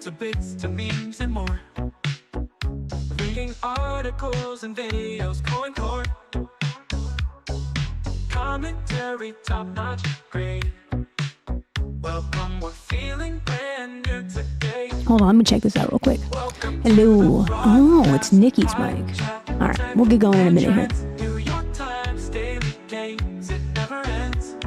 to bits to memes and more. Reading articles and videos, coin core. Commentary top notch, great. Welcome, we're feeling brand new today. Hold on, let me check this out real quick. Hello. Oh, it's Nikki's mic. All right, we'll get going in a minute here. New York Times daily games, it never ends.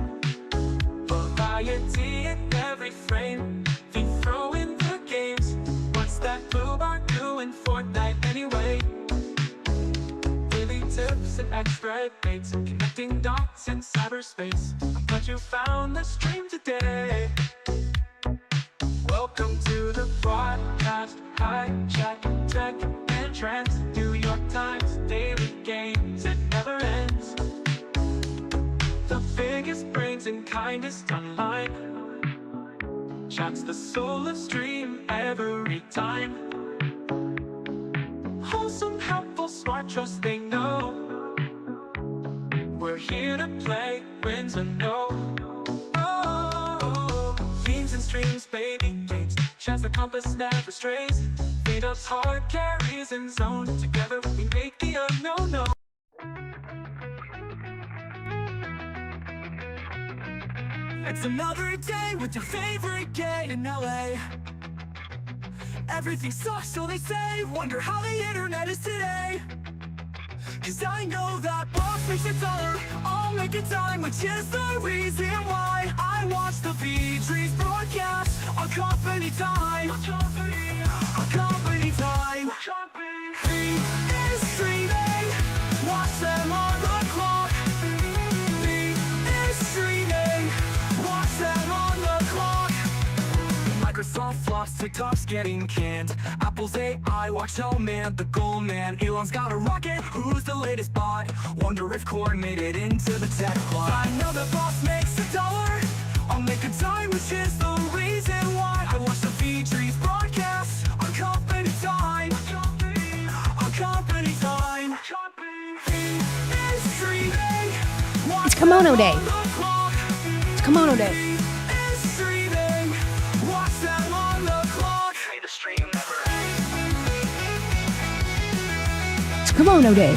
Variety in every frame. They throw in the games. What's that blue bar doing Fortnite anyway? Daily tips and extra updates, connecting dots in cyberspace. I'm glad you found the stream today. Welcome to the broadcast, high chat, tech, and trends. New York Times daily games, it never ends. The biggest brains and kindest online. Chat's the soul of stream every time. Wholesome, helpful, smart, trust, they know. We're here to play, wins or no. Oh, memes and streams, baby games. Chat's the compass, never strays. Feed us hard carries and zone. Together we make the unknown known. It's another day with your favorite gay in LA. Everything sucks, so they say. Wonder how the internet is today. Cause I know that boss makes it dollar. I'll make it time, which is the reason why I watch the V-Trees broadcast on company time. On company time. V is streaming. Watch them on the clock. V is streaming. Watch them on the clock. Microsoft flops, TikTok's getting canned. Apple's AI, watch, oh man, the gold man. Elon's got a rocket, who's the latest bot? Wonder if Cord made it into the tech plot. I know the boss makes a dollar. I'll make a dime, which is the reason why I watch the V-Trees broadcast on company time. On company time. V is streaming. It's Kimono Day. It's Kimono Day. It's Kimono Day.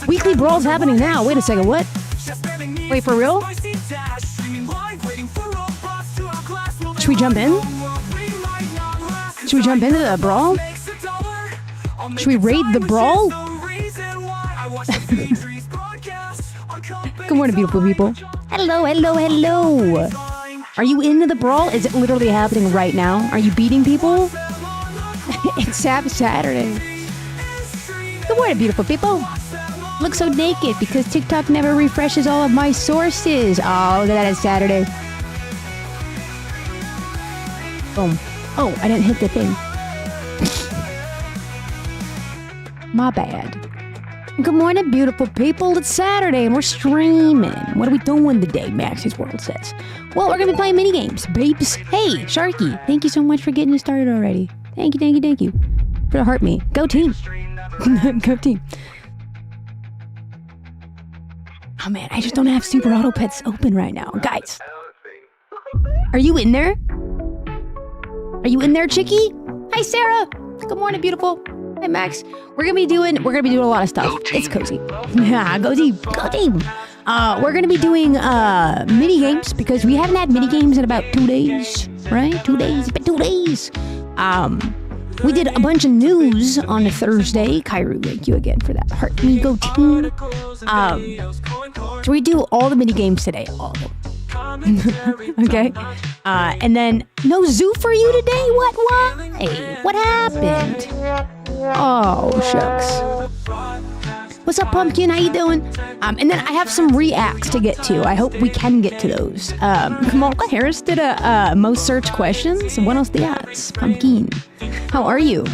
Weekly brawls happening now. Wait a second, what? Wait, for real? Should we jump in? Should we jump into the brawl? Should we raid the brawl? Good morning, beautiful people. Hello, hello, hello. Are you into the brawl? Is it literally happening right now? Are you beating people? It's Saturday. Good morning, beautiful people. Look so naked because TikTok never refreshes all of my sources. Oh, that is Saturday. Boom. Oh, I didn't hit the thing. My bad. Good morning, beautiful people. It's Saturday and we're streaming. What are we doing today, Max's World says? Well, we're going to be playing mini games, babes. Hey, Sharky, thank you so much for getting us started already. Thank you, thank you, thank you. For the heart me. Go team. Go team. Oh man, I just don't have Super Auto Pets open right now. Guys, are you in there? Are you in there, Chicky? Hi, Sarah. Good morning, beautiful. Hi, Max. We're gonna be doing a lot of stuff. It's cozy. Yeah, go team. Go team. We're gonna be doing mini games because we haven't had mini games in about 2 days, right? 2 days. It's been 2 days. We did a bunch of news on a Thursday. Kairu, thank you again for that. Heart me, go team. So we do all the mini games today. All of them. Okay. And then no zoo for you today? What? What happened? Oh, shucks. What's up, Pumpkin? How you doing? And then I have some reacts to get to. I hope we can get to those. Kamalka Harris did a most searched questions. Buenos dias, Pumpkin. How are you?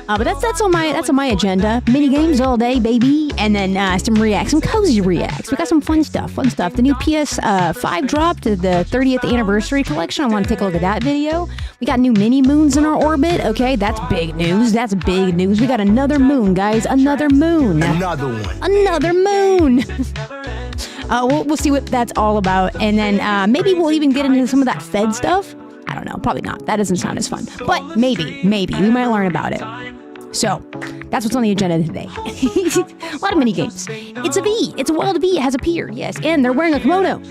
But that's on my agenda. Mini games all day, baby, and then some reacts, some cozy reacts. We got some fun stuff. The new PS5 dropped, the 30th anniversary collection. I want to take a look at that video. We got new mini moons in our orbit. Okay, that's big news. That's big news. We got another moon, guys. Another moon. Another one. Another moon. We'll see what that's all about, and then maybe we'll even get into some of that Fed stuff. I don't know, probably not. That doesn't sound as fun, but maybe we might learn about it. So that's what's on the agenda today. A lot of mini games. It's a V. It's a wild V. It has a pier. Yes, and they're wearing a kimono.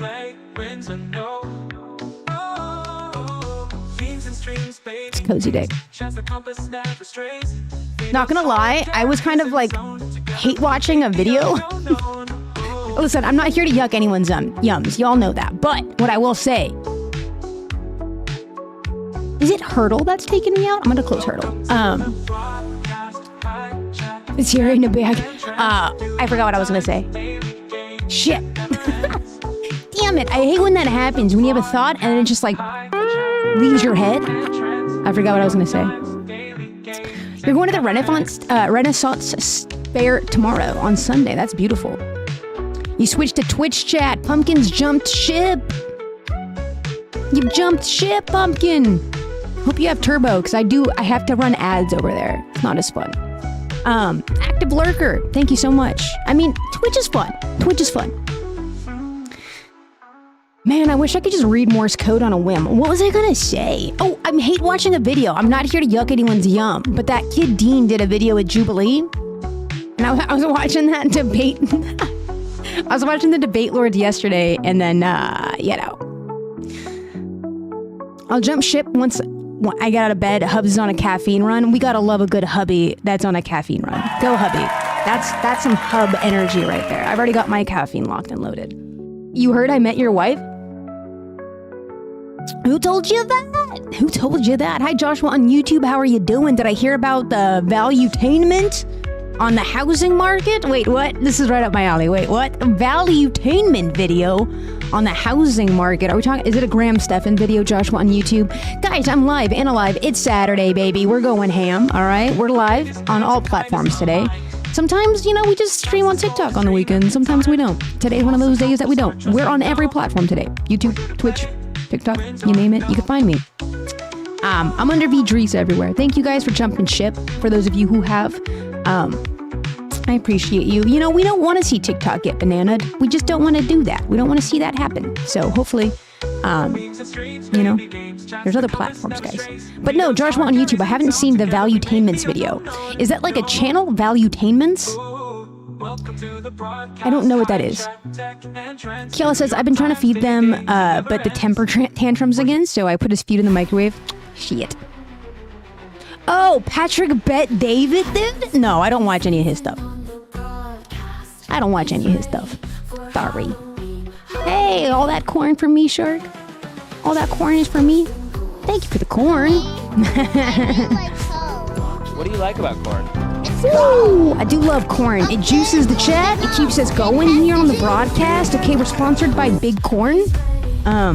It's a cozy day. Not gonna lie, I was kind of like hate watching a video. Listen, I'm not here to yuck anyone's yums. Y'all know that. But what I will say, is it Hurdle that's taking me out? I'm gonna close Hurdle. It's here in the bag. I forgot what I was gonna say. Shit. Damn it. I hate when that happens, when you have a thought and it just like leaves your head. I forgot what I was gonna say. You're going to the Renaissance Fair tomorrow on Sunday. That's beautiful. You switched to Twitch chat. Pumpkin's jumped ship. You've jumped ship, Pumpkin. Hope you have turbo, because I have to run ads over there. It's not as fun. Active Lurker, thank you so much. I mean, Twitch is fun. Man, I wish I could just read Morse code on a whim. What was I gonna say? Oh, I hate watching a video. I'm not here to yuck anyone's yum, but that kid Dean did a video with Jubilee, and I was watching that debate. I was watching the Debate Lords yesterday, and then, I'll jump ship once I get out of bed. Hubs is on a caffeine run. We gotta love a good hubby that's on a caffeine run. Go, hubby. That's some hub energy right there. I've already got my caffeine locked and loaded. You heard I met your wife? Who told you that? Hi, Joshua on YouTube. How are you doing? Did I hear about the valuetainment on the housing market? Wait, what? This is right up my alley. Wait, what? A valuetainment video on the housing market. Are we talking? Is it a Graham Stephan video, Joshua on YouTube? Guys, I'm live and alive. It's Saturday, baby. We're going ham. All right, we're live on all platforms today. Sometimes, we just stream on TikTok on the weekend. Sometimes we don't. Today's one of those days that we don't. We're on every platform today. YouTube, Twitch, TikTok, you name it, you can find me. I'm under VDrees everywhere. Thank you guys for jumping ship. For those of you who have, I appreciate you. We don't want to see TikTok get bananaed. We just don't want to do that. We don't want to see that happen. So hopefully, there's other platforms, guys. But no, Joshua on YouTube, I haven't seen the Valuetainments video. Is that like a channel, Valuetainments? I don't know what that is. Kiela says, I've been trying to feed them, but the temper tantrums again, so I put his feet in the microwave. Shit. Oh, Patrick Bet David did? No, I don't watch any of his stuff. Sorry. Hey, all that corn for me, Shark? All that corn is for me? Thank you for the corn. What do you like about corn? Ooh, I do love corn. It juices the chat. It keeps us going here on the broadcast. Okay, we're sponsored by Big Corn. Are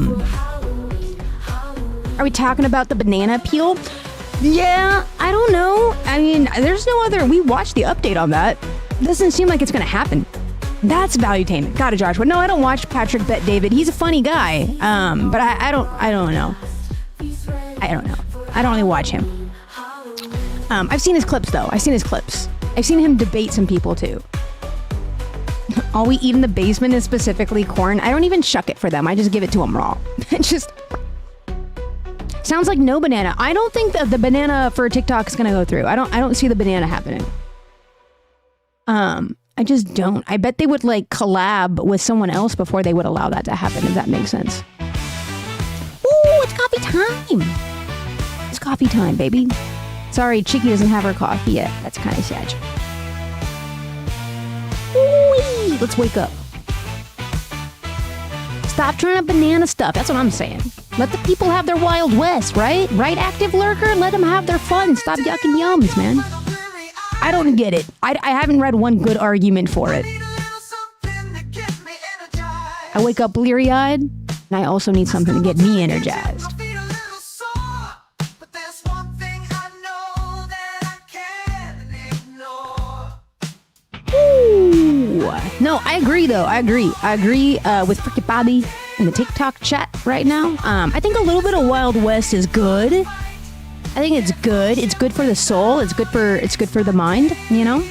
we talking about the banana peel? Yeah, I don't know. I mean, there's no other. We watched the update on that. Doesn't seem like it's gonna happen. That's Valuetainment. Got it, Joshua. No, I don't watch Patrick Bet David. He's a funny guy. But I don't know. I don't really watch him. I've seen his clips though. I've seen him debate some people too. All we eat in the basement is specifically corn. I don't even shuck it for them. I just give it to them raw. It just sounds like no banana. I don't think that the banana for TikTok is gonna go through. I don't see the banana happening. I just don't. I bet they would like collab with someone else before they would allow that to happen, if that makes sense. Ooh, it's coffee time. It's coffee time, baby. Sorry, Chicky doesn't have her coffee yet. That's kind of sad. Ooh, let's wake up. Stop trying to banana stuff. That's what I'm saying. Let the people have their Wild West, right? Right, Active Lurker? Let them have their fun. Stop yucking yums, man. I don't get it. I haven't read one good argument for it. I wake up bleary-eyed, and I also need something to get me energized. No, I agree though. I agree with Freaky Bobby in the TikTok chat right now. I think a little bit of Wild West is good. I think it's good. It's good for the soul. It's good for the mind, you know?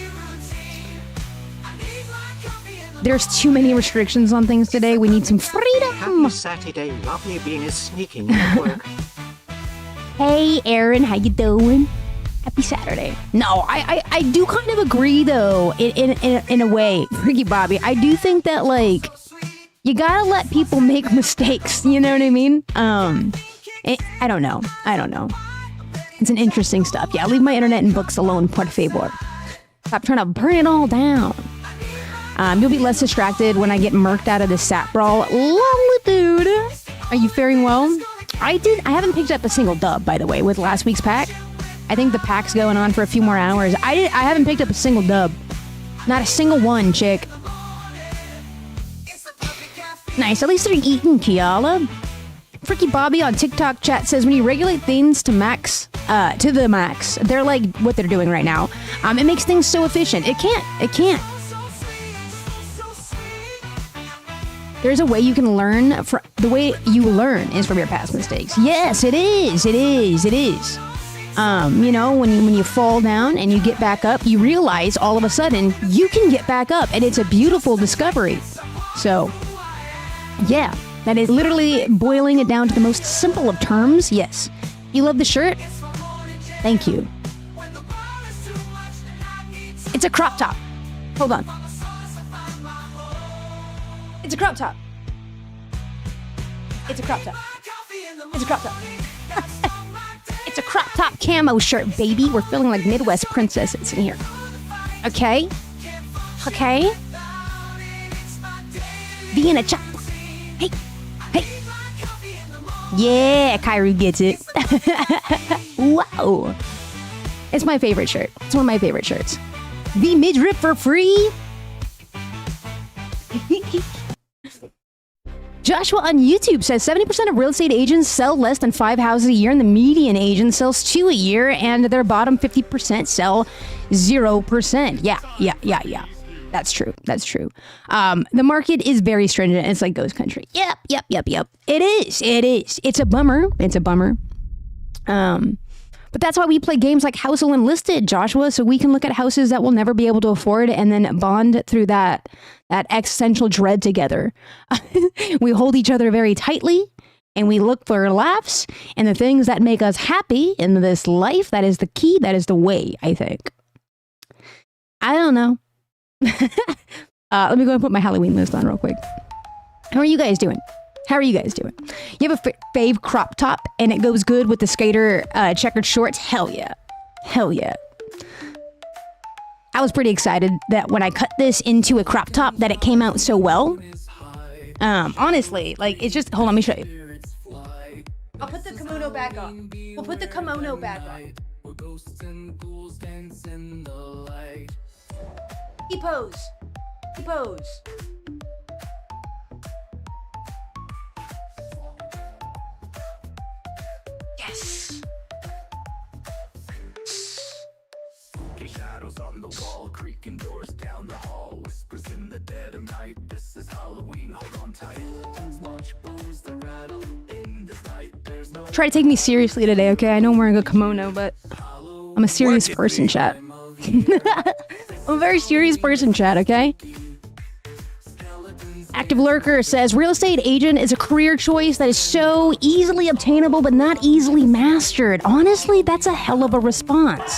There's too many restrictions on things today. We need some freedom. Happy Saturday. Lovely being a sneaking at work. Hey, Aaron, how you doing? Happy Saturday. No, I do kind of agree though, in a way, Freaky Bobby. I do think that, like, you gotta let people make mistakes. You know what I mean? I don't know. It's an interesting stuff. Yeah, leave my internet and books alone, por favor. Stop trying to burn it all down. You'll be less distracted when I get murked out of the sap brawl. Lovely, dude. Are you faring well? I haven't picked up a single dub, by the way, with last week's pack. I think the pack's going on for a few more hours. I haven't picked up a single dub. Not a single one, chick. Nice, at least they're eating, Kiala. Freaky Bobby on TikTok chat says when you regulate things to the max, they're like what they're doing right now. It makes things so efficient. It can't. There's a way you can learn. The way you learn is from your past mistakes. Yes, it is. You know, when you fall down and you get back up, you realize all of a sudden you can get back up, and it's a beautiful discovery. So, yeah, that is literally boiling it down to the most simple of terms. Yes. You love the shirt? Thank you. It's a crop top. Hold on. It's a crop top. It's a crop top. It's a crop top. It's a crop top camo shirt, baby. We're feeling like Midwest princesses in here. Okay? Being a chop. Hey. Yeah, Kairu gets it. Wow. It's my favorite shirt. It's one of my favorite shirts. The midriff for free. Joshua on YouTube says 70% of real estate agents sell less than 5 houses a year, and the median agent sells 2 a year, and their bottom 50% sell 0%. Yeah. That's true. The market is very stringent. It's like ghost country. Yep. It is. It's a bummer. But that's why we play games like House Unlisted, Joshua, so we can look at houses that we'll never be able to afford and then bond through that existential dread together. We hold each other very tightly, and we look for laughs and the things that make us happy in this life. That is the key. That is the way, I think. I don't know. Let me go and put my Halloween list on real quick. How are you guys doing? You have a fave crop top and it goes good with the skater checkered shorts? Hell yeah. I was pretty excited that when I cut this into a crop top that it came out so well. Honestly, like, it's just, hold on, let me show you. I'll put the kimono back on. We'll put the kimono back on. He pose. Yes. Shadows on the wall, creaking doors down the hall, whispers in the dead of night. This is Halloween, hold on tight. Watch booze the rattle in the night. There's no Try to take me seriously today, okay? I know I'm wearing a kimono, but I'm a serious person, chat. I'm a very serious person, chat, okay? Active Lurker says, real estate agent is a career choice that is so easily obtainable but not easily mastered. Honestly, that's a hell of a response.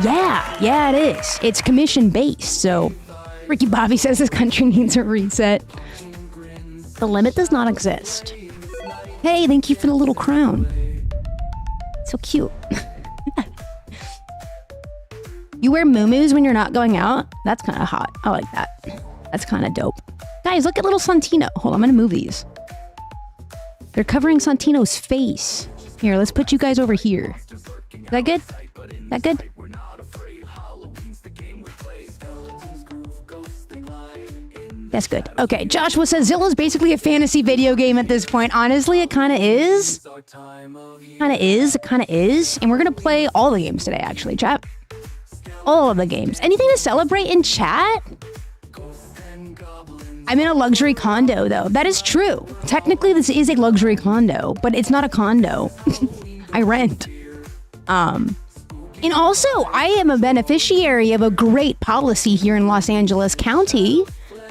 Yeah, it is. It's commission-based, so Ricky Bobby says this country needs a reset. The limit does not exist. Hey, thank you for the little crown. So cute. You wear muumuus when you're not going out? That's kind of hot. I like that. That's kind of dope. Guys, look at little Santino. Hold on, I'm gonna move these. They're covering Santino's face. Here, let's put you guys over here. Is that good? That good? That's good. Okay, Joshua says Zilla's basically a fantasy video game at this point. Honestly, it kind of is. It kind of is. And we're going to play all the games today, actually, chat. All of the games. Anything to celebrate in chat? I'm in a luxury condo, though. That is true. Technically, this is a luxury condo, but it's not a condo. I rent. And also, I am a beneficiary of a great policy here in Los Angeles County,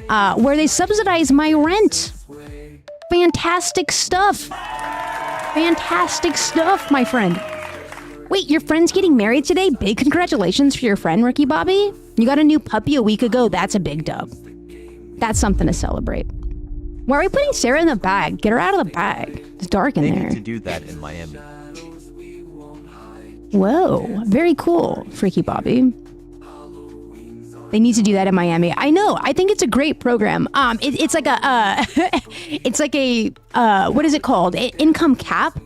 where they subsidize my rent. Fantastic stuff. Fantastic stuff, my friend. Wait, your friend's getting married today? Big congratulations for your friend, Ricky Bobby. You got a new puppy a week ago. That's a big dub. That's something to celebrate. Why are we putting Sarah in the bag? Get her out of the bag. It's dark in They there. need to do that in Miami. Whoa, very cool, Freaky Bobby. They need to do that in Miami. I know. I think it's a great program. It's like a, it's like a, what is it called? Income cap.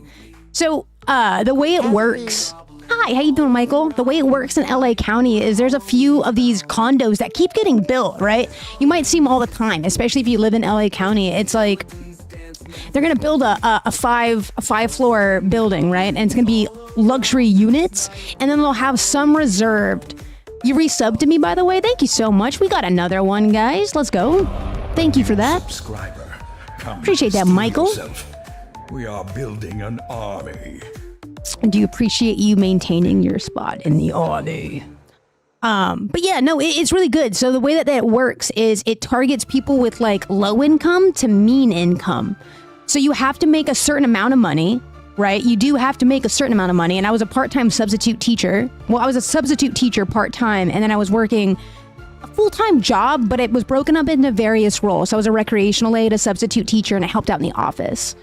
So the way it works. Hi, how you doing, Michael? The way it works in LA County is there's a few of these condos that keep getting built, right? You might see them all the time, especially if you live in LA County. It's like they're gonna build a five floor building, right? And it's gonna be luxury units, and then they'll have some reserved. You resubbed to me, by the way. Thank you so much. We got another one, guys. Let's go. Thank you for that. Subscriber. Come Appreciate that, steal Michael. yourself. We are building an army. Do appreciate you maintaining your spot in the army. But yeah, no, it's really good. So the way that it works is it targets people with like low income to mean income. So you have to make a certain amount of money, right? You do have to make a certain amount of money. And I was a part-time substitute teacher. Well, I was a substitute teacher part-time, and then I was working a full-time job, but it was broken up into various roles. So I was a recreational aide, a substitute teacher, and I helped out in the office.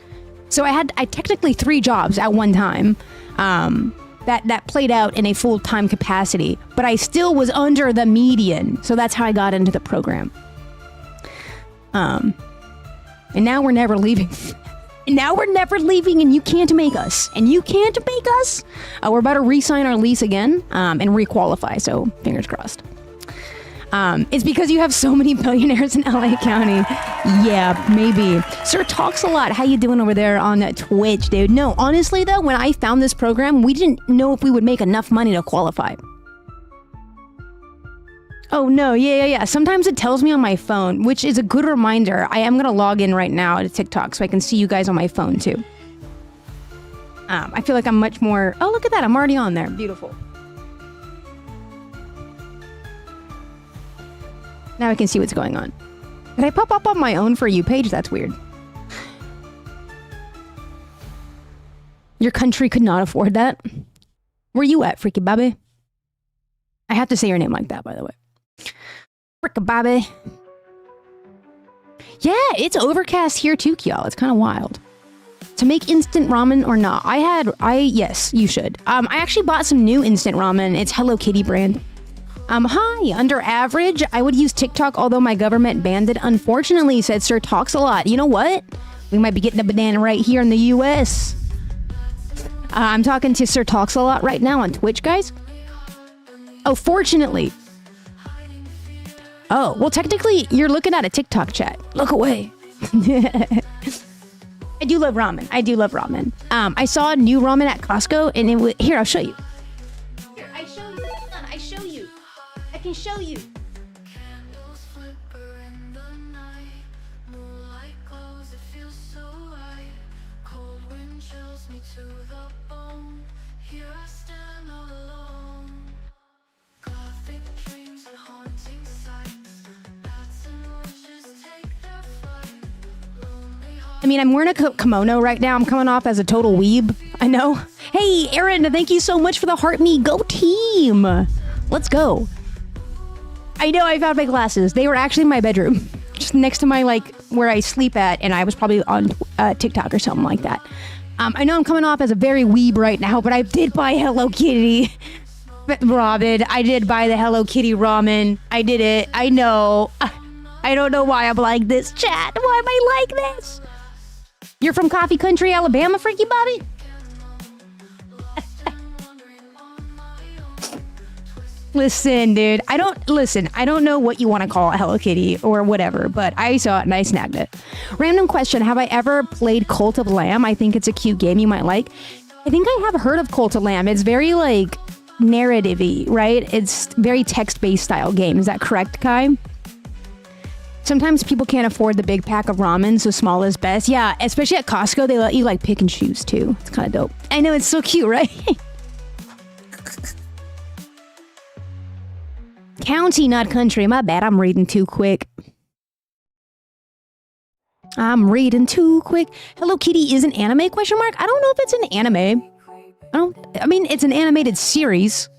So I technically 3 jobs at one time. That played out in a full-time capacity, but I still was under the median. So that's how I got into the program. And now we're never leaving. And now we're never leaving, and you can't make us. And you can't make us. We're about to re-sign our lease again and re-qualify, so fingers crossed. It's because you have so many billionaires in LA County. Yeah, maybe. Sir Talks a Lot. How you doing over there on Twitch, dude? No, honestly, though, when I found this program, we didn't know if we would make enough money to qualify. Oh, no. Yeah. Sometimes it tells me on my phone, which is a good reminder. I am going to log in right now to TikTok so I can see you guys on my phone, too. I feel like I'm much more... Oh, look at that. I'm already on there. Beautiful. Now I can see what's going on. Did I pop up on my own For You page? That's weird. Your country could not afford that. Where you at, Freaky Bobby? I have to say your name like that, by the way. Freaky Bobby. Yeah, it's overcast here too, Kial. It's kind of wild. To make instant ramen or not? Yes, you should. I actually bought some new instant ramen. It's Hello Kitty brand. Hi, under average. I would use TikTok, although my government banned it. Unfortunately, said Sir Talks a Lot. You know what? We might be getting a banana right here in the US. I'm talking to Sir Talks a Lot right now on Twitch, guys. Oh, fortunately. Oh, well, technically, you're looking at a TikTok chat. Look away. I do love ramen. I saw a new ramen at Costco, and it was... Here, I'll show you. Here, I show you. Hold on, I show you. I can show you. I mean, I'm wearing a kimono right now. I'm coming off as a total weeb. I know. Hey, Aaron, thank you so much for the heart me. Go team. Let's go. I know I found my glasses. They were actually in my bedroom. Just next to my, like, where I sleep at. And I was probably on TikTok or something like that. I know I'm coming off as a very weeb right now, but I did buy Hello Kitty. Robin, I did buy the Hello Kitty ramen. I did it. I know. I don't know why I'm like this, chat. Why am I like this? You're from Coffee Country, Alabama, Freaky Bobby? Listen, dude. I don't know what you want to call Hello Kitty or whatever, but I saw it and I snagged it. Random question. Have I ever played Cult of Lamb? I think it's a cute game you might like. I think I have heard of Cult of Lamb. It's very, like, narrative-y, right? It's very text-based style game. Is that correct, Kai? Sometimes people can't afford the big pack of ramen, so small is best. Yeah, especially at Costco, they let you like pick and choose too. It's kind of dope. I know, it's so cute, right? County, not country. My bad, I'm reading too quick. I'm reading too quick. Hello Kitty is an anime, question mark? I don't know if it's an anime. I mean, it's an animated series.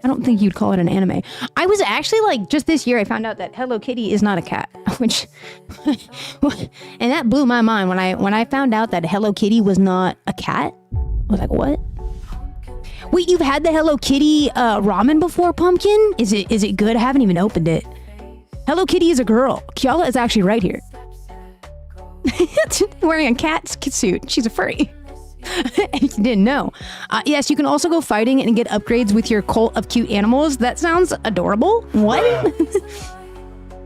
I don't think you'd call it an anime. I was actually like, just this year, I found out that Hello Kitty is not a cat, which, and that blew my mind when I found out that Hello Kitty was not a cat. I was like, what? Wait, you've had the Hello Kitty ramen before, Pumpkin? Is it good? I haven't even opened it. Hello Kitty is a girl. Kiala is actually right here. Wearing a cat suit. She's a furry. You didn't know. Yes, you can also go fighting and get upgrades with your cult of cute animals. That sounds adorable. What?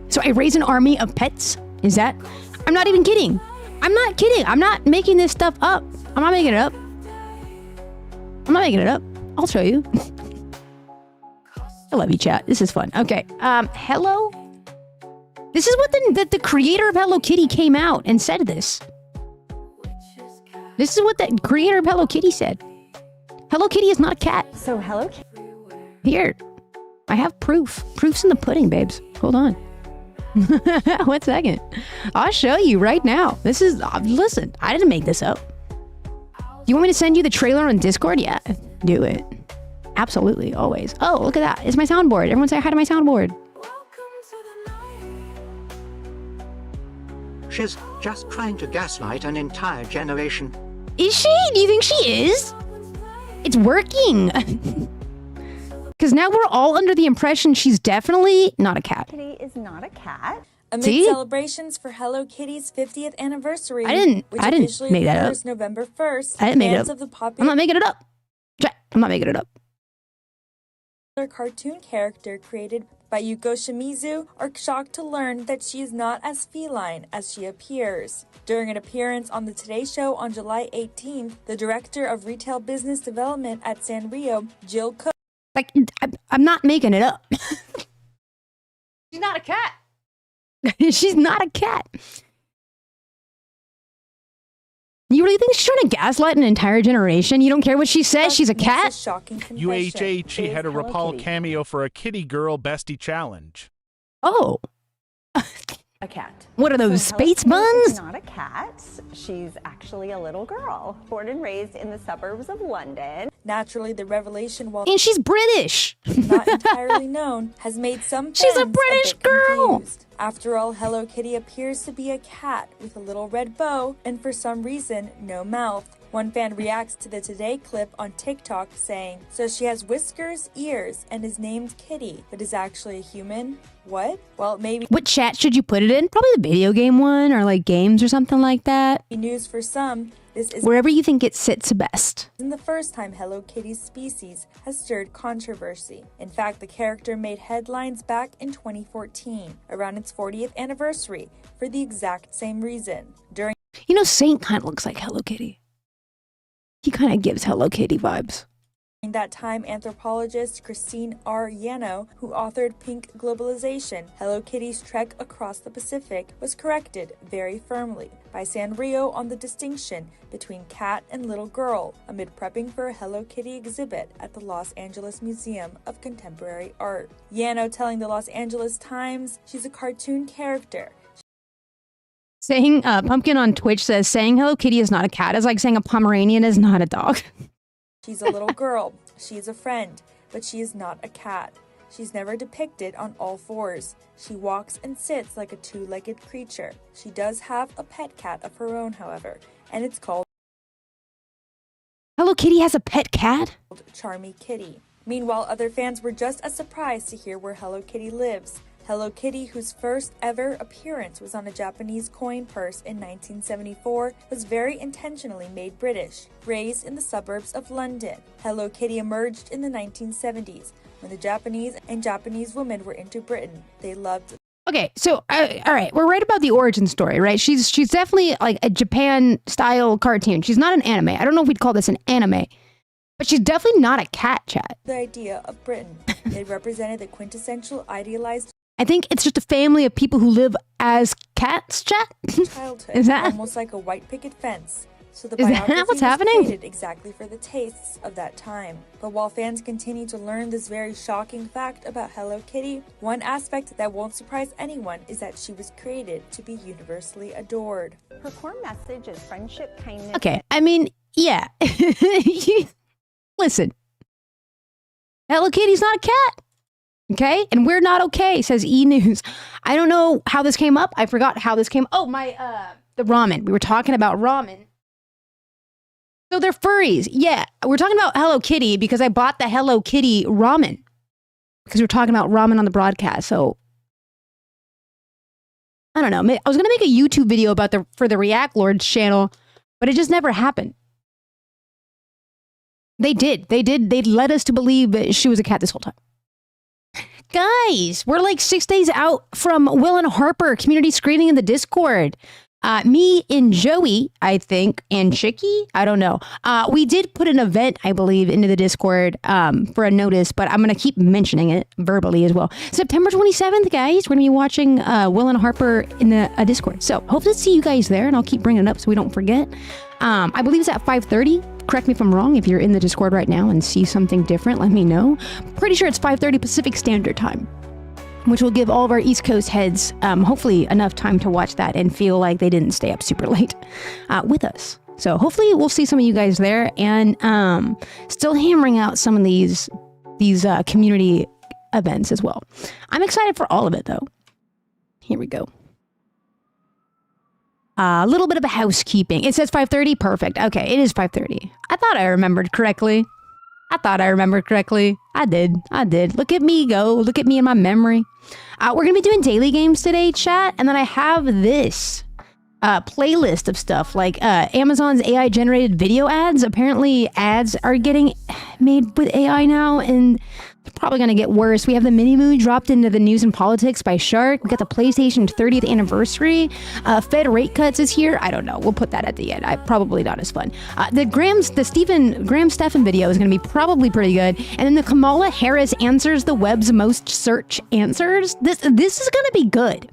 So I raise an army of pets? Is that? I'm not even kidding. I'm not kidding. I'm not making this stuff up. I'm not making it up. I'm not making it up. I'll show you. I love you, chat. This is fun. Okay. Hello? This is what the creator of Hello Kitty came out and said this. This is what the creator of Hello Kitty said. Hello Kitty is not a cat. So Hello Kitty. Here, I have proof. Proof's in the pudding, babes. Hold on. 1 second. I'll show you right now. This is, listen, I didn't make this up. Do you want me to send you the trailer on Discord? Yeah, do it. Absolutely, always. Oh, look at that. It's my soundboard. Everyone say hi to my soundboard. She's just trying to gaslight an entire generation. Is she? Do you think she is? It's working. Because now we're all under the impression she's definitely not a cat. Kitty is not a cat. Amid See? celebrations for Hello Kitty's 50th anniversary, I didn't officially make that up. occurs November 1st, I didn't make it fans up. of the I'm popular not making it up. I'm not making it up. cartoon character created by Yuko Shimizu are shocked to learn that she is not as feline as she appears. During an appearance on the Today Show on July 18th, the director of retail business development at Sanrio, Jill Cook, Like, I'm not making it up. She's not a cat. She's not a cat. You really think she's trying to gaslight an entire generation? You don't care what she says? She's a makes cat? shocking confession. UHH had a Hello RuPaul Kitty. cameo for a kitty girl bestie challenge. Oh. A cat. What are those, So Hello space Kitty is buns? not a cat. She's actually a little girl, born and raised in the suburbs of London. Naturally, the revelation, while And she's British. not entirely known, has made some She's a fans British bit girl. confused. After all, Hello Kitty appears to be a cat with a little red bow and for some reason, no mouth. One fan reacts to the Today clip on TikTok saying, "So she has whiskers, ears, and is named Kitty, but is actually a human? What? Well, maybe What chat should you put it in? Probably the video game one or like games or something like that. news for some. This is Wherever you think it sits best. isn't the first time Hello Kitty's species has stirred controversy. In fact, the character made headlines back in 2014, around its 40th anniversary, for the exact same reason. During You know, Saint kind of looks like Hello Kitty. He kind of gives Hello Kitty vibes. that time, anthropologist Christine R. Yano, who authored Pink Globalization, Hello Kitty's trek across the Pacific, was corrected very firmly by Sanrio on the distinction between cat and little girl amid prepping for a Hello Kitty exhibit at the Los Angeles Museum of Contemporary Art. Yano telling the Los Angeles Times she's a cartoon character. Saying Pumpkin on Twitch says saying Hello Kitty is not a cat is like saying a Pomeranian is not a dog. She's a little girl. She's a friend, but she is not a cat. She's never depicted on all fours. She walks and sits like a two-legged creature. She does have a pet cat of her own, however, and it's called Hello Kitty has a pet cat? Charmy Kitty. Meanwhile, other fans were just as surprised to hear where Hello Kitty lives. Hello Kitty, whose first ever appearance was on a Japanese coin purse in 1974, was very intentionally made British. Raised in the suburbs of London, Hello Kitty emerged in the 1970s when the Japanese women were into Britain. They loved. Okay, so all right, we're right about the origin story, right? She's definitely like a Japan style cartoon. She's not an anime. I don't know if we'd call this an anime. But she's definitely not a cat, chat. the idea of Britain. They represented the quintessential idealized I think it's just a family of people who live as cats, chat. childhood, Is that- almost like a white picket fence. So the Is that biography what's was happening? created exactly for the tastes of that time. But while fans continue to learn this very shocking fact about Hello Kitty, one aspect that won't surprise anyone is that she was created to be universally adored. Her core message is friendship, kindness. Okay, I mean, yeah. Listen, Hello Kitty's not a cat. Okay, and we're not okay, says E! News. I don't know how this came up. I forgot how this came. Oh, the ramen. We were talking about ramen. So they're furries. Yeah, we're talking about Hello Kitty because I bought the Hello Kitty ramen because we were talking about ramen on the broadcast. So I don't know. I was gonna make a YouTube video about for the React Lords channel, but it just never happened. They did. They led us to believe that she was a cat this whole time. Guys, we're like 6 days out from Will and Harper community screening in the Discord. Me and Joey, I think, and Chicky, I don't know. We did put an event, I believe, into the Discord for a notice, but I'm going to keep mentioning it verbally as well. September 27th, guys, we're going to be watching Will and Harper in the Discord. So hope to see you guys there, and I'll keep bringing it up so we don't forget. I believe it's at 5:30. Correct me if I'm wrong. If you're in the Discord right now and see something different, let me know. Pretty sure it's 5:30 Pacific Standard Time, which will give all of our East Coast heads hopefully enough time to watch that and feel like they didn't stay up super late with us. So hopefully we'll see some of you guys there, and still hammering out some of these community events as well. I'm excited for all of it though. Here we go. A little bit of a housekeeping. It says 5:30. Perfect. Okay, it is 5:30. I thought I remembered correctly. I did. Look at me go. Look at me in my memory. We're going to be doing daily games today, chat. And then I have this playlist of stuff like Amazon's AI generated video ads. Apparently ads are getting made with AI now, and they're probably going to get worse. We have the mini moo dropped into the news and politics by Shark. We got the PlayStation 30th anniversary. Fed rate cuts is here. I don't know. We'll put that at the end. Probably not as fun. The Graham Stephan video is going to be probably pretty good. And then the Kamala Harris answers the web's most search answers. This is going to be good.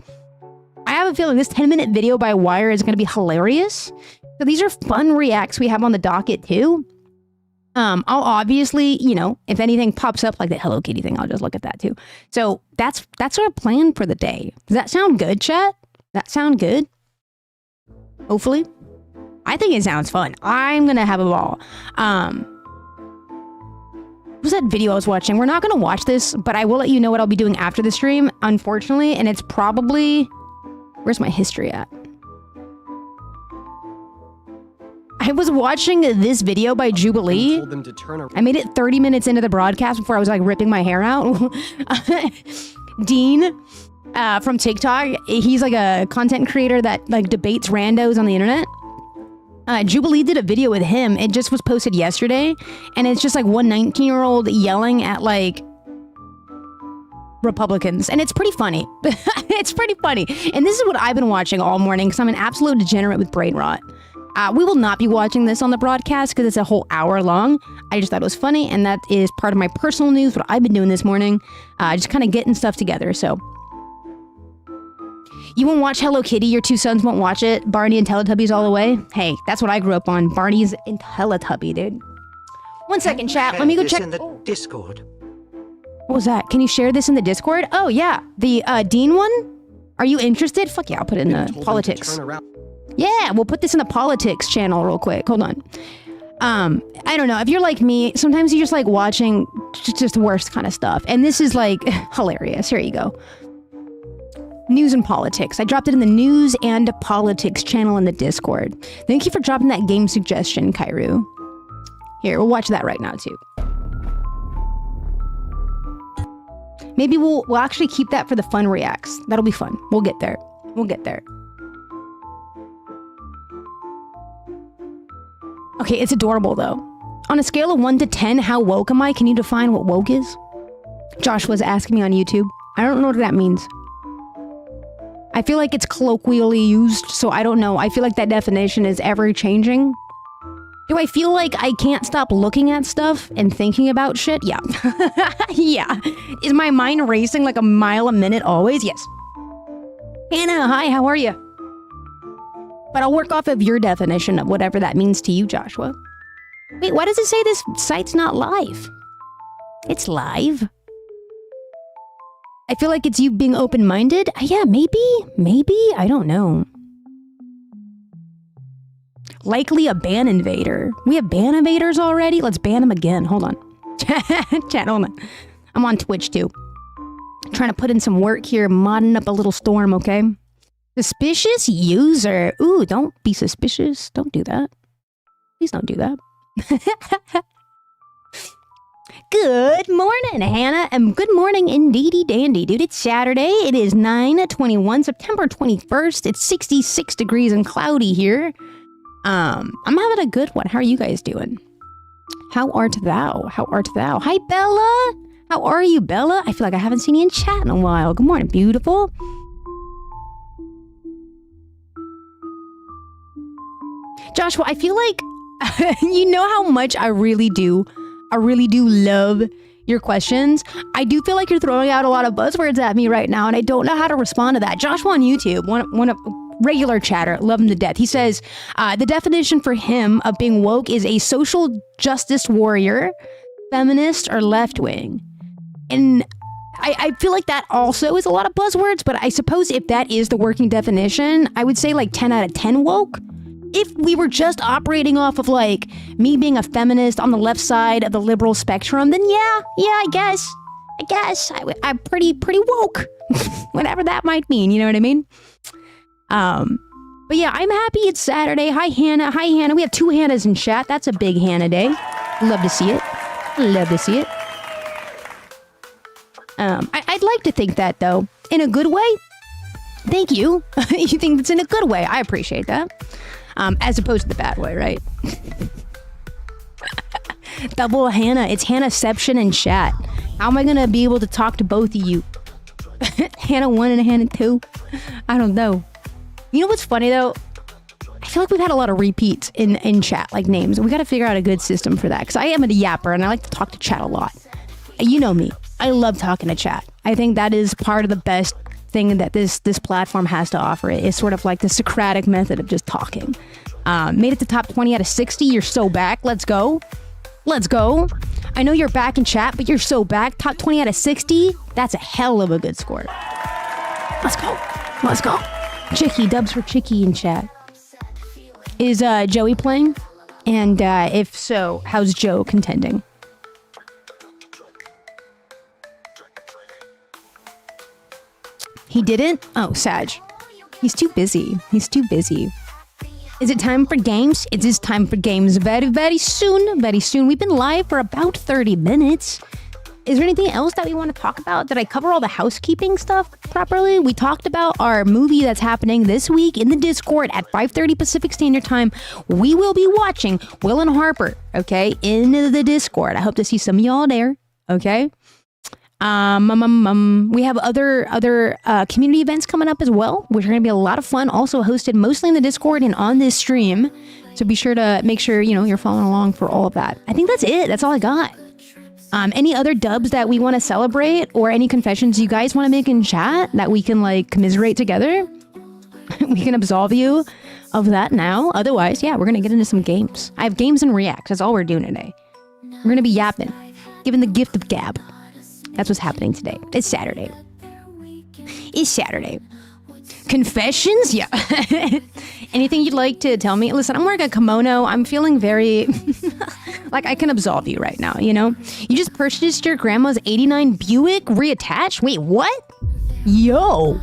I have a feeling this 10-minute video by Wire is going to be hilarious. So these are fun reacts we have on the docket too. I'll obviously, if anything pops up like the Hello Kitty thing, I'll just look at that too. So that's our plan for the day. Does that sound good, chat? That sound good? Hopefully. I think it sounds fun. I'm going to have a ball. What was that video I was watching? We're not going to watch this, but I will let you know what I'll be doing after the stream, unfortunately. And it's probably... Where's my history at? I was watching this video by Jubilee. I made it 30 minutes into the broadcast before I was like ripping my hair out. Dean from TikTok, he's like a content creator that like debates randos on the internet. Jubilee did a video with him. It just was posted yesterday, and it's just like one 19-year-old yelling at like Republicans, and it's pretty funny. It's pretty funny. And this is what I've been watching all morning because I'm an absolute degenerate with brain rot. We will not be watching this on the broadcast because it's a whole hour long. I just thought it was funny, and that is part of my personal news, what I've been doing this morning. Just kind of getting stuff together, so. You won't watch Hello Kitty, your two sons won't watch it. Barney and Teletubbies all the way. Hey, that's what I grew up on. Barney's and Teletubby, dude. 1 second, chat. Let me go This check. in the Discord. What was that? Can you share this in the Discord? Oh, yeah. The Dean one? Are you interested? Fuck yeah, I'll put it in the politics. Yeah, we'll put this in the politics channel real quick. Hold on. I don't know. If you're like me, sometimes you just like watching just the worst kind of stuff. And this is like hilarious. Here you go. News and politics. I dropped it in the news and politics channel in the Discord. Thank you for dropping that game suggestion, Kairu. Here, we'll watch that right now too. Maybe we'll actually keep that for the fun reacts. That'll be fun. We'll get there. We'll get there. Okay, it's adorable though. On a scale of 1 to 10, how woke am I? Can you define what woke is? Josh was asking me on YouTube. I don't know what that means. I feel like it's colloquially used, so I don't know. I feel like that definition is ever changing. Do I feel like I can't stop looking at stuff and thinking about shit? Yeah. Yeah. Is my mind racing like a mile a minute always? Yes. Hannah, hi, how are you? But I'll work off of your definition of whatever that means to you, Joshua. Wait, why does it say this site's not live? It's live. I feel like it's you being open-minded. Yeah, maybe. I don't know. Likely a ban invader. We have ban invaders already? Let's ban them again. Hold on. Chat, hold on. I'm on Twitch too. Trying to put in some work here, modding up a little storm, okay? Suspicious user. Ooh, don't be suspicious. Don't do that. Please don't do that. Good morning, Hannah, and good morning, indeedy dandy, dude. It's Saturday. It is 9/21, September 21st. It's 66 degrees and cloudy here. I'm having a good one. How are you guys doing? How art thou? Hi, Bella. How are you, Bella? I feel like I haven't seen you in chat in a while. Good morning, beautiful. Joshua, I feel like you know how much I really do love your questions. I do feel like you're throwing out a lot of buzzwords at me right now, and I don't know how to respond to that. Joshua on YouTube, one of regular chatter, love him to death. He says the definition for him of being woke is a social justice warrior, feminist, or left wing. And I feel like that also is a lot of buzzwords, but I suppose if that is the working definition, I would say like 10 out of 10 woke. If we were just operating off of like me being a feminist on the left side of the liberal spectrum, then yeah, I guess I'm pretty woke, whatever that might mean. You know what I mean? But yeah, I'm happy it's Saturday. Hi, Hannah. We have 2 Hannahs in chat. That's a big Hannah day. Love to see it. I'd like to think that though, in a good way. Thank you. You think it's in a good way? I appreciate that. As opposed to the bad way, right? Double Hannah. It's Hannahception in chat. How am I gonna be able to talk to both of you? Hannah 1 and Hannah 2? I don't know. You know what's funny though? I feel like we've had a lot of repeats in chat, like names. We gotta figure out a good system for that. Because I am a yapper and I like to talk to chat a lot. You know me. I love talking to chat. I think that is part of the best thing that this platform has to offer. It's sort of like the Socratic method of just talking. Made it to top 20 out of 60. You're so back. Let's go. I know you're back in chat, but you're so back. Top 20 out of 60. That's a hell of a good score. Let's go. Chicky, dubs for Chicky in chat. Is Joey playing? And if so, how's Joe contending? He didn't? Oh, Sag. He's too busy. Is it time for games? It is time for games very, very soon. We've been live for about 30 minutes. Is there anything else that we want to talk about? Did I cover all the housekeeping stuff properly? We talked about our movie that's happening this week in the Discord at 5:30 Pacific Standard Time. We will be watching Will and Harper, okay, in the Discord. I hope to see some of y'all there, okay? We have other community events coming up as well, which are going to be a lot of fun. Also hosted mostly in the Discord and on this stream. So be sure to make sure, you're following along for all of that. I think that's it. That's all I got. Any other dubs that we want to celebrate or any confessions you guys want to make in chat that we can commiserate together? We can absolve you of that now. Otherwise, yeah, we're going to get into some games. I have games and reacts. That's all we're doing today. We're going to be yapping, giving the gift of gab. That's what's happening today. It's Saturday. Confessions? Yeah. Anything you'd like to tell me? Listen, I'm wearing a kimono. I'm feeling very like I can absolve you right now, You just purchased your grandma's 89 Buick reattached? Wait, what? Yo.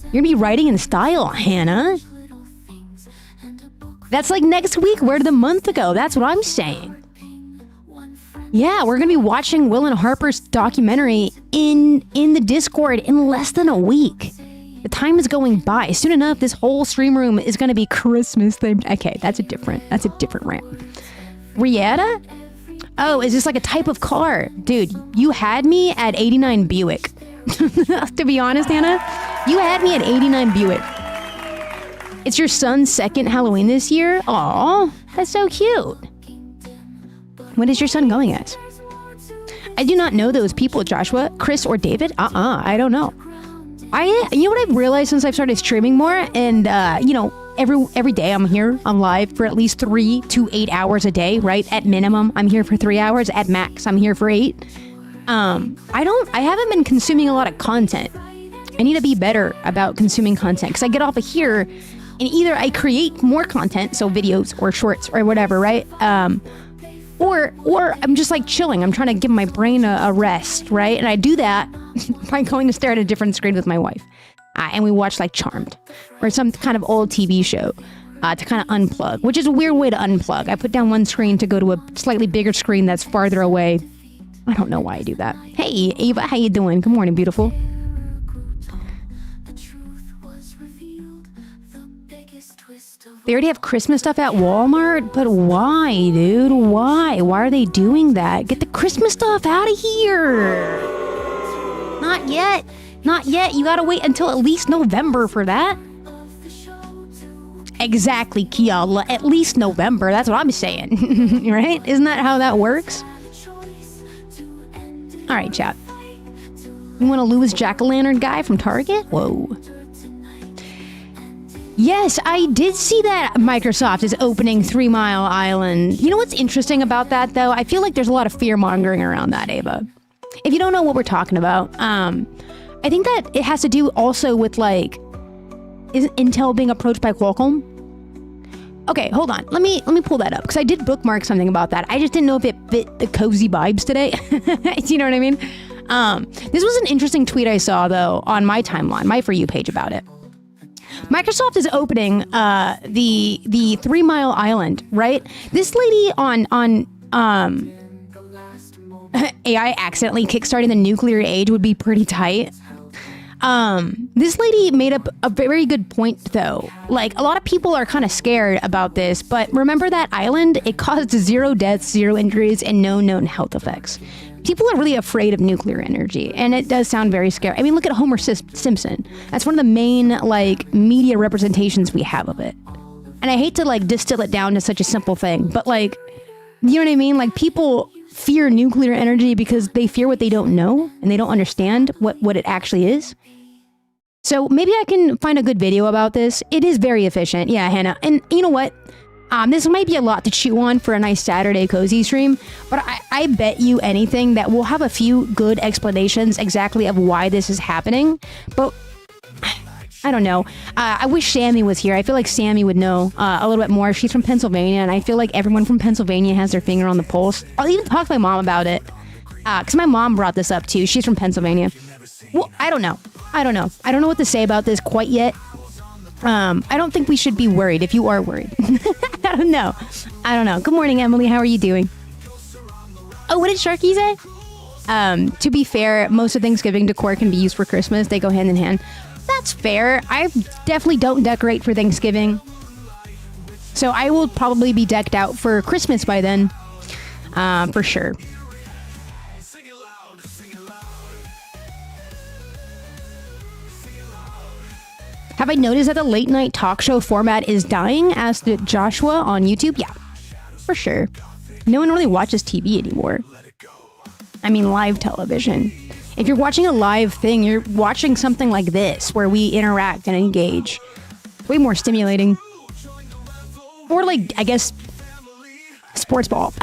You're gonna be riding in style, Hannah. That's like next week. Where did the month go? That's what I'm saying. Yeah, we're going to be watching Will and Harper's documentary in the Discord in less than a week. The time is going by. Soon enough, this whole stream room is going to be Christmas themed. Okay, that's a different rant. Rieta? Oh, is this like a type of car? Dude, you had me at 89 Buick. To be honest, Hannah, you had me at 89 Buick. It's your son's second Halloween this year? Aw, that's so cute. What is your son going as? I do not know those people, Joshua. Chris or David? I don't know. You know what I've realized since I've started streaming more, and you know, every day I'm here, I'm live for at least 3 to 8 hours a day, right? At minimum, I'm here for 3 hours. At max, I'm here for 8. I haven't been consuming a lot of content. I need to be better about consuming content because I get off of here and either I create more content, so videos or shorts or whatever, right? Or I'm just like chilling. I'm trying to give my brain a rest, right? And I do that by going to stare at a different screen with my wife. And we watch like Charmed or some kind of old TV show to kind of unplug, which is a weird way to unplug. I put down one screen to go to a slightly bigger screen that's farther away. I don't know why I do that. Hey, Ava, how you doing? Good morning, beautiful. They already have Christmas stuff at Walmart, but why, dude? Why? Why are they doing that? Get the Christmas stuff out of here. Not yet. Not yet. You gotta wait until at least November for that. Exactly, Kiala. At least November. That's what I'm saying. Right? Isn't that how that works? All right, chat. You want a Louis Jack-o'-lantern guy from Target? Whoa. Yes, I did see that Microsoft is opening 3 Mile Island. You know what's interesting about that, though? I feel like there's a lot of fear-mongering around that, Ava. If you don't know what we're talking about, I think that it has to do also with, like, isn't Intel being approached by Qualcomm? Okay, hold on. Let me pull that up, because I did bookmark something about that. I just didn't know if it fit the cozy vibes today. Do you know what I mean? This was an interesting tweet I saw, though, on my timeline, my For You page about it. Microsoft is opening the 3 Mile Island, right? This lady on AI accidentally kickstarting the nuclear age would be pretty tight. This lady made up a very good point, though. Like, a lot of people are kind of scared about this, but remember that island? It caused 0 deaths, 0 injuries, and no known health effects. People are really afraid of nuclear energy, and it does sound very scary. I mean, look at Homer Simpson. That's one of the main, like, media representations we have of it. And I hate to, like, distill it down to such a simple thing, but, like, you know what I mean? Like, people fear nuclear energy because they fear what they don't know, and they don't understand what it actually is. So maybe I can find a good video about this. It is very efficient. Yeah, Hannah. And you know what? This might be a lot to chew on for a nice Saturday cozy stream, but I bet you anything that we'll have a few good explanations exactly of why this is happening. But I don't know. I wish Sammy was here. I feel like Sammy would know a little bit more. She's from Pennsylvania, and I feel like everyone from Pennsylvania has their finger on the pulse. I'll even talk to my mom about it, because my mom brought this up too. She's from Pennsylvania. Well, I don't know. I don't know what to say about this quite yet. I don't think we should be worried if you are worried. I don't know. Good morning, Emily. How are you doing? Oh, what did Sharky say? To be fair, most of Thanksgiving decor can be used for Christmas. They go hand in hand. That's fair. I definitely don't decorate for Thanksgiving. So I will probably be decked out for Christmas by then. For sure. Have I noticed that the late night talk show format is dying? Asked Joshua on YouTube. Yeah, for sure. No one really watches TV anymore. I mean, live television. If you're watching a live thing, you're watching something like this, where we interact and engage. Way more stimulating. Or like, I guess, sports ball.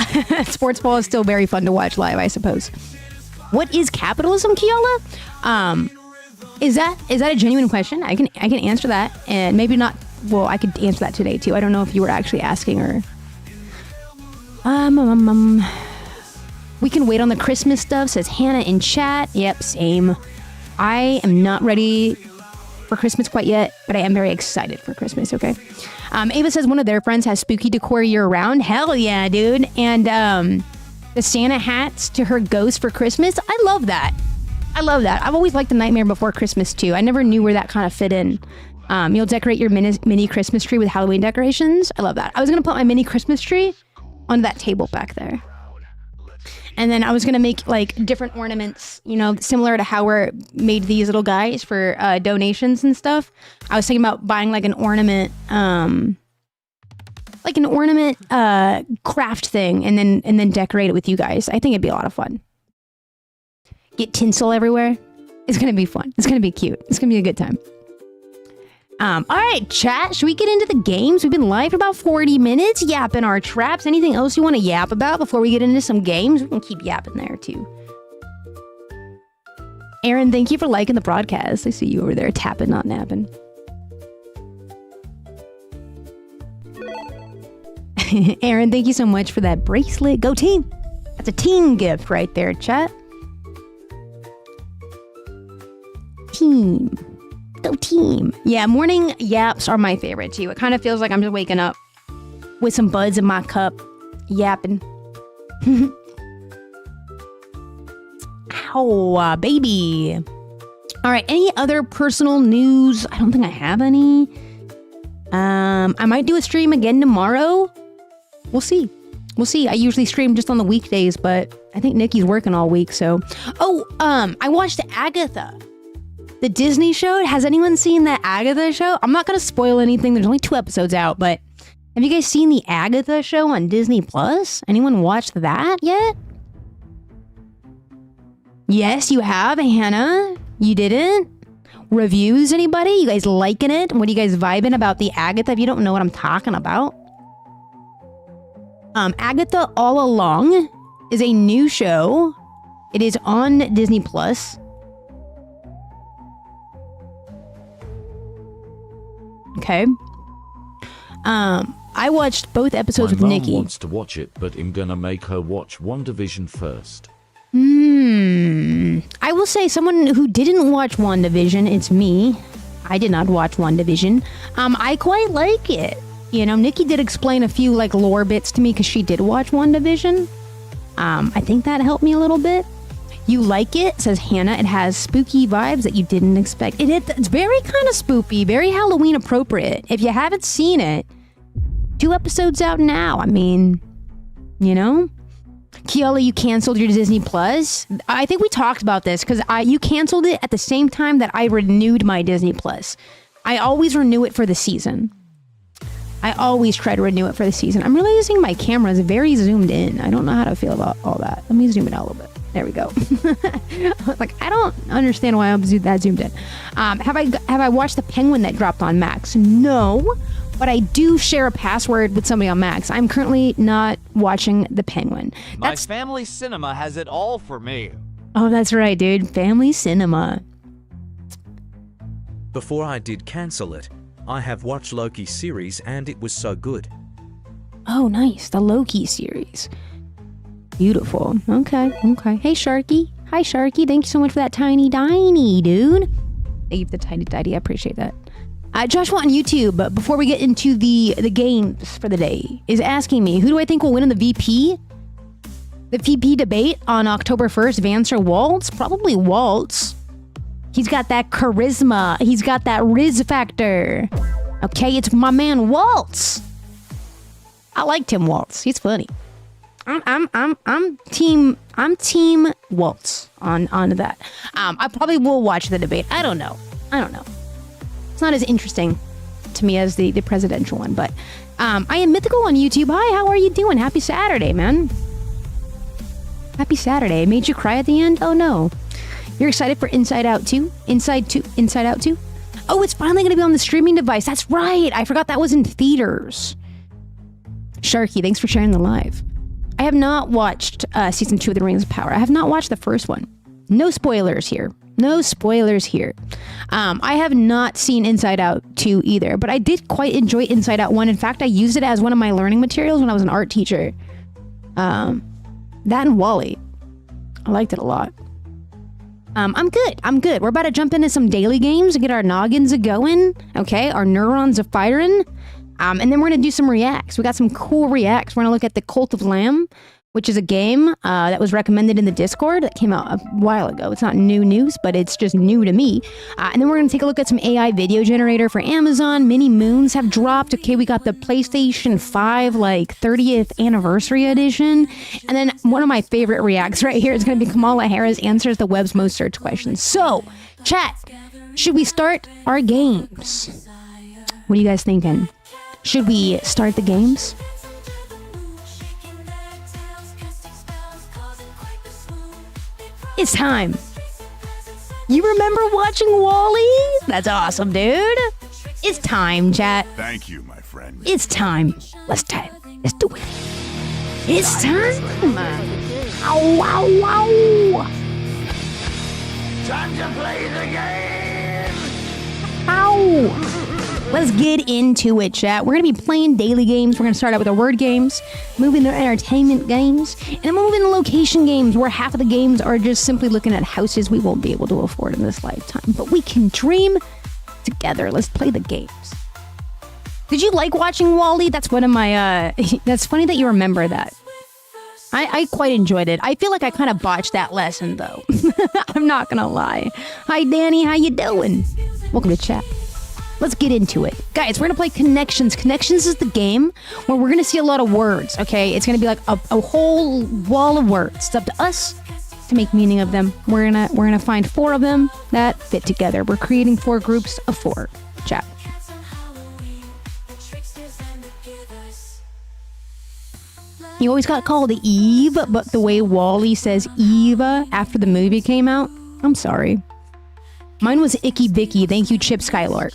Sports ball is still very fun to watch live, I suppose. What is capitalism, Kiala? Is that a genuine question? I can answer that, and maybe not. Well, I could answer that today too. I don't know if you were actually asking or. We can wait on the Christmas stuff, says Hannah in chat. Yep, same. I am not ready for Christmas quite yet, but I am very excited for Christmas. Okay. Ava says one of their friends has spooky decor year round. Hell yeah, dude! And the Santa hats to her ghost for Christmas. I love that. I've always liked the Nightmare Before Christmas too. I never knew where that kind of fit in. You'll decorate your mini Christmas tree with Halloween decorations. I love that. I was going to put my mini Christmas tree on that table back there. And then I was going to make like different ornaments, you know, similar to how we're made these little guys for donations and stuff. I was thinking about buying like an ornament, like an ornament craft thing and then decorate it with you guys. I think it'd be a lot of fun. Get tinsel everywhere. It's gonna be fun. It's gonna be cute. It's gonna be a good time. All right, chat. Should we get into the games? We've been live for about 40 minutes, yapping our traps. Anything else you want to yap about before we get into some games? We can keep yapping there too. Aaron, thank you for liking the broadcast. I see you over there tapping, not napping. Aaron, thank you so much for that bracelet. Go team. That's a team gift right there, chat. Team. Go team. Yeah, morning yaps are my favorite too. It kind of feels like I'm just waking up with some buds in my cup, yapping. Ow, baby. All right, any other personal news? I don't think I have any. I might do a stream again tomorrow. We'll see. We'll see. I usually stream just on the weekdays, but I think Nikki's working all week, so. Oh, I watched Agatha. The Disney show. Has anyone seen that Agatha show? I'm not going to spoil anything. There's only 2 episodes out, but have you guys seen the Agatha show on Disney Plus? Anyone watched that yet? Yes, you have, Hannah. You didn't? Reviews, anybody? You guys liking it? What are you guys vibing about the Agatha if you don't know what I'm talking about? Agatha All Along is a new show. It is on Disney Plus. Okay. I watched both episodes with Nikki. My mom wants to watch it, but I'm gonna make her watch WandaVision first. I will say someone who didn't watch WandaVision, it's me. I did not watch WandaVision. I quite like it. You know, Nikki did explain a few like lore bits to me because she did watch WandaVision. I think that helped me a little bit. You like it, says Hannah. It has spooky vibes that you didn't expect. It's very kind of spoopy, very Halloween appropriate. If you haven't seen it, 2 episodes out now. I mean, you know? Keala, you canceled your Disney Plus. I think we talked about this because you canceled it at the same time that I renewed my Disney Plus. I always renew it for the season. I always try to renew it for the season. I'm realizing my camera is very zoomed in. I don't know how to feel about all that. Let me zoom it out a little bit. There we go. Like, I don't understand why I'm that zoomed in. Have I watched The Penguin that dropped on Max? No, but I do share a password with somebody on Max. I'm currently not watching The Penguin. My family cinema has it all for me. Oh, that's right, dude. Family cinema. Before I did cancel it, I have watched Loki series and it was so good. Oh, nice. The Loki series. Beautiful. Okay. Hey, Sharky. Hi, Sharky. Thank you so much for that tiny dude. Thank you for the tiny. I appreciate that. Joshua on YouTube, before we get into the games for the day, is asking me, who do I think will win in the VP? The VP debate on October 1st, Vance or Waltz? Probably Waltz. He's got that charisma. He's got that Riz factor. Okay, it's my man Waltz. I like Tim Waltz. He's funny. I'm team Waltz on that. I probably will watch the debate. I don't know. It's not as interesting to me as the presidential one, but I am Mythical on YouTube. Hi, how are you doing? Happy Saturday, man. Happy Saturday. Made you cry at the end? Oh no. You're excited for Inside Out 2? Inside Out 2? Oh, it's finally going to be on the streaming device. That's right. I forgot that was in theaters. Sharky, thanks for sharing the live. I have not watched season 2 of The Rings of Power. I have not watched the first one. No spoilers here. I have not seen Inside Out 2 either, but I did quite enjoy Inside Out 1. In fact, I used it as one of my learning materials when I was an art teacher. That and WALL-E. I liked it a lot. I'm good. We're about to jump into some daily games and get our noggins a-going. Okay, our neurons a-firing. And then we're going to do some reacts. We got some cool reacts. We're going to look at the Cult of Lamb, which is a game that was recommended in the Discord that came out a while ago. It's not new news, but it's just new to me. And then we're going to take a look at some AI video generator for Amazon. Mini Moons have dropped. Okay, we got the PlayStation 5 like 30th anniversary edition. And then one of my favorite reacts right here is going to be Kamala Harris answers the web's most searched questions. So, chat, should we start our games? What are you guys thinking? Should we start the games? It's time. You remember watching WALL-E? That's awesome, dude. It's time, chat. Thank you, my friend. It's time. Let's do it. It's time. Ow, ow, ow. Time to play the game! Ow. Let's get into it, chat. We're going to be playing daily games. We're going to start out with our word games, move into entertainment games, and then we'll move into location games, where half of the games are just simply looking at houses we won't be able to afford in this lifetime. But we can dream together. Let's play the games. Did you like watching WALL-E? That's one of my, that's funny that you remember that. I quite enjoyed it. I feel like I kind of botched that lesson, though. I'm not gonna lie. Hi, Danny. How you doing? Welcome to chat. Let's get into it. Guys, we're gonna play Connections. Connections is the game where we're gonna see a lot of words, okay? It's gonna be like a whole wall of words. It's up to us to make meaning of them. We're gonna find 4 of them that fit together. We're creating 4 groups of 4. Chat. You always got called Eve, but the way WALL-E says Eva after the movie came out, I'm sorry. Mine was Icky Bicky. Thank you, Chip Skylark.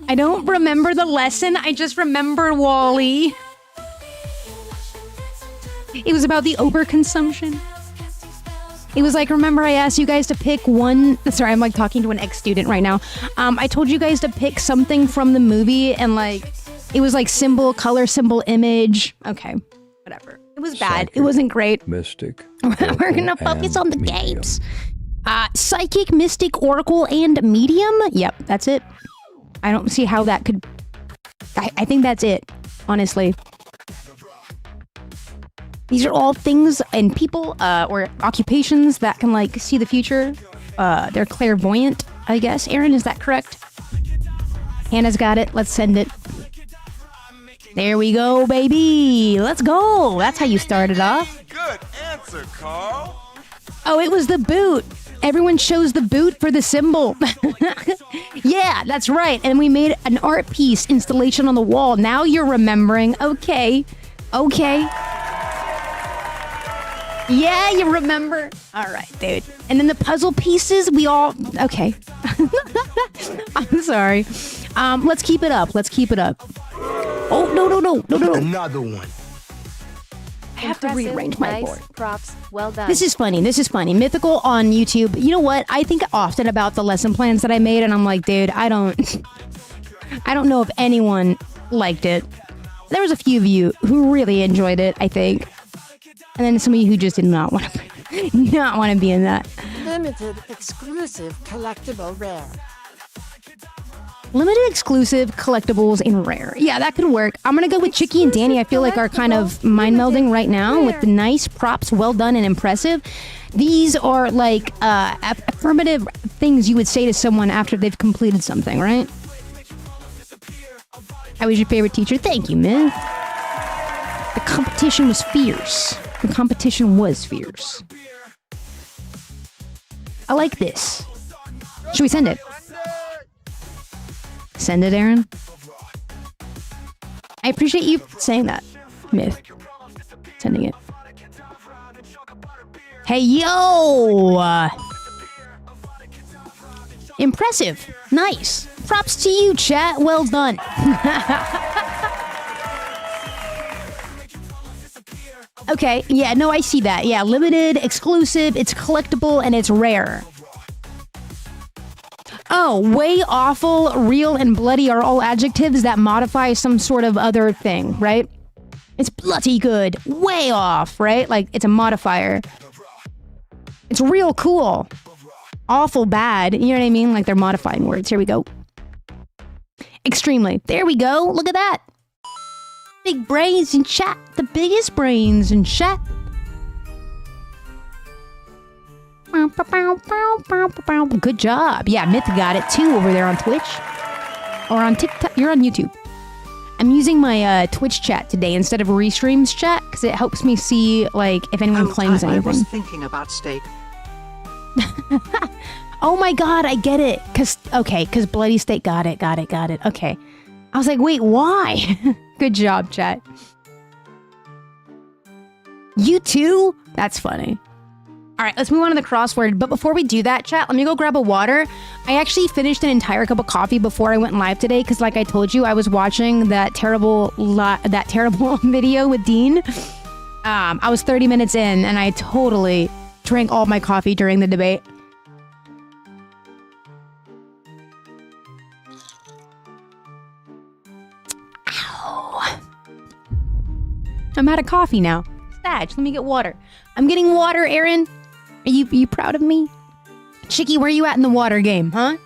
I don't remember the lesson. I just remember WALL-E. It was about the overconsumption. It was like, remember I asked you guys to pick one... Sorry, I'm like talking to an ex-student right now. I told you guys to pick something from the movie and like... It was like symbol, color, symbol, image. Okay, whatever. It was bad. Psychic, it wasn't great. Mystic. We're gonna focus on the medium. games. Psychic, mystic, oracle, and medium. Yep, that's it. I don't see how that could... I think that's it, honestly. These are all things and people or occupations that can like see the future. They're clairvoyant, I guess. Aaron, is that correct? Hannah's got it. Let's send it. There we go, baby. Let's go. That's how you started off. Good answer, Carl. Oh, it was the boot. Everyone chose the boot for the symbol. Yeah, that's right. And we made an art piece installation on the wall. Now you're remembering. Okay. Yeah, you remember. All right, dude. And then the puzzle pieces, we all... Okay. I'm sorry. Let's keep it up. Oh, no. Another one. I have to rearrange my board. Props. Well done. This is funny. Mythical on YouTube. You know what? I think often about the lesson plans that I made, and I'm like, dude, I don't know if anyone liked it. There was a few of you who really enjoyed it, I think. And then some of you who just did not want to be in that. Limited exclusive collectible rare. Limited exclusive collectibles in rare. Yeah, that could work. I'm gonna go with Chicky and Danny. I feel like are kind of mind melding right now with the nice props, well done and impressive. These are like affirmative things you would say to someone after they've completed something, right? I was your favorite teacher. Thank you, man. The competition was fierce. I like this. Should we send it? Send it, Aaron. I appreciate you saying that, Myth. Sending it. Hey, yo! Impressive. Nice. Props to you, chat. Well done. Okay, yeah, no, I see that. Yeah, limited, exclusive, it's collectible, and it's rare. Oh, way awful, real, and bloody are all adjectives that modify some sort of other thing, right? It's bloody good, way off, right? Like, it's a modifier. It's real cool. Awful bad, you know what I mean? Like, they're modifying words. Here we go. Extremely. There we go. Look at that. Big brains in chat. The biggest brains in chat. Good job. Yeah, Myth got it too over there on Twitch. Or on TikTok. You're on YouTube. I'm using my Twitch chat today instead of Restream's chat because it helps me see like if anyone claims anything. I was thinking about steak. Oh my god, I get it. Cause Bloody State got it. Okay. I was like, wait, why? Good job, chat. You too? That's funny. All right, let's move on to the crossword. But before we do that, chat, let me go grab a water. I actually finished an entire cup of coffee before I went live today because, like I told you, I was watching that terrible video with Dean. I was 30 minutes in, and I totally drank all my coffee during the debate. Ow. I'm out of coffee now. Staj, let me get water. I'm getting water, Aaron. Are you proud of me? Chicky, where you at in the water game, huh?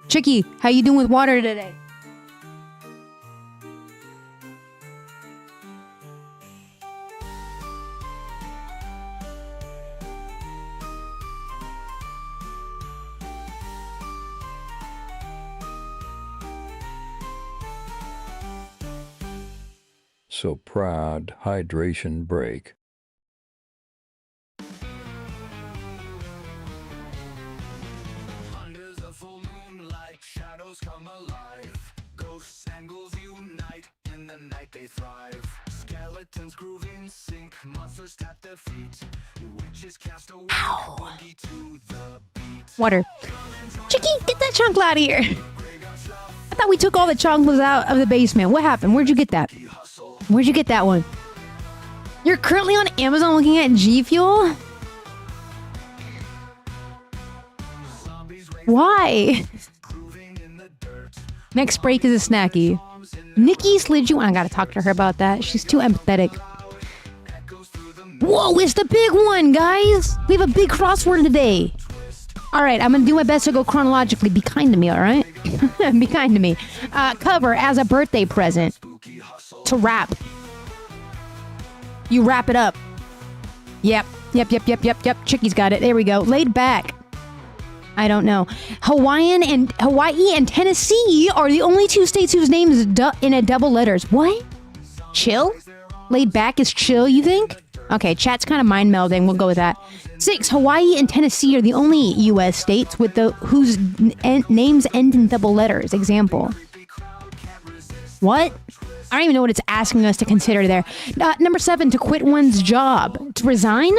Chicky, how you doing with water today? So proud hydration break. Come alive. Ghosts and ghouls unite. In the night they thrive. Skeletons groove in sync. Monsters tap their feet. Witches cast a boogie to the beat. Water. Chicky, get that chocolate out of here. I thought we took all the chocolates out of the basement. What happened? Where'd you get that? Where'd you get that one? You're currently on Amazon looking at G Fuel? Why? Next break is a snacky. Nikki slid you. I gotta talk to her about that. She's too empathetic. Whoa, it's the big one, guys. We have a big crossword today. All right, I'm gonna do my best to go chronologically. Be kind to me, all right? Be kind to me. Cover as a birthday present. To wrap. You wrap it up. Yep. Chicky's got it. There we go. Laid back. I don't know. Hawaii and Tennessee are the only two states whose name is in a double letters. What? Chill? Laid back is chill, you think? Okay, chat's kind of mind melding. We'll go with that. 6. Hawaii and Tennessee are the only U.S. states with whose names end in double letters. Example. What? I don't even know what it's asking us to consider there. Number 7. To quit one's job. To resign?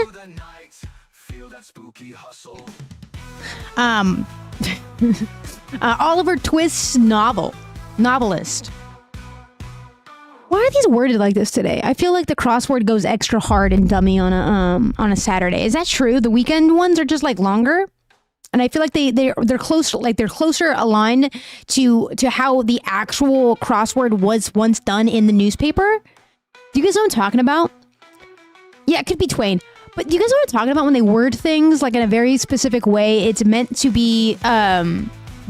Oliver Twist's novelist. Why are these worded like this today? I feel like the crossword goes extra hard and dummy on a Saturday. Is that true? The weekend ones are just like longer, and I feel like they're closer aligned to how the actual crossword was once done in the newspaper. Do you guys know what I'm talking about? Yeah, it could be Twain. But do you guys know what I'm talking about when they word things like in a very specific way? It's meant to be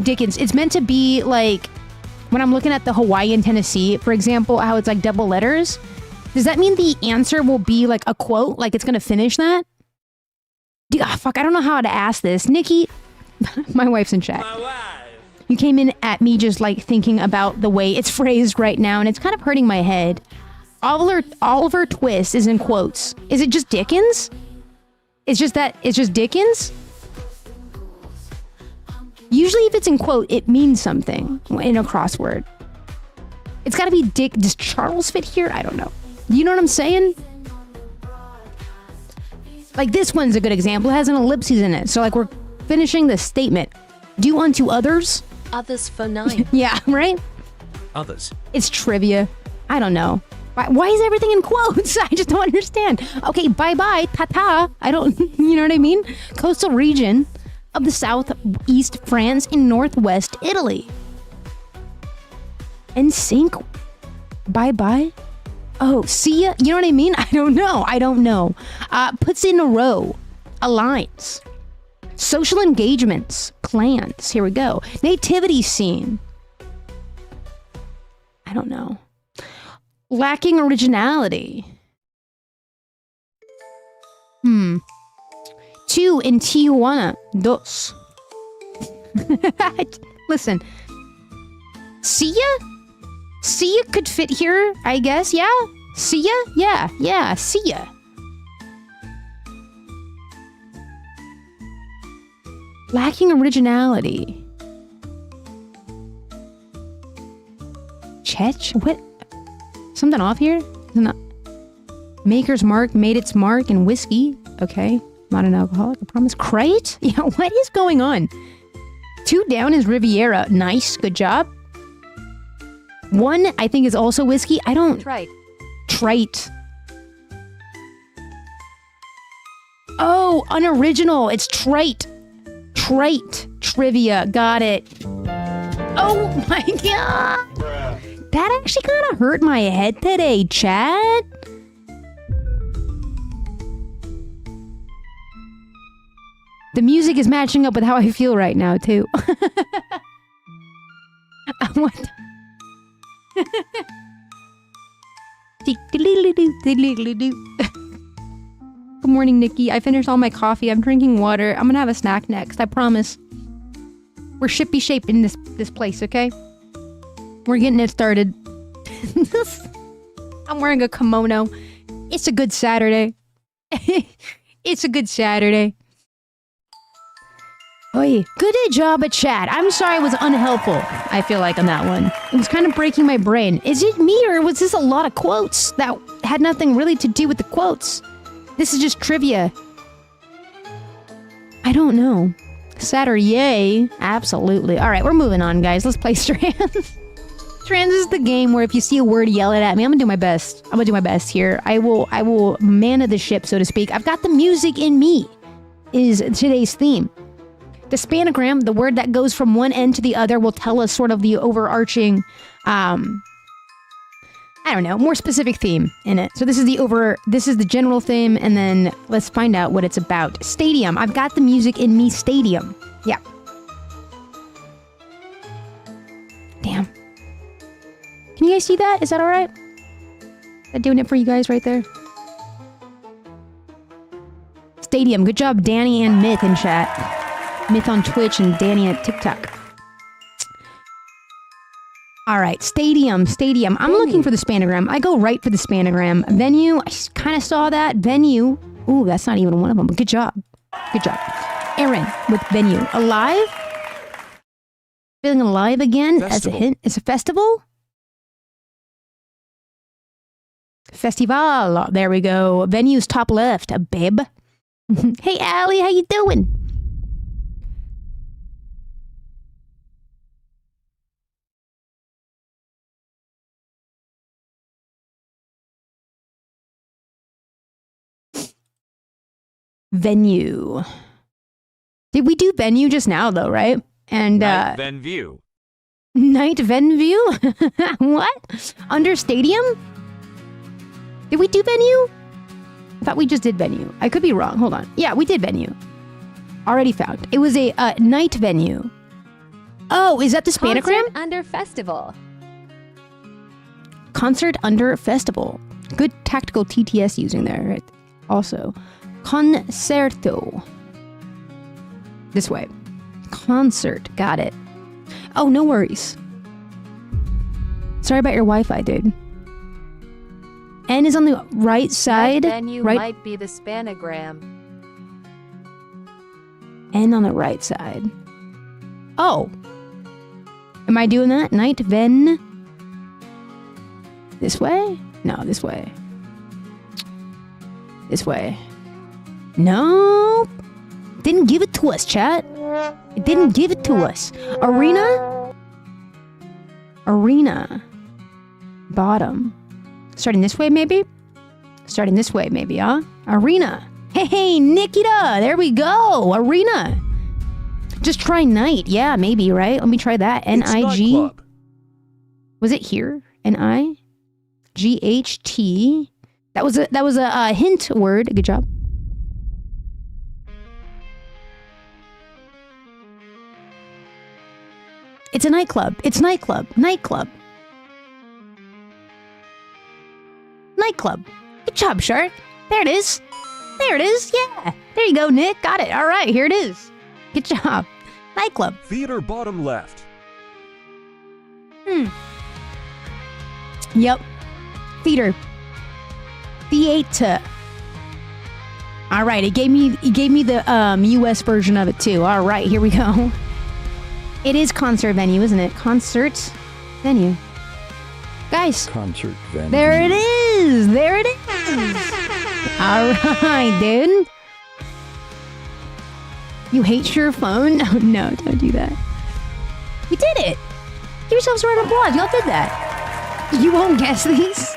Dickens. It's meant to be like when I'm looking at the Hawaii and Tennessee, for example, how it's like double letters. Does that mean the answer will be like a quote? Like it's going to finish that? Fuck, I don't know how to ask this. Nikki, my wife's in chat. You came in at me just like thinking about the way it's phrased right now, and it's kind of hurting my head. Oliver Twist is in quotes. Is it just Dickens? It's just Dickens? Usually if it's in quote, it means something in a crossword. It's gotta be Dick. Does Charles fit here? I don't know. You know what I'm saying? Like this one's a good example. It has an ellipses in it. So like we're finishing the statement. Do unto others. Others for 9. Yeah, right? Others. It's trivia. I don't know. Why is everything in quotes? I just don't understand. Okay, bye-bye, ta-ta. I don't, you know what I mean? Coastal region of the southeast France and northwest Italy. NSYNC. Bye-bye. Oh, see ya? You know what I mean? I don't know. Puts in a row. Aligns. Social engagements. Clans. Here we go. Nativity scene. I don't know. Lacking originality. 2 in Tijuana. 2. Listen. See ya? See ya could fit here, I guess, yeah? See ya? Yeah, see ya. Lacking originality. Chetch? What? Something off here? Not. Maker's Mark made its mark in whiskey. Okay. Not an alcoholic, I promise. Crate? Yeah, what is going on? 2 down is Riviera. Nice. Good job. 1, I think, is also whiskey. I don't... Trite. Oh, unoriginal. It's trite. Trite. Trivia. Got it. Oh my god. That actually kind of hurt my head today, chat. The music is matching up with how I feel right now, too. What? Good morning, Nikki. I finished all my coffee. I'm drinking water. I'm gonna have a snack next. I promise. We're shippy shape in this place, okay? We're getting it started. I'm wearing a kimono. It's a good Saturday. It's a good Saturday. Oy. Good job at chat. I'm sorry I was unhelpful, I feel like, on that one. It was kind of breaking my brain. Is it me, or was this a lot of quotes that had nothing really to do with the quotes? This is just trivia. I don't know. Saturday, absolutely. All right, we're moving on, guys. Let's play Strands. Strands is the game where if you see a word, yell it at me. I'm gonna do my best. I'm gonna do my best here. I will man the ship, so to speak. I've got the music in me. Is today's theme. The spanogram, the word that goes from one end to the other, will tell us sort of the overarching, I don't know, more specific theme in it. So this is the general theme, and then let's find out what it's about. Stadium. I've got the music in me. Stadium. Yeah. Damn. Can you guys see that? Is that all right? Is that doing it for you guys right there? Stadium. Good job, Danny and Myth in chat. Myth on Twitch and Danny at TikTok. All right, stadium. I'm looking for the spanogram. I go right for the spanogram. Venue, I kind of saw that. Venue. Ooh, that's not even one of them. Good job. Good job. Aaron with venue. Alive? Feeling alive again as a hint. It's a festival? Festival. There we go. Venue's top left. A babe. Hey, Allie, how you doing? Venue. Did we do venue just now, though, right? And Night Venue. Night Venue? What? Under stadium? Did we do venue? I thought we just did venue. I could be wrong. Hold on. Yeah, we did venue. Already found. It was a night venue. Oh, is that the spanogram? Concert under festival. Concert under festival. Good tactical TTS using there, right? Also. Concerto. This way. Concert. Got it. Oh, no worries. Sorry about your Wi-Fi, dude. N is on the right side. Venue right. might be the spanogram. N on the right side. Oh. Am I doing that? Night ven. This way? No, this way. This way. Nope. Didn't give it to us, chat. It didn't give it to us. Arena? Arena. Bottom. Starting this way, maybe? Starting this way, maybe, huh? Arena. Hey, Nikita. There we go. Arena. Just try night. Yeah, maybe, right? Let me try that. N-I-G. Was it here? N-I-G-H-T. That was a hint word. Good job. It's a nightclub. It's nightclub. Nightclub. Nightclub. Good job, Shark. There it is. There it is. Yeah. There you go, Nick. Got it. All right. Here it is. Good job. Nightclub. Theater bottom left. Yep. Theater. Theater. All right, it gave me the US version of it too. All right, here we go. It is concert venue, isn't it? Concert venue. Guys. Concert venue. There it is. There it is. All right, dude. You hate your phone? Oh, no, don't do that. We did it. Give yourselves a round of applause. Y'all did that. You won't guess these?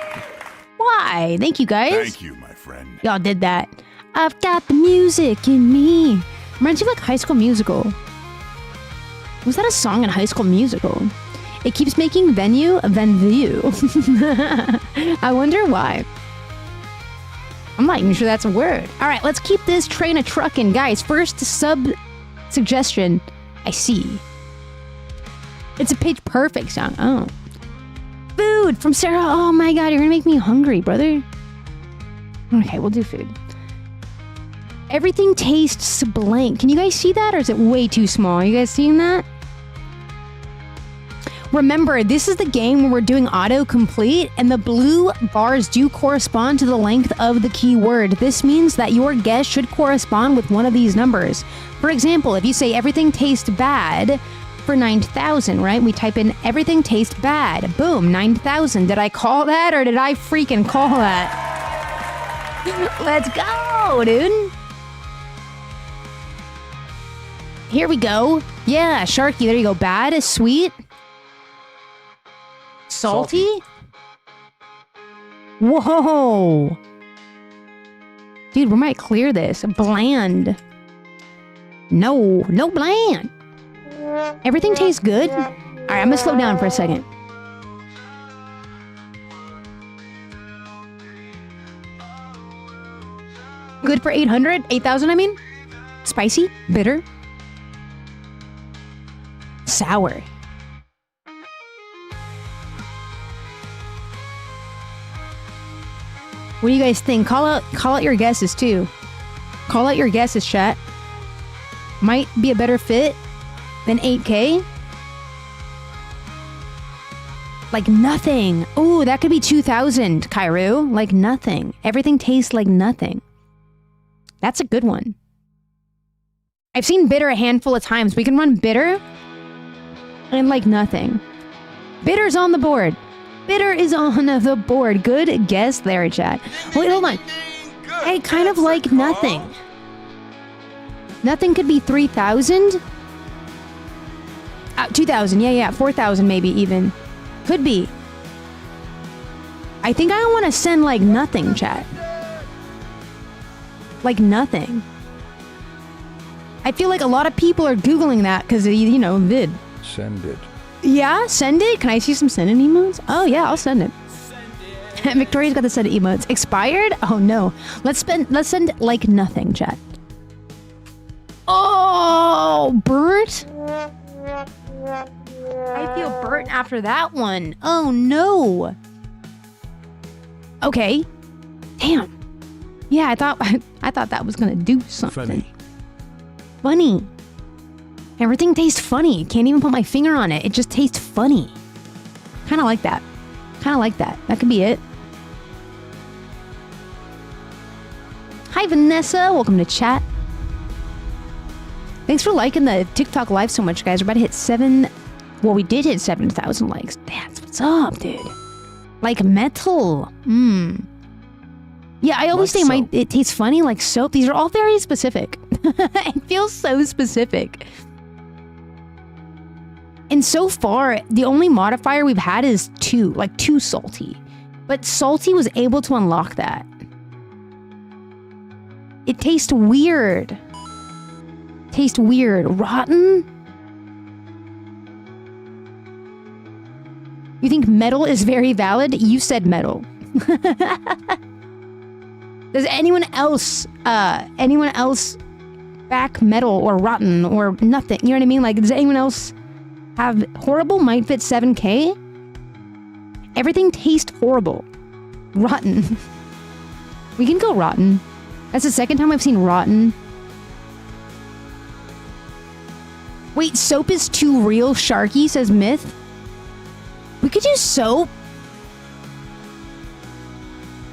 Why? Thank you, guys. Thank you, my friend. Y'all did that. I've got the music in me. Reminds you of like High School Musical. Was that a song in High School Musical? It keeps making venue. I wonder why. I'm not even sure that's a word. All right, let's keep this train a truckin'. Guys, first suggestion. I see. It's a Pitch Perfect song. Oh. Food from Sarah. Oh my god, you're gonna make me hungry, brother. Okay, we'll do food. Everything tastes blank. Can you guys see that, or is it way too small? You guys seeing that? Remember, this is the game where we're doing autocomplete, and the blue bars do correspond to the length of the keyword. This means that your guess should correspond with one of these numbers. For example, if you say everything tastes bad for 9,000, right? We type in everything tastes bad. Boom, 9,000. Did I call that, or did I freaking call that? Let's go, dude. Here we go. Yeah, Sharky, there you go. Bad is sweet. Salty? Whoa. Dude, we might clear this. Bland. No bland. Everything tastes good. All right, I'm gonna slow down for a second. Good for 800? 8,000, I mean? Spicy? Bitter? Sour. What do you guys think? Call out your guesses too. Call out your guesses, chat. Might be a better fit than 8K. Like nothing. Ooh, that could be 2,000, Kairu. Like nothing. Everything tastes like nothing. That's a good one. I've seen bitter a handful of times. We can run bitter and like nothing. Bitter's on the board. Bitter is on the board. Good guess there, chat. Wait, hold on. Hey, kind of like nothing. Nothing could be 3,000? 2,000, yeah, 4,000 maybe even. Could be. I think I want to send like nothing, chat. Like nothing. I feel like a lot of people are Googling that because, you know, vid. Send it. Yeah, send it. Can I see some sending emotes? Oh yeah, I'll send it. Victoria's got the send emotes. Expired? Oh no. Let's send like nothing, chat. Oh, burnt? I feel burnt after that one. Oh no. Okay. Damn. Yeah, I thought that was gonna do something. Funny. Everything tastes funny. Can't even put my finger on it. It just tastes funny. Kind of like that. That could be it. Hi, Vanessa. Welcome to chat. Thanks for liking the TikTok live so much, guys. We're about to hit 7... Well, we did hit 7,000 likes. That's what's up, dude. Like metal. Yeah, I always say it tastes funny like soap. These are all very specific. It feels so specific. And so far, the only modifier we've had is 2, like too salty. But salty was able to unlock that. It tastes weird. Rotten? You think metal is very valid? You said metal. Does anyone else back metal or rotten or nothing? You know what I mean? Like, does anyone else have horrible might fit 7K? Everything tastes horrible. Rotten. We can go rotten. That's the second time I've seen rotten. Wait, soap is too real, Sharky, says Myth. We could do soap.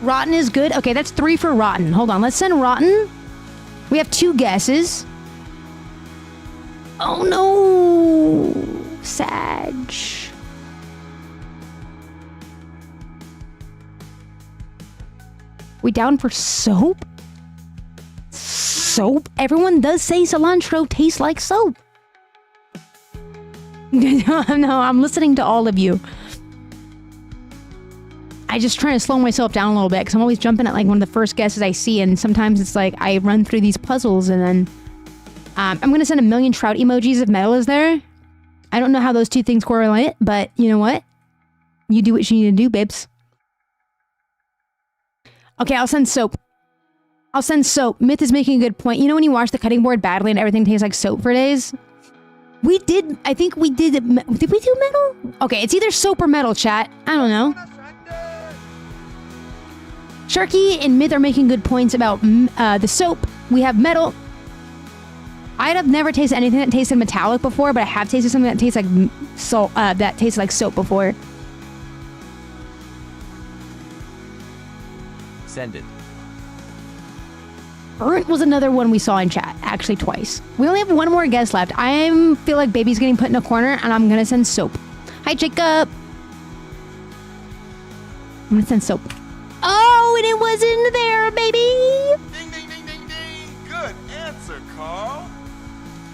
Rotten is good. Okay, that's 3 for rotten. Hold on, let's send rotten. We have 2 guesses. Oh no! Sag. We down for soap? Soap? Everyone does say cilantro tastes like soap. No, I'm listening to all of you. I just try to slow myself down a little bit because I'm always jumping at like one of the first guesses I see, and sometimes it's like I run through these puzzles and then I'm gonna send a million trout emojis if metal is there. I don't know how those 2 things correlate, but you know what? You do what you need to do, babes. Okay, I'll send soap. I'll send soap. Myth is making a good point. You know when you wash the cutting board badly and everything tastes like soap for days? We did, I think we did, did we do metal? Okay, it's either soap or metal, chat. I don't know. Sharky and Myth are making good points about the soap. We have metal. I'd have never tasted anything that tasted metallic before, but I have tasted something that tastes like salt, that tastes like soap before. Send it. Burnt was another one we saw in chat, actually twice. We only have 1 more guess left. I feel like baby's getting put in a corner, and I'm gonna send soap. Hi, Jacob. I'm gonna send soap. Oh, and it wasn't there, baby. Ding, ding, ding, ding, ding. Good answer, Carl.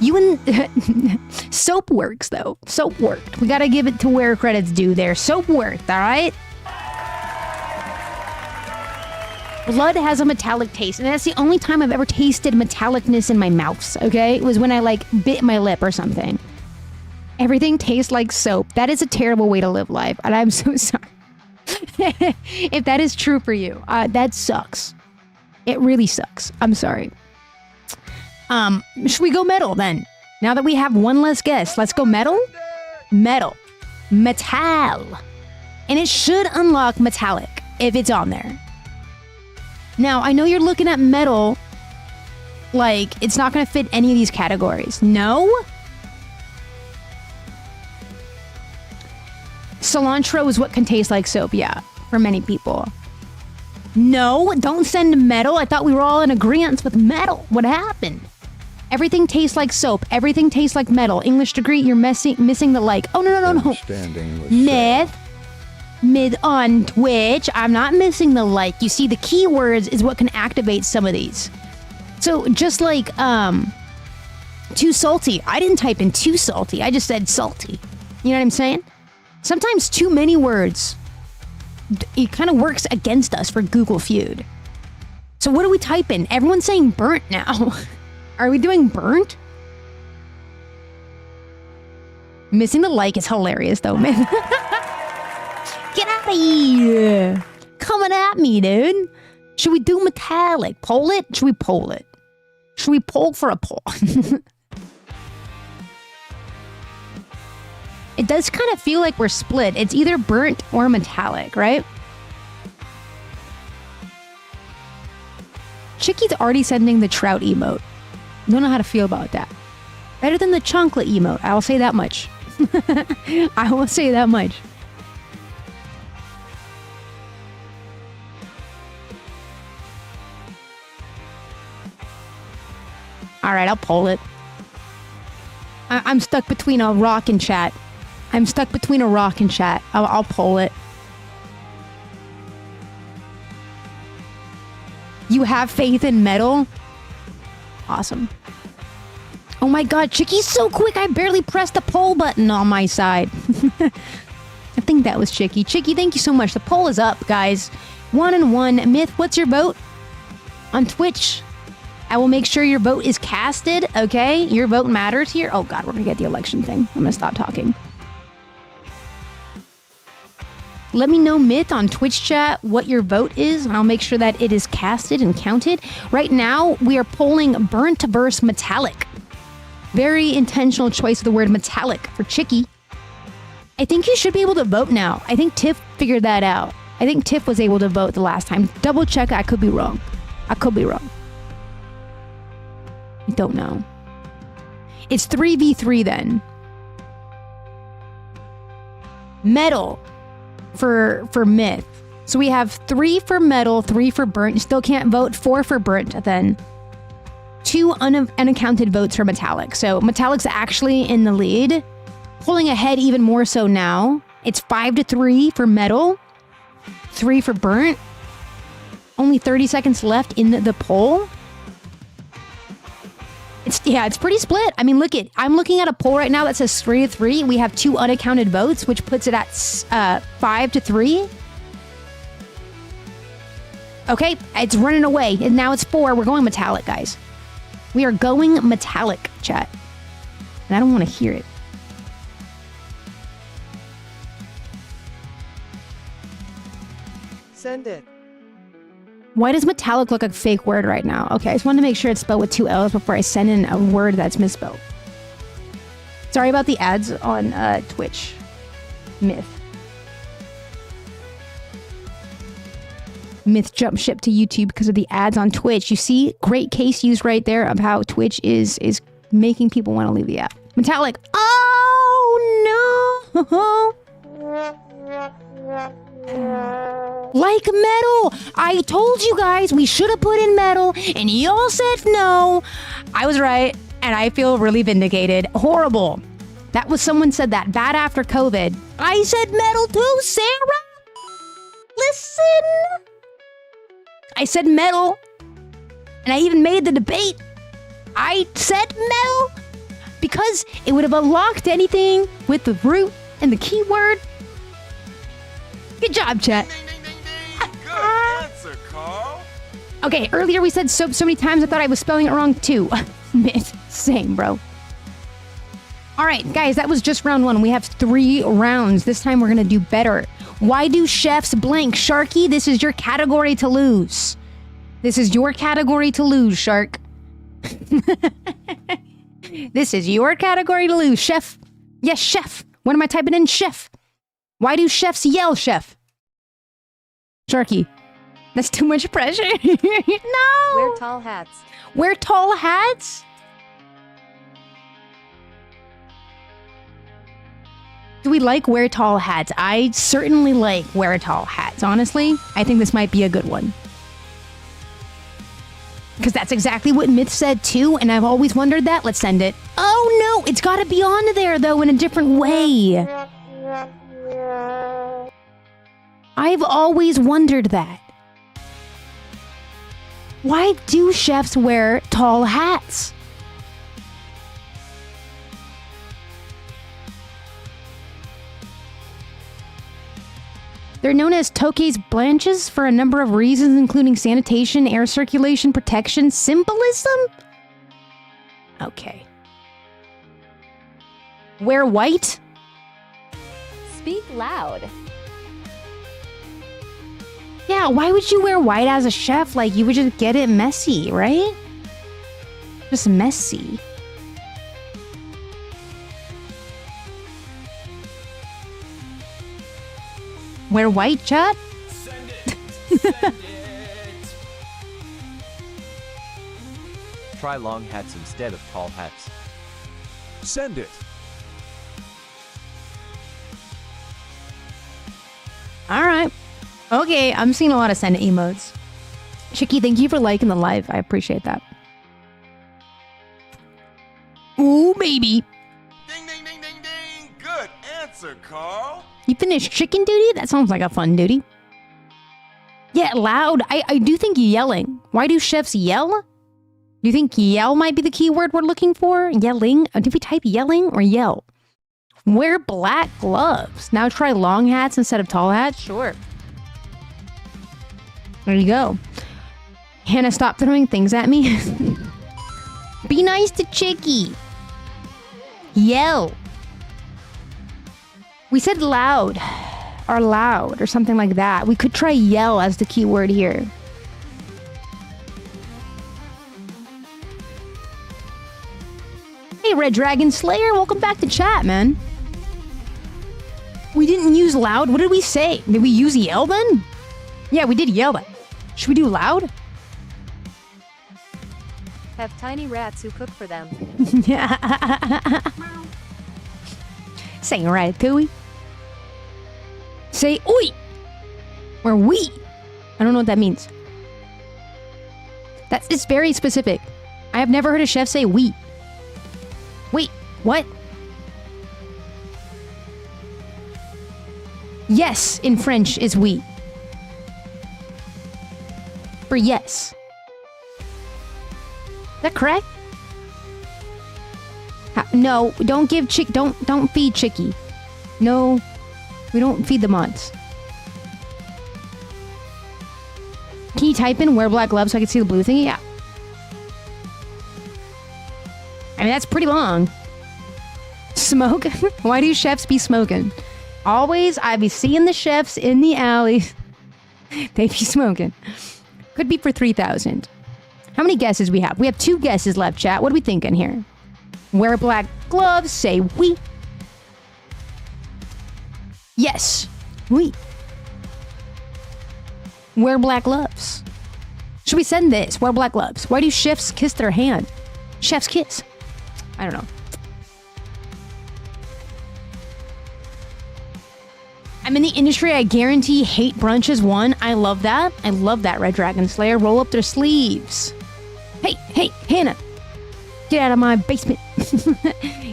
You and soap works though. Soap worked. We gotta give it to where credit's due there. Soap worked, all right? Blood has a metallic taste, and that's the only time I've ever tasted metallicness in my mouth, okay? It was when I, like, bit my lip or something. Everything tastes like soap. That is a terrible way to live life, and I'm so sorry. If that is true for you, that sucks. It really sucks. I'm sorry. Should we go metal, then? Now that we have 1 less guess, let's go metal? Metal. Metal. And it should unlock metallic, if it's on there. Now, I know you're looking at metal like it's not going to fit any of these categories. No? Cilantro is what can taste like soap, yeah, for many people. No, don't send metal. I thought we were all in agreement with metal. What happened? Everything tastes like soap. Everything tastes like metal. English degree, you're missing the like. Oh, no. Myth. Myth on Twitch. I'm not missing the like. You see, the keywords is what can activate some of these. So just like, too salty. I didn't type in too salty. I just said salty. You know what I'm saying? Sometimes too many words, it kind of works against us for Google Feud. So what do we type in? Everyone's saying burnt now. Are we doing burnt? Missing the like is hilarious though, man. Get out of here! Coming at me, dude. Should we do metallic? Poll it? Should we poll it? Should we poll for a poll? It does kind of feel like we're split. It's either burnt or metallic, right? Chicky's already sending the trout emote. Don't know how to feel about that. Better than the chocolate emote. I will say that much. I will say that much. All right, I'll poll it. I'm stuck between a rock and chat. I'm stuck between a rock and chat. I'll poll it. You have faith in metal? Awesome. Oh my god, Chicky's so quick, I barely pressed the poll button on my side. I think that was Chicky. Chicky, thank you so much. The poll is up, guys. 1-1. Myth, what's your vote? On Twitch. I will make sure your vote is casted, okay? Your vote matters here. Oh god, we're gonna get the election thing. I'm gonna stop talking. Let me know, Myth, on Twitch chat what your vote is, and I'll make sure that it is casted and counted. Right now, we are polling burnt versus metallic. Very intentional choice of the word metallic for Chicky. I think you should be able to vote now. I think Tiff figured that out. I think Tiff was able to vote the last time. Double check, I could be wrong. I could be wrong. I don't know. It's 3v3 then. Metal for Myth. So we have 3 for metal, 3 for burnt. You still can't vote. 4 for burnt then. 2 unaccounted votes for Metallic. So Metallic's actually in the lead, pulling ahead even more so now. It's 5-3 for Metal, 3 for Burnt. Only 30 seconds left in the poll. It's pretty split. I mean, I'm looking at a poll right now that says 3-3. We have 2 unaccounted votes, which puts it at 5-3. Okay, it's running away. And now it's 4. We're going Metallic, guys. We are going Metallic, chat. And I don't want to hear it. Send it. Why does metallic look like a fake word right now? Okay, I just wanted to make sure it's spelled with 2 L's before I send in a word that's misspelled. Sorry about the ads on Twitch. Myth jumped ship to YouTube because of the ads on Twitch. You see, great case used right there of how Twitch is making people want to leave the app. Metallic. Oh no! Like Metal. I told you guys we should have put in Metal, and y'all said no. I was right, and I feel really vindicated. Horrible. That was someone said that bad after COVID. I said Metal too, Sarah. Listen. I said Metal, and I even made the debate. I said Metal because it would have unlocked anything with the root and the keyword. Good job, chat. Good answer, Carl. Okay, earlier we said soap so many times I thought I was spelling it wrong too. Same, bro. All right, guys, that was just round 1. We have 3 rounds. This time we're gonna do better. Why do chefs blank? Sharky, this is your category to lose. This is your category to lose, Shark. This is your category to lose, chef. Yes, chef. What am I typing in? Chef. Why do chefs yell, chef? Sharky, that's too much pressure. No! Wear tall hats. Wear tall hats? Do we like wear tall hats? I certainly like wear tall hats, honestly. I think this might be a good one. Because that's exactly what Myth said too, and I've always wondered that. Let's send it. Oh no, it's gotta be on there though in a different way. I've always wondered that. Why do chefs wear tall hats? They're known as toques blanches for a number of reasons, including sanitation, air circulation, protection, symbolism? Okay. Wear white? Speak loud. Yeah, why would you wear white as a chef? Like, you would just get it messy, right? Just messy. Wear white, chat? Send it. Send it. Try long hats instead of tall hats. Send it. All right. Okay, I'm seeing a lot of send emotes. Chicky, thank you for liking the live. I appreciate that. Ooh, baby. Ding, ding, ding, ding, ding. Good answer, Carl. You finished chicken duty? That sounds like a fun duty. Yeah, loud. I do think yelling. Why do chefs yell? Do you think yell might be the key word we're looking for? Yelling? Did we type yelling or yell? Wear black gloves. Now try long hats instead of tall hats? Sure. There you go. Hannah, stop throwing things at me. Be nice to Chicky. Yell. We said loud. Or loud or something like that. We could try yell as the key word here. Hey, Red Dragon Slayer. Welcome back to chat, man. We didn't use loud. What did we say? Did we use yell then? Yeah, we did yell then. Should we do loud? Have tiny rats who cook for them. Say ratatouille. Say oi. Or we. I don't know what that means. It's very specific. I have never heard a chef say oui. Wait, what? Yes in French is oui. For yes. Is that correct? No, don't give don't feed Chicky. No, we don't feed the mods. Can you type in wear black gloves so I can see the blue thingy? Yeah. I mean, that's pretty long. Smoke? Why do chefs be smoking? Always, I be seeing the chefs in the alleys. They be smoking. Could be for 3,000. How many guesses we have? We have 2 guesses left, chat. What are we thinking here? Wear black gloves, say oui. Yes, oui. Wear black gloves. Should we send this? Wear black gloves. Why do chefs kiss their hand? Chef's kiss. I don't know. I'm in the industry. I guarantee hate brunch is one. I love that. I love that, Red Dragon Slayer. Roll up their sleeves. Hey, Hannah. Get out of my basement.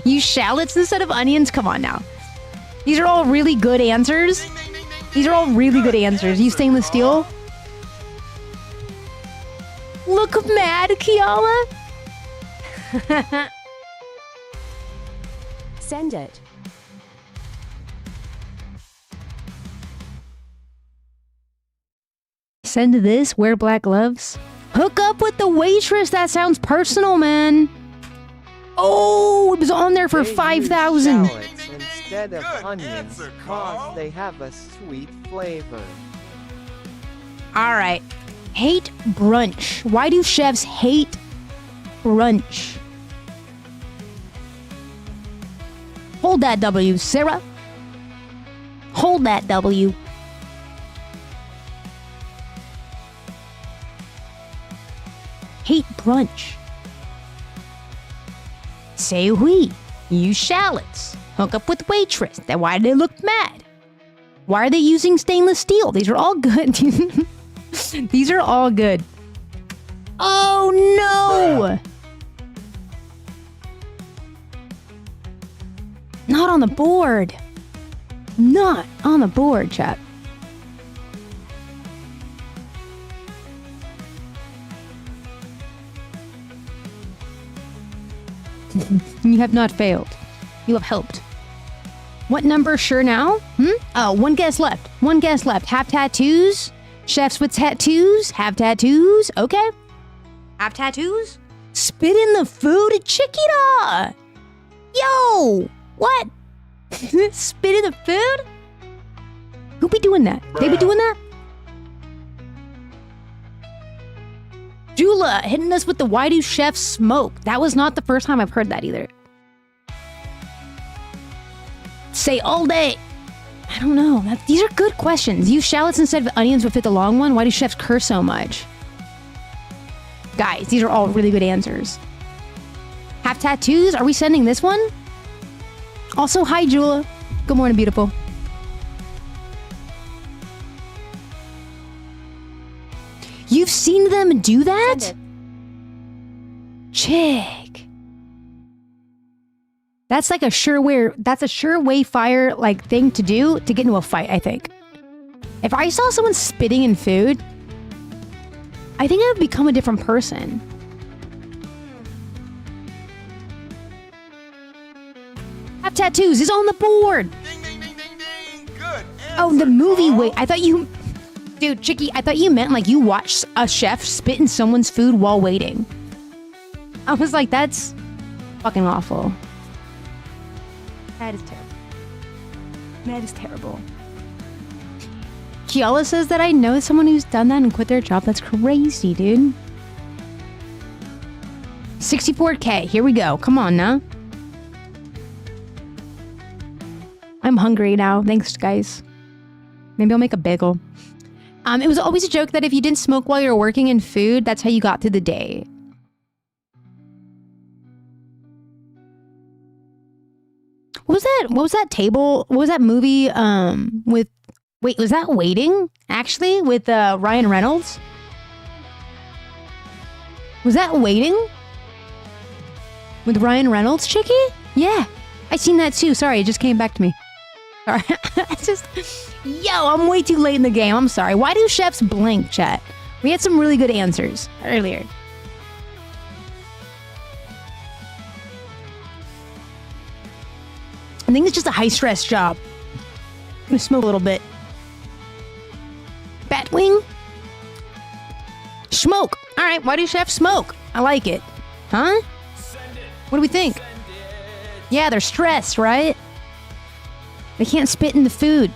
Use shallots instead of onions? Come on now. These are all really good answers. These are all really good answers. Use stainless steel. Look mad, Kiala. Send it. Send this. Wear black gloves. Hook up with the waitress. That sounds personal, man. Oh, it was on there for 5,000. Instead of onions, cause they have a sweet flavor. All right. Hate brunch. Why do chefs hate brunch? Hold that W, Sarah. Hold that W. Hate brunch. Say oui. Use shallots. Hook up with waitress. Then why do they look mad? Why are they using stainless steel? These are all good. These are all good. Oh no! Not on the board. Not on the board, chat. You have not failed. You have helped. What number? Sure now? Oh, one guess left. One guess left. Have tattoos? Chefs with tattoos? Have tattoos? Okay. Have tattoos? Spit in the food? Chiquita! Yo! What? Spit in the food? Who be doing that? They be doing that? Jula hitting us with the why do chefs smoke? That was not the first time I've heard that either. Say all day. I don't know. These are good questions. Use shallots instead of onions would fit the long one. Why do chefs curse so much? Guys, these are all really good answers. Have tattoos? Are we sending this one? Also, hi, Jula. Good morning, beautiful. You've seen them do that? Chick. That's like a sureway fire like thing to do to get into a fight, I think. If I saw someone spitting in food, I think I would become a different person. Have tattoos is on the board. Ding, ding, ding, ding, ding. Good. Oh, the movie. Wait, I thought you... Dude, Chicky, I thought you meant like you watched a chef spit in someone's food while waiting. I was like, that's fucking awful. That is terrible. That is terrible. Kiala says that I know someone who's done that and quit their job. That's crazy, dude. 64K. Here we go. Come on now. I'm hungry now. Thanks, guys. Maybe I'll make a bagel. It was always a joke that if you didn't smoke while you were working in food, that's how you got through the day. What was that? What was that table? What was that movie with... Wait, was that Waiting, actually, with Ryan Reynolds? Was that Waiting? With Ryan Reynolds, Chicky? Yeah, I seen that too. Sorry, it just came back to me. Sorry. It's just, yo, I'm way too late in the game. I'm sorry. Why do chefs blink, chat? We had some really good answers earlier. I think it's just a high-stress job. I'm gonna smoke a little bit. Batwing? Smoke. All right, why do chefs smoke? I like it. Huh? What do we think? Yeah, they're stressed, right? They can't spit in the food.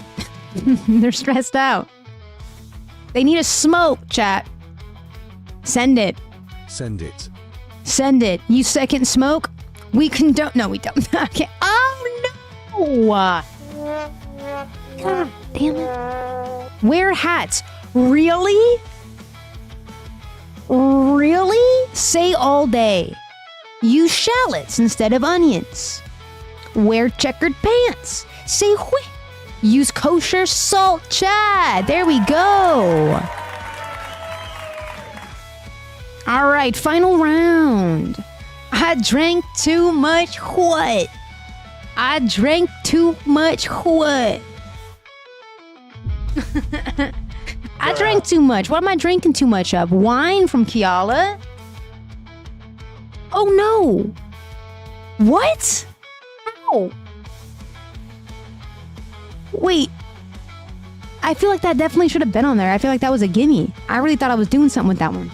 They're stressed out. They need a smoke, chat. Send it. Send it. Send it. You second smoke? We condone. No, we don't. Okay. Oh, no. God damn it. Wear hats. Really? Really? Say all day. Use shallots instead of onions. Wear checkered pants. Say whi. Use kosher salt, Chad. There we go. All right, final round. I drank too much what? I drank too much what? I drank too much. What am I drinking too much of? Wine from Kiala? Oh no. What? How? Wait. I feel like that definitely should have been on there. I feel like that was a gimme. I really thought I was doing something with that one.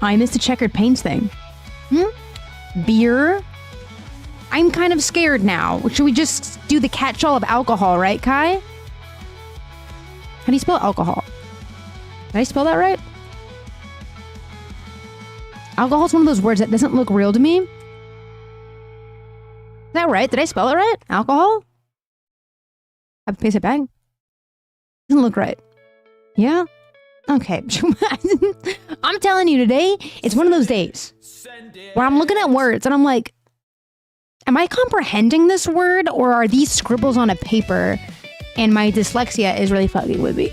I missed the checkered paints thing. Beer? I'm kind of scared now. Should we just do the catch-all of alcohol, right, Kai? How do you spell alcohol? Did I spell that right? Alcohol is one of those words that doesn't look real to me. Is that right? Did I spell it right? Alcohol? I have to paste it back? Doesn't look right. Yeah? Okay. I'm telling you today, it's one of those days where I'm looking at words and I'm like, am I comprehending this word or are these scribbles on a paper and my dyslexia is really fucking with me?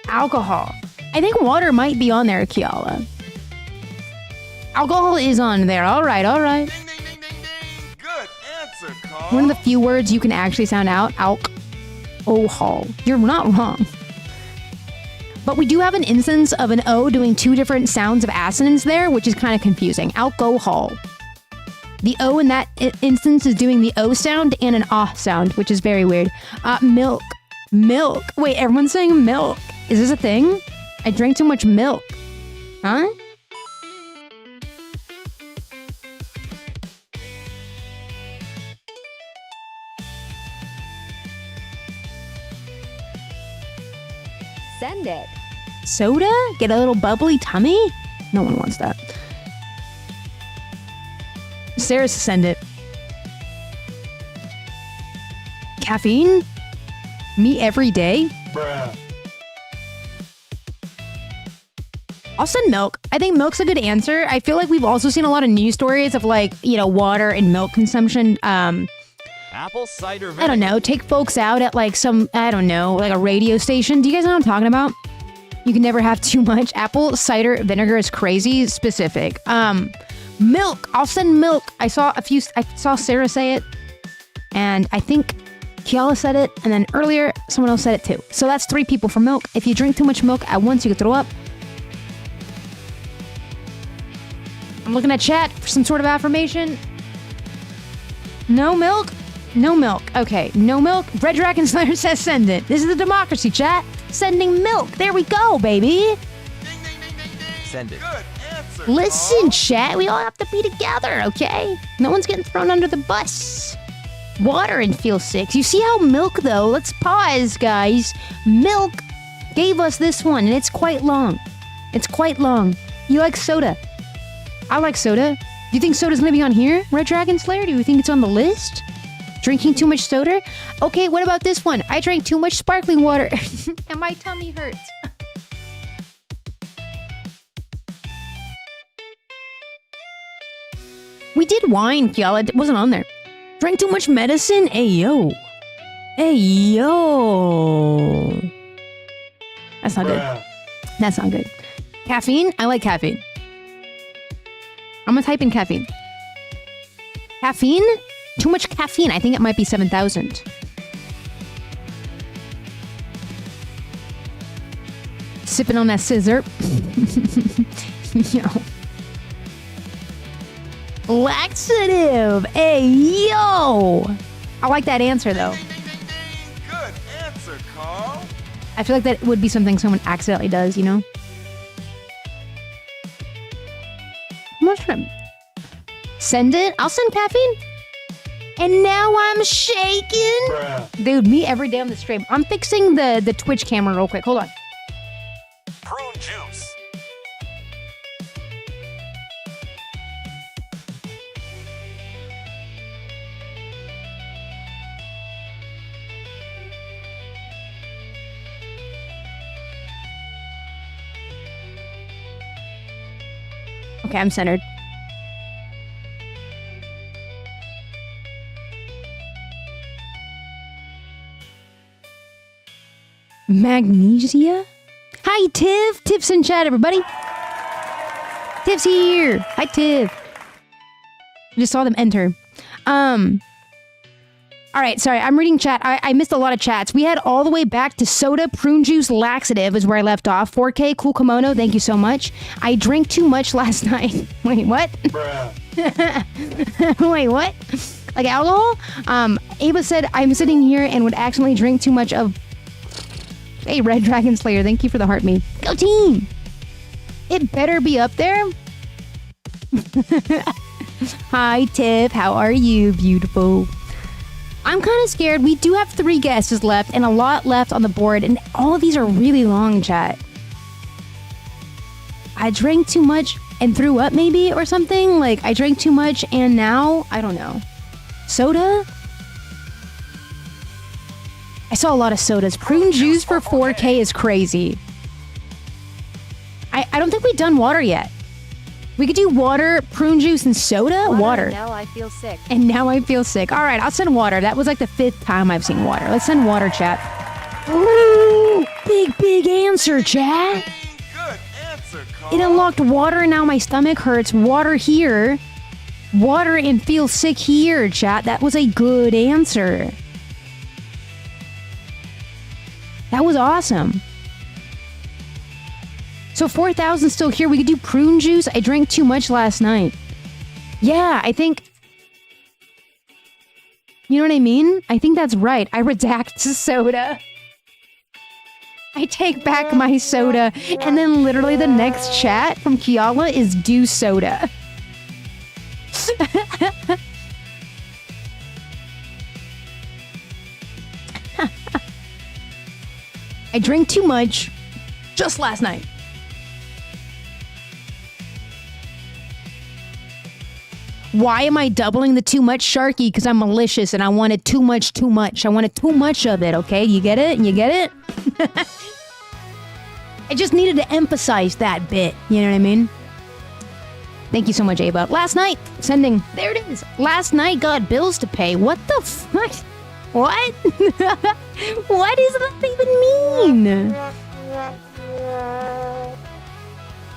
Alcohol. I think water might be on there, Kiala. Alcohol is on there. All right, all right. Ding, ding, ding, ding, ding. Good answer, Carl. One of the few words you can actually sound out. Alcohol. You're not wrong. But we do have an instance of an O doing two different sounds of assonance there, which is kind of confusing. Alcohol. The O in that instance is doing the O sound and an ah sound, which is very weird. Milk. Milk. Wait, everyone's saying milk. Is this a thing? I drank too much milk. Huh? Send it. Soda? Get a little bubbly tummy? No one wants that. Sarah, send it. Caffeine? Me every day? Bruh. I'll send milk. I think milk's a good answer. I feel like we've also seen a lot of news stories of like, you know, water and milk consumption. Apple cider vinegar. I don't know, take folks out at like some, I don't know, like a radio station. Do you guys know what I'm talking about? You can never have too much. Apple cider vinegar is crazy specific. Milk. I'll send milk. I saw Sarah say it. And I think Kiala said it. And then earlier, someone else said it too. So that's 3 people for milk. If you drink too much milk at once, you could throw up. I'm looking at chat for some sort of affirmation. No milk? No milk. Okay, no milk. Red Dragon Slayer says send it. This is the democracy, chat. Sending milk. There we go, baby. Ding, ding, ding, ding, ding. Send it. Good answer, Listen, Carl. chat. We all have to be together, okay? No one's getting thrown under the bus. Water and feel 6. You see how milk, though? Let's pause, guys. Milk gave us this one, and it's quite long. It's quite long. You like soda? I like soda. Do you think soda's gonna be on here, Red Dragon Slayer? Do you think it's on the list? Drinking too much soda? Okay, what about this one? I drank too much sparkling water and my tummy hurts. We did wine, y'all. It wasn't on there. Drank too much medicine? Hey, yo. Hey, yo. That's not good. That's not good. Caffeine? I like caffeine. I'm gonna type in caffeine. Caffeine? Too much caffeine. I think it might be 7,000. Sipping on that scissor. Yo. Laxative. Hey, yo. I like that answer, though. Good answer, Carl. I feel like that would be something someone accidentally does, you know? I'm not trying to send it. I'll send caffeine. And now I'm shaking. Dude, me every day on the stream. I'm fixing the Twitch camera real quick. Hold on. Prune juice. Okay, I'm centered. Magnesia? Hi, Tiff! Tiff's in chat, everybody! Tiff's here! Hi, Tiff! I just saw them enter. Alright, sorry, I'm reading chat. I missed a lot of chats. We had all the way back to soda, prune juice, laxative is where I left off. 4K, cool kimono, thank you so much. I drank too much last night. Wait, what? Wait, what? Like alcohol? Ava said, I'm sitting here and would accidentally drink too much of... Hey, Red Dragon Slayer, thank you for the heart me. Go team! It better be up there. Hi, Tiff. How are you, beautiful? I'm kind of scared. We do have 3 guesses left and a lot left on the board, and all of these are really long, chat. I drank too much and threw up, maybe, or something? Like, I drank too much and now... I don't know. Soda? I saw a lot of sodas. Prune juice for 4K is crazy. I don't think we've done water yet. We could do water, prune juice, and soda? Water. Now I feel sick. And now I feel sick. All right, I'll send water. That was like the 5th time I've seen water. Let's send water, chat. Ooh, big answer, chat. Good answer, Carl. It unlocked water and now my stomach hurts. Water here. Water and feel sick here, chat. That was a good answer. That was awesome. So 4,000 still here. We could do prune juice. I drank too much last night. Yeah, I think... You know what I mean? I think that's right. I redact soda. I take back my soda. And then literally the next chat from Kiala is do soda. I drank too much just last night. Why am I doubling the too much, Sharky? Because I'm malicious and I wanted too much. I wanted too much of it, okay? You get it? You get it? I just needed to emphasize that bit. You know what I mean? Thank you so much, Ava. Last night, sending... There it is. Last night got bills to pay. What the fuck? What? What does that even mean?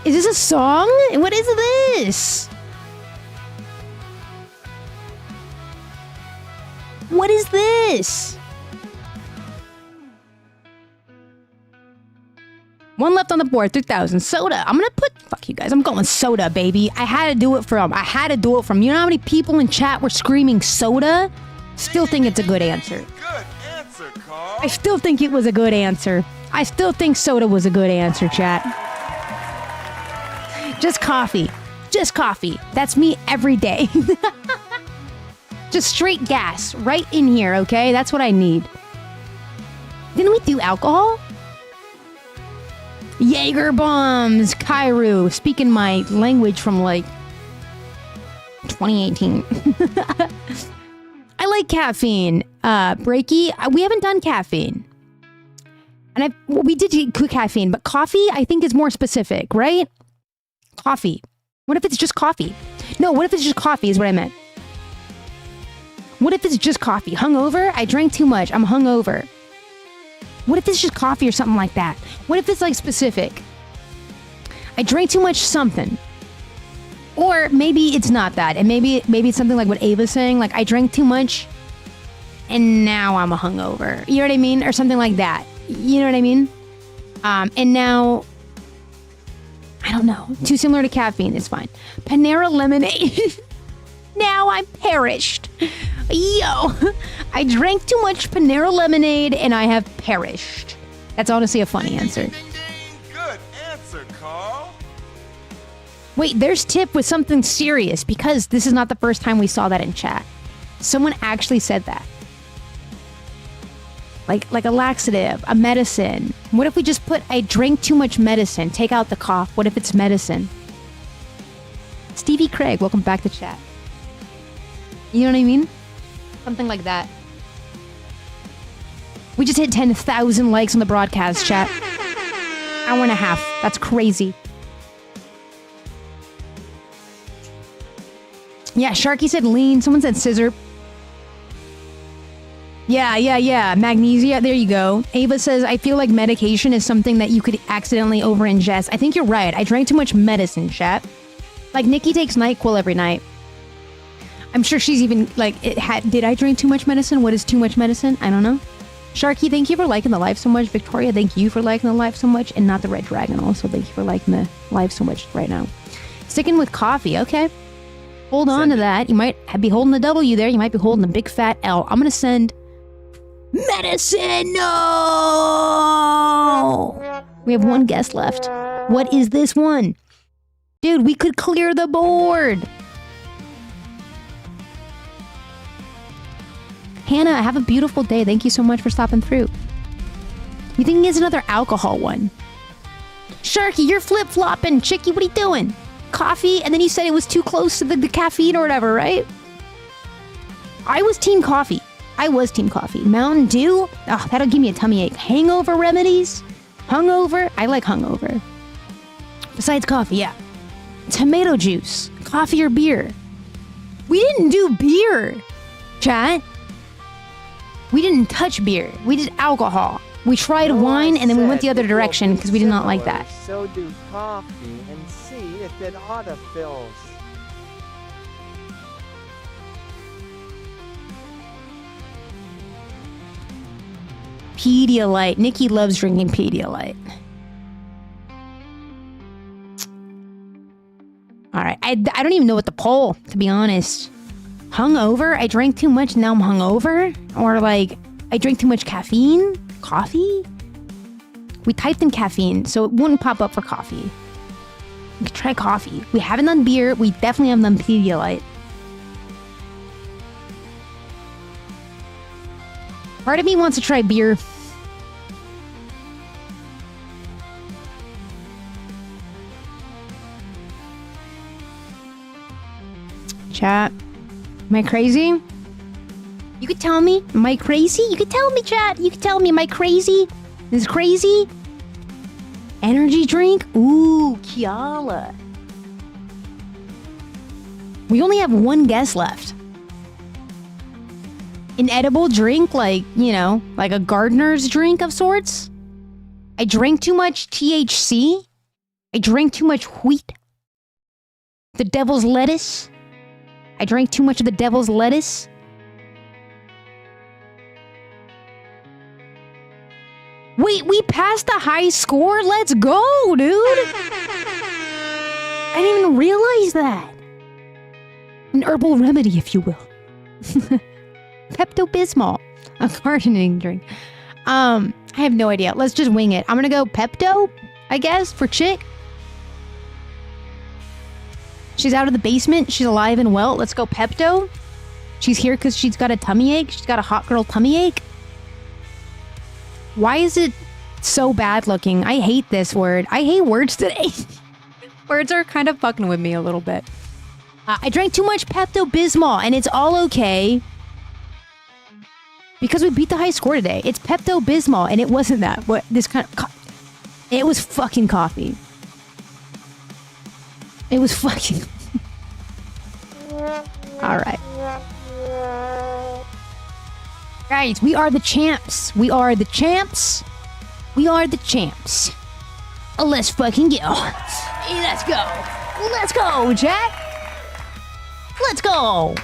Is this a song? What is this? What is this? One left on the board, 3,000. Soda. I'm gonna put... Fuck you guys. I'm going soda, baby. I had to do it from... You know how many people in chat were screaming soda? Still think it's a good answer. Good answer, Carl. I still think it was a good answer. I still think soda was a good answer, chat. Just coffee. Just coffee. That's me every day. Just straight gas right in here, okay? That's what I need. Didn't we do alcohol? Jaeger bombs, Kairu. Speaking my language from like 2018. I like caffeine. Breaky, we haven't done caffeine. And we did do caffeine, but coffee I think is more specific, right? Coffee. What if it's just coffee? No, what if it's just coffee is what I meant. What if it's just coffee? Hungover? I drank too much. I'm hungover. What if it's just coffee or something like that? What if it's like specific? I drank too much something. Or maybe it's not that. And maybe it's something like what Ava's saying. Like, I drank too much and now I'm a hungover. You know what I mean? Or something like that. You know what I mean? And now, I don't know. Too similar to caffeine. It's fine. Panera lemonade. Now I'm perished. Yo, I drank too much Panera lemonade and I have perished. That's honestly a funny answer. Good answer, Carl. Wait, there's tip with something serious because this is not the first time we saw that in chat. Someone actually said that. Like a laxative, a medicine. What if we just put, I drank too much medicine, take out the cough. What if it's medicine? Stevie Craig, welcome back to chat. You know what I mean? Something like that. We just hit 10,000 likes on the broadcast, chat. Hour and a half. That's crazy. Yeah, Sharky said lean. Someone said scissor. Yeah. Magnesia. There you go. Ava says, I feel like medication is something that you could accidentally over-ingest. I think you're right. I drank too much medicine, chat. Like, Nikki takes NyQuil every night. I'm sure she's even, like, did I drink too much medicine? What is too much medicine? I don't know. Sharky, thank you for liking the live so much. Victoria, thank you for liking the live so much. And not the Red Dragon also. Thank you for liking the live so much right now. Sticking with coffee. Okay. Hold on to that. You might be holding the W there. You might be holding a big fat L. I'm going to send medicine. No! We have one guest left. What is this one? Dude, we could clear the board. Hannah, have a beautiful day. Thank you so much for stopping through. You think it's another alcohol one? Sharky, you're flip-flopping. Chicky, what are you doing? Coffee, and then you said it was too close to the caffeine or whatever, right? I was team coffee. Mountain Dew? Oh, that'll give me a tummy ache. Hangover remedies? Hungover? I like hungover. Besides coffee, yeah. Tomato juice. Coffee or beer? We didn't do beer, chat. We didn't touch beer. We did alcohol. We tried wine and then we went the other direction because we did not like that. So do coffee and see if it autofills. Pedialyte. Nikki loves drinking Pedialyte. All right. I don't even know what to poll, to be honest. Hungover? I drank too much, now I'm hungover? Or like, I drank too much caffeine? Coffee? We typed in caffeine, so it wouldn't pop up for coffee. We could try coffee. We haven't done beer. We definitely haven't done Pedialyte. Part of me wants to try beer. Chat. Am I crazy? You could tell me. Am I crazy? You could tell me, chat. You could tell me. Am I crazy? This is crazy? Energy drink? Ooh, Kiala. We only have one guest left. An edible drink, like, you know, like a gardener's drink of sorts? I drank too much THC? I drank too much wheat? The devil's lettuce? I drank too much of the devil's lettuce? Wait, we passed the high score? Let's go, dude! I didn't even realize that. An herbal remedy, if you will. Pepto-Bismol. A gardening drink. I have no idea. Let's just wing it. I'm gonna go Pepto, I guess, for chick. She's out of the basement. She's alive and well. Let's go Pepto. She's here because she's got a tummy ache. She's got a hot girl tummy ache. Why is it so bad looking? I hate this word. I hate words today. Words are kind of fucking with me a little bit. I drank too much Pepto-Bismol and it's all okay. Because we beat the high score today. It's Pepto-Bismol and it wasn't that. What this kind of... It was fucking coffee. It was fucking... Alright. Guys, we are the champs. We are the champs. We are the champs. Let's fucking go. Let's go. Let's go, Jack. Let's go.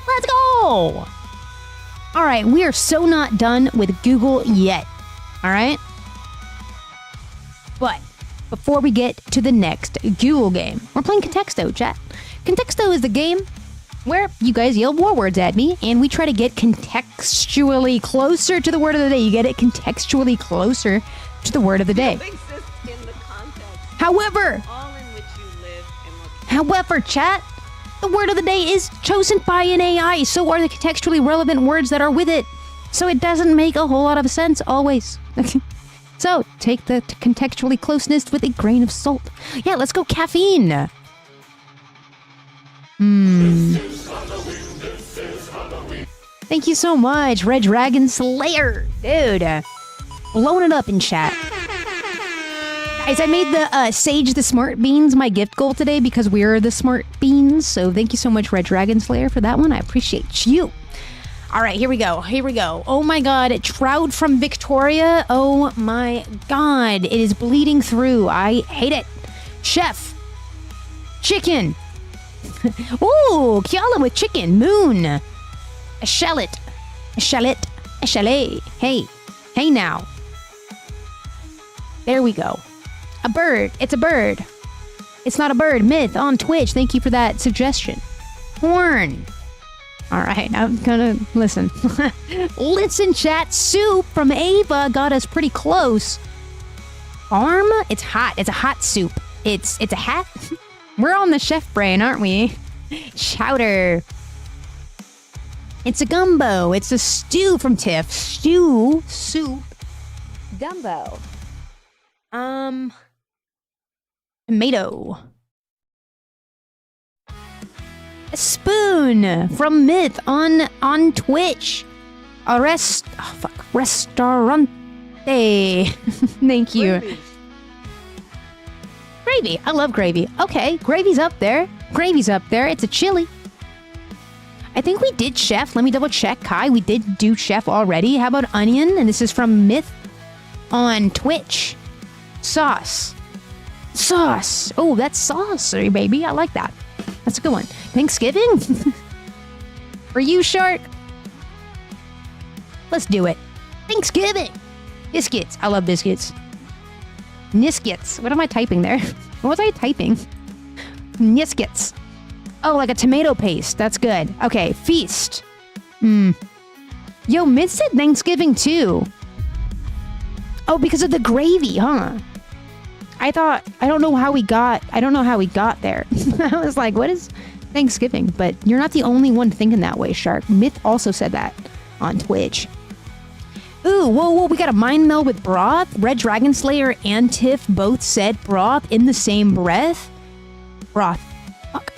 Let's go. All right, we are so not done with Google yet. All right? But before we get to the next Google game, we're playing Contexto, chat. Contexto is the game where you guys yell war words at me, and we try to get contextually closer to the word of the day. You get it? Contextually closer to the word of the day. However, chat, the word of the day is chosen by an AI. So are the contextually relevant words that are with it. So it doesn't make a whole lot of sense always. So take the contextually closeness with a grain of salt. Yeah, let's go caffeine. Thank you so much, Red Dragon Slayer. Dude, blowing it up in chat. Guys, I made the Sage the Smart Beans my gift goal today because we're the Smart Beans. So thank you so much, Red Dragon Slayer, for that one. I appreciate you. All right, here we go. Here we go. Oh my God, Trout from Victoria. Oh my God, it is bleeding through. I hate it. Chef. Chicken. Ooh, Kiala with chicken. Moon. A shallot. A shallot. A chalet. Hey. Hey now. There we go. A bird. It's a bird. It's not a bird. Myth on Twitch. Thank you for that suggestion. Horn. All right, I'm gonna listen. Listen, chat. Soup from Ava got us pretty close. Farm? It's hot. It's a hot soup. It's a hat. We're on the chef brain, aren't we? Chowder. It's a gumbo. It's a stew from Tiff. Stew. Soup. Gumbo. Tomato. A spoon from Myth on Twitch. A restaurante. Thank you. Gravy. I love gravy. Okay, gravy's up there. Gravy's up there. It's a chili. I think we did chef. Let me double check, Kai. We did do chef already. How about onion? And this is from Myth on Twitch. Sauce. Sauce. Oh, that's saucy, baby. I like that. That's a good one. Thanksgiving? For you, Shark? Let's do it. Thanksgiving. Biscuits. I love biscuits. Niskits. What am I typing there? What was I typing? Niskits. Oh, like a tomato paste. That's good. Okay, feast. Yo, Myth said Thanksgiving too. Oh, because of the gravy, huh? I don't know how we got there. I was like, what is Thanksgiving? But you're not the only one thinking that way, Shark. Myth also said that on Twitch. Ooh, whoa, we got a mind meld with broth. Red Dragon Slayer and Tiff both said broth in the same breath. Broth. Fuck.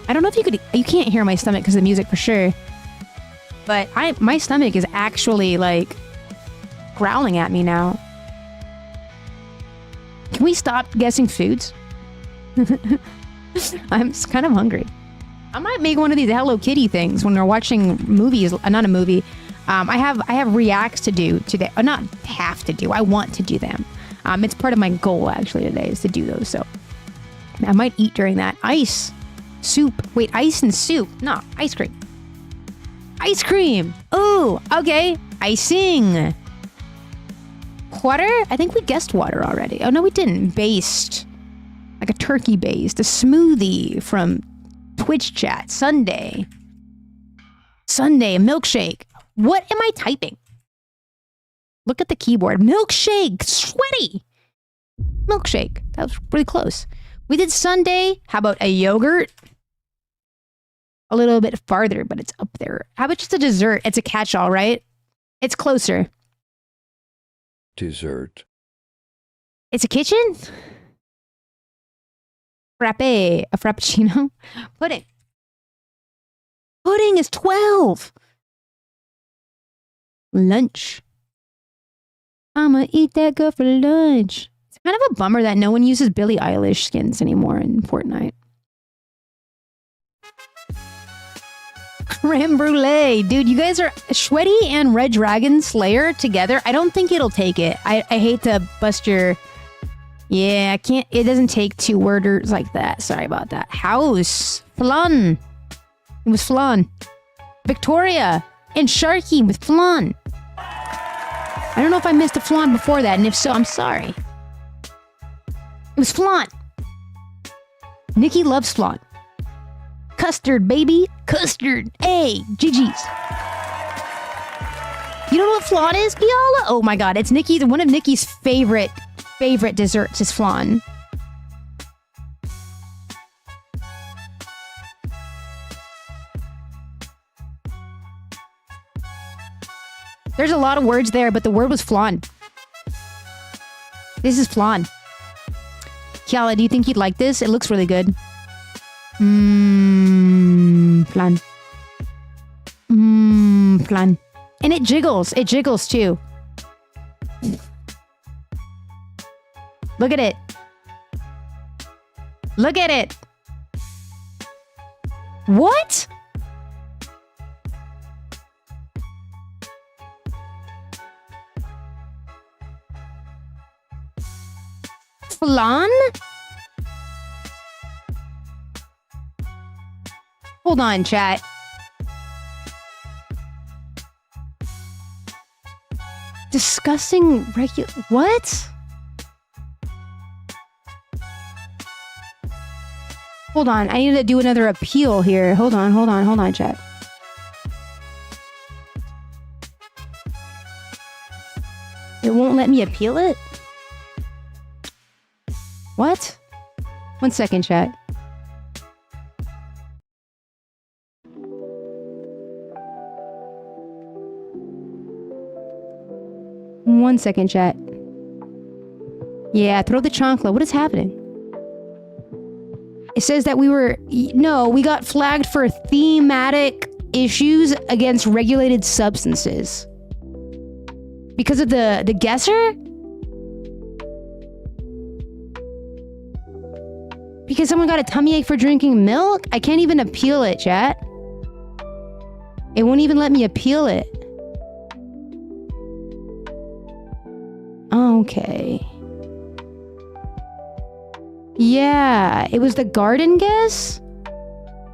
I don't know if you can't hear my stomach because of the music for sure. But my stomach is actually like growling at me now. Can we stop guessing foods? I'm kind of hungry. I might make one of these Hello Kitty things when we're watching movies. Not a movie. I have reacts to do today. Not have to do. I want to do them. It's part of my goal actually today is to do those. So I might eat during that. Ice. Soup. Wait, ice and soup. No, ice cream. Ice cream. Oh, okay. Icing. Water? I think we guessed water already. Oh, no, we didn't. Based. Like a turkey based. A smoothie from Twitch chat. Sunday. Sunday. A milkshake. What am I typing? Look at the keyboard. Milkshake. Sweaty. Milkshake. That was pretty close. We did Sunday. How about a yogurt? A little bit farther, but it's up there. How about just a dessert? It's a catch-all, right? It's closer. Dessert. It's a kitchen? Frappe. A frappuccino? Pudding. Pudding is 12. Lunch. I'ma eat that girl for lunch. It's kind of a bummer that no one uses Billie Eilish skins anymore in Fortnite. Creme brulee. Dude, you guys are Shweddy and Red Dragon Slayer together. I don't think it'll take it. I hate to bust your... Yeah, I can't... It doesn't take two worders like that. Sorry about that. House. Flan. It was flan. Victoria and Sharky with flan. I don't know if I missed a flan before that, and if so, I'm sorry. It was flan. Nikki loves flan. Custard, baby. Custard. Hey, GG's. You don't know what flan is, Piala? Oh my god, it's one of Nikki's favorite desserts is flan. There's a lot of words there, but the word was flan. This is flan. Kiala, do you think you'd like this? It looks really good. Flan. Flan. And it jiggles. It jiggles too. Look at it. Look at it. What? Flan? Hold on, chat. Discussing what? Hold on, I need to do another appeal here. Hold on, chat. It won't let me appeal it? What? 1 second, chat. One second, chat. Yeah, throw the chancla. What is happening? It says that we got flagged for thematic issues against regulated substances. Because of the guesser? Because someone got a tummy ache for drinking milk? I can't even appeal it, chat. It won't even let me appeal it. Okay. Yeah, it was the garden guess?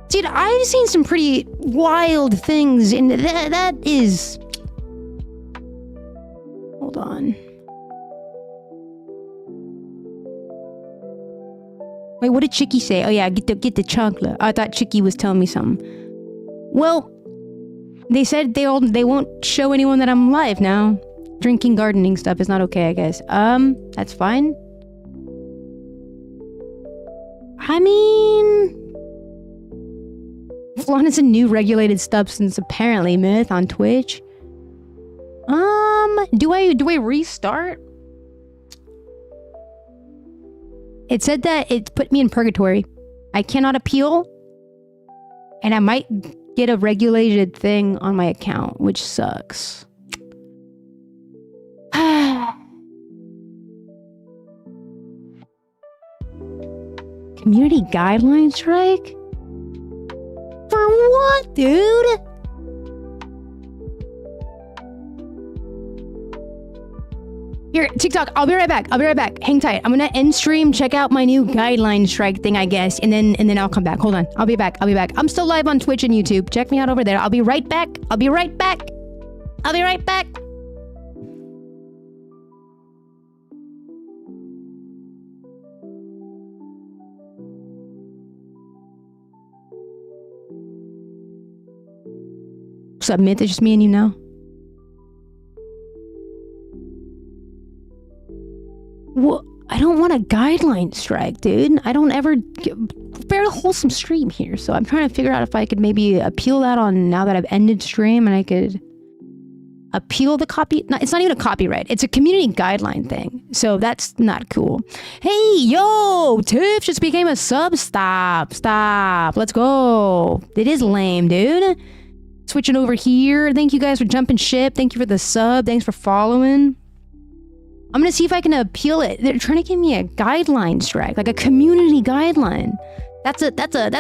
Dude, I've seen some pretty wild things, and that is... Hold on. Wait, what did Chicky say? Oh yeah, get the chancla. I thought Chicky was telling me something. Well, they said they won't show anyone that I'm live now. Drinking gardening stuff is not okay, I guess. That's fine. I mean... Flan is a new regulated substance, apparently, Myth, on Twitch. Do I restart? It said that it put me in purgatory. I cannot appeal. And I might get a regulated thing on my account, which sucks. Community guideline strike? For what, dude? Here, TikTok, I'll be right back. Hang tight. I'm gonna end stream, check out my new guideline strike thing, I guess, and then I'll come back. Hold on. I'll be back. I'm still live on Twitch and YouTube. Check me out over there. I'll be right back. Submit, it's just me and you now. Well, I don't want a guideline strike, dude. I don't ever fair wholesome stream here, so I'm trying to figure out if I could maybe appeal that on now that I've ended stream, and I could appeal the copy. No, it's not even a copyright. It's a community guideline thing, so that's not cool. Hey, yo, Tiff just became a sub. Stop. Let's go. It is lame, dude. Switching over here. Thank you guys for jumping ship. Thank you for the sub. Thanks for following. I'm gonna see if I can appeal it. They're trying to give me a guideline strike, like a community guideline. That's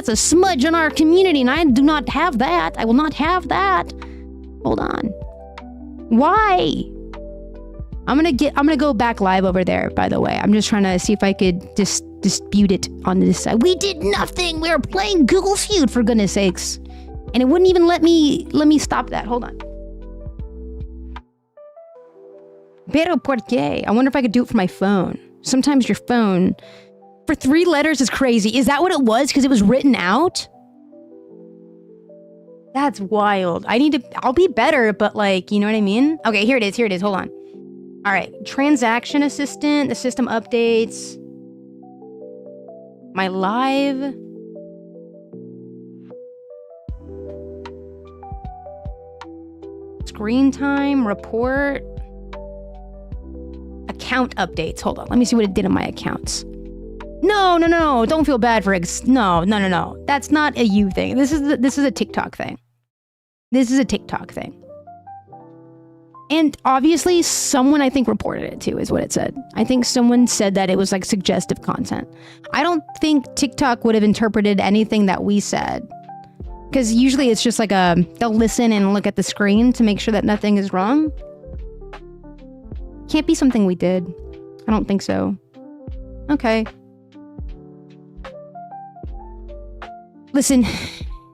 a smudge on our community, and I do not have that. I will not have that. Hold on. Why? I'm gonna go back live over there, by the way. I'm just trying to see if I could dispute it on this side. We did nothing. We were playing Google Feud, for goodness sakes. And it wouldn't even let me stop that. Hold on. Pero por qué? I wonder if I could do it for my phone. Sometimes your phone for 3 letters is crazy. Is that what it was? Because it was written out? That's wild. I'll be better, but like, you know what I mean? Okay, here it is. Hold on. All right, transaction assistant, the system updates. My live. Screen time, report. Account updates. Hold on, let me see what it did on my accounts. No. Don't feel bad for no. That's not a you thing. This is a TikTok thing. And obviously someone I think reported it too, is what it said. I think someone said that it was like suggestive content. I don't think TikTok would have interpreted anything that we said. Because usually it's just like they'll listen and look at the screen to make sure that nothing is wrong. Can't be something we did. I don't think so. Okay. Listen,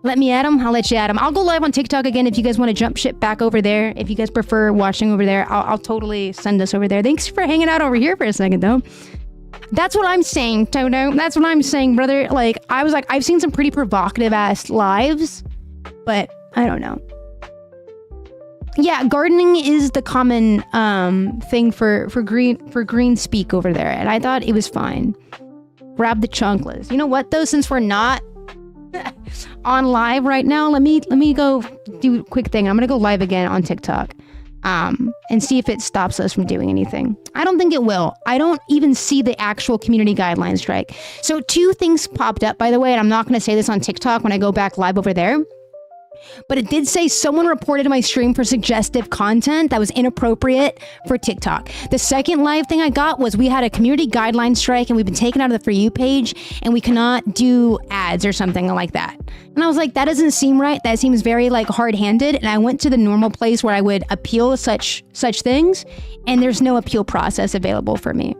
let me at him. I'll let you at him. I'll go live on TikTok again if you guys want to jump ship back over there. If you guys prefer watching over there, I'll totally send us over there. Thanks for hanging out over here for a second, though. That's what I'm saying, Toto. That's what I'm saying, brother. Like, I've seen some pretty provocative ass lives, but I don't know. Yeah, gardening is the common thing for green speak over there, and I thought it was fine. Grab the chunkless. You know what though? Since we're not on live right now, let me go do a quick thing. I'm gonna go live again on TikTok, and see if it stops us from doing anything. I don't think it will. I don't even see the actual community guidelines strike. So 2 things popped up, by the way, and I'm not gonna say this on TikTok when I go back live over there. But it did say someone reported my stream for suggestive content that was inappropriate for TikTok. The second live thing I got was we had a community guideline strike and we've been taken out of the For You page and we cannot do ads or something like that. And I was like, that doesn't seem right. That seems very like hard-handed. And I went to the normal place where I would appeal such things, and there's no appeal process available for me.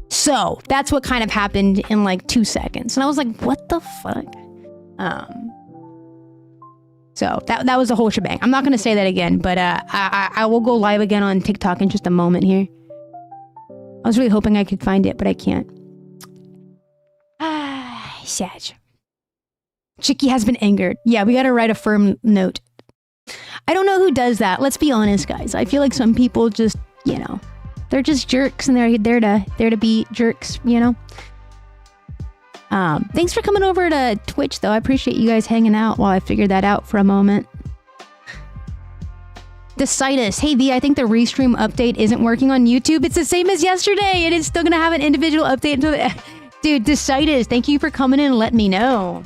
So that's what kind of happened in like 2 seconds. And I was like, what the fuck? So that was the whole shebang. I'm not going to say that again, but I will go live again on TikTok in just a moment here. I was really hoping I could find it, but I can't. Sad. Chicky has been angered. Yeah, we got to write a firm note. I don't know who does that. Let's be honest, guys. I feel like some people just, you know, they're just jerks and they're there to be jerks, you know? Thanks for coming over to Twitch, though. I appreciate you guys hanging out while I figured that out for a moment. Decitus. Hey, V, I think the restream update isn't working on YouTube. It's the same as yesterday. It is still going to have an individual update until the... Dude, Decitus, thank you for coming in and letting me know.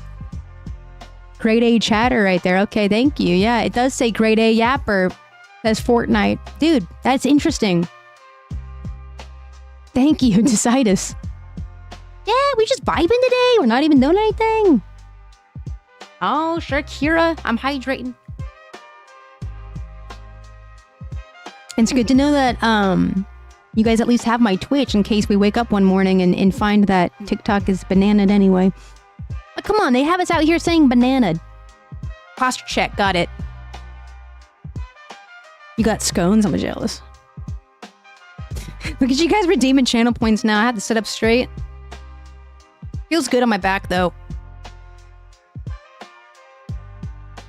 Grade A chatter right there. Okay, thank you. Yeah, it does say Grade A yapper. Says Fortnite. Dude, that's interesting. Thank you, Decitus. Yeah, we just vibing today. We're not even doing anything. Oh, sure, Kira. I'm hydrating. It's good to know that you guys at least have my Twitch in case we wake up one morning and find that TikTok is bananaed anyway. But come on, they have us out here saying bananaed. Posture check, got it. You got scones? I'm jealous. Look at you guys redeeming channel points now. I have to sit up straight. Feels good on my back, though.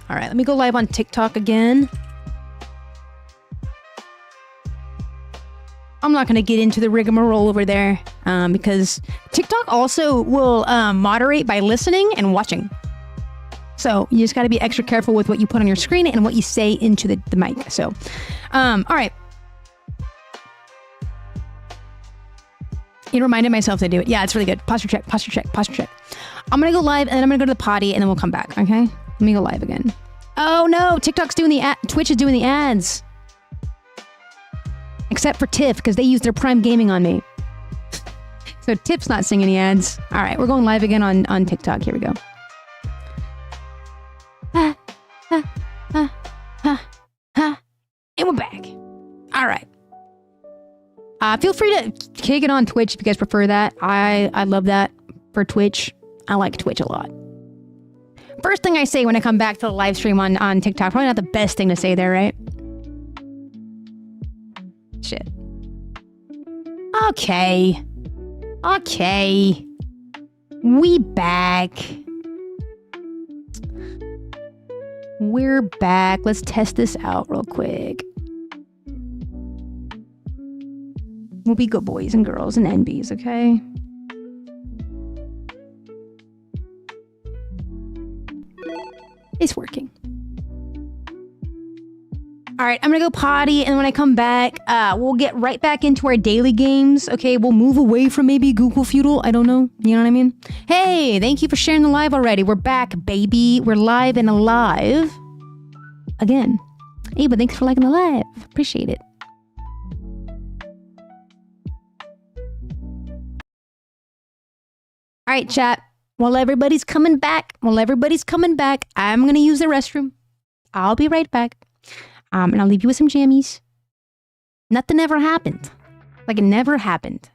All right, let me go live on TikTok again. I'm not going to get into the rigmarole over there because TikTok also will moderate by listening and watching. So you just got to be extra careful with what you put on your screen and what you say into the mic. So, all right. It reminded myself to do it. Yeah, it's really good. Posture check, posture check, posture check. I'm going to go live and then I'm going to go to the potty and then we'll come back. Okay. Let me go live again. Oh no, TikTok's doing the Twitch is doing the ads. Except for Tiff, because they use their Prime Gaming on me. So Tip's not seeing any ads. All right, we're going live again on TikTok. Here we go. And we're back. All right. Feel free to kick it on Twitch if you guys prefer that. I love that for Twitch. I like Twitch a lot. First thing I say when I come back to the live stream on TikTok. Probably not the best thing to say there, right? Shit. Okay. Okay. We back. We're back. Let's test this out real quick. We'll be good boys and girls and NBs, okay? It's working. All right, I'm gonna go potty, and when I come back, we'll get right back into our daily games, okay? We'll move away from maybe Google Feudal, I don't know, you know what I mean? Hey, thank you for sharing the live already. We're back, baby. We're live and alive. Again. Hey, but thanks for liking the live. Appreciate it. All right, chat. While everybody's coming back, I'm gonna use the restroom. I'll be right back. And I'll leave you with some jammies. Nothing ever happened. Like it never happened.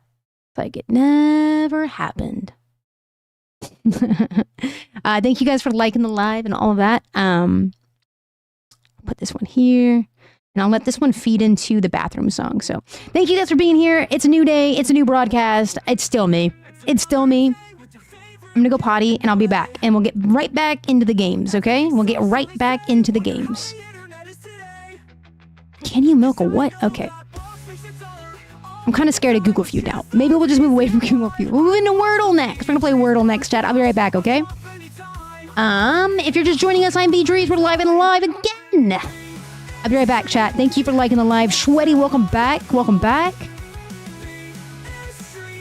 Like it never happened. Thank you guys for liking the live and all of that. I'll put this one here. And I'll let this one feed into the bathroom song. So thank you guys for being here. It's a new day. It's a new broadcast. It's still me. It's still me. I'm gonna go potty and I'll be back. And we'll get right back into the games, okay? We'll get right back into the games. Can you milk a what? Okay. I'm kind of scared of Google Feud now. Maybe we'll just move away from Google Feud. We'll move into Wordle next. We're gonna play Wordle next, chat. I'll be right back, okay? If you're just joining us, I'm Beatrice. We're live and live again. I'll be right back, chat. Thank you for liking the live. Shwetty, welcome back. Welcome back.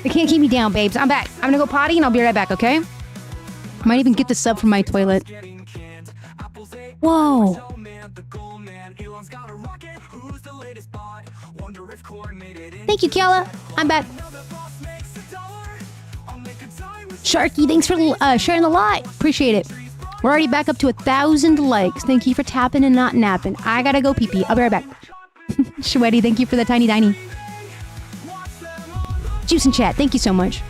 They can't keep me down, babes. I'm back. I'm gonna go potty and I'll be right back, okay? I might even get the sub from my toilet. Whoa. Thank you, Kiala. I'm back. Sharky, thanks for sharing the live. Appreciate it. We're already back up to 1,000 likes. Thank you for tapping and not napping. I gotta go pee-pee. I'll be right back. Shwetty, thank you for the tiny diny. Juice and chat, thank you so much.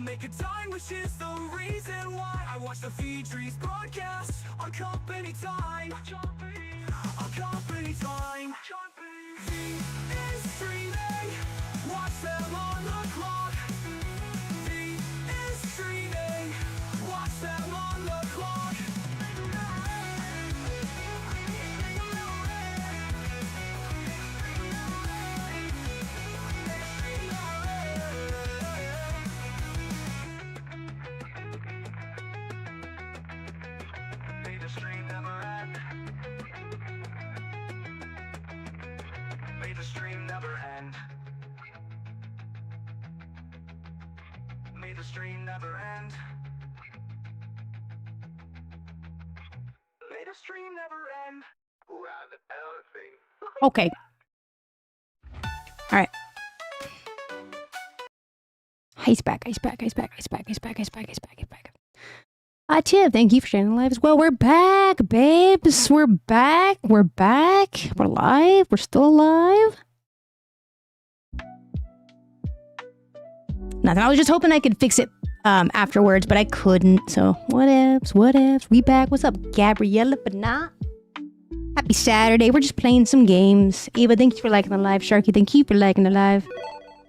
Make a time, which is the reason why I watch the Feedrees broadcast on company time. On company time. V is streaming. Watch them on the clock. V is streaming. Watch them on the clock. Stream never end. May the stream never end. Okay. All right. He's back. Tiff, thank you for sharing the live as well. We're back, babes. We're back. We're live. We're still alive. Nothing. I was just hoping I could fix it afterwards, but I couldn't. So whatevs. We back. What's up, Gabriella? But not. Happy Saturday. We're just playing some games. Ava, thank you for liking the live. Sharky, thank you for liking the live.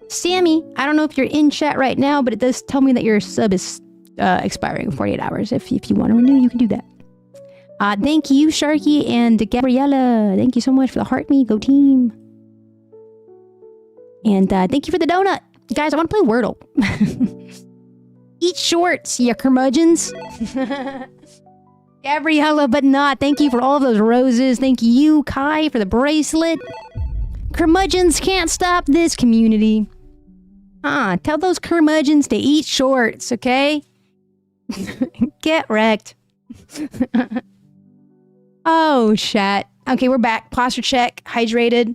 Sammy, I don't know if you're in chat right now, but it does tell me that your sub is expiring in 48 hours. If you want to renew, you can do that. Thank you, Sharky and Gabriella. Thank you so much for the heart me. Go team. And thank you for the donut. Guys, I want to play Wordle. Eat shorts, you curmudgeons. Gabriella, but not. Thank you for all of those roses. Thank you, Kai, for the bracelet. Curmudgeons can't stop this community. Tell those curmudgeons to eat shorts, okay? Get wrecked. Oh, chat. Okay, we're back. Posture check. Hydrated.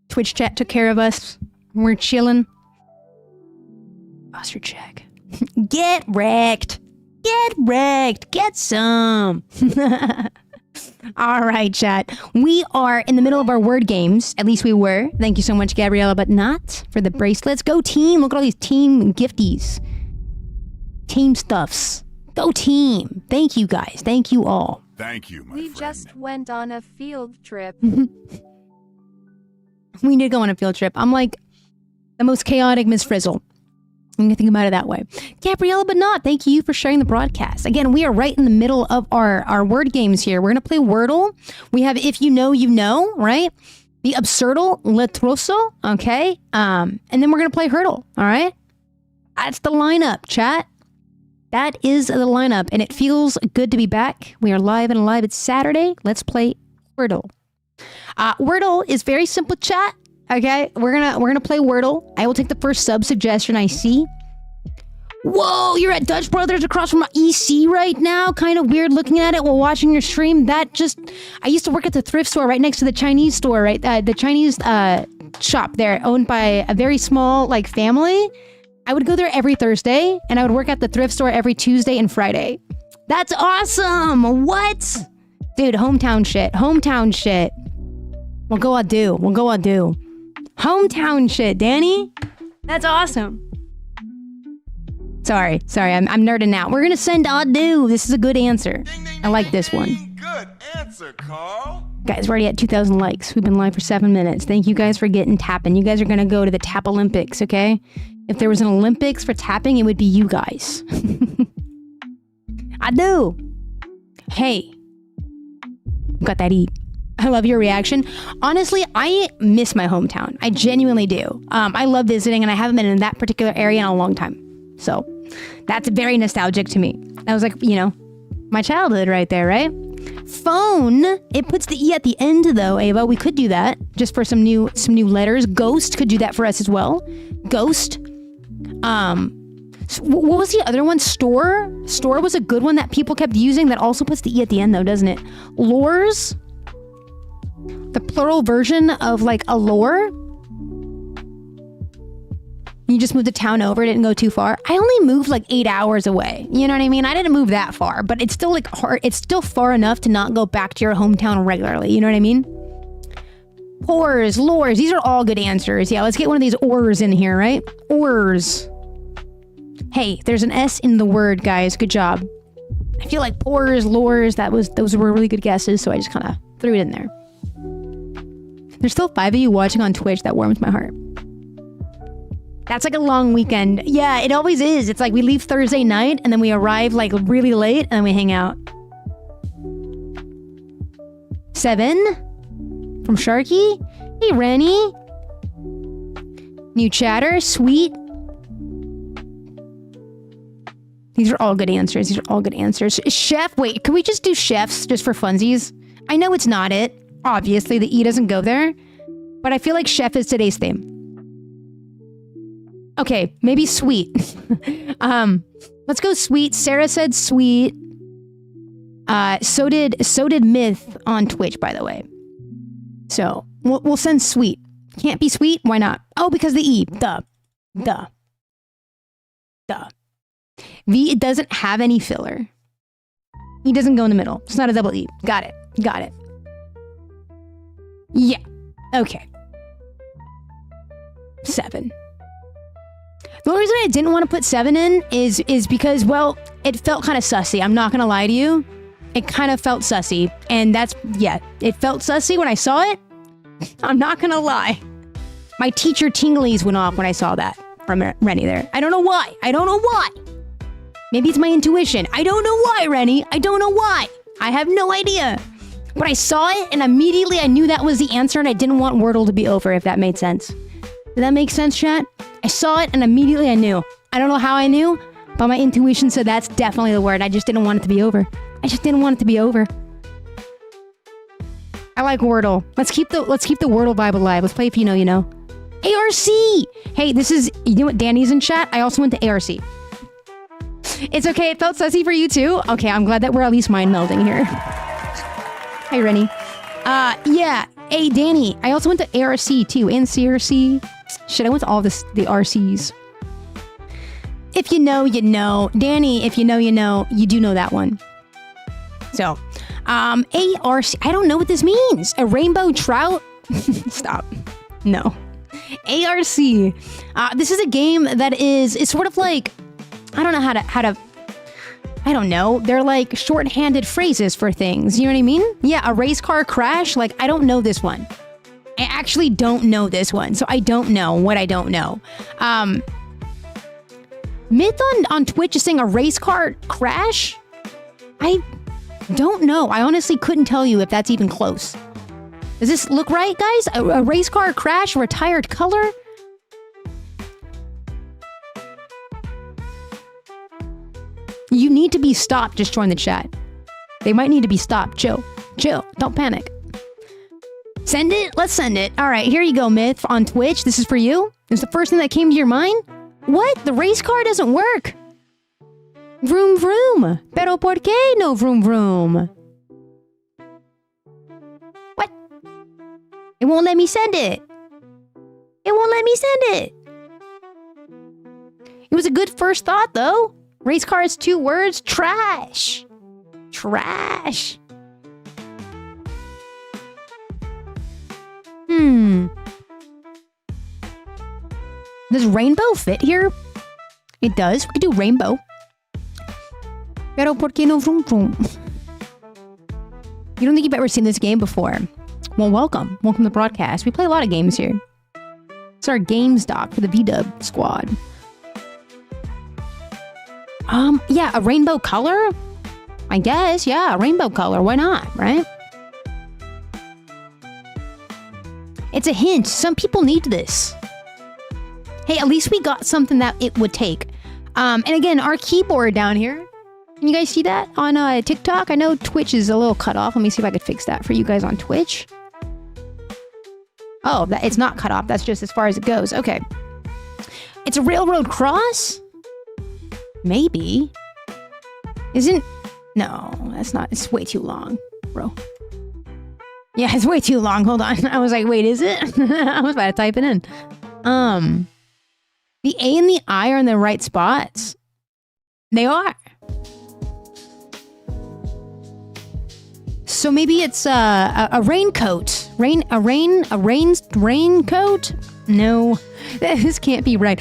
Twitch chat took care of us. We're chilling. Posture check. Get wrecked. Get wrecked. Get some. All right, chat. We are in the middle of our word games. At least we were. Thank you so much, Gabriella, but not for the bracelets. Go team. Look at all these team gifties. Team stuffs. Go team. Thank you, guys. Thank you all. Thank you, my We friend. just went on a field trip. We did go on a field trip. I'm like the most chaotic Miss Frizzle. You can think about it that way. Gabriella, but not. Thank you for sharing the broadcast. Again, we are right in the middle of our word games here. We're going to play Wordle. We have If You Know, You Know, right? The Absurdal, Le Trosso, okay? And then we're going to play Hurdle, all right? That's the lineup, chat. That is the lineup, and it feels good to be back. We are live and alive. It's Saturday. Let's play Wordle. Wordle is very simple, chat. Okay, we're gonna play Wordle. I will take the first sub suggestion I see. Whoa, you're at Dutch Brothers across from EC right now. Kind of weird looking at it while watching your stream. I used to work at the thrift store right next to the Chinese store, right? The Chinese shop there, owned by a very small family. I would go there every Thursday, and I would work at the thrift store every Tuesday and Friday. That's awesome. What? Dude, hometown shit. Hometown shit. We'll go on do. Hometown shit, Danny. That's awesome. Sorry, I'm nerding out. We're gonna send Adu. This is a good answer. I like this one. Good answer, Carl. Guys, we're already at 2,000 likes. We've been live for 7 minutes. Thank you guys for getting tapping. You guys are gonna go to the Tap Olympics, okay? If there was an Olympics for tapping, it would be you guys. Adu. Hey. Got that eat. I love your reaction. Honestly, I miss my hometown. I genuinely do. I love visiting, and I haven't been in that particular area in a long time. So that's very nostalgic to me. That was my childhood right there, right? Phone. It puts the E at the end, though, Ava. We could do that just for some new letters. Ghost could do that for us as well. Ghost. What was the other one? Store. Store was a good one that people kept using that also puts the E at the end, though, doesn't it? Lures. The plural version of a lore. You just moved the town over, didn't go too far. I only moved 8 hours away. You know what I mean? I didn't move that far, but it's still hard. It's still far enough to not go back to your hometown regularly. You know what I mean? Ors, lores, these are all good answers. Yeah, let's get one of these ors in here, right? Ors. Hey, there's an S in the word, guys. Good job. I feel like pores, lores, those were really good guesses, so I just kind of threw it in there. There's still 5 of you watching on Twitch. That warms my heart. That's a long weekend. Yeah, it always is. It's we leave Thursday night and then we arrive really late and then we hang out. 7 from Sharky. Hey, Rennie. New chatter. Sweet. These are all good answers. Chef. Wait, can we just do chefs just for funsies? I know it's not it. Obviously, the E doesn't go there. But I feel like chef is today's theme. Okay, maybe sweet. Let's go sweet. Sarah said sweet. So did Myth on Twitch, by the way. So we'll send sweet. Can't be sweet? Why not? Oh, because the E. Duh. V, it doesn't have any filler. E doesn't go in the middle. It's not a double E. Got it. Yeah. Okay. 7. The only reason I didn't want to put 7 in is because, well, it felt kind of sussy. I'm not going to lie to you. It kind of felt sussy. And it felt sussy when I saw it. I'm not going to lie. My teacher tinglies went off when I saw that from Rennie there. I don't know why. Maybe it's my intuition. I don't know why, Rennie. I don't know why. I have no idea. But I saw it and immediately I knew that was the answer and I didn't want Wordle to be over, if that made sense. Did that make sense, chat? I saw it and immediately I knew. I don't know how I knew, but my intuition said that's definitely the word. I just didn't want it to be over. I just didn't want it to be over. I like Wordle. Let's keep the Wordle vibe alive. Let's play If You Know, You Know. ARC! Hey, this is, you know what, Danny's in chat? I also went to ARC. It's okay, it felt sussy for you too? Okay, I'm glad that we're at least mind melding here. Hi, Rennie. Yeah. Hey, Danny, I also went to ARC too, and CRC. Shit, I went to all the RCs. If you know, you know. Danny, if you know, you know. You do know that one. So, ARC, I don't know what this means. A rainbow trout? Stop. No. ARC. This is a game that it's sort of like, I don't know how to, I don't know. They're like shorthanded phrases for things. You know what I mean? Yeah, a race car crash. Like, I don't know this one. I actually don't know this one. So I don't know what I don't know. Myth on Twitch is saying a race car crash? I don't know. I honestly couldn't tell you if that's even close. Does this look right, guys? A race car crash, retired color? You need to be stopped. Just join the chat. They might need to be stopped. Chill. Chill. Don't panic. Send it? Let's send it. All right, here you go, Myth on Twitch. This is for you. It's the first thing that came to your mind? What? The race car doesn't work. Vroom vroom. Pero por qué no vroom vroom? What? It won't let me send it. It won't let me send it. It was a good first thought, though. Race car is 2 words. Trash. Trash. Does rainbow fit here? It does. We could do rainbow. Pero por qué no vroom vroom? You don't think you've ever seen this game before? Well, welcome. Welcome to the broadcast. We play a lot of games here. It's our games doc for the VDub squad. Yeah, a rainbow color? I guess, yeah, a rainbow color. Why not, right? It's a hint. Some people need this. Hey, at least we got something that it would take. And again, our keyboard down here. Can you guys see that on TikTok? I know Twitch is a little cut off. Let me see if I could fix that for you guys on Twitch. Oh, it's not cut off. That's just as far as it goes. Okay. It's a railroad cross? Maybe. No, that's not. It's way too long, bro. Yeah, it's way too long. Hold on. I was like, wait, is it? I was about to type it in. The A and the I are in the right spots. They are. So maybe it's a raincoat. Raincoat? No, this can't be right.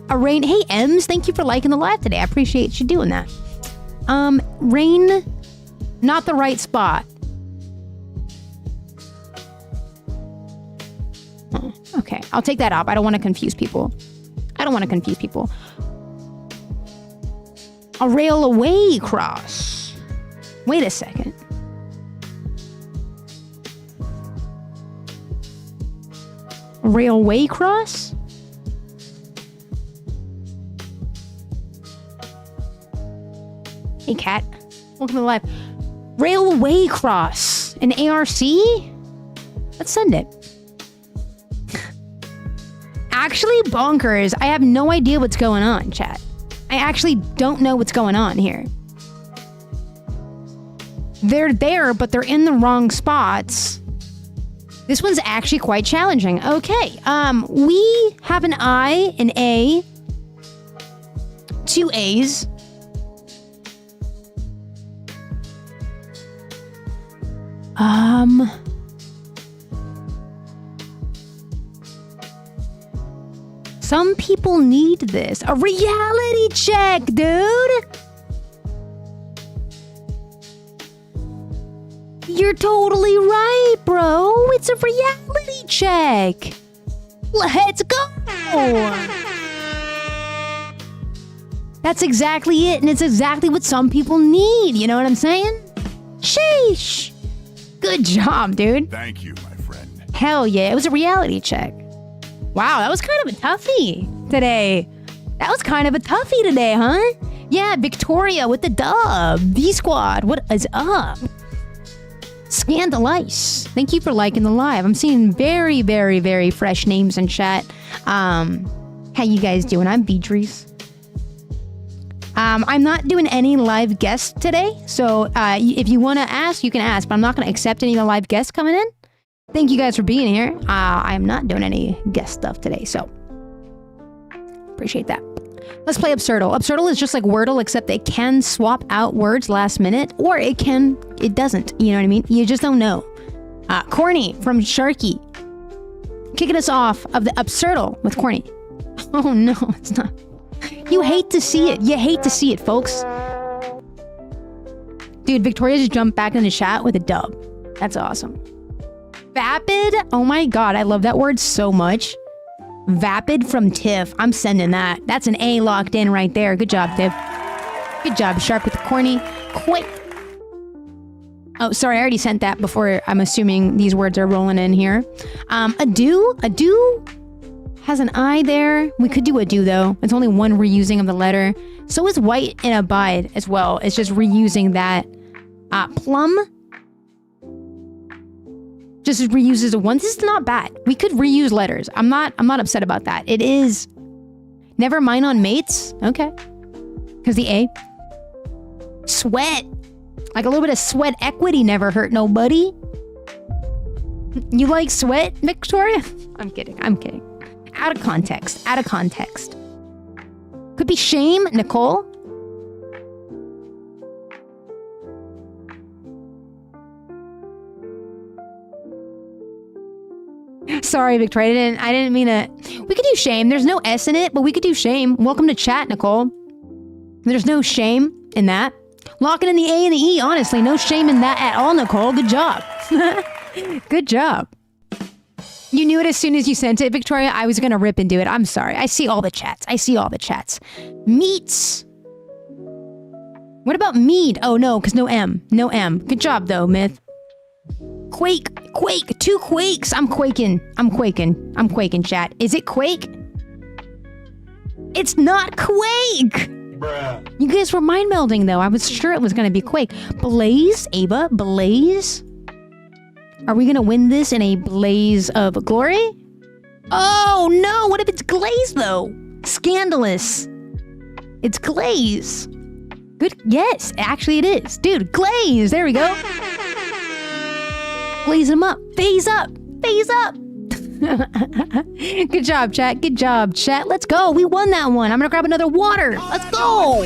Hey, Ems, thank you for liking the live today. I appreciate you doing that. Rain, not the right spot. Oh, okay, I'll take that off. I don't want to confuse people. A railway cross. Wait a second. Railway cross? Hey, Cat. Welcome to the live. Railway cross. An ARC? Let's send it. Actually, bonkers. I have no idea what's going on, chat. I actually don't know what's going on here. They're there, but they're in the wrong spots. This one's actually quite challenging. Okay, we have an I, an A, 2 A's. Some people need this. A reality check, dude! You're totally right, bro. It's a reality check. Let's go. That's exactly it, and it's exactly what some people need. You know what I'm saying? Sheesh. Good job, dude. Thank you, my friend. Hell yeah, it was a reality check. Wow, that was kind of a toughie today. That was kind of a toughie today, huh? Yeah, Victoria with the dub. V-Squad, what is up? Scandalice, thank you for liking the live. I'm seeing very, very, very fresh names in chat. How you guys doing? I'm Beatrice. I'm not doing any live guests today, so if you want to ask, you can ask, but I'm not going to accept any of the live guests coming in. Thank you guys for being here. I'm not doing any guest stuff today, so appreciate that. Let's play Absurdle. Absurdle is just like Wordle, except it can swap out words last minute, or it doesn't. You know what I mean? You just don't know. Corny from Sharky. Kicking us off of the Absurdle with Corny. Oh no, it's not. You hate to see it. You hate to see it, folks. Dude, Victoria just jumped back in the chat with a dub. That's awesome. Vapid? Oh my god, I love that word so much. Vapid from Tiff. I'm sending that. That's an A locked in right there. Good job, Tiff. Good job, Shark with the Corny. Quick. Oh, sorry, I already sent that before. I'm assuming these words are rolling in here. Ado? Ado has an I there. We could do ado, though. It's only one reusing of the letter. So is white and abide as well. It's just reusing that. Plum just reuses a one. This is not bad. We could reuse letters. I'm not upset about that. It is. Never mind on mates. Okay. Because the A. Sweat. Like a little bit of sweat equity never hurt nobody. You like sweat, Victoria? I'm kidding. I'm kidding. Out of context. Out of context. Could be shame, Nicole. Sorry, Victoria. I didn't mean to. We could do shame. There's no S in it, but we could do shame. Welcome to chat, Nicole. There's no shame in that. Locking in the A and the E, honestly. No shame in that at all, Nicole. Good job. Good job. You knew it as soon as you sent it, Victoria. I was going to rip into it. I'm sorry. I see all the chats. I see all the chats. Meats. What about mead? Oh, no, because no M. No M. Good job, though, Myth. Quake. Quake. 2 quakes. I'm quaking. I'm quaking. I'm quaking, chat. Is it Quake? It's not Quake! Bruh. You guys were mind melding, though. I was sure it was going to be Quake. Blaze? Ava? Blaze? Are we going to win this in a blaze of glory? Oh, no! What if it's Glaze, though? Scandalous. It's Glaze. Good. Yes, actually it is. Dude, Glaze. There we go. Blaze them up. Phase up. Phase up. Good job, chat. Good job, chat. Let's go. We won that one. I'm going to grab another water. Let's go.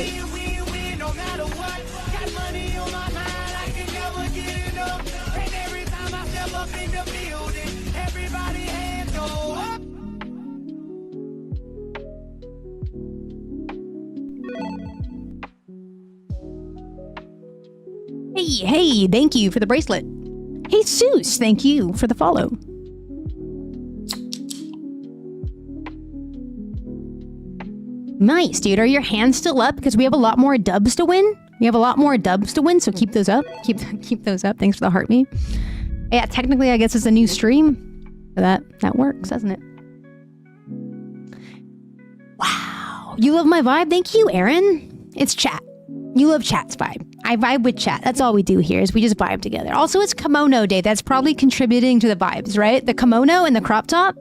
Hey, thank you for the bracelet. Hey, Seuss, thank you for the follow. Nice, dude. Are your hands still up? Because we have a lot more dubs to win. We have a lot more dubs to win, so keep those up. Keep those up. Thanks for the heart me. Yeah, technically, I guess it's a new stream. So that works, doesn't it? Wow. You love my vibe? Thank you, Aaron. It's chat. You love chat's vibe. I vibe with chat. That's all we do here is we just vibe together. Also, it's kimono day. That's probably contributing to the vibes, right? The kimono and the crop top.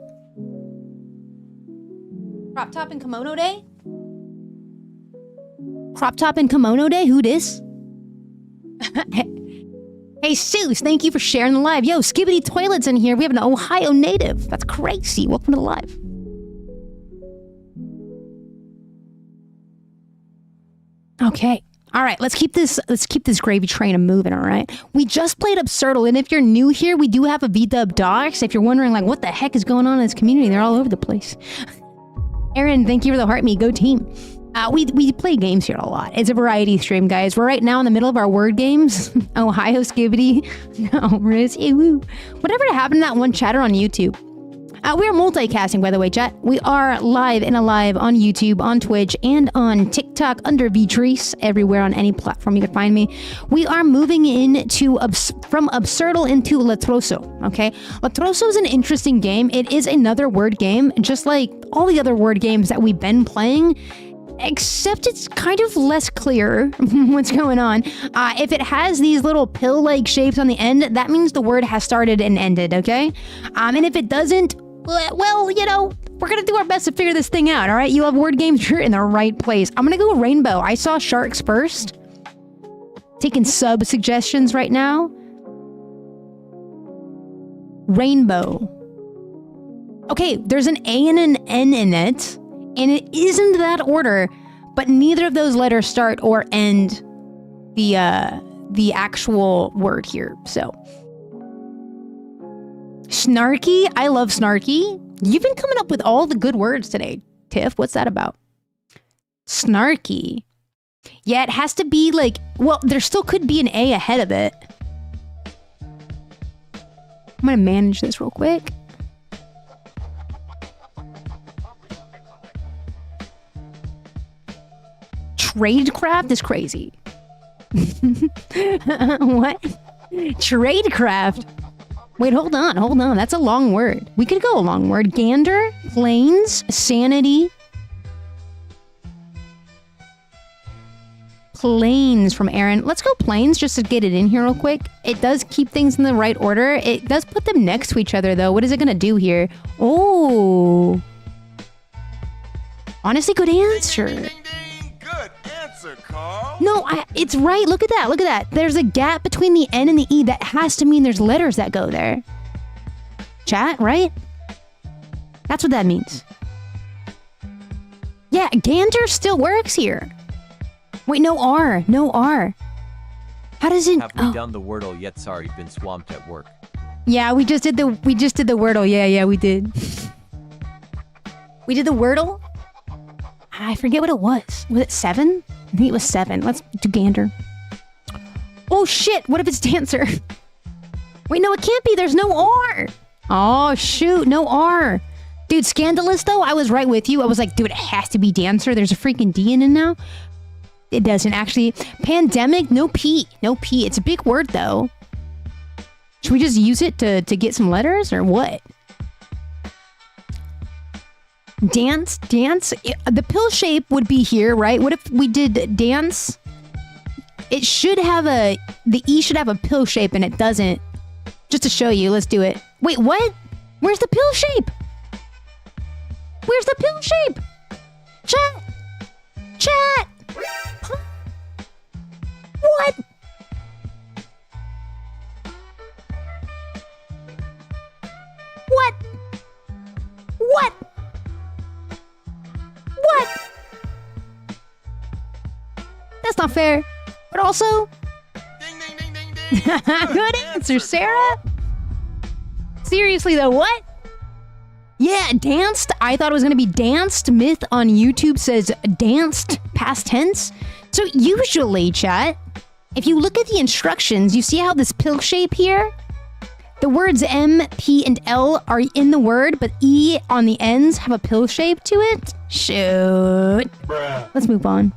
Crop top and kimono day? Crop top and kimono day? Who dis? Hey, Seuss, thank you for sharing the live. Yo, Skibbity Toilets in here. We have an Ohio native. That's crazy. Welcome to the live. Okay. All right, let's keep this gravy train a moving, all right? We just played Absurdle, and if you're new here, we do have a VDub docs. If you're wondering, like, what the heck is going on in this community, they're all over the place. Aaron, thank you for the heart me. Go team. We play games here a lot. It's a variety stream, guys. We're right now in the middle of our word games. Ohio Skibbity. No, Riz. Whatever happened to that one chatter on YouTube? We're multicasting, by the way, chat. We are live and alive on YouTube, on Twitch, and on TikTok under Vtreese, everywhere on any platform you can find me. We are moving into from Absurdal into Latroso, okay? Latroso is an interesting game. It is another word game, just like all the other word games that we've been playing, except it's kind of less clear what's going on. If it has these little pill-like shapes on the end, that means the word has started and ended, okay? And if it doesn't, well, you know, we're gonna do our best to figure this thing out, all right? You love word games, you're in the right place. I'm gonna go rainbow. I saw sharks first. Taking sub suggestions right now. Rainbow. Okay, there's an A and an N in it. And it isn't that order, but neither of those letters start or end the actual word here. So, snarky. I love snarky. You've been coming up with all the good words today, Tiff. What's that about? Snarky. Yeah, it has to be like, well, there still could be an A ahead of it. I'm gonna manage this real quick. Tradecraft is crazy. What? Tradecraft? Wait, hold on. That's a long word. We could go a long word. Gander, planes, sanity. Planes from Aaron. Let's go planes just to get it in here real quick. It does keep things in the right order. It does put them next to each other though. What is it gonna do here? Oh. Honestly, good answer. No, it's right. Look at that. There's a gap between the N and the E. That has to mean there's letters that go there. Chat, right? That's what that means. Yeah, gander still works here. Wait, no R. How does it... Have we done the Wordle yet? Sorry, been swamped at work. Yeah, we just did the Wordle. Yeah, we did. We did the Wordle? I forget what it was. Was it 7? I think it was 7. Let's do gander. Oh shit, what if it's dancer? Wait, no, it can't be. There's no R. Oh shoot, no R. Dude, scandalous though, I was right with you. I was like, dude, it has to be dancer. There's a freaking D in it now. It doesn't actually. Pandemic, no P. It's a big word though. Should we just use it to get some letters or what? Dance. The pill shape would be here, right? What if we did dance? It should have the E should have a pill shape and it doesn't. Just to show you, let's do it. Wait, what? Where's the pill shape? Where's the pill shape? Chat. Huh? What? That's not fair. But also... Good answer, Sarah. Seriously though, what? Yeah, danced. I thought it was gonna be danced. Myth on YouTube says danced, past tense. So usually, chat, if you look at the instructions, you see how this pill shape here? The words M, P, and L are in the word, but E on the ends have a pill shape to it? Shoot. Bruh. Let's move on.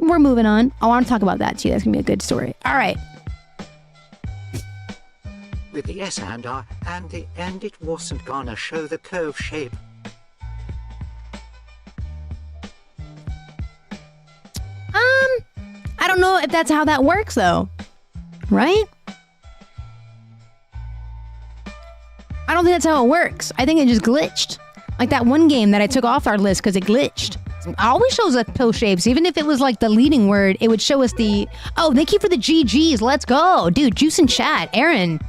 We're moving on. I want to talk about that too. That's gonna be a good story. All right. With the S and R and the end, it wasn't gonna show the cove shape. I don't know if that's how that works though. Right? I don't think that's how it works. I think it just glitched. Like that one game that I took off our list because it glitched. It always shows us pill shapes. Even if it was like the leading word, it would show us the... Oh, thank you for the GGs. Let's go. Dude, juice and chat. Aaron's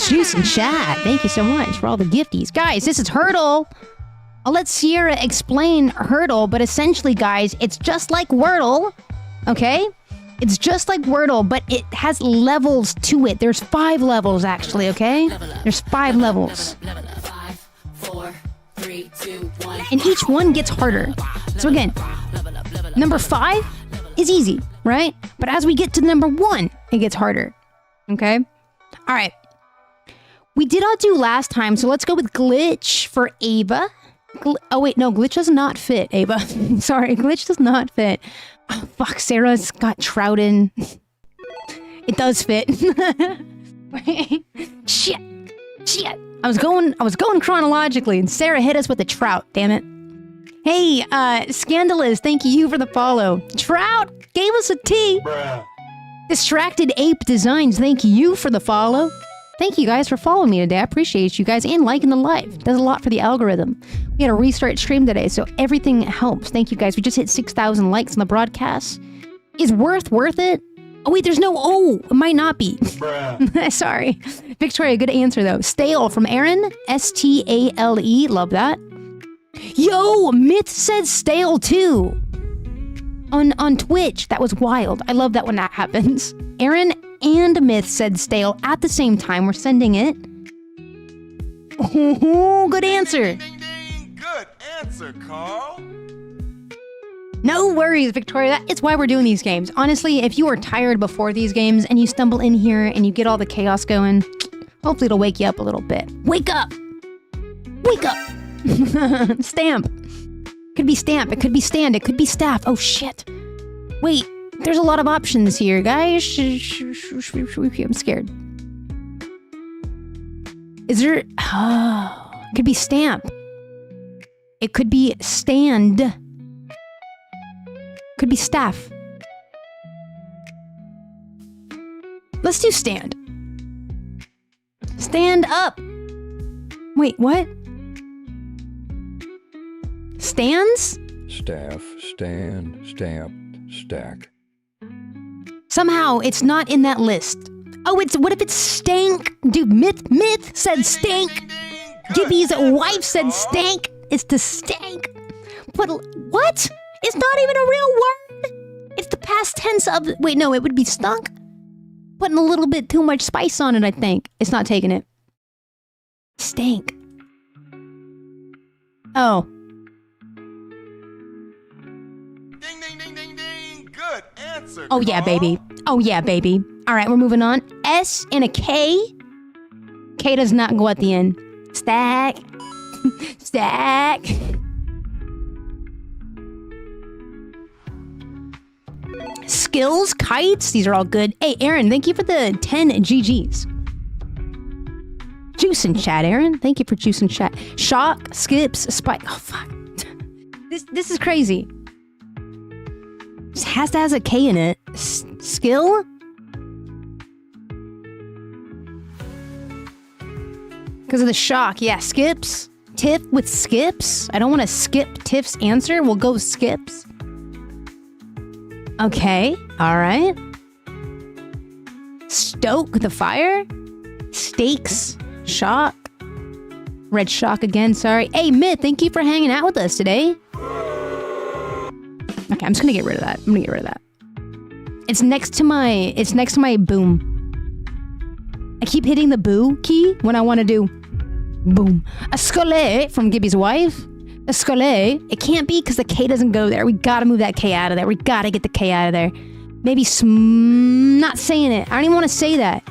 juice and chat. Thank you so much for all the gifties. Guys, this is Hurdle. I'll let Sierra explain Hurdle, but essentially, guys, it's just like Wordle, okay? It's just like Wordle, but it has levels to it. There's 5 levels, actually, okay? There's 5 levels. 5, 4, 3, 2, 1. And each one gets harder. So again, number 5 is easy, right? But as we get to number 1, it gets harder, okay? All right. We did not do last time, so let's go with glitch for Ava. Oh wait, no, glitch does not fit, Ava. Sorry, glitch does not fit. Oh, fuck, Sarah's got trout in. It does fit. Shit. Shit. I was going chronologically, and Sarah hit us with the trout, damn it. Hey, Scandalous, thank you for the follow. Trout gave us a T. Bruh. Distracted Ape Designs, thank you for the follow. Thank you guys for following me today. I appreciate you guys and liking the live. It does a lot for the algorithm. We had a restart stream today, so everything helps. Thank you guys. We just hit 6,000 likes on the broadcast. Is worth it? Oh wait, there's no O. It might not be. Sorry. Victoria, good answer though. Stale from Aaron. S-T-A-L-E. Love that. Yo, Myth said stale too. On Twitch. That was wild. I love that when that happens. Aaron and Myth said stale at the same time. We're sending it. Oh, good answer. Good answer, Carl. No worries, Victoria. It's why we're doing these games. Honestly, if you are tired before these games and you stumble in here and you get all the chaos going, hopefully it'll wake you up a little bit. Wake up! Wake up! Stamp. Could be stamp. It could be stand. It could be staff. Oh, shit. Wait. There's a lot of options here, guys. I'm scared. Is there... Oh, it could be stamp. It could be stand. Could be staff. Let's do stand. Stand up. Wait, what? Stands? Staff, stand, stamped, stack. Somehow it's not in that list. Oh, what if it's stank? Dude, Myth said stank. Gibby's wife said stank. It's the stank. But what? It's not even a real word. It's the past tense of... Wait, no, it would be stunk. Putting a little bit too much spice on it, I think. It's not taking it. Stank. Oh. Ding, ding, ding, ding, ding. Good answer, Oh, yeah, Carl. baby. Oh, yeah, baby. All right, we're moving on. S and a K. K does not go at the end. Stack. Stack. Skills, kites. These are all good. Hey, Aaron, thank you for the 10 GGs. Juice in chat, Aaron. Thank you for juice in chat. Shock, skips, spike. Oh, fuck. This is crazy. It has to have a K in it. Skill? Because of the shock. Yeah, skips. Tiff with skips. I don't want to skip Tiff's answer. We'll go skips. Okay. All right. Stoke the fire. Stakes. Shock. Red shock again. Sorry. Hey, Myth, thank you for hanging out with us today. Okay, I'm just gonna get rid of that. I'm gonna get rid of that. It's next to my boom. I keep hitting the boo key when I want to do boom. A scole from Gibby's wife. A scole. It can't be because the K doesn't go there. We gotta move that K out of there. We gotta get the K out of there. Maybe not saying it. I don't even want to say that.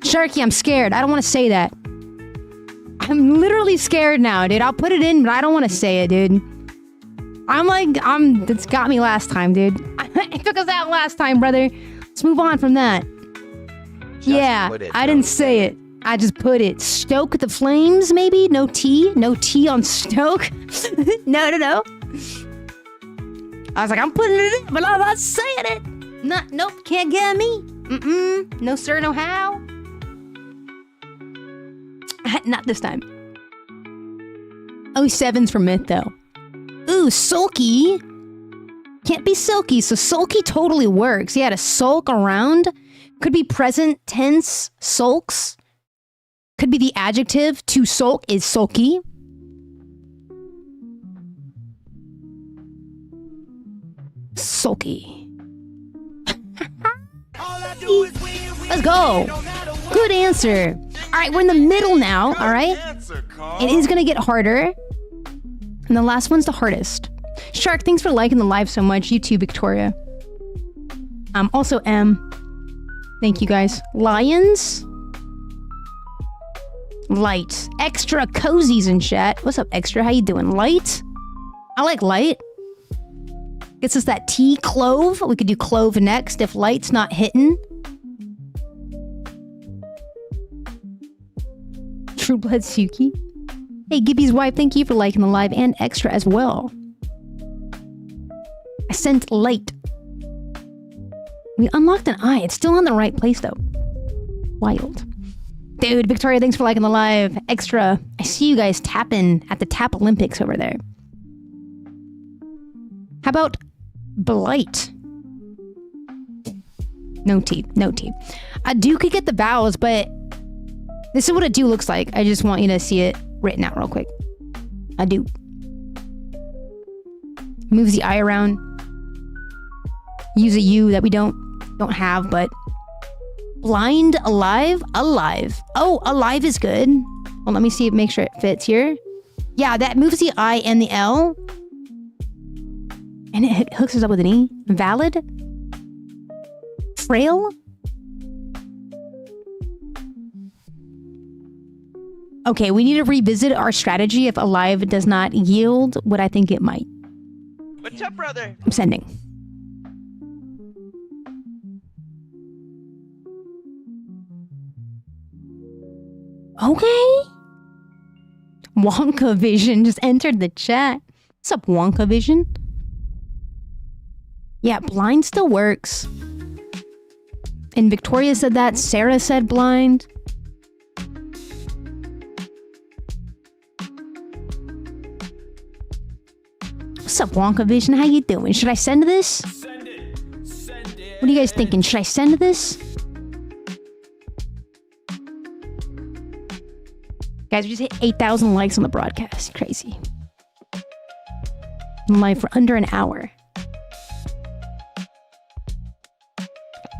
Sharky, I'm scared. I don't want to say that. I'm literally scared now, dude. I'll put it in, but I don't want to say it, dude. That's got me last time, dude. It took us out last time, brother. Let's move on from that. Yeah, I didn't say it. I just put it. Stoke the flames, maybe? No T? No T on stoke? No. I was like, I'm putting it in, but I'm not saying it. Nope, can't get me. No sir, no how. Not this time. Oh, 7's for Myth, though. Ooh, sulky. Can't be silky, so sulky totally works. Yeah, to sulk around. Could be present tense, sulks. Could be the adjective. To sulk is sulky. Sulky. Let's go. Good answer. All right, we're in the middle now, all right? It is going to get harder. And the last one's the hardest. Shark, thanks for liking the live so much. You too, Victoria. Also M. Thank you, guys. Lions. Light. Extra cozies in chat. What's up, Extra? How you doing? Light? I like light. Gets us that tea. Clove. We could do clove next if light's not hitting. True Blood Suki. Hey, Gibby's wife, thank you for liking the live and Extra as well. I sent light. We unlocked an eye. It's still in the right place, though. Wild. Dude, Victoria, thanks for liking the live. Extra. I see you guys tapping at the Tap Olympics over there. How about Blight? No tea. No tea. A do could get the vowels, but this is what a do looks like. I just want you to see it written out real quick. A do. Moves the eye around. Use a U that we don't have, but blind, alive, alive. Oh, alive is good. Well, let me see, make sure it fits here. Yeah, that moves the I and the L. And it hooks us up with an E. Valid? Frail? Okay, we need to revisit our strategy if alive does not yield what I think it might. What's up, brother? I'm sending. Okay. Wonka Vision just entered the chat. What's up, Wonka Vision? Yeah, blind still works. And Victoria said that. Sarah said blind. What's up, Wonka Vision? How you doing? Should I send this? Send it. What are you guys thinking? Should I send this? Guys, we just hit 8,000 likes on the broadcast. Crazy. I'm live for under an hour.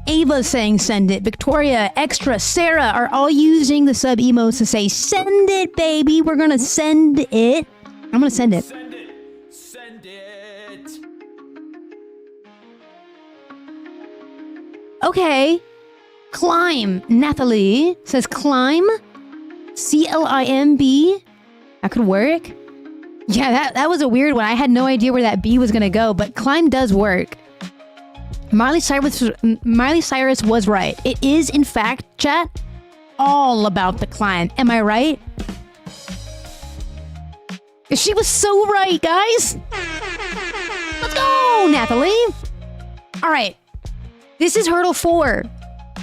Ava's saying send it. Victoria, Extra, Sarah are all using the sub emotes to say send it, baby. We're gonna send it. I'm gonna send it. Send it. Send it. Okay. Climb. Nathalie says climb. C-L-I-M-B. That could work. Yeah, that was a weird one. I had no idea where that B was gonna go, but climb does work. Miley Cyrus was right. It is, in fact, chat, all about the climb. Am I right? She was so right, guys. Let's go, Nathalie. All right. This is hurdle 4.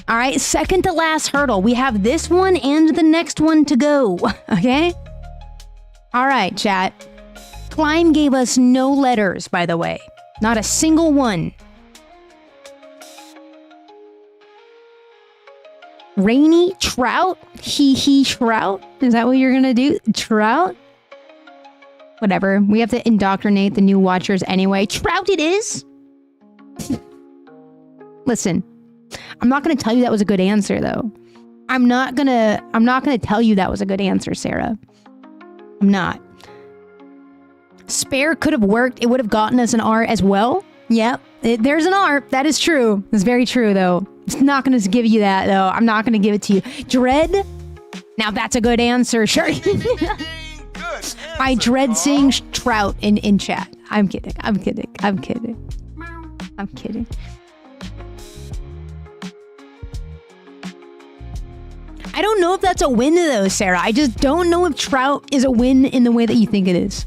All right, second to last hurdle. We have this one and the next one to go, okay? All right, chat. Climb gave us no letters, by the way. Not a single one. Rainy trout? Hee trout? Is that what you're gonna do? Trout? Whatever. We have to indoctrinate the new watchers anyway. Trout it is! Listen. I'm not going to tell you that was a good answer, though. I'm not going to tell you that was a good answer, Sarah. I'm not. Spare could have worked. It would have gotten us an R as well. Yep. There's an R. That is true. It's very true, though. It's not going to give you that, though. I'm not going to give it to you. Dread? Now that's a good answer. Sure. I dread seeing trout in chat. I'm kidding. I'm kidding. I'm kidding. I'm kidding. I don't know if that's a win, though, Sarah. I just don't know if trout is a win in the way that you think it is.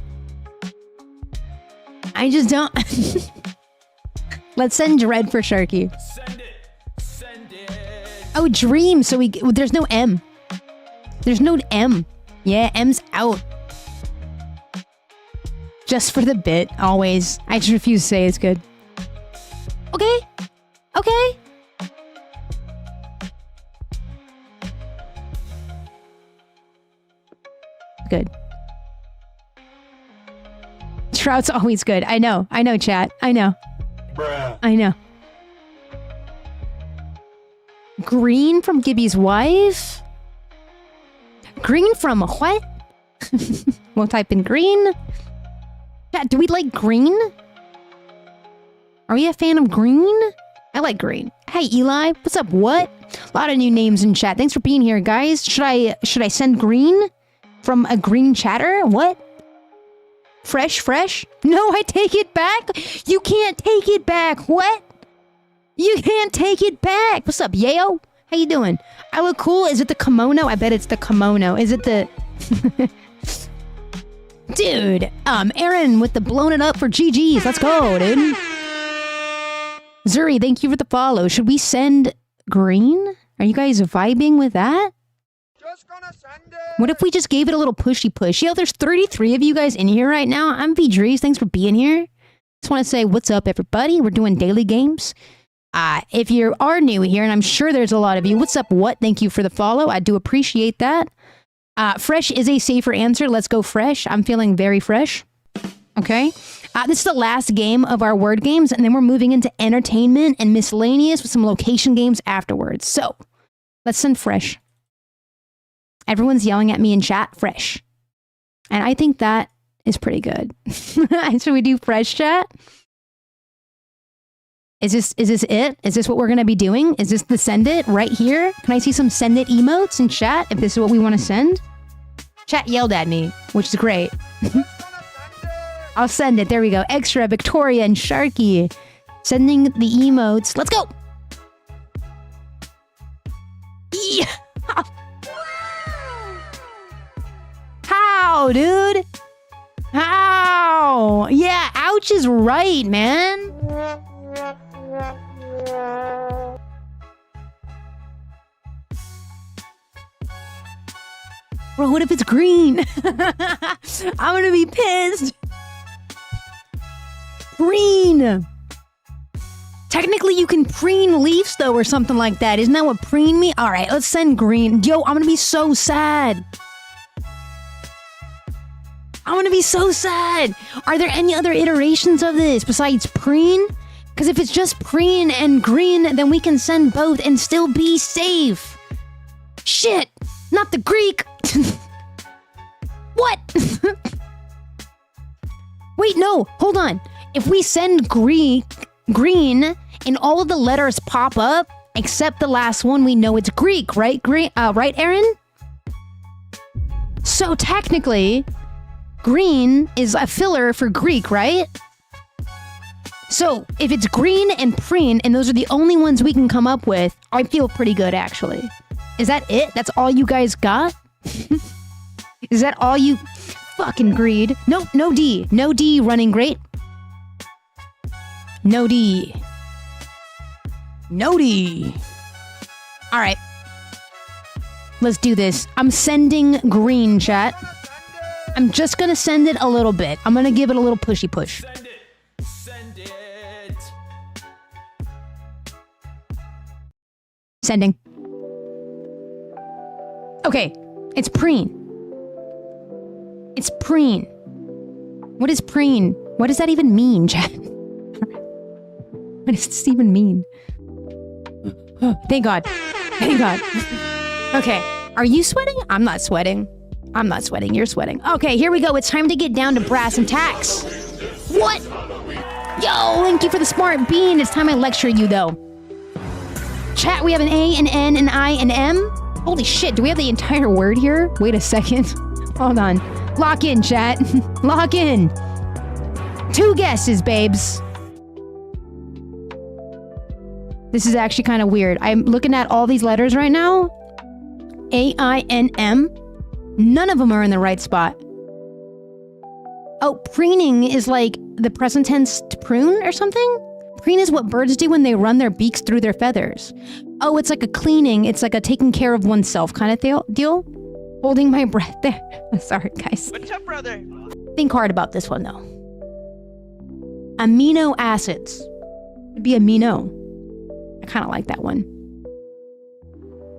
I just don't. Let's send Dread for Sharky. Send it. Send it. Oh, Dream. So there's no M. There's no M. Yeah, M's out. Just for the bit, always. I just refuse to say it's good. Okay. Okay. Good. Trout's always good. I know, chat. I know. Bruh. I know. Green from Gibby's wife? Green from what? We'll type in green. Chat, do we like green? Are we a fan of green? I I like green. Hey, Eli. What's up? What? A lot of new names in chat. Thanks for being here, guys. Should I send green from a green chatter? What? Fresh? No, I take it back. You can't take it back. What? You can't take it back. What's up, Yayo? How you doing? I look cool. Is it the kimono? I bet it's the kimono. Is it the... Dude, Aaron with the blown it up for GG's. Let's go, dude. Zuri, thank you for the follow. Should we send green? Are you guys vibing with that? What if we just gave it a little pushy push? Yo, there's 33 of you guys in here right now. I'm VDrees. Thanks for being here. Just want to say what's up, everybody. We're doing daily games. If you are new here, and I'm sure there's a lot of you, what's up, what? Thank you for the follow. I do appreciate that. Fresh is a safer answer. Let's go fresh. I'm feeling very fresh. Okay. This is the last game of our word games, and then we're moving into entertainment and miscellaneous with some location games afterwards. So, let's send fresh. Everyone's yelling at me in chat, fresh. And I think that is pretty good. Should we do fresh chat? Is this it? Is this what we're going to be doing? Is this the send it right here? Can I see some send it emotes in chat if this is what we want to send? Chat yelled at me, which is great. I'll send it. There we go. Extra, Victoria, and Sharky. Sending the emotes. Let's go! Yeah. How, dude? How? Yeah, ouch is right, man. Bro, what if it's green? I'm gonna be pissed. Preen. Technically, you can preen leaves, though, or something like that. Isn't that what preen means? All right, let's send green. Yo, I'm gonna be so sad. I'm gonna be so sad. Are there any other iterations of this besides preen? Because if it's just preen and green, then we can send both and still be safe. Shit, not the Greek. What? Wait, no, hold on. If we send green, and all of the letters pop up, except the last one, we know it's Greek, right? Right, Aaron? So technically, green is a filler for Greek, right? So if it's green and preen, and those are the only ones we can come up with, I feel pretty good, actually. Is that it? That's all you guys got? Is that all you fucking greed? Nope, no D. No D running great. No D. No D. All right. Let's do this. I'm sending green, chat. I'm just gonna send it a little bit. I'm gonna give it a little pushy push. Send it. Send it. Sending. Okay. It's preen. It's preen. What is preen? What does that even mean, chat? What does this even mean? Thank God. Thank God. Okay. Are you sweating? I'm not sweating. I'm not sweating. You're sweating. Okay, here we go. It's time to get down to brass and tacks. What? Yo, thank you for the smart bean. It's time I lecture you, though. Chat, we have an A, an N, an I, an M. Holy shit, do we have the entire word here? Wait a second. Hold on. Lock in, chat. Lock in. 2 guesses, babes. This is actually kind of weird. I'm looking at all these letters right now. A-I-N-M. None of them are in the right spot. Oh, preening is like the present tense to prune or something? Preen is what birds do when they run their beaks through their feathers. Oh, it's like a cleaning. It's like a taking care of oneself kind of deal. Holding my breath there. Sorry, guys. What's up, brother? Think hard about this one, though. Amino acids. It'd be amino. I kind of like that one.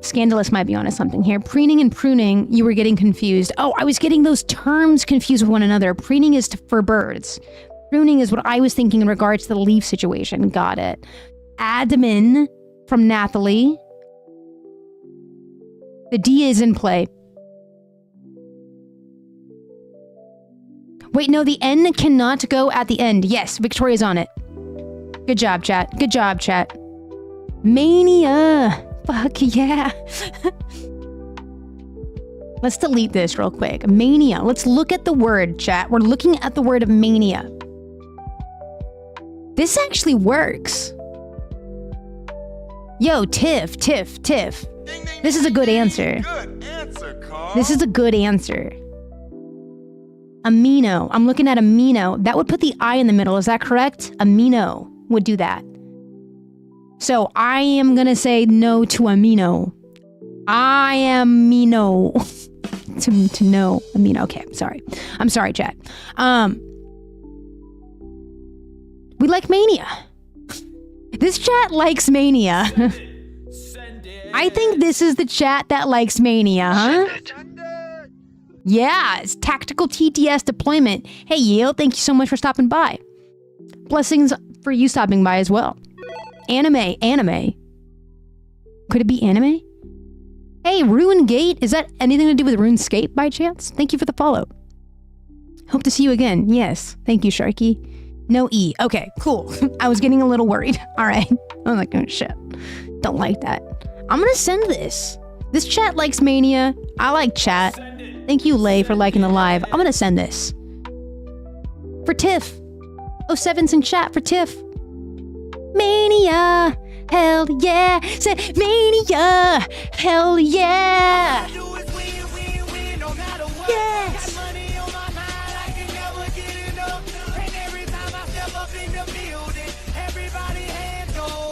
Scandalous might be onto something here. Preening and pruning, you were getting confused. Oh, I was getting those terms confused with one another. Preening is for birds. Pruning is what I was thinking in regards to the leaf situation. Got it. Admin from Nathalie. The D is in play. Wait, no, the N cannot go at the end. Yes, Victoria's on it. Good job, chat. Good job, chat. Mania. Fuck yeah. Let's delete this real quick. Mania. Let's look at the word, chat. We're looking at the word mania. This actually works. Yo, Tiff. This is a good answer. Good answer, Carl. This is a good answer. Amino. I'm looking at amino. That would put the I in the middle. Is that correct? Amino would do that. So I am gonna say no to amino. I am Mino. to know amino. Okay, I'm sorry, chat. We like mania. This chat likes mania. I think this is the chat that likes mania, huh? Yeah, it's tactical TTS deployment. Hey, Yale, thank you so much for stopping by. Blessings for you stopping by as well. Anime. Could it be anime? Hey, Ruin Gate, is that anything to do with RuneScape by chance? Thank you for the follow. Hope to see you again. Yes, thank you, Sharky. No E. Okay, cool. I was getting a little worried. All right. I was like, oh shit. Don't like that. I'm gonna send this. This chat likes mania. I like chat. Thank you, Lay, for liking the live. I'm gonna send this. For Tiff. 07's in chat for Tiff. Mania. Hell yeah. Say mania. Hell yeah. Yes.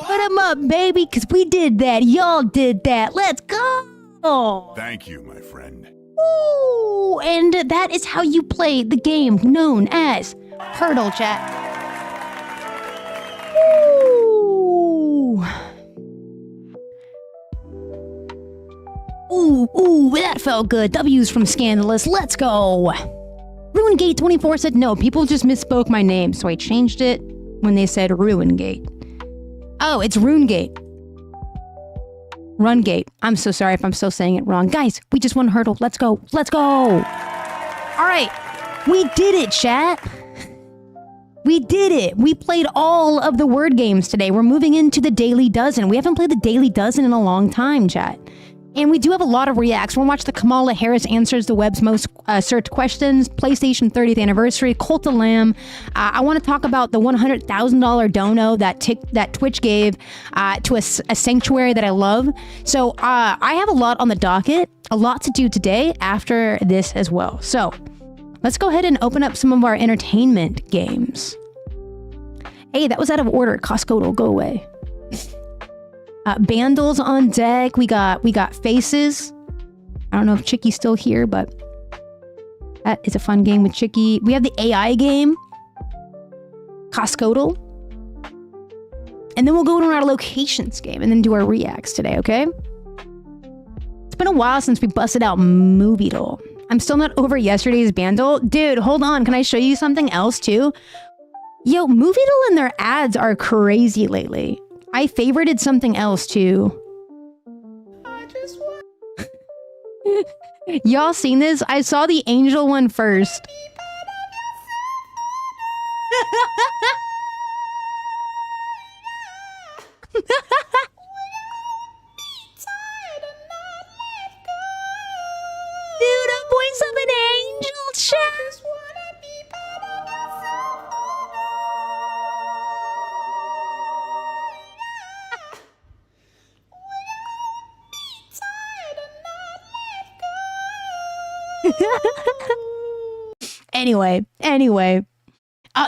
Put them up, baby, because we did that. Y'all did that. Let's go. Thank you, my friend. Ooh, and that is how you play the game known as Hurdle Chat. Ooh, that felt good. W's from Scandalous. Let's go. RuinGate24 said no, people just misspoke my name, so I changed it when they said Ruingate. Oh, it's RuneGate. Rungate. I'm so sorry if I'm still saying it wrong. Guys, we just won Hurdle. Let's go. Let's go. All right. We did it, chat. We did it. We played all of the word games today. We're moving into the Daily Dozen. We haven't played the Daily Dozen in a long time, chat. And we do have a lot of reacts. We'll watch the Kamala Harris answers the web's most searched questions, PlayStation 30th anniversary, Cult of Lamb. I want to talk about the $100,000 dono that Twitch gave to a sanctuary that I love. So I have a lot on the docket, a lot to do today after this as well. So let's go ahead and open up some of our entertainment games. Hey, that was out of order. Costco, go away. Bandles on deck. We got Faces. I don't know if Chicky's still here, but that is a fun game with Chicky. We have the AI game, Costco, and then we'll go to our locations game and then do our reacts today. Okay? It's been a while since we busted out Moviedle. I'm still not over yesterday's Bandle. Dude, hold on. Can I show you something else too? Yo, Moviedle and their ads are crazy lately. I favorited something else too. Y'all seen this? I saw the angel one first. Dude, a voice of an angel, chat. Anyway.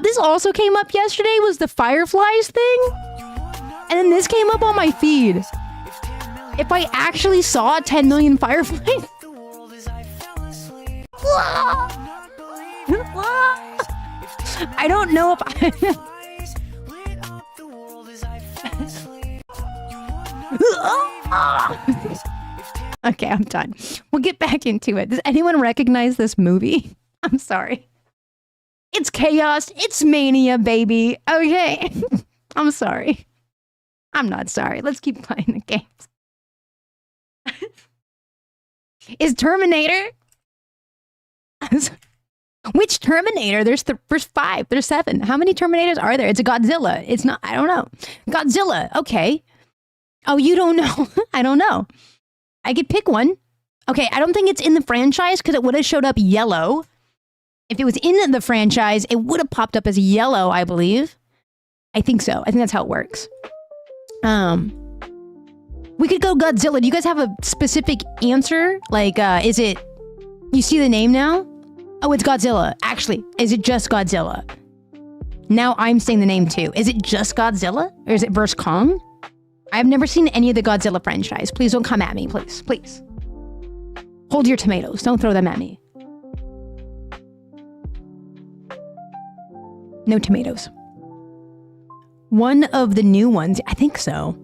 This also came up yesterday, was the Fireflies thing. And then this came up on my feed. If I actually saw 10 million Fireflies. I don't know if Okay, I'm done. We'll get back into it. Does anyone recognize this movie? I'm sorry. It's chaos. It's mania, baby. Okay. I'm sorry. I'm not sorry. Let's keep playing the games. Is Terminator? Which Terminator? There's 5. There's 7. How many Terminators are there? It's a Godzilla. It's not. I don't know. Godzilla. Okay. Oh, you don't know? I don't know. I could pick one. Okay, I don't think it's in the franchise because it would have showed up yellow. If it was in the franchise, it would have popped up as yellow, I believe. I think so. I think that's how it works. We could go Godzilla. Do you guys have a specific answer? Like, is it... You see the name now? Oh, it's Godzilla. Actually, is it just Godzilla? Now I'm saying the name too. Is it just Godzilla? Or is it vs. Kong? I've never seen any of the Godzilla franchise. Please don't come at me, please. Please. Hold your tomatoes. Don't throw them at me. No tomatoes. One of the new ones. I think so.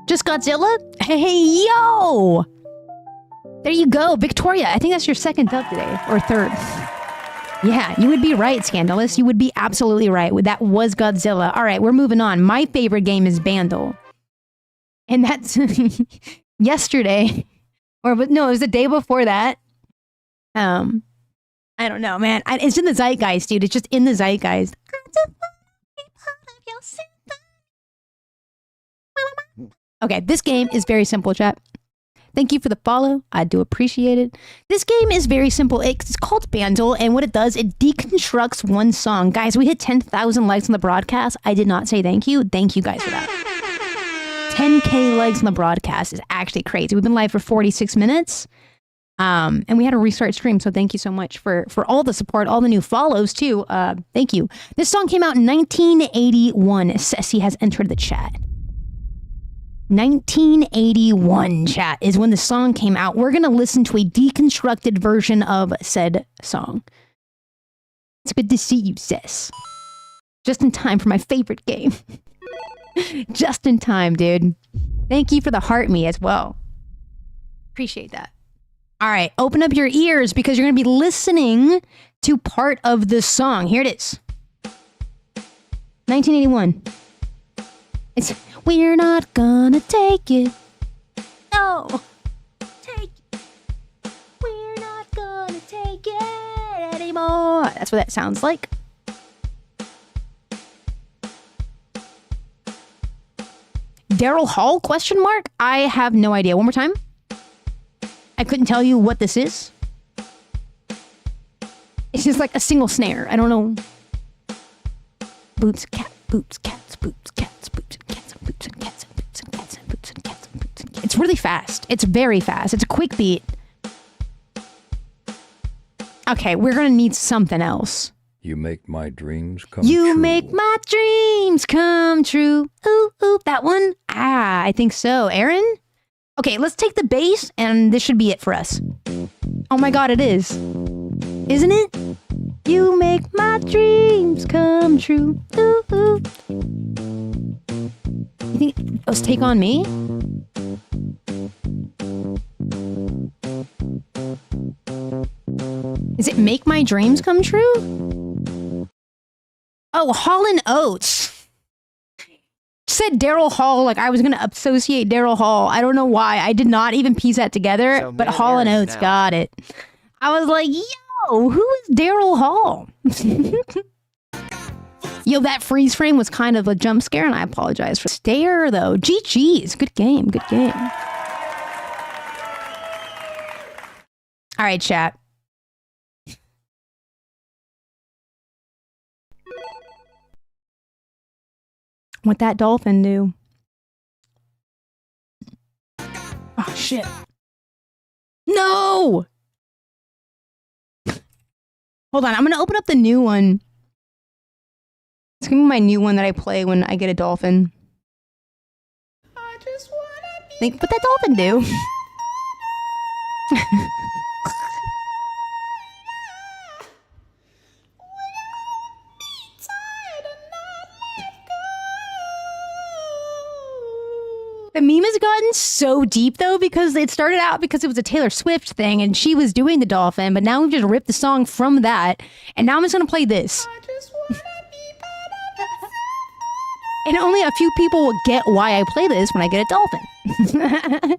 Just Godzilla? Hey, yo! There you go, Victoria. I think that's your second dub today, or third. Yeah, you would be right, Scandalous. You would be absolutely right. That was Godzilla. All right, we're moving on. My favorite game is Bandle. And that's yesterday. Or, no, it was the day before that. I don't know, man. It's in the zeitgeist, dude. It's just in the zeitgeist. Okay, this game is very simple, chat. Thank you for the follow. I do appreciate it. This game is very simple. It's called Bandle, and what it does, it deconstructs one song. Guys, we hit 10,000 likes on the broadcast. I did not say thank you. Thank you guys for that. 10K likes on the broadcast is actually crazy. We've been live for 46 minutes. And we had a restart stream, so thank you so much for all the support, all the new follows, too. Thank you. This song came out in 1981. Ceci has entered the chat. 1981, chat, is when the song came out. We're going to listen to a deconstructed version of said song. It's good to see you, sis. Just in time for my favorite game. Just in time, dude. Thank you for the heart me as well. Appreciate that. All right, open up your ears because you're going to be listening to part of the song. Here it is. 1981. It's... We're not gonna take it. No. Take it. We're not gonna take it anymore. That's what that sounds like. Daryl Hall, question mark? I have no idea. One more time. I couldn't tell you what this is. It's just like a single snare. I don't know. Boots, cat, boots, cats, boots, cats, boots, and cats, and boots, and cats, and boots, and cats, and boots, and cats, and boots, and cats. It's really fast. It's very fast. It's a quick beat. Okay, we're gonna need something else. You make my dreams come true. You make my dreams come true. Ooh, ooh, that one? Ah, I think so. Aaron? Okay, let's take the bass, and this should be it for us. Oh my god, it is. Isn't it? You make my dreams come true. Ooh, ooh. You think let's Take On Me? Is it Make My Dreams Come True? Oh, Hall & Oates. Said Daryl Hall, like I was going to associate Daryl Hall. I don't know why. I did not even piece that together, So but me and Hall & Aaron Oates now. got it. I was like, yo, who is Daryl Hall? Yo, that freeze frame was kind of a jump scare, and I apologize for stare, though. GG's. Good game. Good game. All right, chat. What that dolphin do? Oh, shit. No! Hold on, I'm gonna open up the new one. It's gonna be my new one that I play when I get a dolphin. Think, what that dolphin do? The meme has gotten so deep though because it started out because it was a Taylor Swift thing and she was doing the dolphin, but now we've just ripped the song from that, and now I'm just gonna play this. And only a few people will get why I play this when I get a dolphin.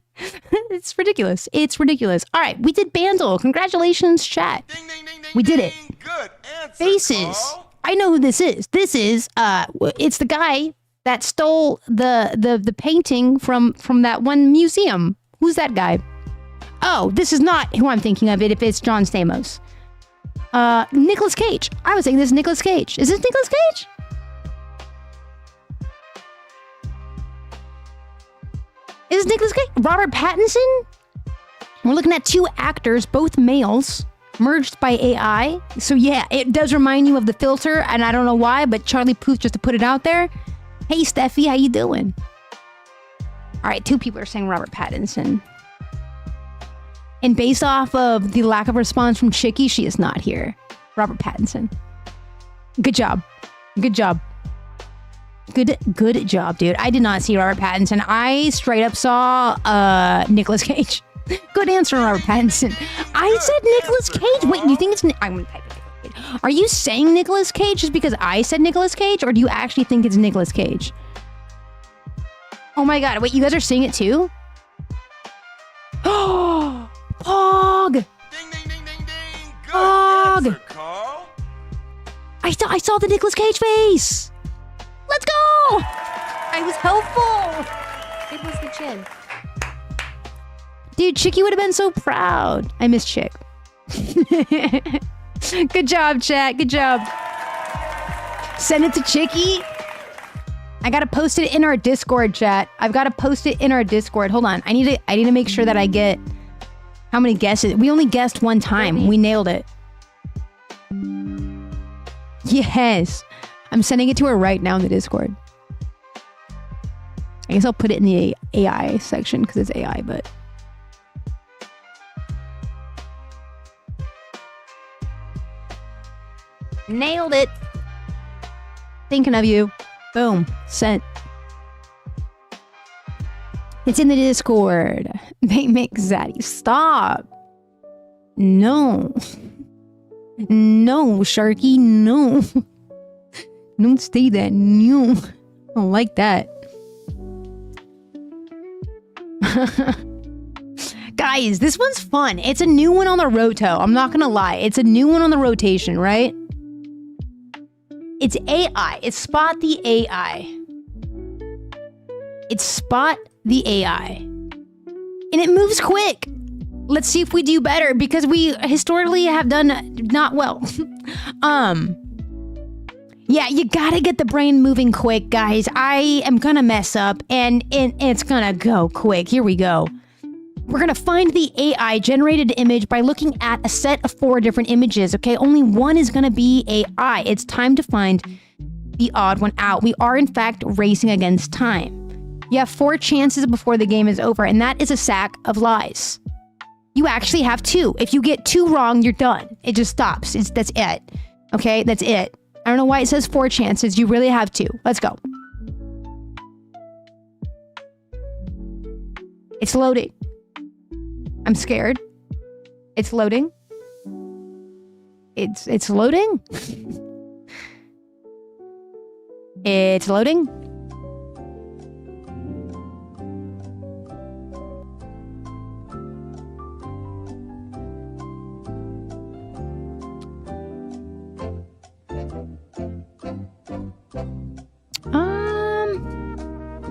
It's ridiculous. It's ridiculous. All right, we did Bandle. Congratulations, chat. Ding, ding, ding, ding, We did it. ding. Good answer, Faces. Carl. I know who this is. This is it's the guy that stole the painting from that one museum. Who's that guy? Oh, this is not who I'm thinking of if it's John Stamos. Nicolas Cage. I was saying this is Nicolas Cage. Is this Nicolas Cage? Is this Nicolas Cage? Robert Pattinson? We're looking at two actors, both males, merged by AI. So yeah, it does remind you of The Filter, and I don't know why, but Charlie Puth, just to put it out there. Hey, Steffi, how you doing? All right, two people are saying Robert Pattinson. And based off of the lack of response from Chicky, she is not here. Robert Pattinson. Good job. Good job. Good job, dude. I did not see Robert Pattinson. I straight up saw Nicolas Cage. Good answer, Robert Pattinson. I said Nicolas Cage. Wait, do you think it's... I'm gonna type it. Nicolas Cage. Are you saying Nicolas Cage just because I said Nicolas Cage? Or do you actually think it's Nicolas Cage? Oh my god. Wait, you guys are seeing it too? Oh! Pog! Ding, ding, ding, ding, ding. Good Pog! answer, Carl. I saw the Nicolas Cage face! Let's go! I was helpful! It was the chin. Dude, Chicky would have been so proud. I miss Chick. Good job, chat. Good job. Send it to Chicky. I gotta post it in our Discord, chat. I've gotta post it in our Discord. Hold on. I need to make sure that I get how many guesses. We only guessed one time. We nailed it. Yes. I'm sending it to her right now in the Discord. I guess I'll put it in the AI section because it's AI, but... Nailed it. Thinking of you. Boom. Sent. It's in the Discord. Make Zaddy. Stop. No. No, Sharky. No. Don't say that. No. I don't like that. Guys, this one's fun. It's a new one on the roto. I'm not gonna lie. It's a new one on the rotation, right? It's AI. It's Spot the AI. It's Spot the AI. And it moves quick. Let's see if we do better because we historically have done not well. Yeah, you gotta get the brain moving quick, guys. I am gonna mess up and it's gonna go quick. Here we go. We're gonna find the AI generated image by looking at a set of 4 different images, okay? Only one is gonna be AI. It's time to find the odd one out. We are, in fact, racing against time. You have 4 chances before the game is over, and that is a sack of lies. You actually have 2. If you get 2 wrong, you're done. It just stops. That's it. Okay? That's it. I don't know why it says 4 chances. You really have 2. Let's go. It's loading. I'm scared. It's loading. It's loading. It's loading.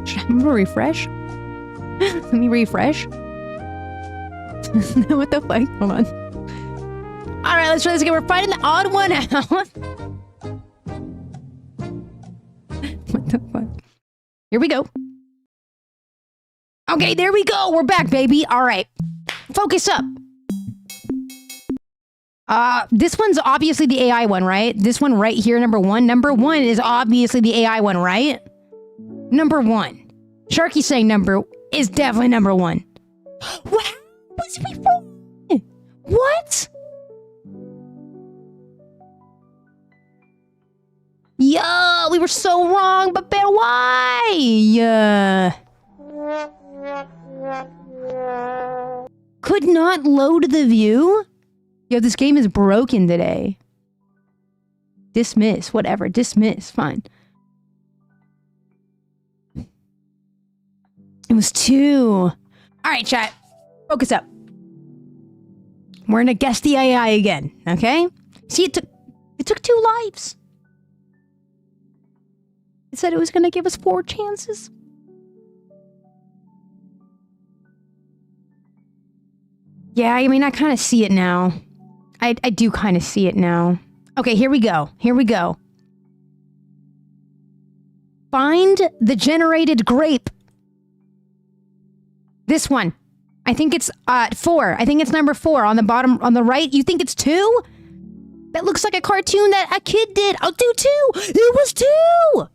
Should I refresh? Let me refresh. What the fuck? Hold on. All right, let's try this again. We're finding the odd one out. What the fuck? Here we go. Okay, there we go. We're back, baby. All right. Focus up. This one's obviously the AI one, right? This one right here, number 1. Number 1 is obviously the AI one, right? Number 1. Sharky saying number is definitely number 1. What? What? Yo, we were so wrong, but why? Could not load the view? Yo, this game is broken today. Dismiss, whatever, dismiss, fine. It was 2. All right, chat, focus up. We're gonna guess the AI again, okay? See, it took 2 lives. It said it was going to give us 4 chances. Yeah, I mean, I kind of see it now. I do kind of see it now. Okay, here we go. Here we go. Find the generated grape. This one. I think it's 4. I think it's number 4 on the bottom, on the right. You think it's 2? That looks like a cartoon that a kid did. I'll do 2. It was 2.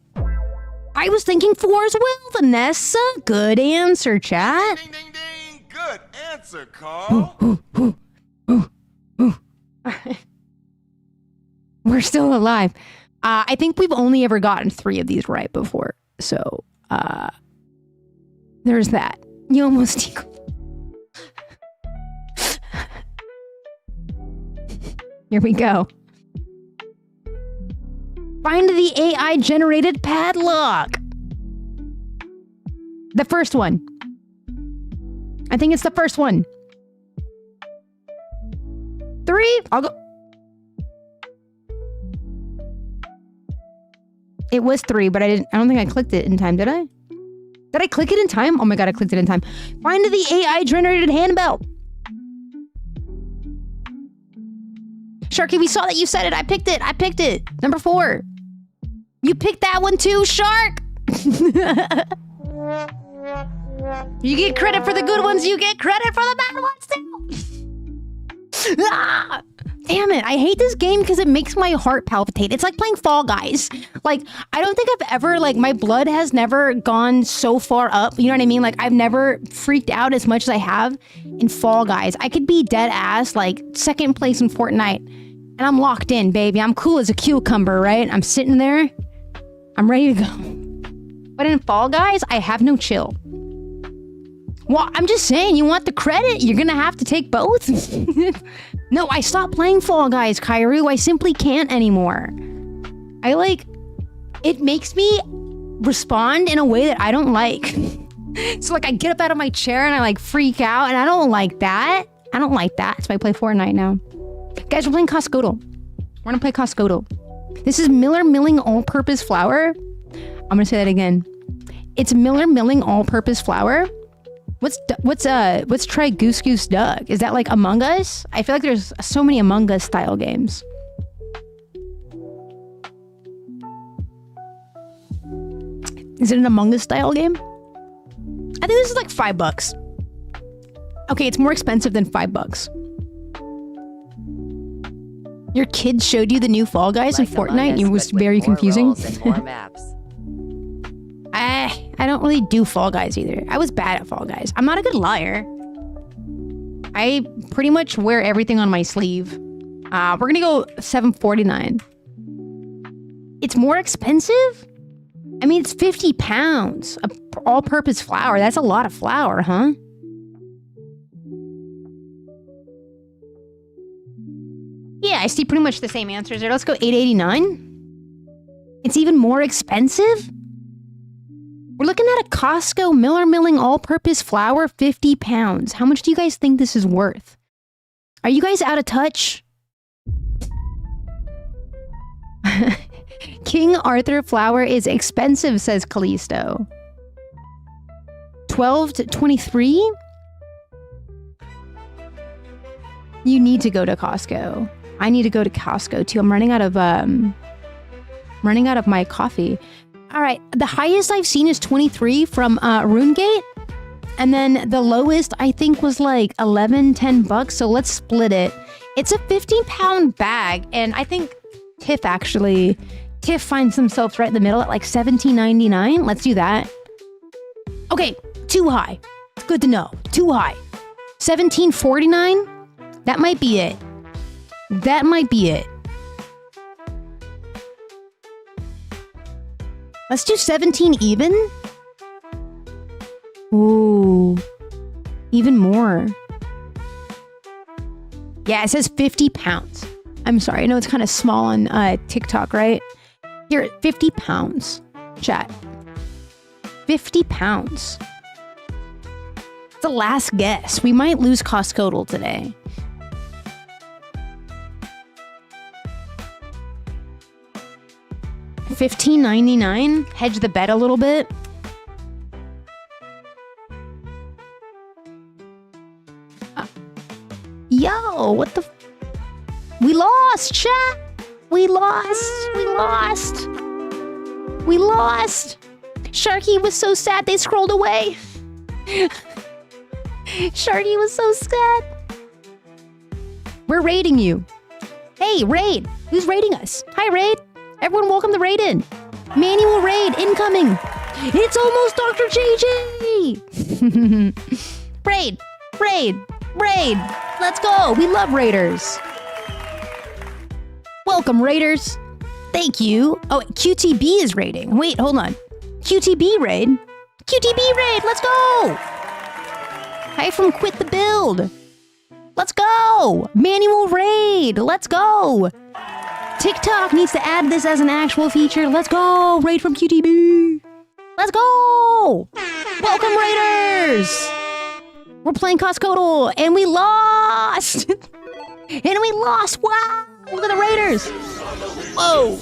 I was thinking 4 as well, Vanessa. Good answer, chat. Ding, ding, ding. Good answer, Carl. We're still alive. I think we've only ever gotten 3 of these right before. So, there's that. You almost equal. Here we go. Find the AI-generated padlock. The first one. I think it's the first one. 3. I'll go. It was 3, but I don't think I clicked it in time, did I? Did I click it in time? Oh my god, I clicked it in time. Find the AI-generated handbell. Sharky, we saw that you said it. I picked it. I picked it. Number 4. You picked that one too, Shark. You get credit for the good ones. You get credit for the bad ones too. Ah! Damn it. I hate this game because it makes my heart palpitate. It's like playing Fall Guys. Like, I don't think I've ever, like, my blood has never gone so far up. You know what I mean? Like, I've never freaked out as much as I have in Fall Guys. I could be dead ass, like, 2nd place in Fortnite. And I'm locked in, baby. I'm cool as a cucumber, right? I'm sitting there. I'm ready to go. But in Fall Guys, I have no chill. Well, I'm just saying, you want the credit? You're gonna have to take both? No, I stopped playing Fall Guys, Kairu. I simply can't anymore. It makes me respond in a way that I don't like. So, like, I get up out of my chair and I, like, freak out, and I don't like that. I don't like that. So I play Fortnite now. Guys, we're playing Costco. We're gonna play Costco. This is Miller Milling All-Purpose Flour. I'm gonna say that again. It's Miller Milling All-Purpose Flour. What's Try Goose Goose Duck? Is that like Among Us? I feel like there's so many Among Us style games. Is it an Among Us style game? I think this is like $5. Okay, it's more expensive than $5. Your kid showed you the new Fall Guys in Fortnite and it was very confusing. I don't really do Fall Guys either. I was bad at Fall Guys. I'm not a good liar. I pretty much wear everything on my sleeve. We're gonna go $7.49. It's more expensive? I mean, it's 50 pounds of all-purpose flour. That's a lot of flour, huh? Yeah, I see pretty much the same answers there. Let's go $8.89. It's even more expensive? We're looking at a Costco Miller Milling all-purpose flour, 50 pounds. How much do you guys think this is worth? Are you guys out of touch? King Arthur flour is expensive, says Callisto. 12 to 23? You need to go to Costco. I need to go to Costco too. I'm running out of my coffee. All right, the highest I've seen is 23 from RuneGate. And then the lowest I think was like $10. So let's split it. It's a 15-pound bag. And I think Tiff finds themselves right in the middle at like $17.99. Let's do that. Okay, too high. Good to know. Too high. $17.49? That might be it. That might be it. Let's do 17 even. Ooh. Even more. Yeah, it says 50 pounds. I'm sorry, I know it's kind of small on TikTok, right? Here, 50 pounds. Chat. 50 pounds. It's a last guess. We might lose Costco today. $15.99. Hedge the bet a little bit. Yo, what the? We lost, chat. We lost. Sharky was so sad they scrolled away. Sharky was so sad. We're raiding you. Hey, raid. Who's raiding us? Hi, raid. Everyone, welcome to raid in. Manual raid incoming. It's almost Dr. JJ. Raid. Let's go. We love raiders. Welcome, raiders. Thank you. Oh, QTB is raiding. Wait, hold on. QTB raid. Let's go. Hi from Quit the Build. Let's go. Manual raid. Let's go. TikTok needs to add this as an actual feature. Let's go. Raid from QTB. Let's go. Welcome, raiders. We're playing Coscodal, and we lost. Wow. Look at the raiders. Whoa.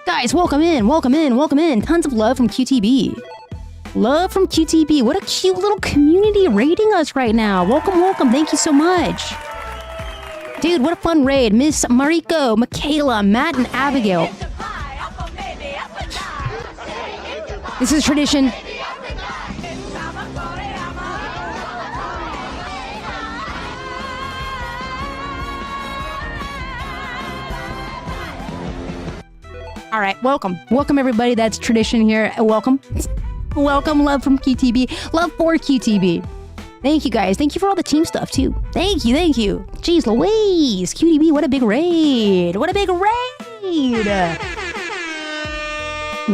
Guys, welcome in. Tons of love from QTB. What a cute little community raiding us right now. Welcome. Thank you so much. Dude, what a fun raid. Miss Mariko, Michaela, Matt, and Abigail. This is tradition. All right, welcome everybody. That's tradition here. Welcome, love from QTB, love for QTB. Thank you guys. Thank you for all the team stuff too. Thank you. Jeez Louise, QTB, what a big raid!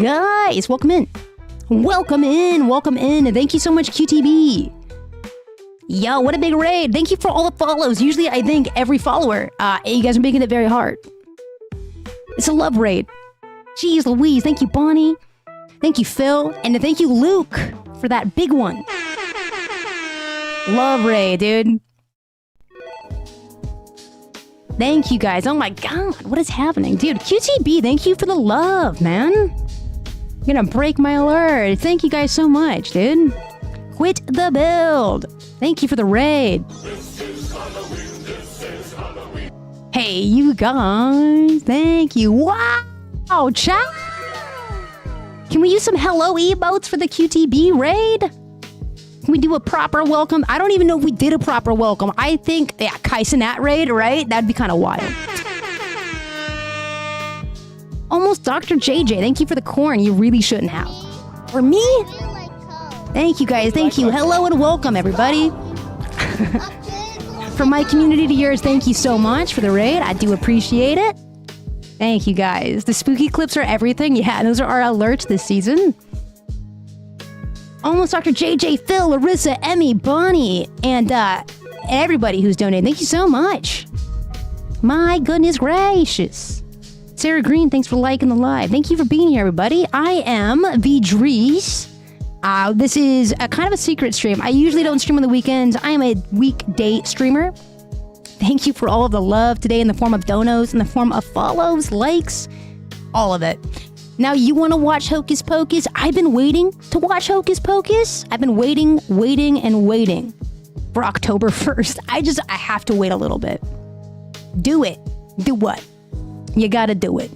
Guys, welcome in. Thank you so much, QTB. Yo, what a big raid! Thank you for all the follows. Usually, I thank every follower. You guys are making it very hard. It's a love raid. Jeez Louise, thank you, Bonnie. Thank you, Phil. And thank you, Luke, for that big one. Love raid, dude. Thank you, guys. Oh my god, what is happening? Dude, QTB, thank you for the love, man. I'm gonna break my alert. Thank you guys so much, dude. Quit the Build. Thank you for the raid. Hey, you guys. Thank you. Wow. Oh, chat! Can we use some hello emotes for the QTB raid? Can we do a proper welcome? I don't even know if we did a proper welcome. I think, yeah, Kaisenat raid, right? That'd be kind of wild. Almost Dr. JJ, thank you for the corn. You really shouldn't have. For me? Thank you guys, thank you. Hello and welcome, everybody. From my community to yours, thank you so much for the raid. I do appreciate it. Thank you guys. The spooky clips are everything. Yeah, those are our alerts this season. Almost Dr. JJ, Phil, Larissa, Emmy, Bonnie, and everybody who's donated. Thank you so much. My goodness gracious. Sarah Green, thanks for liking the live. Thank you for being here, everybody. I am Vidrees. This is a kind of a secret stream. I usually don't stream on the weekends. I am a weekday streamer. Thank you for all of the love today in the form of donos, in the form of follows, likes, all of it. Now, you want to watch Hocus Pocus? I've been waiting to watch Hocus Pocus. I've been waiting for October 1st. I have to wait a little bit. Do it. Do what? You gotta do it.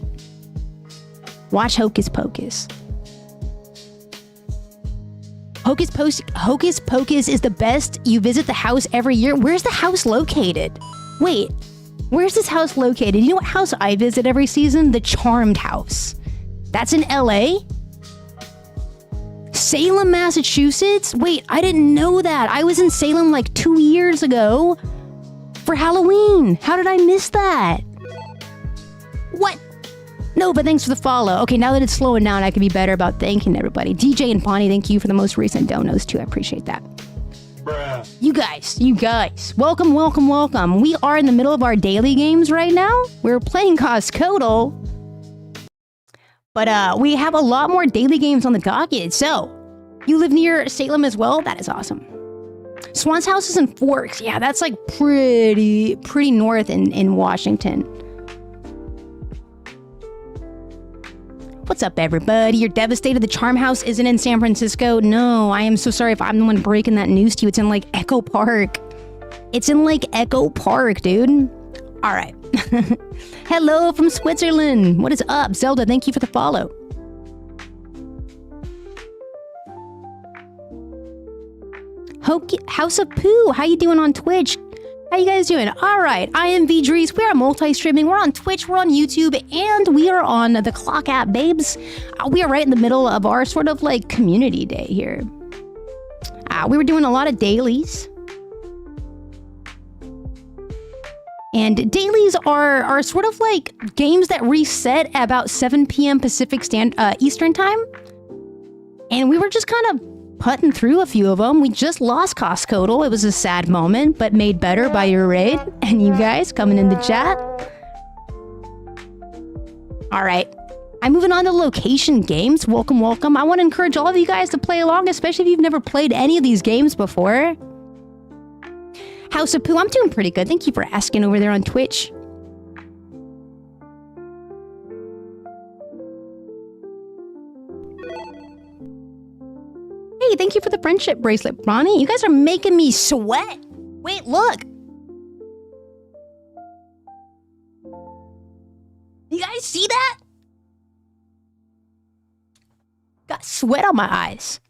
Watch Hocus Pocus. Hocus Pocus is the best. You visit the house every year. Where's the house located? Wait, where's this house located? You know what house I visit every season? The Charmed House. That's in LA? Salem, Massachusetts? Wait, I didn't know that. I was in Salem like 2 years ago for Halloween. How did I miss that? What? No, but thanks for the follow. Okay, now that it's slowing down, I can be better about thanking everybody. DJ and Bonnie, thank you for the most recent donos too. I appreciate that. Bruh. You guys, welcome. We are in the middle of our daily games right now. We're playing Coscodal, but we have a lot more daily games on the docket. So, you live near Salem as well? That is awesome. Swan's house is in Forks. Yeah, that's like pretty north in Washington. What's up, everybody? You're devastated the Charm House isn't in San Francisco? No, I am so sorry if I'm the one breaking that news to you. It's in, like, Echo Park. It's in, like, Echo Park, dude. All right. Hello from Switzerland. What is up? Zelda, thank you for the follow. House of Pooh, how you doing on Twitch? How you guys doing? All right, I am VDrees. We are multi-streaming. We're on Twitch, we're on YouTube, and we are on the Clock app, babes. We are right in the middle of our sort of like community day here. We were doing a lot of dailies. And dailies are sort of like games that reset at about 7 p.m. Pacific Eastern Time. And we were just kind of putting through a few of them. We just lost Costcodal. It was a sad moment, but made better by your raid and you guys coming in the chat. All right. I'm moving on to location games. Welcome, welcome. I want to encourage all of you guys to play along, especially if you've never played any of these games before. House of Pooh, I'm doing pretty good. Thank you for asking over there on Twitch. Hey, thank you for the friendship bracelet, Ronnie. You guys are making me sweat. Wait, look. You guys see that? Got sweat on my eyes.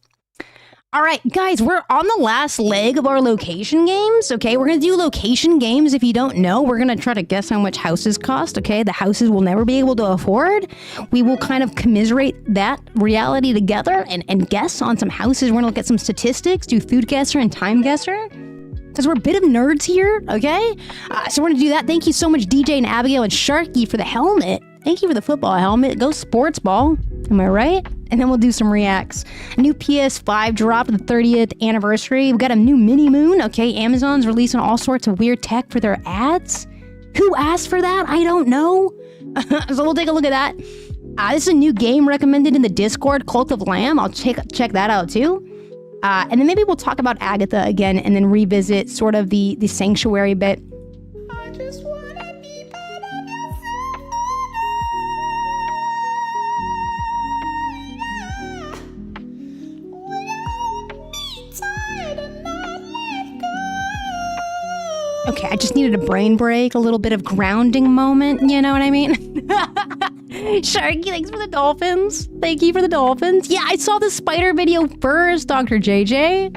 All right, guys, we're on the last leg of our location games, okay? We're going to do location games. If you don't know, we're going to try to guess how much houses cost, okay? The houses we'll never be able to afford. We will kind of commiserate that reality together and guess on some houses. We're going to look at some statistics, do food guesser and time guesser. Because we're a bit of nerds here, okay? So we're going to do that. Thank you so much, DJ and Abigail and Sharky, for the helmet. Thank you for the football helmet. Go sports ball. Am I right? And then we'll do some reacts. A new PS5 dropped the 30th anniversary. We've got a new mini moon. Okay, Amazon's releasing all sorts of weird tech for their ads. Who asked for that? I don't know. So we'll take a look at that. This is a new game recommended in the Discord, Cult of Lamb. I'll check that out too. And then maybe we'll talk about Agatha again and then revisit sort of the sanctuary bit. I just wanna be part of your Okay, I just needed a brain break, a little bit of grounding moment, you know what I mean? Sharky, thanks for the dolphins. Thank you for the dolphins. Yeah, I saw the spider video first, Dr. JJ.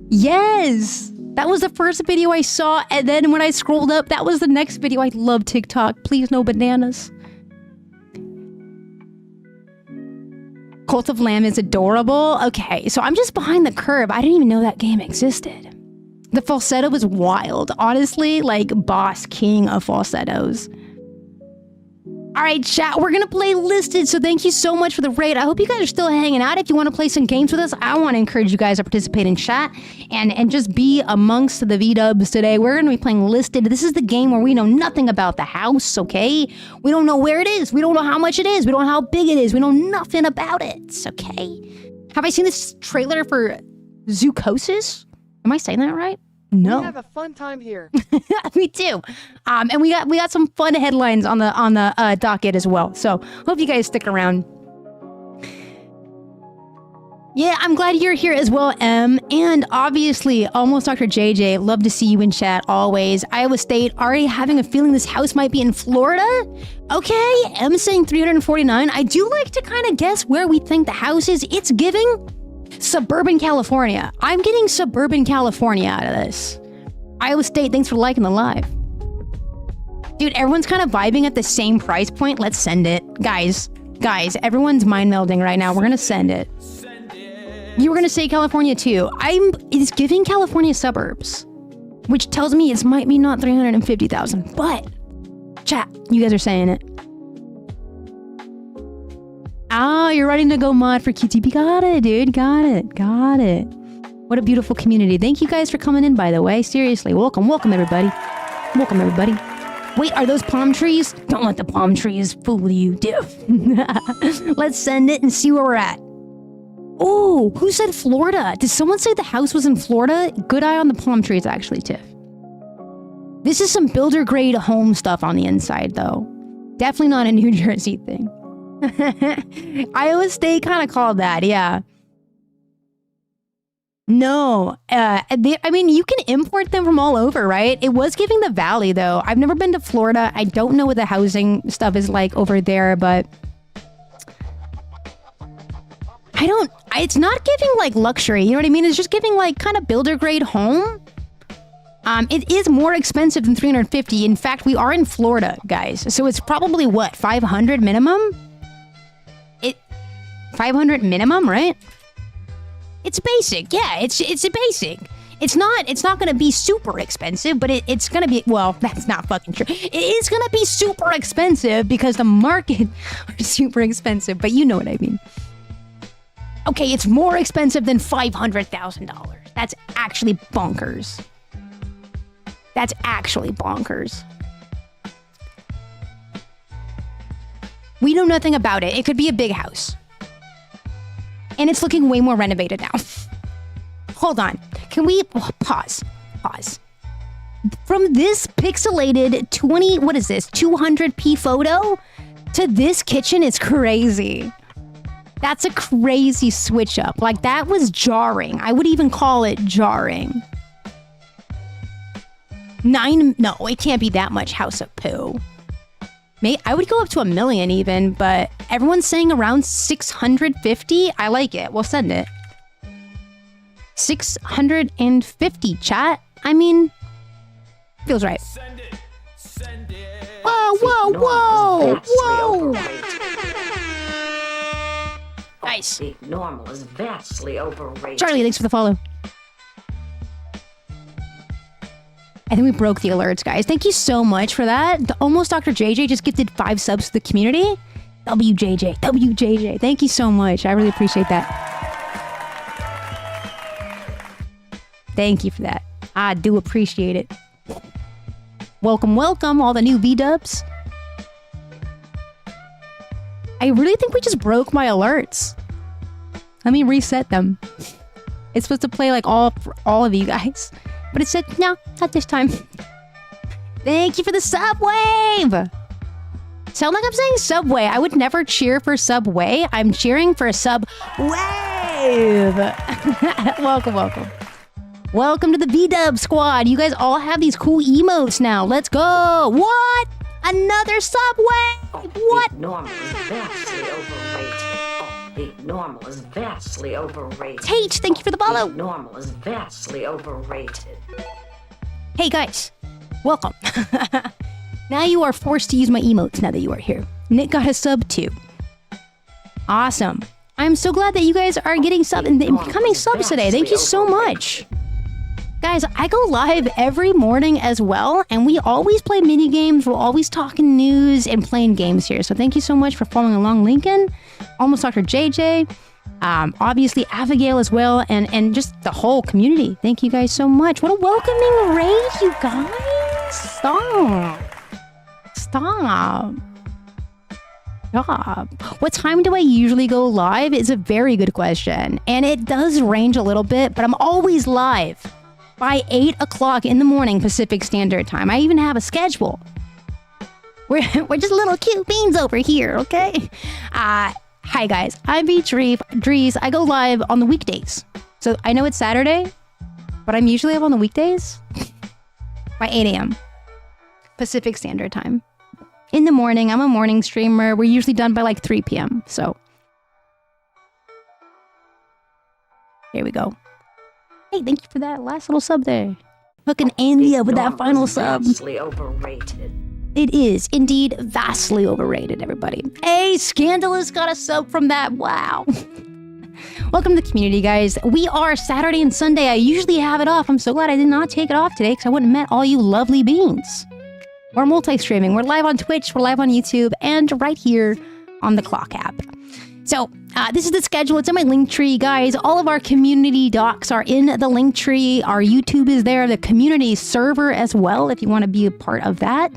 Yes, that was the first video I saw, and then when I scrolled up, that was the next video. I love TikTok. Please, no bananas. Cult of Lamb is adorable. Okay, so I'm just behind the curve. I didn't even know that game existed. The falsetto was wild. Honestly, like boss king of falsettos. All right, chat, we're going to play Listed, so thank you so much for the raid. I hope you guys are still hanging out. If you want to play some games with us, I want to encourage you guys to participate in chat and just be amongst the V-dubs today. We're going to be playing Listed. This is the game where we know nothing about the house, okay? We don't know where it is. We don't know how much it is. We don't know how big it is. We know nothing about it, okay? Have I seen this trailer for Zoocosis? Am I saying that right? No. We have a fun time here. Me too. And we got some fun headlines on the docket as well. So hope you guys stick around. Yeah, I'm glad you're here as well, M. And obviously, almost Dr. JJ. Love to see you in chat always. Iowa State, already having a feeling this house might be in Florida. Okay, M saying 349. I do like to kind of guess where we think the house is. It's giving suburban California. I'm getting suburban California out of this. Iowa State, thanks for liking the live. Dude, everyone's kind of vibing at the same price point. Let's send it. Guys, everyone's mind melding right now. We're gonna send it. You were gonna say California too. It's giving California suburbs, which tells me it might be not 350,000, but chat, you guys are saying it. Oh, you're ready to go mod for QTP. Got it, dude. Got it. What a beautiful community. Thank you guys for coming in, by the way. Seriously, welcome everybody. Welcome, everybody. Wait, are those palm trees? Don't let the palm trees fool you, dude. Let's send it and see where we're at. Oh, who said Florida? Did someone say the house was in Florida? Good eye on the palm trees, actually, Tiff. This is some builder grade home stuff on the inside, though. Definitely not a New Jersey thing. Iowa State kind of called that, yeah. No, I mean, you can import them from all over, right? It was giving the Valley, though. I've never been to Florida. I don't know what the housing stuff is like over there, but it's not giving like luxury, you know what I mean? It's just giving like kind of builder grade home. It is more expensive than $350. In fact, we are in Florida, guys. So it's probably what, 500 minimum? 500 minimum, right? It's basic. Yeah, it's a basic. It's not going to be super expensive, but it's going to be, well, that's not fucking true. It is going to be super expensive because the market are super expensive, but you know what I mean. Okay, it's more expensive than $500,000. That's actually bonkers. That's actually bonkers. We know nothing about it. It could be a big house. And it's looking way more renovated now. Hold on. Can we pause? From this pixelated 200p photo to this kitchen is crazy. That's a crazy switch up. Like, that was jarring. I would even call it jarring. No, it can't be that much House of Poo. I would go up to $1 million even, but everyone's saying around 650. I like it. We'll send it. 650, chat. I mean, feels right. Send it. Send it. Whoa. Nice. Normal is vastly overrated. Charlie, thanks for the follow. I think we broke the alerts, guys. Thank you so much for that. The Almost Dr. JJ just gifted 5 subs to the community. WJJ. Thank you so much. I really appreciate that. Thank you for that. I do appreciate it. Welcome, all the new V-dubs. I really think we just broke my alerts. Let me reset them. It's supposed to play like all of you guys. But it said, no, not this time. Thank you for the Subwave! Sound like I'm saying Subway. I would never cheer for Subway. I'm cheering for Subwave! Welcome. Welcome to the V-Dub squad. You guys all have these cool emotes now. Let's go! What? Another Subway? What? Normal is vastly overrated. Normal is vastly overrated. Tate, thank you for the follow. Normal is vastly overrated. Hey guys, welcome. Now you are forced to use my emotes now that you are here. Nick got a sub too. Awesome. I'm so glad that you guys are getting becoming subs today. Thank you so much. Guys, I go live every morning as well, and we always play mini games. We're always talking news and playing games here. So thank you so much for following along, Lincoln. Almost Dr. JJ. Obviously Abigail as well, and just the whole community. Thank you guys so much. What a welcoming raid, you guys. Stop. What time do I usually go live is a very good question. And it does range a little bit, but I'm always live by 8 o'clock in the morning Pacific Standard Time. I even have a schedule. We're just little cute beans over here, okay? Hi guys, I'm Dries. I go live on the weekdays. So I know it's Saturday, but I'm usually up on the weekdays by 8 a.m. Pacific Standard Time. In the morning, I'm a morning streamer. We're usually done by like 3 p.m. So here we go. Hey, thank you for that last little sub there. Hooking Andy up with that final sub. Vastly overrated. It is indeed vastly overrated, everybody. Hey, Scandalous got a sub from that. Wow. Welcome to the community, guys. We are Saturday and Sunday. I usually have it off. I'm so glad I did not take it off today because I wouldn't have met all you lovely beings. We're multi-streaming. We're live on Twitch, we're live on YouTube, and right here on the Clock app. So, this is the schedule. It's in my link tree, guys. All of our community docs are in the link tree. Our YouTube is there, the community server as well, if you want to be a part of that.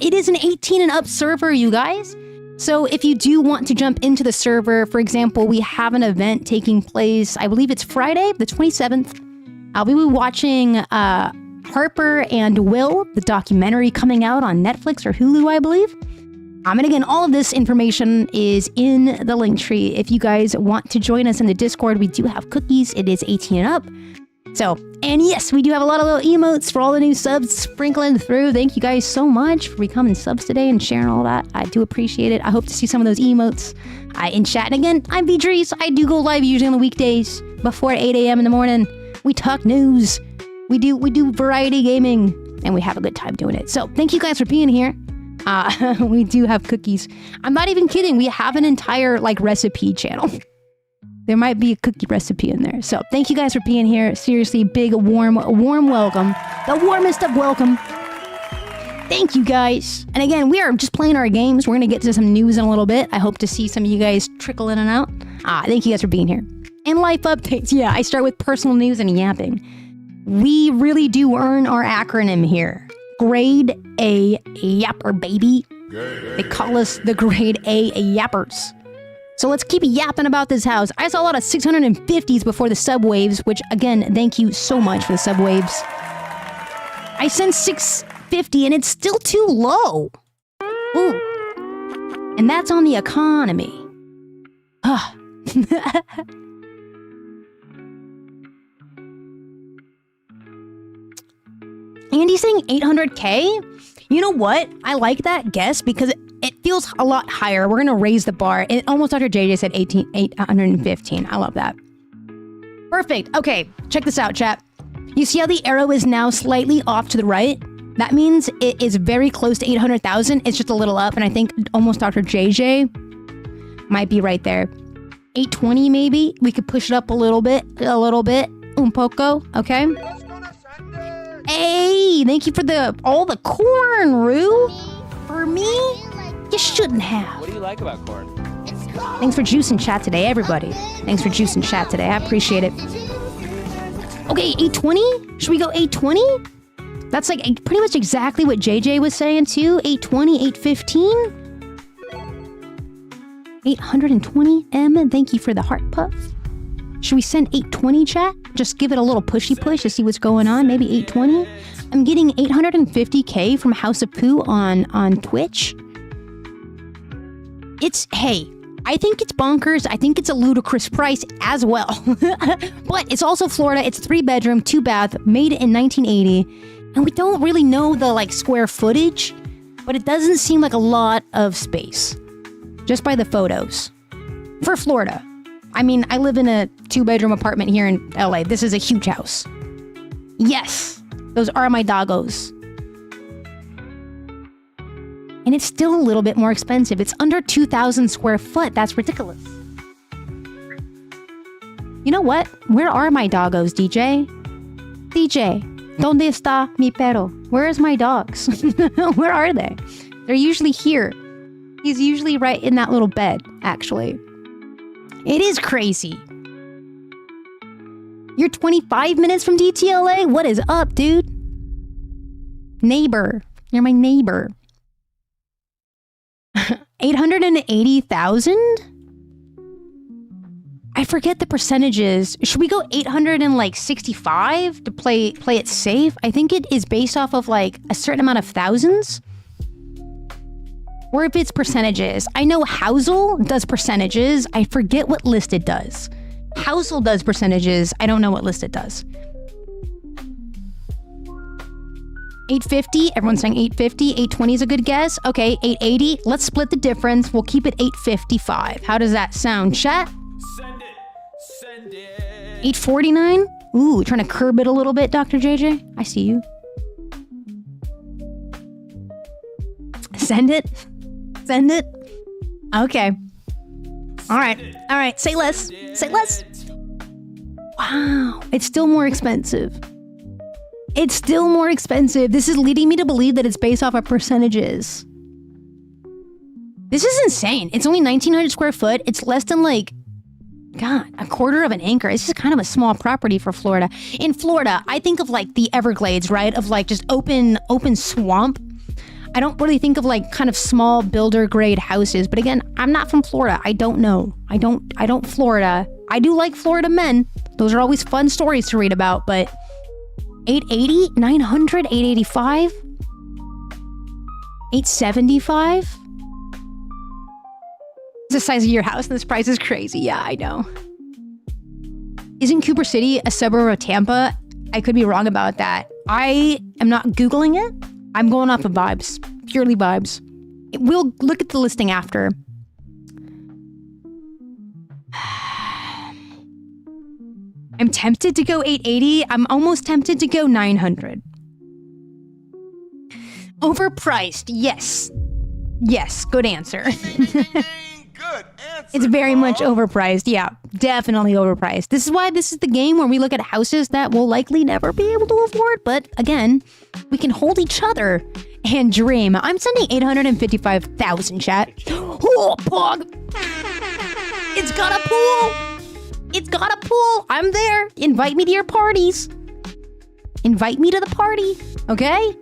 It is an 18 and up server, you guys. So if you do want to jump into the server, for example, we have an event taking place, I believe it's Friday, the 27th. We will be watching Harper and Will, the documentary coming out on Netflix or Hulu, I believe. And again, all of this information is in the link tree. If you guys want to join us in the Discord, we do have cookies. It is 18 and up. So, and yes, we do have a lot of little emotes for all the new subs sprinkling through. Thank you guys so much for becoming subs today and sharing all that. I do appreciate it. I hope to see some of those emotes in chat. And again, I'm Beatrice. I do go live usually on the weekdays before 8 a.m. in the morning. We talk news. We do variety gaming, and we have a good time doing it. So thank you guys for being here. We do have cookies. I'm not even kidding. We have an entire recipe channel. There might be a cookie recipe in there. So thank you guys for being here. Seriously, big, warm welcome. The warmest of welcome. Thank you guys. And again, we are just playing our games. We're going to get to some news in a little bit. I hope to see some of you guys trickle in and out. Thank you guys for being here. And life updates. Yeah, I start with personal news and yapping. We really do earn our acronym here. Grade A Yapper, baby. They call us the Grade A Yappers. So let's keep yapping about this house. I saw a lot of 650s before the subwaves, which again, thank you so much for the subwaves. I sent 650 and it's still too low. Ooh. And that's on the economy. Andy's saying 800K? You know what? I like that guess because it feels a lot higher. We're going to raise the bar. And almost Dr. JJ said 815. I love that. Perfect. Okay, check this out, chat. You see how the arrow is now slightly off to the right? That means it is very close to 800,000. It's just a little up. And I think almost Dr. JJ might be right there. 820 maybe? We could push it up a little bit. Un poco. Okay? Hey, thank you for all the corn, Rue. For me, you shouldn't have. What do you like about corn? Thanks for juicing chat today, everybody. Thanks for juicing chat today. I appreciate it. Okay, 820? Should we go 820? That's pretty much exactly what JJ was saying too. 820, 815. 820 M. Thank you for the heart puff. Should we send 820 chat? Just give it a little pushy push to see what's going on. Maybe 820. I'm getting 850K from House of Pooh on Twitch. Hey, I think it's bonkers. I think it's a ludicrous price as well. But it's also Florida. It's 3-bedroom, 2-bath, made in 1980. And we don't really know the square footage, but it doesn't seem like a lot of space. Just by the photos. For Florida. I mean, I live in a 2-bedroom apartment here in LA. This is a huge house. Yes, those are my doggos. And it's still a little bit more expensive. It's under 2,000 square foot. That's ridiculous. You know what? Where are my doggos, DJ? DJ, ¿dónde está mi perro? Where is my dogs? Where are they? They're usually here. He's usually right in that little bed, actually. It is crazy. You're 25 minutes from DTLA? What is up, dude? Neighbor. You're my neighbor. 880,000? I forget the percentages. Should we go 865 to play it safe? I think it is based off of a certain amount of thousands. Or if it's percentages. I know Housel does percentages. I forget what Listed does. Housel does percentages. I don't know what Listed does. 850. Everyone's saying 850. 820 is a good guess. Okay, 880. Let's split the difference. We'll keep it 855. How does that sound, chat? Send it. 849. Ooh, trying to curb it a little bit, Dr. JJ. I see you. Send it. Send it. Okay. All right. Say less. Say less. Wow. It's still more expensive. It's still more expensive. This is leading me to believe that it's based off of percentages. This is insane. It's only 1,900 square foot. It's less than God, a quarter of an acre. It's just kind of a small property for Florida. In Florida, I think of the Everglades, right? Of just open swamp. I don't really think of kind of small builder grade houses. But again, I'm not from Florida. I don't know. I don't Florida. I do like Florida men. Those are always fun stories to read about. But 880, 900, 885, 875. It's the size of your house and this price is crazy. Yeah, I know. Isn't Cooper City a suburb of Tampa? I could be wrong about that. I am not Googling it. I'm going off of vibes. Purely vibes. We'll look at the listing after. I'm tempted to go 880. I'm almost tempted to go 900. Overpriced. Yes. Yes, good answer. It's very much overpriced. Yeah, definitely overpriced. This is why this is the game where we look at houses that we'll likely never be able to afford. But again, we can hold each other and dream. I'm sending 855,000, chat. Oh, pog. It's got a pool. It's got a pool. I'm there. Invite me to your parties. Invite me to the party. Okay?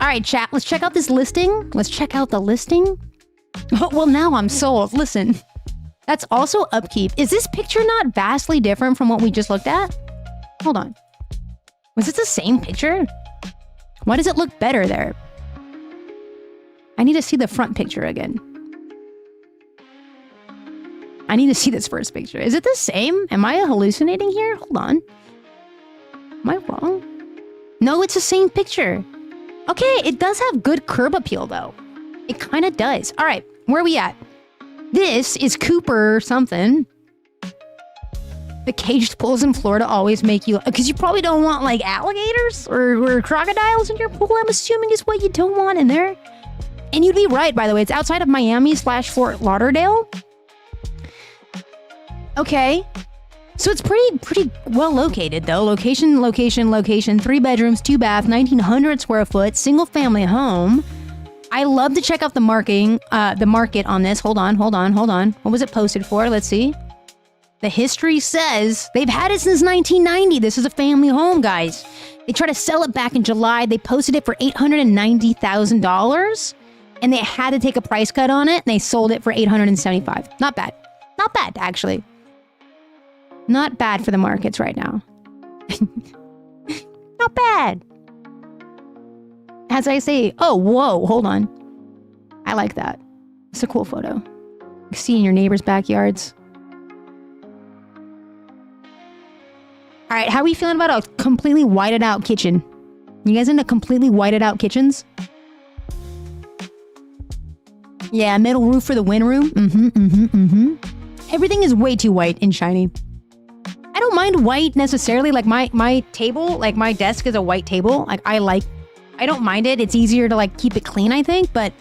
All right, chat. Let's check out this listing. Let's check out the listing. Oh, well, now I'm sold. Listen, that's also upkeep. Is this picture not vastly different from what we just looked at? Hold on. Was it the same picture? Why does it look better there? I need to see the front picture again. I need to see this first picture. Is it the same? Am I hallucinating here? Hold on. Am I wrong? No, it's the same picture. Okay, it does have good curb appeal, though. It kind of does. All right, where are we at? This is Cooper something. The caged pools in Florida always make you... Because you probably don't want, like, alligators or crocodiles in your pool, I'm assuming is what you don't want in there. And you'd be right, by the way. It's outside of Miami/Fort Lauderdale. Okay. So it's pretty well located, though. Location. 3 bedrooms, 2 bath, 1,900 square foot, single family home. I love to check out the market on this. Hold on. What was it posted for? Let's see. The history says they've had it since 1990. This is a family home, guys. They tried to sell it back in July. They posted it for $890,000, and they had to take a price cut on it, and they sold it for $875,000. Not bad. Not bad, actually. Not bad for the markets right now. Not bad. As I say, oh, whoa, hold on. I like that. It's a cool photo. You see in your neighbors' backyards. All right, how are we feeling about a completely whited out kitchen? You guys into completely whited out kitchens? Yeah, metal roof for the wind room. Everything is way too white and shiny. I don't mind white necessarily. Like my table, like my desk is a white table. Like I don't mind it. It's easier to like keep it clean, I think. But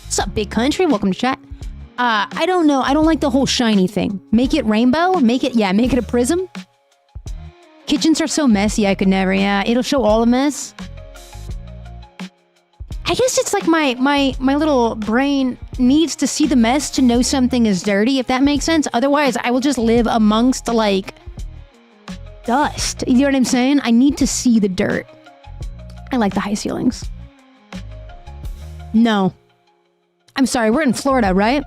what's up, big country? Welcome to chat. I don't know. I don't like the whole shiny thing. Make it rainbow. Make it a prism. Kitchens are so messy. I could never. Yeah, it'll show all the mess. I guess it's like my little brain needs to see the mess to know something is dirty, if that makes sense. Otherwise, I will just live amongst like dust. You know what I'm saying? I need to see the dirt. I like the high ceilings. No. I'm sorry, we're in Florida, right?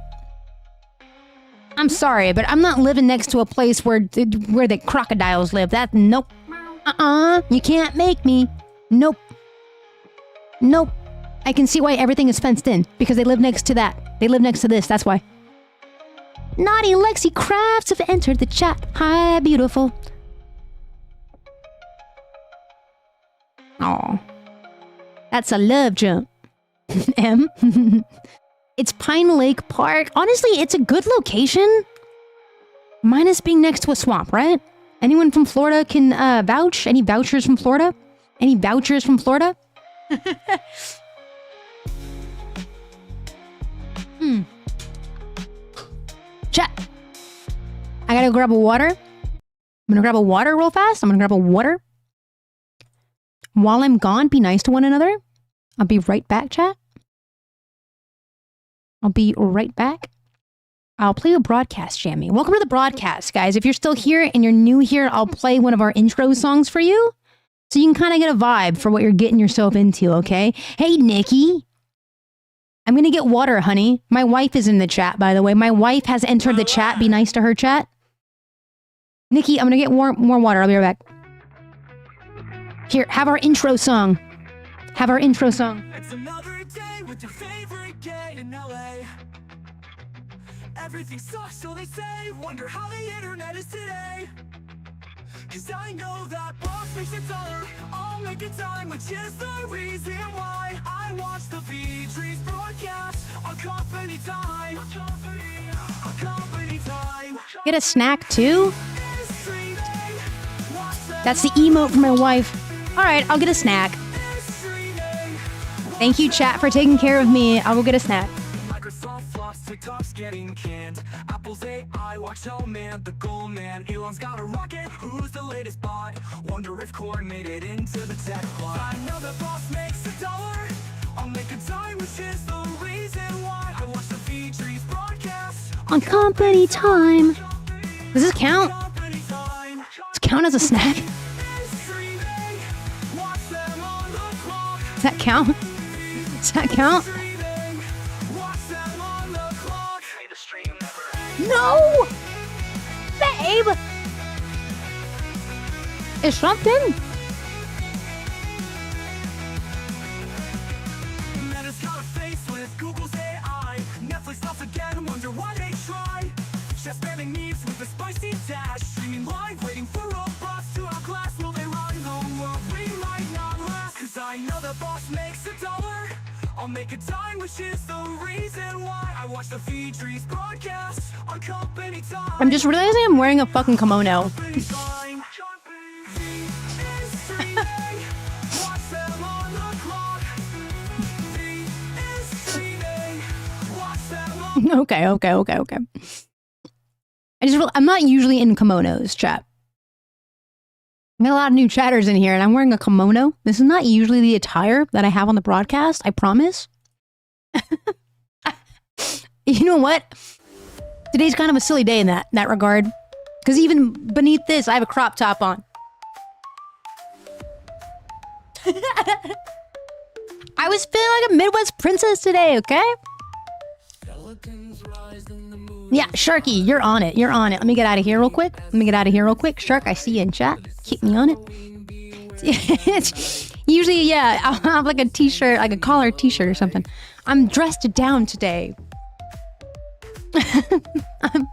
I'm sorry, but I'm not living next to a place where the crocodiles live. Nope. You can't make me. Nope. I can see why everything is fenced in, because they live next to that. They live next to this, that's why. Naughty Lexi Crafts have entered the chat. Hi, beautiful. Aw. That's a love jump. M. It's Pine Lake Park. Honestly, it's a good location. Minus being next to a swamp, right? Anyone from Florida can vouch? Any vouchers from Florida? Any vouchers from Florida? Chat. I gotta grab a water. I'm gonna grab a water real fast. While I'm gone, be nice to one another. I'll be right back, chat. I'll be right back. I'll play a broadcast, Jammy. Welcome to the broadcast, guys. If you're still here and you're new here, I'll play one of our intro songs for you, so you can kind of get a vibe for what you're getting yourself into, okay? Hey, Nikki. I'm going to get water, honey. My wife is in the chat, by the way. My wife has entered the chat. Be nice to her, chat. Nikki, I'm going to get more water. I'll be right back. Here, have our intro song. It's another day with your favorite gay in LA. Everything sucks, so they say. Wonder how the internet is today. Cause I know that boss makes a dollar. I'll make a dime, which is the reason why I watch the V-Trees broadcast on company time. On company time. Get a snack too? That's the emote for my wife. Alright, I'll get a snack. Thank you, chat, for taking care of me. I will get a snack. Microsoft flops, TikTok's getting canned. Apple's AI, watch man, the gold man. Elon's got a rocket, who's the latest bot? Wonder if Korn made it into the tech plot. I know the boss makes a dollar. I'll make a dime, which is the reason why I watch the V-Trees broadcast On company time. Does this count? Does it count as a snack? Does that count? Does that count? No! Babe! Is something? Meta's got a facelift, Google's AI. Netflix stops again, wonder why they try. Chef spamming memes with a spicy dash. Streaming live, waiting for robots to outlast. Will they run the world? We might not last. Cause I know the boss makes a dollar. I'll make a dime, which is the reason why I watch the V-Trees broadcast on company time. I'm just realizing I'm wearing a fucking kimono. Okay. I'm not usually in kimonos, chat. I got a lot of new chatters in here, and I'm wearing a kimono. This is not usually the attire that I have on the broadcast, I promise. You know what? Today's kind of a silly day in that regard. Because even beneath this, I have a crop top on. I was feeling like a Midwest princess today, okay? Yeah, Sharky, you're on it. You're on it. Let me get out of here real quick. Shark, I see you in chat. Keep me on it. It's usually, yeah, I'll have like a t-shirt, like a collar t-shirt or something. I'm dressed down today. I'm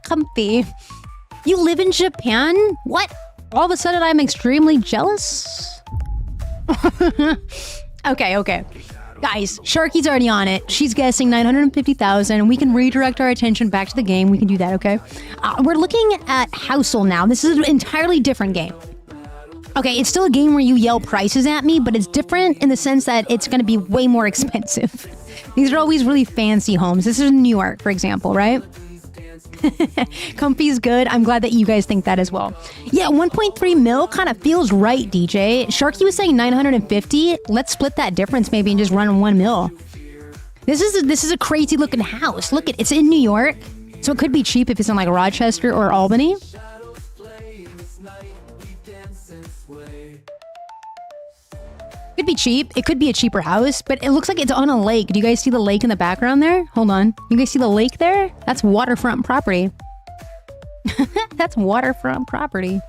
comfy. You live in Japan? What? All of a sudden I'm extremely jealous? Okay. Guys, Sharky's already on it. She's guessing 950,000. We can redirect our attention back to the game. We can do that, okay? We're looking at Housel now. This is an entirely different game. Okay, it's still a game where you yell prices at me, but it's different in the sense that it's going to be way more expensive. These are always really fancy homes. This is in New York, for example, right? Comfy's good. I'm glad that you guys think that as well. Yeah, 1.3 mil kind of feels right, DJ. Sharky was saying 950. Let's split that difference maybe and just run 1 mil. This is a crazy looking house. Look, it's in New York, so it could be cheap if it's in like Rochester or Albany. Could be cheap. It could be a cheaper house, but it looks like it's on a lake. Do you guys see the lake in the background there? Hold on. You guys see the lake there? That's waterfront property. That's waterfront property.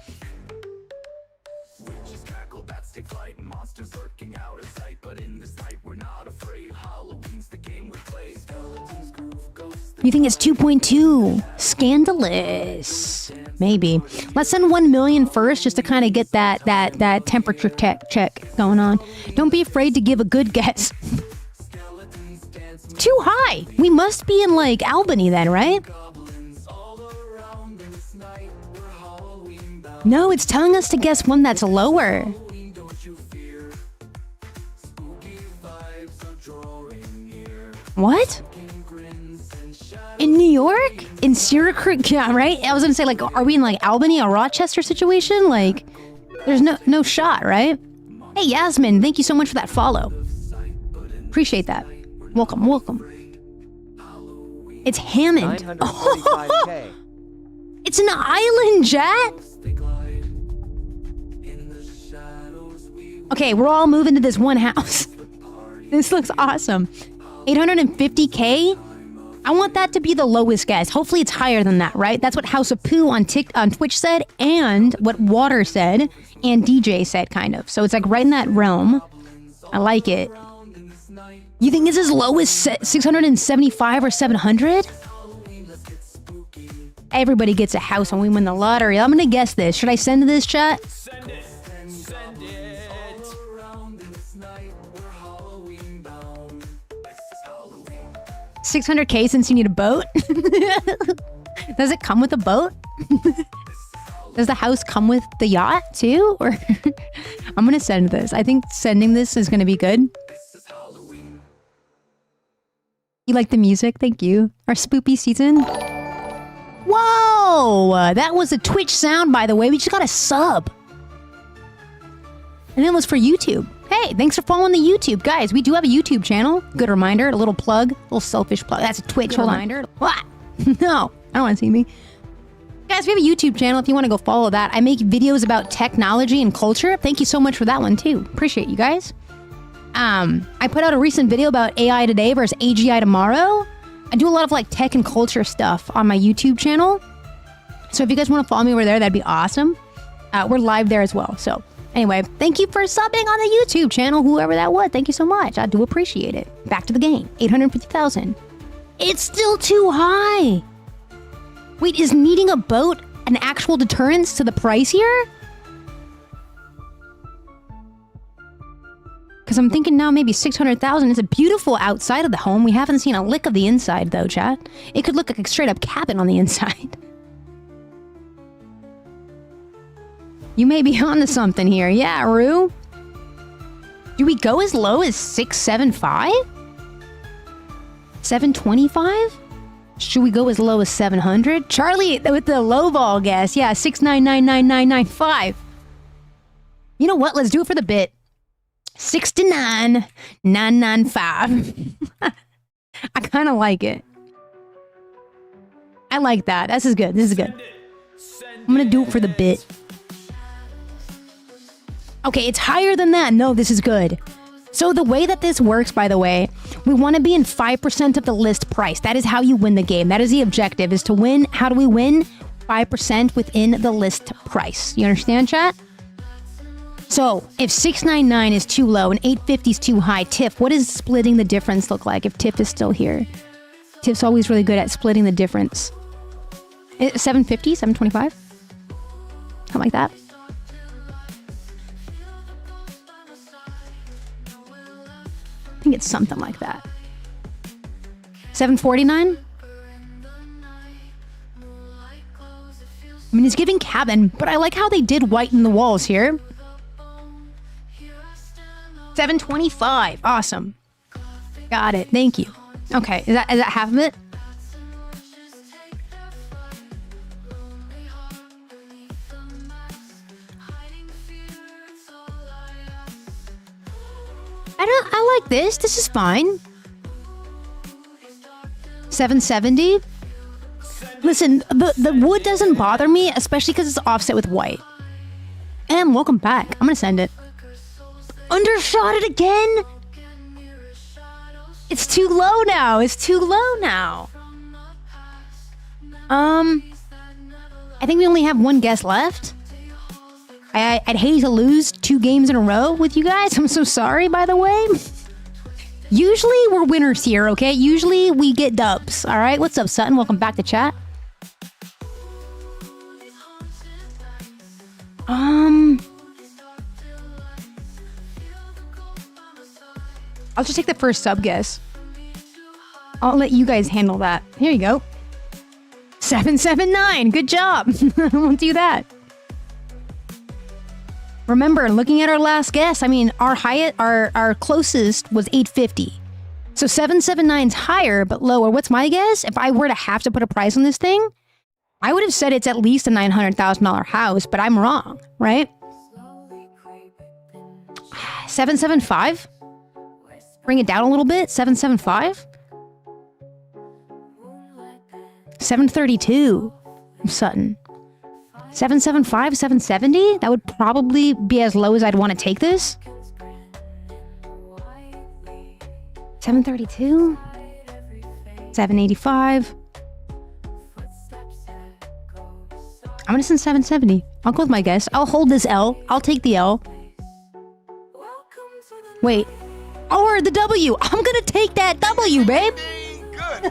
You think it's 2.2? Scandalous. Maybe. Let's send 1 million first just to kind of get that temperature check going on. Don't be afraid to give a good guess. Too high. We must be in like Albany then, right? No, it's telling us to guess one that's lower. What? In New York? In Syracuse? Yeah, right? I was gonna say, like, are we in like Albany or Rochester situation? Like, there's no shot, right? Hey, Yasmin, thank you so much for that follow. Appreciate that. Welcome. It's Hammond. Oh, it's an island, chat. Okay, we're all moving to this one house. This looks awesome. 850K? I want that to be the lowest guess. Hopefully it's higher than that, right? That's what House of Pooh on Twitch said, and what Water said, and DJ said, kind of. So it's like right in that realm. I like it. You think this is low as 675 or 700? Everybody gets a house when we win the lottery. I'm gonna guess this. Should I send to this chat? 600K since you need a boat? Does it come with a boat? Does the house come with the yacht too? Or I'm gonna send this. I think sending this is gonna be good. You like the music? Thank you. Our spoopy season. Whoa! That was a Twitch sound, by the way. We just got a sub. And it was for YouTube. Hey, thanks for following the YouTube. Guys, we do have a YouTube channel. Good reminder, a little plug, a little selfish plug. That's a Twitch. Good reminder. What? No, I don't want to see me. Guys, we have a YouTube channel if you want to go follow that. I make videos about technology and culture. Thank you so much for that one, too. Appreciate you guys. I put out a recent video about AI today versus AGI tomorrow. I do a lot of like tech and culture stuff on my YouTube channel. So if you guys want to follow me over there, that'd be awesome. We're live there as well. So anyway, thank you for subbing on the YouTube channel, whoever that was. Thank you so much. I do appreciate it. Back to the game. 850,000. It's still too high. Wait, is needing a boat an actual deterrence to the price here? Because I'm thinking now maybe 600,000. It's a beautiful outside of the home. We haven't seen a lick of the inside though, chat. It could look like a straight up cabin on the inside. You may be onto something here. Yeah, Rue. Do we go as low as 675? 725? Should we go as low as 700? Charlie with the low ball guess. Yeah, 6999995. You know what? Let's do it for the bit. 69995. I kind of like it. I like that. This is good. This is good. I'm gonna do it for the bit. Okay, it's higher than that. No, this is good. So the way that this works, by the way, we want to be in 5% of the list price. That is how you win the game. That is the objective, is to win. How do we win? 5% within the list price. You understand, chat? So if 699 is too low and 850 is too high, Tiff, what does splitting the difference look like if Tiff is still here? Tiff's always really good at splitting the difference. 750, 725? Something like that. I think it's something like that. 749? I mean, it's giving cabin, but I like how they did whiten the walls here. 725. Awesome. Got it. Thank you. Okay. Is that half of it? I like this. This is fine. 770. Listen, the wood doesn't bother me, especially because it's offset with white. And welcome back. I'm gonna send it. Undershot it again? It's too low now. It's too low now. I think we only have one guess left. I'd hate to lose 2 games in a row with you guys. I'm so sorry, by the way. Usually we're winners here, okay? Usually we get dubs, all right? What's up, Sutton? Welcome back to chat. I'll just take the first sub guess. I'll let you guys handle that. Here you go. 779. Good job. We'll do that. Remember, looking at our last guess, I mean, our closest was 850. So 779's higher, but lower. What's my guess? If I were to have to put a price on this thing, I would have said it's at least a $900,000 house, but I'm wrong, right? 775? Bring it down a little bit. 775? 732. Sutton. 775, 770? That would probably be as low as I'd want to take this. 732? 785? I'm gonna send 770. I'll go with my guess. I'll hold this L. I'll take the L. Wait. Or the W. I'm gonna take that W, babe.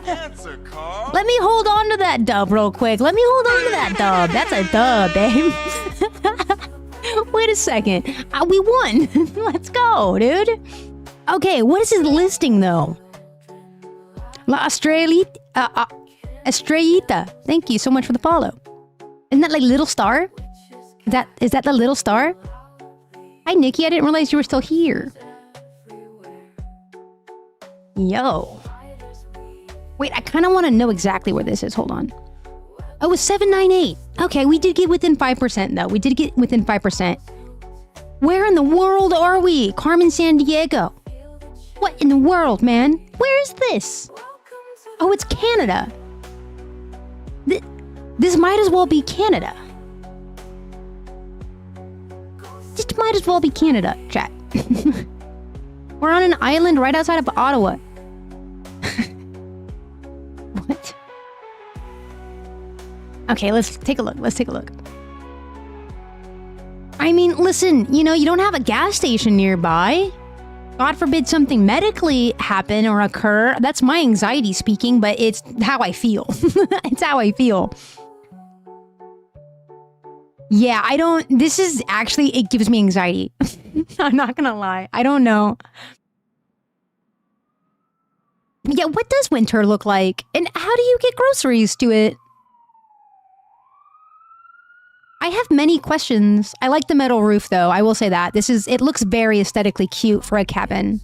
answer, Carl. Let me hold on to that dub real quick. Let me hold on to that dub. That's a dub, babe. Wait a second. We won. Let's go, dude. Okay, what is his listing, though? La Estrellita. Thank you so much for the follow. Isn't that like Little Star? Is that the Little Star? Hi, Nikki. I didn't realize you were still here. Yo. Wait, I kind of want to know exactly where this is. Hold on. Oh, it was 798. Okay, we did get within 5%, though. We did get within 5%. Where in the world are we? Carmen Sandiego. What in the world, man? Where is this? Oh, it's Canada. This might as well be Canada. This might as well be Canada, chat. We're on an island right outside of Ottawa. What? Okay, let's take a look. Let's take a look. I mean, listen, you know, you don't have a gas station nearby. God forbid something medically happen or occur. That's my anxiety speaking, but it's how I feel. It's how I feel. Yeah, I don't... This is actually... It gives me anxiety. I'm not gonna lie. I don't know. Yeah, what does winter look like? And how do you get groceries to it? I have many questions. I like the metal roof, though. I will say that. It looks very aesthetically cute for a cabin.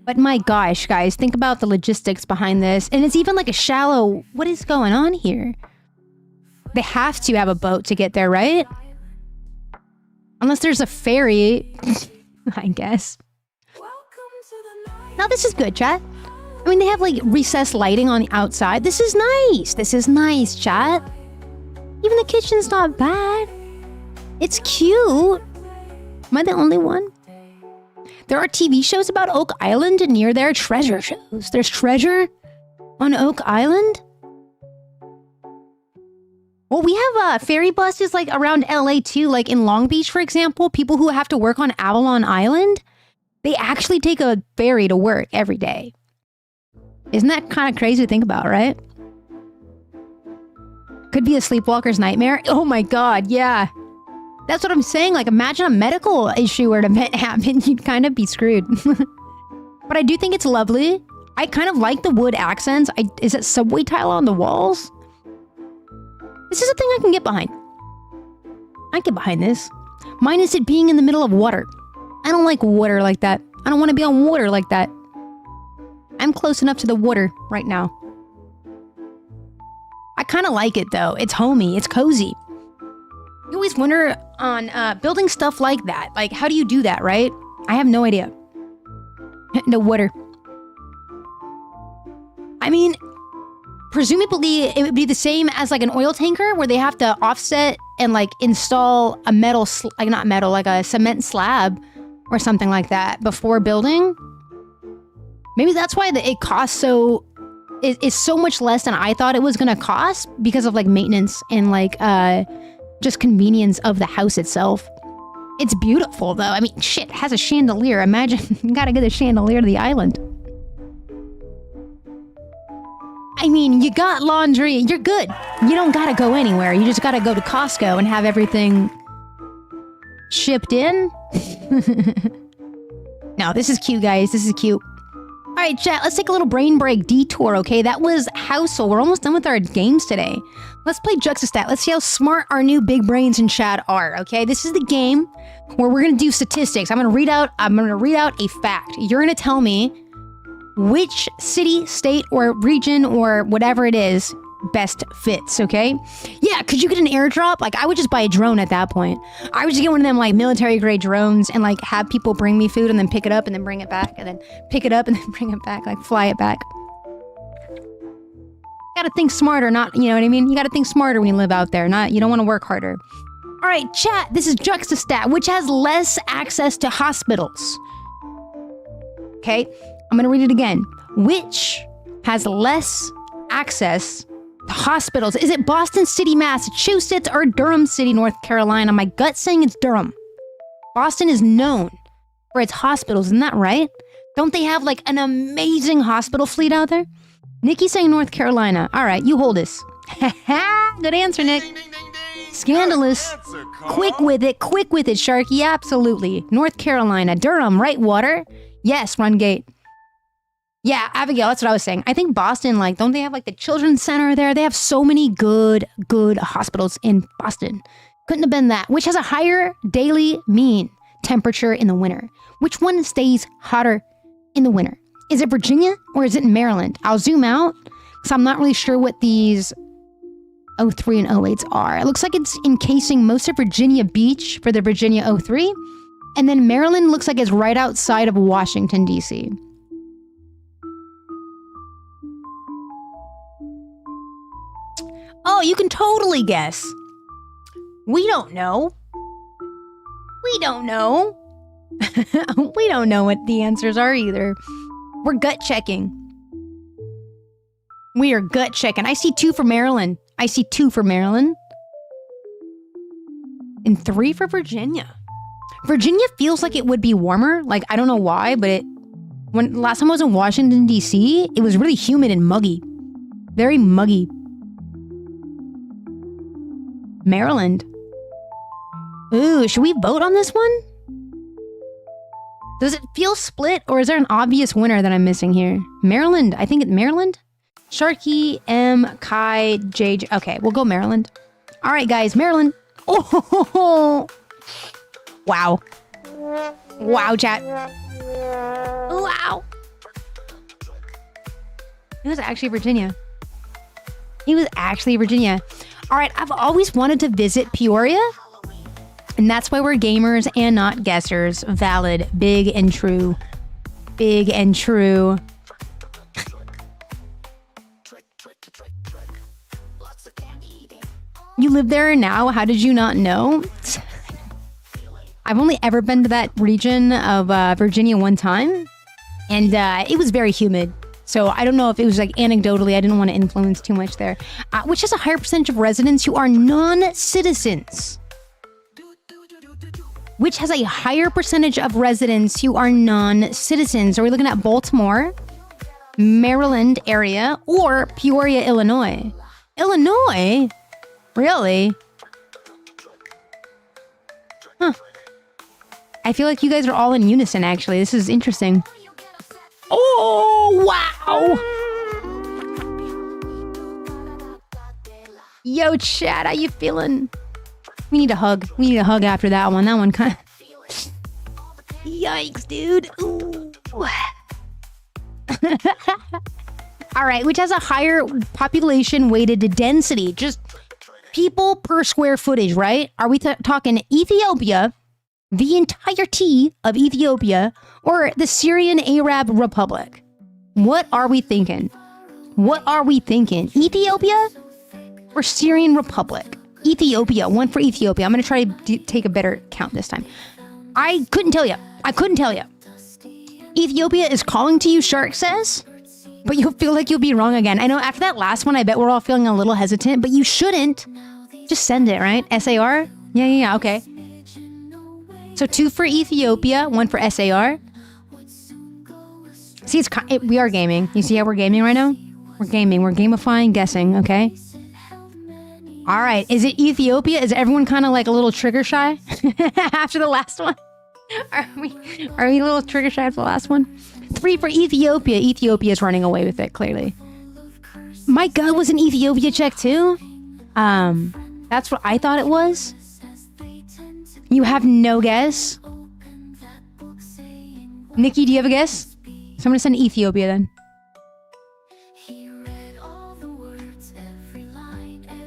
But my gosh, guys, think about the logistics behind this. And it's even like a shallow... What is going on here? They have to have a boat to get there, right? Unless there's a ferry, I guess. Now, this is good, chat. I mean, they have, like, recessed lighting on the outside. This is nice. This is nice, chat. Even the kitchen's not bad. It's cute. Am I the only one? There are TV shows about Oak Island and near there treasure shows. There's treasure on Oak Island? Well, we have ferry buses like around LA too, like in Long Beach, for example. People who have to work on Avalon Island, they actually take a ferry to work every day. Isn't that kind of crazy to think about, right? Could be a sleepwalker's nightmare. Oh my God, yeah. That's what I'm saying. Like, imagine a medical issue or an event happen, you'd kind of be screwed. But I do think it's lovely. I kind of like the wood accents. Is it subway tile on the walls? This is a thing I can get behind. I get behind this. Minus it being in the middle of water. I don't like water like that. I don't want to be on water like that. I'm close enough to the water right now. I kind of like it though. It's homey. It's cozy. You always wonder on building stuff like that. Like, how do you do that, right? I have no idea. No water. I mean... Presumably, it would be the same as like an oil tanker where they have to offset and like install a metal, like a cement slab or something like that before building. Maybe that's why it costs is so much less than I thought it was going to cost because of like maintenance and like just convenience of the house itself. It's beautiful though. I mean, shit, it has a chandelier. Imagine, you gotta get a chandelier to the island. I mean, you got laundry, you're good. You don't gotta go anywhere. You just gotta go to Costco and have everything shipped in. No, this is cute, guys. This is cute. All right, chat, let's take a little brain break detour, okay? That was Housel. We're almost done with our games today. Let's play Juxtastat. Let's see how smart our new big brains in chat are, okay? This is the game where we're gonna do statistics. I'm gonna read out a fact. You're gonna tell me which city, state, or region, or whatever it is, best fits, okay? Yeah, could you get an airdrop? Like, I would just buy a drone at that point. I would just get one of them, like, military-grade drones and, like, have people bring me food and then pick it up and then bring it back and then pick it up and then bring it back, like, fly it back. You gotta think smarter, not, you know what I mean? You gotta think smarter when you live out there, you don't want to work harder. All right, chat, this is Juxtastat, which has less access to hospitals. Okay? I'm gonna read it again. Which has less access to hospitals? Is it Boston City, Massachusetts, or Durham City, North Carolina? My gut's saying it's Durham. Boston is known for its hospitals, isn't that right? Don't they have like an amazing hospital fleet out there? Nikki saying North Carolina. All right, you hold us. Good answer, Nick. Scandalous. Quick with it, Sharky. Absolutely. North Carolina. Durham, right water? Yes, Rungate. Yeah, Abigail, that's what I was saying. I think Boston, like, don't they have like the Children's Center there? They have so many good hospitals in Boston. Couldn't have been that. Which has a higher daily mean temperature in the winter? Which one stays hotter in the winter? Is it Virginia or is it Maryland? I'll zoom out because I'm not really sure what these 03 and 08s are. It looks like it's encasing most of Virginia Beach for the Virginia 03. And then Maryland looks like it's right outside of Washington, D.C. Oh, you can totally guess. We don't know. We don't know. We don't know what the answers are either. We're gut checking. We are gut checking. I see 2 for Maryland. I see 2 for Maryland. And 3 for Virginia. Virginia feels like it would be warmer. Like, I don't know why, but when last time I was in Washington, D.C., it was really humid and muggy. Very muggy. Maryland. Ooh, should we vote on this one? Does it feel split, or is there an obvious winner that I'm missing here? Maryland. I think it's Maryland. Sharky, M, Kai, J. Okay, we'll go Maryland. All right, guys, Maryland. Oh, wow. Wow, chat. Wow. It was actually Virginia. It was actually Virginia. All right, I've always wanted to visit Peoria. And that's why we're gamers and not guessers. Valid. Big and true. Big and true. You live there now? How did you not know? I've only ever been to that region of Virginia one time. And it was very humid. So I don't know if it was like anecdotally, I didn't want to influence too much there. Which has a higher percentage of residents who are non-citizens. Which has a higher percentage of residents who are non-citizens. Are we looking at Baltimore, Maryland area, or Peoria, Illinois? Illinois? Really? Huh. I feel like you guys are all in unison, actually. This is interesting. Oh, wow! Yo, chat, how you feeling? We need a hug. We need a hug after that one. That one kind of... Yikes, dude. Ooh. All right, which has a higher population weighted density. Just people per square footage, right? Are we talking Ethiopia, the entirety of Ethiopia, or the Syrian Arab Republic? What are we thinking? What are we thinking? Ethiopia or Syrian Republic? Ethiopia. 1 for Ethiopia. I'm going to try to take a better count this time. I couldn't tell you. I couldn't tell you. Ethiopia is calling to you, Shark says, but you'll feel like you'll be wrong again. I know after that last one, I bet we're all feeling a little hesitant, but you shouldn't. Just send it, right? SAR? Yeah, okay. So 2 for Ethiopia, 1 for SAR. See, we are gaming. You see how we're gaming right now? We're gaming. We're gamifying guessing, okay? All right. Is it Ethiopia? Is everyone kind of like a little trigger shy after the last one? Are we a little trigger shy after the last one? 3 for Ethiopia. Ethiopia is running away with it, clearly. My gut was an Ethiopia check too. That's what I thought it was. You have no guess? Nikki, do you have a guess? So I'm gonna send Ethiopia then.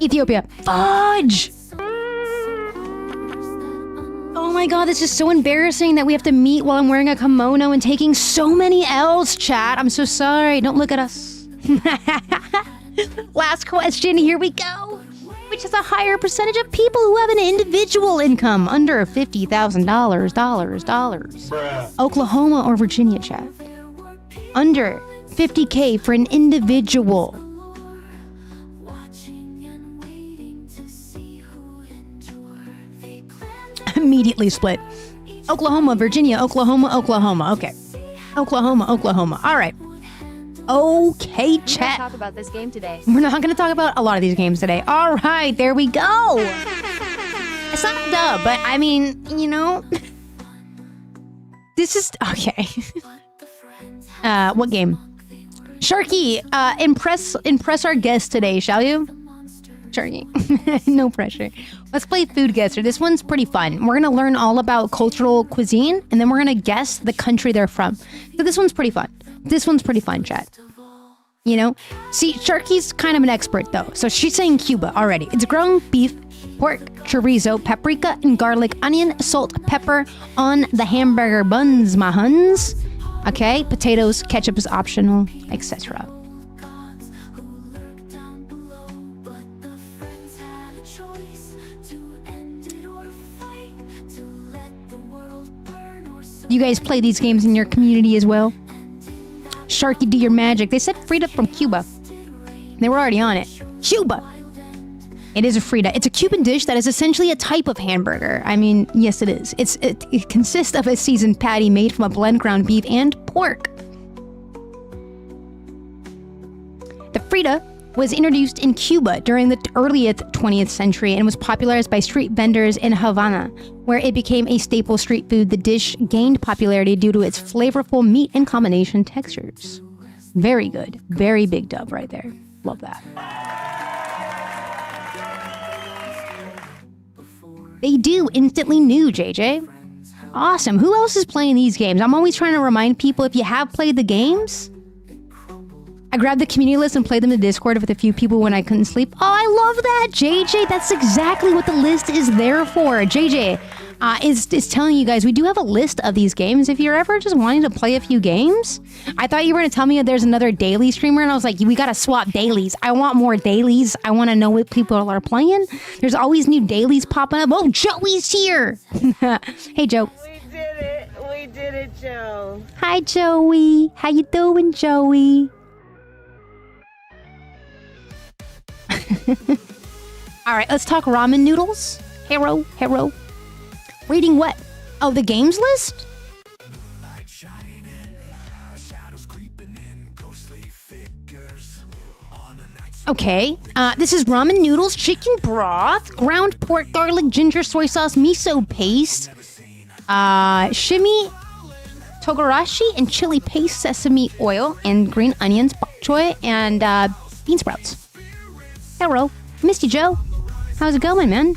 Ethiopia. Fudge! Oh my god, this is so embarrassing that we have to meet while I'm wearing a kimono and taking so many L's, chat. I'm so sorry. Don't look at us. Last question. Here we go. Which is a higher percentage of people who have an individual income under $50,000. Oklahoma or Virginia, chat? Under 50K for an individual. Immediately split. Oklahoma, Virginia, Oklahoma, Oklahoma. Okay. Oklahoma, Oklahoma. All right. Okay, We're gonna chat. talk about this game today. We're not going to talk about a lot of these games today. All right, there we go. It's not a dub, but I mean, you know, this is okay. What game? Sharky, impress our guest today, shall you? Sharky, no pressure. Let's play Food Guesser. This one's pretty fun. We're gonna learn all about cultural cuisine, and then we're gonna guess the country they're from. So this one's pretty fun. This one's pretty fun, chat. You know? See, Sharky's kind of an expert, though. So she's saying Cuba already. It's ground beef, pork, chorizo, paprika, and garlic, onion, salt, pepper on the hamburger buns, my huns. Okay? Potatoes, ketchup is optional, etc. You guys play these games in your community as well? Sharky, do your magic. They said Frida from Cuba. They were already on it. Cuba! It is a Frida. It's a Cuban dish that is essentially a type of hamburger. I mean, yes, it is. It consists of a seasoned patty made from a blend ground beef and pork. The Frida was introduced in Cuba during the earliest 20th century and was popularized by street vendors in Havana, where it became a staple street food. The dish gained popularity due to its flavorful meat and combination textures. Very good. Very big dub right there. Love that. They do instantly new, JJ. Awesome. Who else is playing these games? I'm always trying to remind people, if you have played the games, I grabbed the community list and played them in Discord with a few people when I couldn't sleep. Oh, I love that, JJ. That's exactly what the list is there for. JJ is telling you guys we do have a list of these games. If you're ever just wanting to play a few games, I thought you were going to tell me that there's another daily streamer, and I was like, we got to swap dailies. I want more dailies. I want to know what people are playing. There's always new dailies popping up. Oh, Joey's here. Hey, Joe. We did it, Joe. Hi, Joey. How you doing, Joey? All right, let's talk ramen noodles. Hero. Reading what? Oh, the games list? Okay, this is ramen noodles, chicken broth, ground pork, garlic, ginger, soy sauce, miso paste, shimi, togarashi, and chili paste, sesame oil, and green onions, bok choy, and bean sprouts. Hello, Misty Joe. How's it going, man?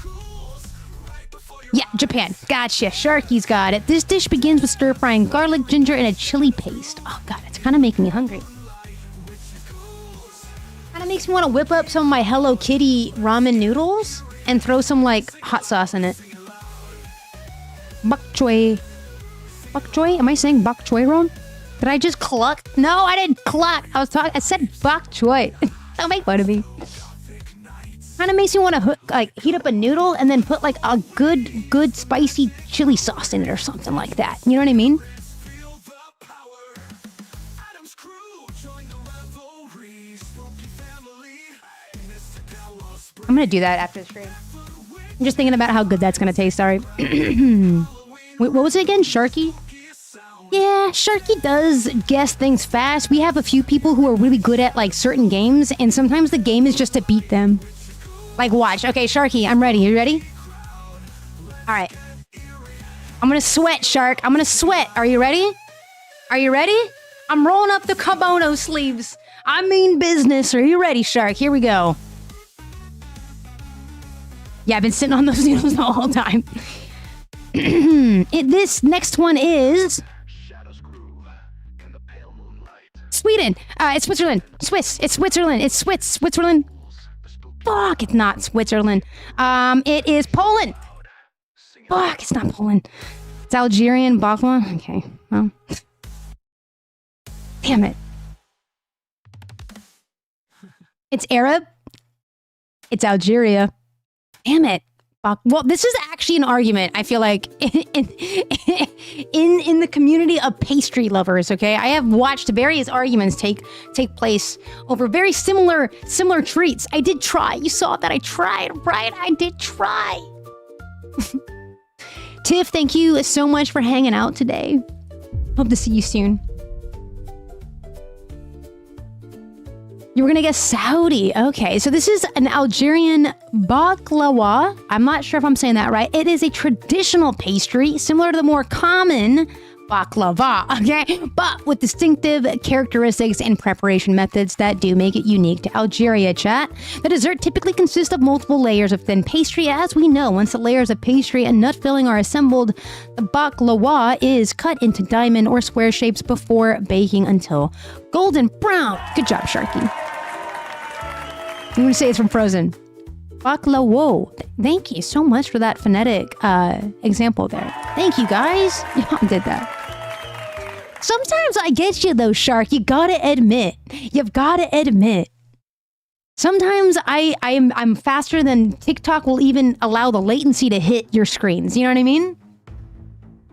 Yeah, Japan. Gotcha. Sharky's got it. This dish begins with stir-frying garlic, ginger, and a chili paste. Oh, God, it's kind of making me hungry. Kind of makes me want to whip up some of my Hello Kitty ramen noodles and throw some, like, hot sauce in it. Bok choy. Bok choy? Am I saying bok choy wrong? Did I just cluck? No, I didn't cluck. I said bok choy. Don't make fun of me. Kind of makes me want to heat up a noodle and then put like a good spicy chili sauce in it or something like that. You know what I mean? I'm gonna do that after the stream. I'm just thinking about how good that's gonna taste. Sorry. Wait, what was it again? Sharky? Yeah, Sharky does guess things fast. We have a few people who are really good at like certain games, and sometimes the game is just to beat them. Like, watch. Okay, Sharky, I'm ready. You ready? All right. I'm gonna sweat, Shark. I'm gonna sweat. Are you ready? Are you ready? I'm rolling up the kimono sleeves. I mean business. Are you ready, Shark? Here we go. Yeah, I've been sitting on those noodles the whole time. This next one is Sweden. It's Switzerland. Swiss. It's Switzerland. It's Switzerland. Fuck, it's not Switzerland. It is Poland. Fuck, it's not Poland. It's Algerian, Bakwa. Okay, well. Damn it. It's Arab. It's Algeria. Damn it. Well, this is actually an argument, I feel like, in the community of pastry lovers, okay? I have watched various arguments take place over very similar treats. I did try. You saw that I tried, right? I did try. Tiff, thank you so much for hanging out today. Hope to see you soon. You were gonna guess Saudi. Okay, so this is an Algerian baklava. I'm not sure if I'm saying that right. It is a traditional pastry similar to the more common baklava, okay? But with distinctive characteristics and preparation methods that do make it unique to Algeria, chat. The dessert typically consists of multiple layers of thin pastry. As we know, once the layers of pastry and nut filling are assembled, the baklava is cut into diamond or square shapes before baking until golden brown. Good job, Sharky. You want to say it's from Frozen. Baklava. Thank you so much for that phonetic example there. Thank you, guys. Y'all did that. Sometimes I get you though, Shark. You gotta admit. You've gotta admit. Sometimes I'm faster than TikTok will even allow the latency to hit your screens. You know what I mean?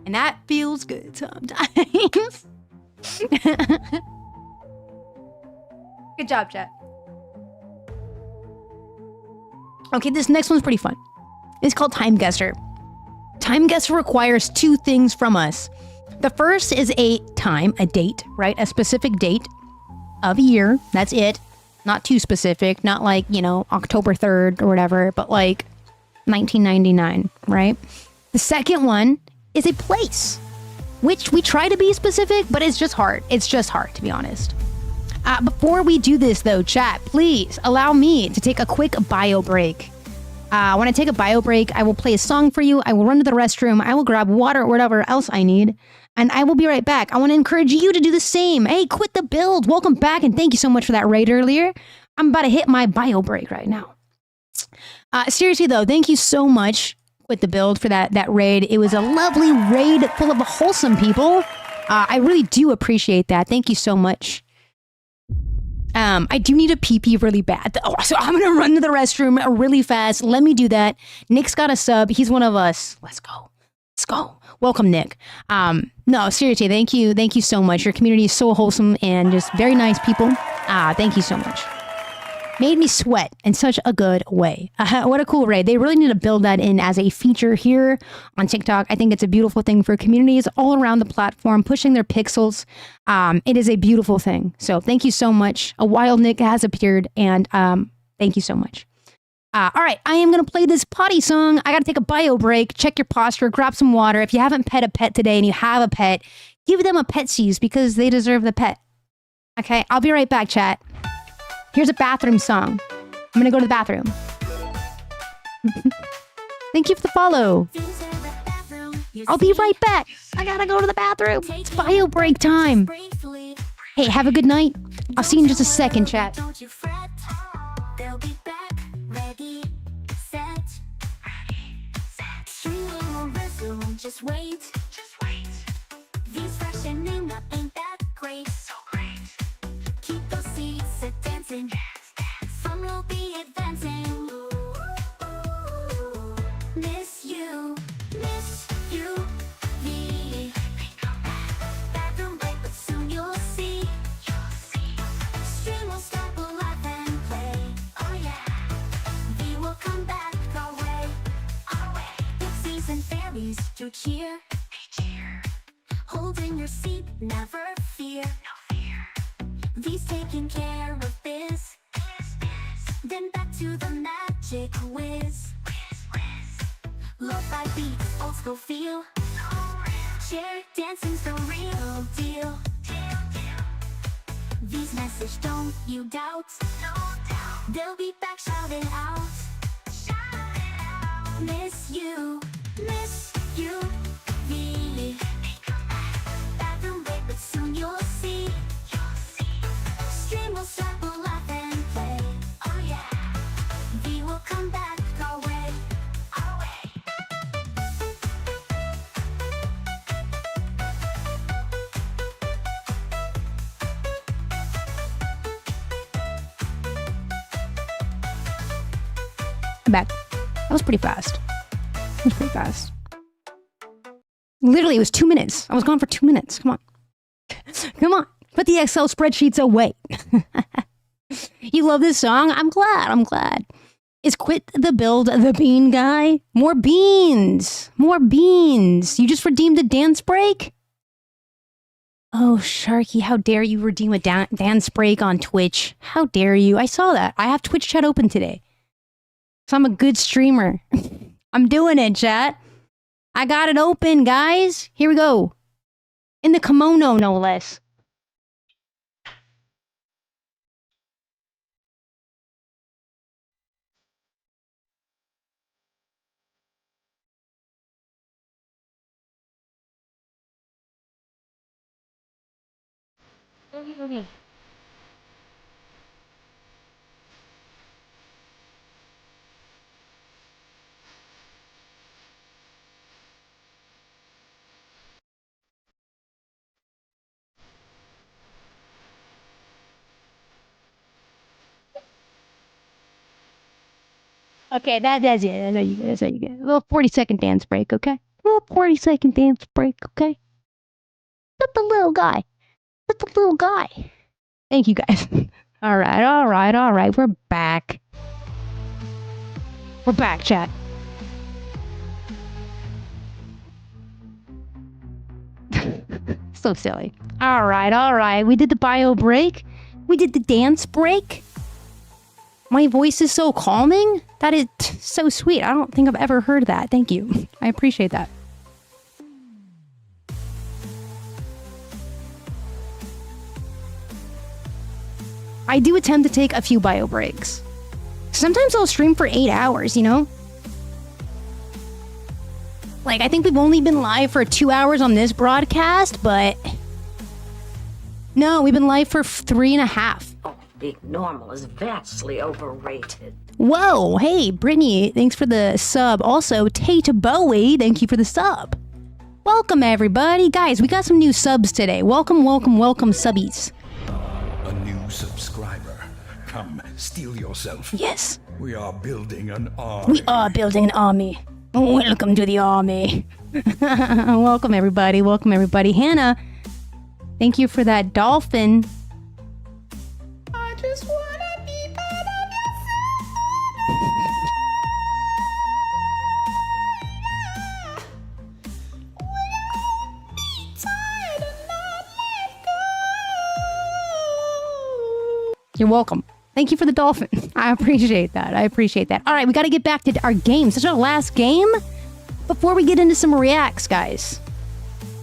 And that feels good sometimes. Good job, chat. Okay, this next one's pretty fun. It's called Time Guesser. Time Guesser requires two things from us. The first is a time, a date, right? A specific date of a year. That's it. Not too specific. Not like, you know, October 3rd or whatever, but like 1999, right? The second one is a place, which we try to be specific, but it's just hard. It's just hard, to be honest. Before we do this, though, chat, please allow me to take a quick bio break. When I take a bio break, I will play a song for you. I will run to the restroom. I will grab water or whatever else I need. And I will be right back. I want to encourage you to do the same. Hey, quit the build. Welcome back. And thank you so much for that raid earlier. I'm about to hit my bio break right now. Seriously, though, thank you so much, Quit the Build, for that raid. It was a lovely raid full of wholesome people. I really do appreciate that. Thank you so much. I do need a pee-pee really bad. Oh, so I'm going to run to the restroom really fast. Let me do that. Nick's got a sub. He's one of us. Let's go. Let's go. Welcome, Nick. No, seriously, thank you. Thank you so much. Your community is so wholesome and just very nice people. Thank you so much. Made me sweat in such a good way. What a cool raid. They really need to build that in as a feature here on TikTok. I think it's a beautiful thing for communities all around the platform, pushing their pixels. It is a beautiful thing. So thank you so much. A wild Nick has appeared, and thank you so much. All right, I am going to play this potty song. I got to take a bio break. Check your posture. Grab some water. If you haven't pet a pet today and you have a pet, give them a Petsies because they deserve the pet. Okay, I'll be right back, chat. Here's a bathroom song. I'm going to go to the bathroom. Thank you for the follow. I'll be right back. I got to go to the bathroom. It's bio break time. Hey, have a good night. I'll see you in just a second, chat. Just wait. These freshening up ain't that great. So great. Keep those seats a dancing. Fun will be advancing. Miss you, the bathroom break, but soon you'll see. Stream will stop, we'll laugh and play. Oh yeah, we will come back our way. Pixies and fairies to cheer. Holding your seat, never fear. No fear. V's taking care of biz. Then back to the magic whiz. Lo-fi beats, old school feel. Chair dancing's the real deal. V's message, don't you doubt. They'll be back, shout it out. Miss you, V. Bathroom break, but soon you'll see. Stream will start, we'll laugh and play. Oh yeah, V will come back our way. I'm back. That was pretty fast. Literally, it was 2 minutes. I was gone for 2 minutes. Come on. Come on. Put the Excel spreadsheets away. You love this song? I'm glad. Is Quit the Build the bean guy? More beans. You just redeemed a dance break? Oh, Sharky, how dare you redeem a dance break on Twitch? How dare you? I saw that. I have Twitch chat open today. So I'm a good streamer. I'm doing it, chat. I got it open, guys. Here we go. In the kimono, no less. Okay, that's it. That's how you get. That's how you get. A little 40-second dance break, okay? A little 40-second dance break, okay? Just a little guy. Just a little guy. Thank you, guys. All right. We're back. We're back, chat. So silly. All right. We did the bio break. We did the dance break. My voice is so calming. That is so sweet. I don't think I've ever heard that. Thank you. I appreciate that. I do attempt to take a few bio breaks. Sometimes I'll stream for 8 hours, you know? Like, I think we've only been live for 2 hours on this broadcast, but... No, we've been live for 3.5. Being normal is vastly overrated. Whoa, hey, Brittany, thanks for the sub. Also, Tate Bowie, thank you for the sub. Welcome, everybody. Guys, we got some new subs today. Welcome, subbies. A new subscriber. Come, steal yourself. Yes. We are building an army. We are building an army. Welcome to the army. Welcome, everybody. Hannah, thank you for that dolphin. I just wanna be part of your You're welcome. Thank you for the dolphin. I appreciate that. All right, we got to get back to our game. This is our last game before we get into some reacts, guys.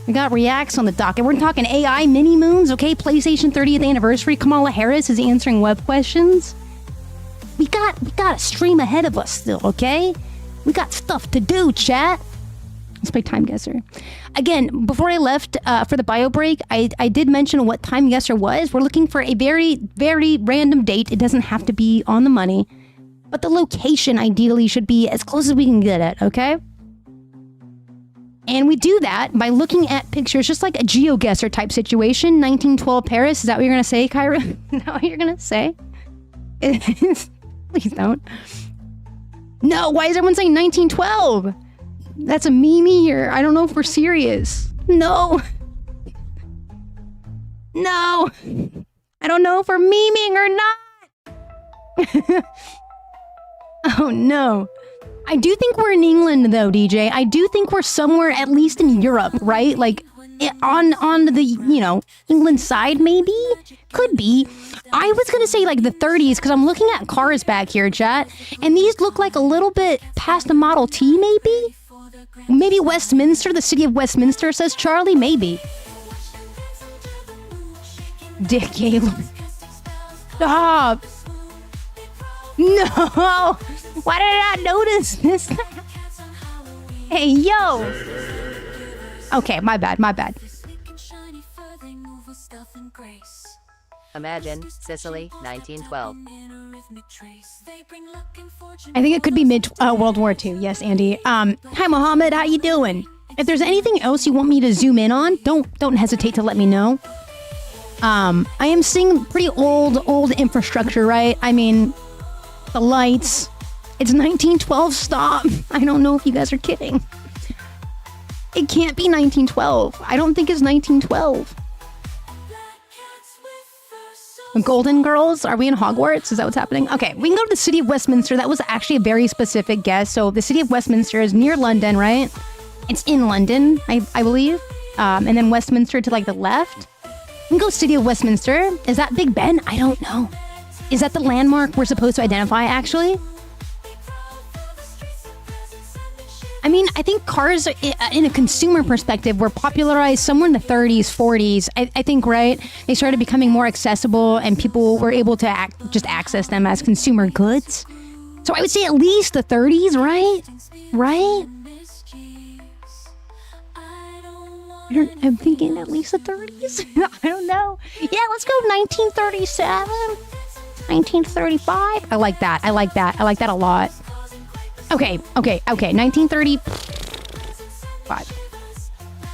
We got reacts on the docket. We're talking AI mini moons, okay? PlayStation 30th anniversary. Kamala Harris is answering web questions. We got a stream ahead of us still, okay? We got stuff to do, chat. Let's play Time Guesser. Again, before I left for the bio break, I did mention what Time Guesser was. We're looking for a very, very random date. It doesn't have to be on the money, but the location ideally should be as close as we can get it, okay? And we do that by looking at pictures, just like a GeoGuessr type situation. 1912 Paris, is that what you're going to say, Kyra? Is that what you're going to say? Please don't. No, why is everyone saying 1912? That's a meme here. I don't know if we're serious. No. I don't know if we're memeing or not. Oh, no. I do think we're in England, though, DJ. I do think we're somewhere, at least in Europe, right? Like, on the, you know, England side, maybe? Could be. I was gonna say, like, the 30s, because I'm looking at cars back here, chat, and these look like a little bit past the Model T, maybe? Maybe Westminster, the city of Westminster, says Charlie? Maybe. Dick Gaylord. Stop! No! Why did I not notice this? Hey, yo! Okay, my bad. Imagine, Sicily, 1912. I think it could be World War II. Yes, Andy. Hi, Mohammed. How you doing? If there's anything else you want me to zoom in on, don't hesitate to let me know. I am seeing pretty old infrastructure, right? I mean, the lights. It's 1912. Stop. I don't know if you guys are kidding. It can't be 1912. I don't think it's 1912. Golden Girls? Are we in Hogwarts? Is that what's happening? Okay, we can go to the city of Westminster. That was actually a very specific guess. So the city of Westminster is near London, right? It's in London, I believe. And then Westminster to like the left. We can go City of Westminster. Is that Big Ben? I don't know. Is that the landmark we're supposed to identify, actually? I mean, I think cars, in a consumer perspective, were popularized somewhere in the 30s, 40s. I think, right? They started becoming more accessible and people were able to just access them as consumer goods. So I would say at least the 30s, right? Right? I'm thinking at least the 30s. I don't know. Yeah, let's go 1937, 1935. I like that. I like that. I like that a lot. Okay. 1935.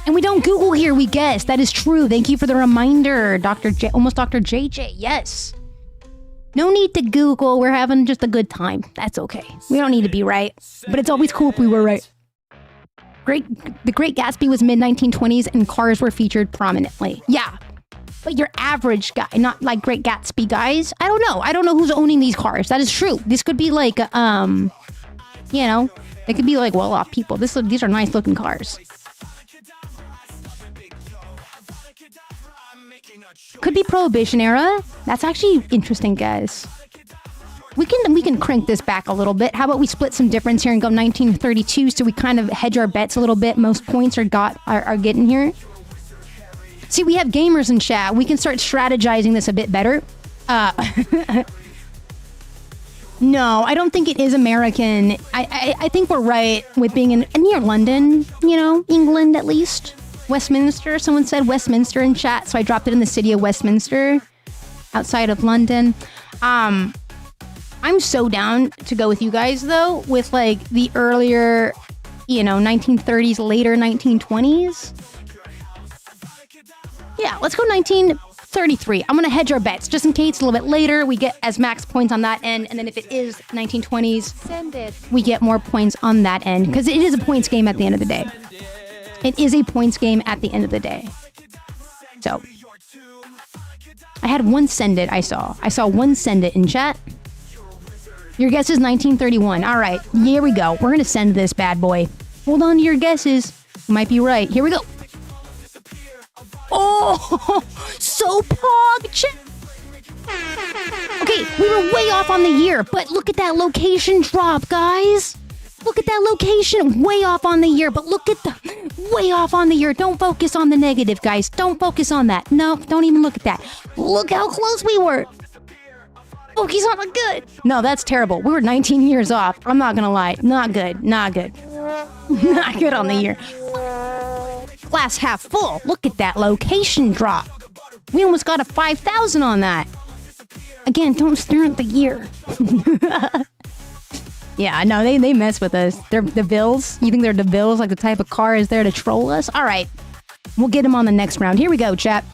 And we don't Google here, we guess. That is true. Thank you for the reminder, Dr. J. Almost Dr. JJ. Yes. No need to Google. We're having just a good time. That's okay. We don't need to be right. But it's always cool if we were right. The Great Gatsby was mid-1920s and cars were featured prominently. Yeah. But your average guy, not like Great Gatsby guys. I don't know. I don't know who's owning these cars. That is true. This could be like, you know, they could be like well-off people. These are nice-looking cars. Could be Prohibition era. That's actually interesting, guys. We can crank this back a little bit. How about we split some difference here and go 1932 so we kind of hedge our bets a little bit. Most points are getting here. See, we have gamers in chat. We can start strategizing this a bit better. No, I don't think it is American. I think we're right with being near London, you know, England at least. Westminster. Someone said Westminster in chat, so I dropped it in the City of Westminster, outside of London. I'm so down to go with you guys, though, with, like, the earlier, you know, 1930s, later 1920s. Yeah, let's go 1933. I'm going to hedge our bets, just in case a little bit later we get as max points on that end, and then if it is 1920s, Send it. we get more points on that end, because it is a points game at the end of the day. It is a points game at the end of the day. So, I had one send it I saw one send it in chat. Your guess is 1931. All right, here we go. We're going to send this bad boy. Hold on to your guesses. You might be right. Here we go. Oh, so pog. Okay, we were way off on the year, but look at that location drop, guys. Look at that location. Way off on the year, but look at the... Way off on the year. Don't focus on the negative, guys. Don't focus on that. No, don't even look at that. Look how close we were. Focus on the good. No, that's terrible. We were 19 years off. I'm not gonna lie. Not good. Not good. Not good on the year. Glass half full. Look at that location drop. We almost got a 5,000 on that. Again, don't stare at the year. Yeah, no, they mess with us. They're DeVilles. You think they're DeVilles, like the type of car is there to troll us? All right. We'll get them on the next round. Here we go, chat.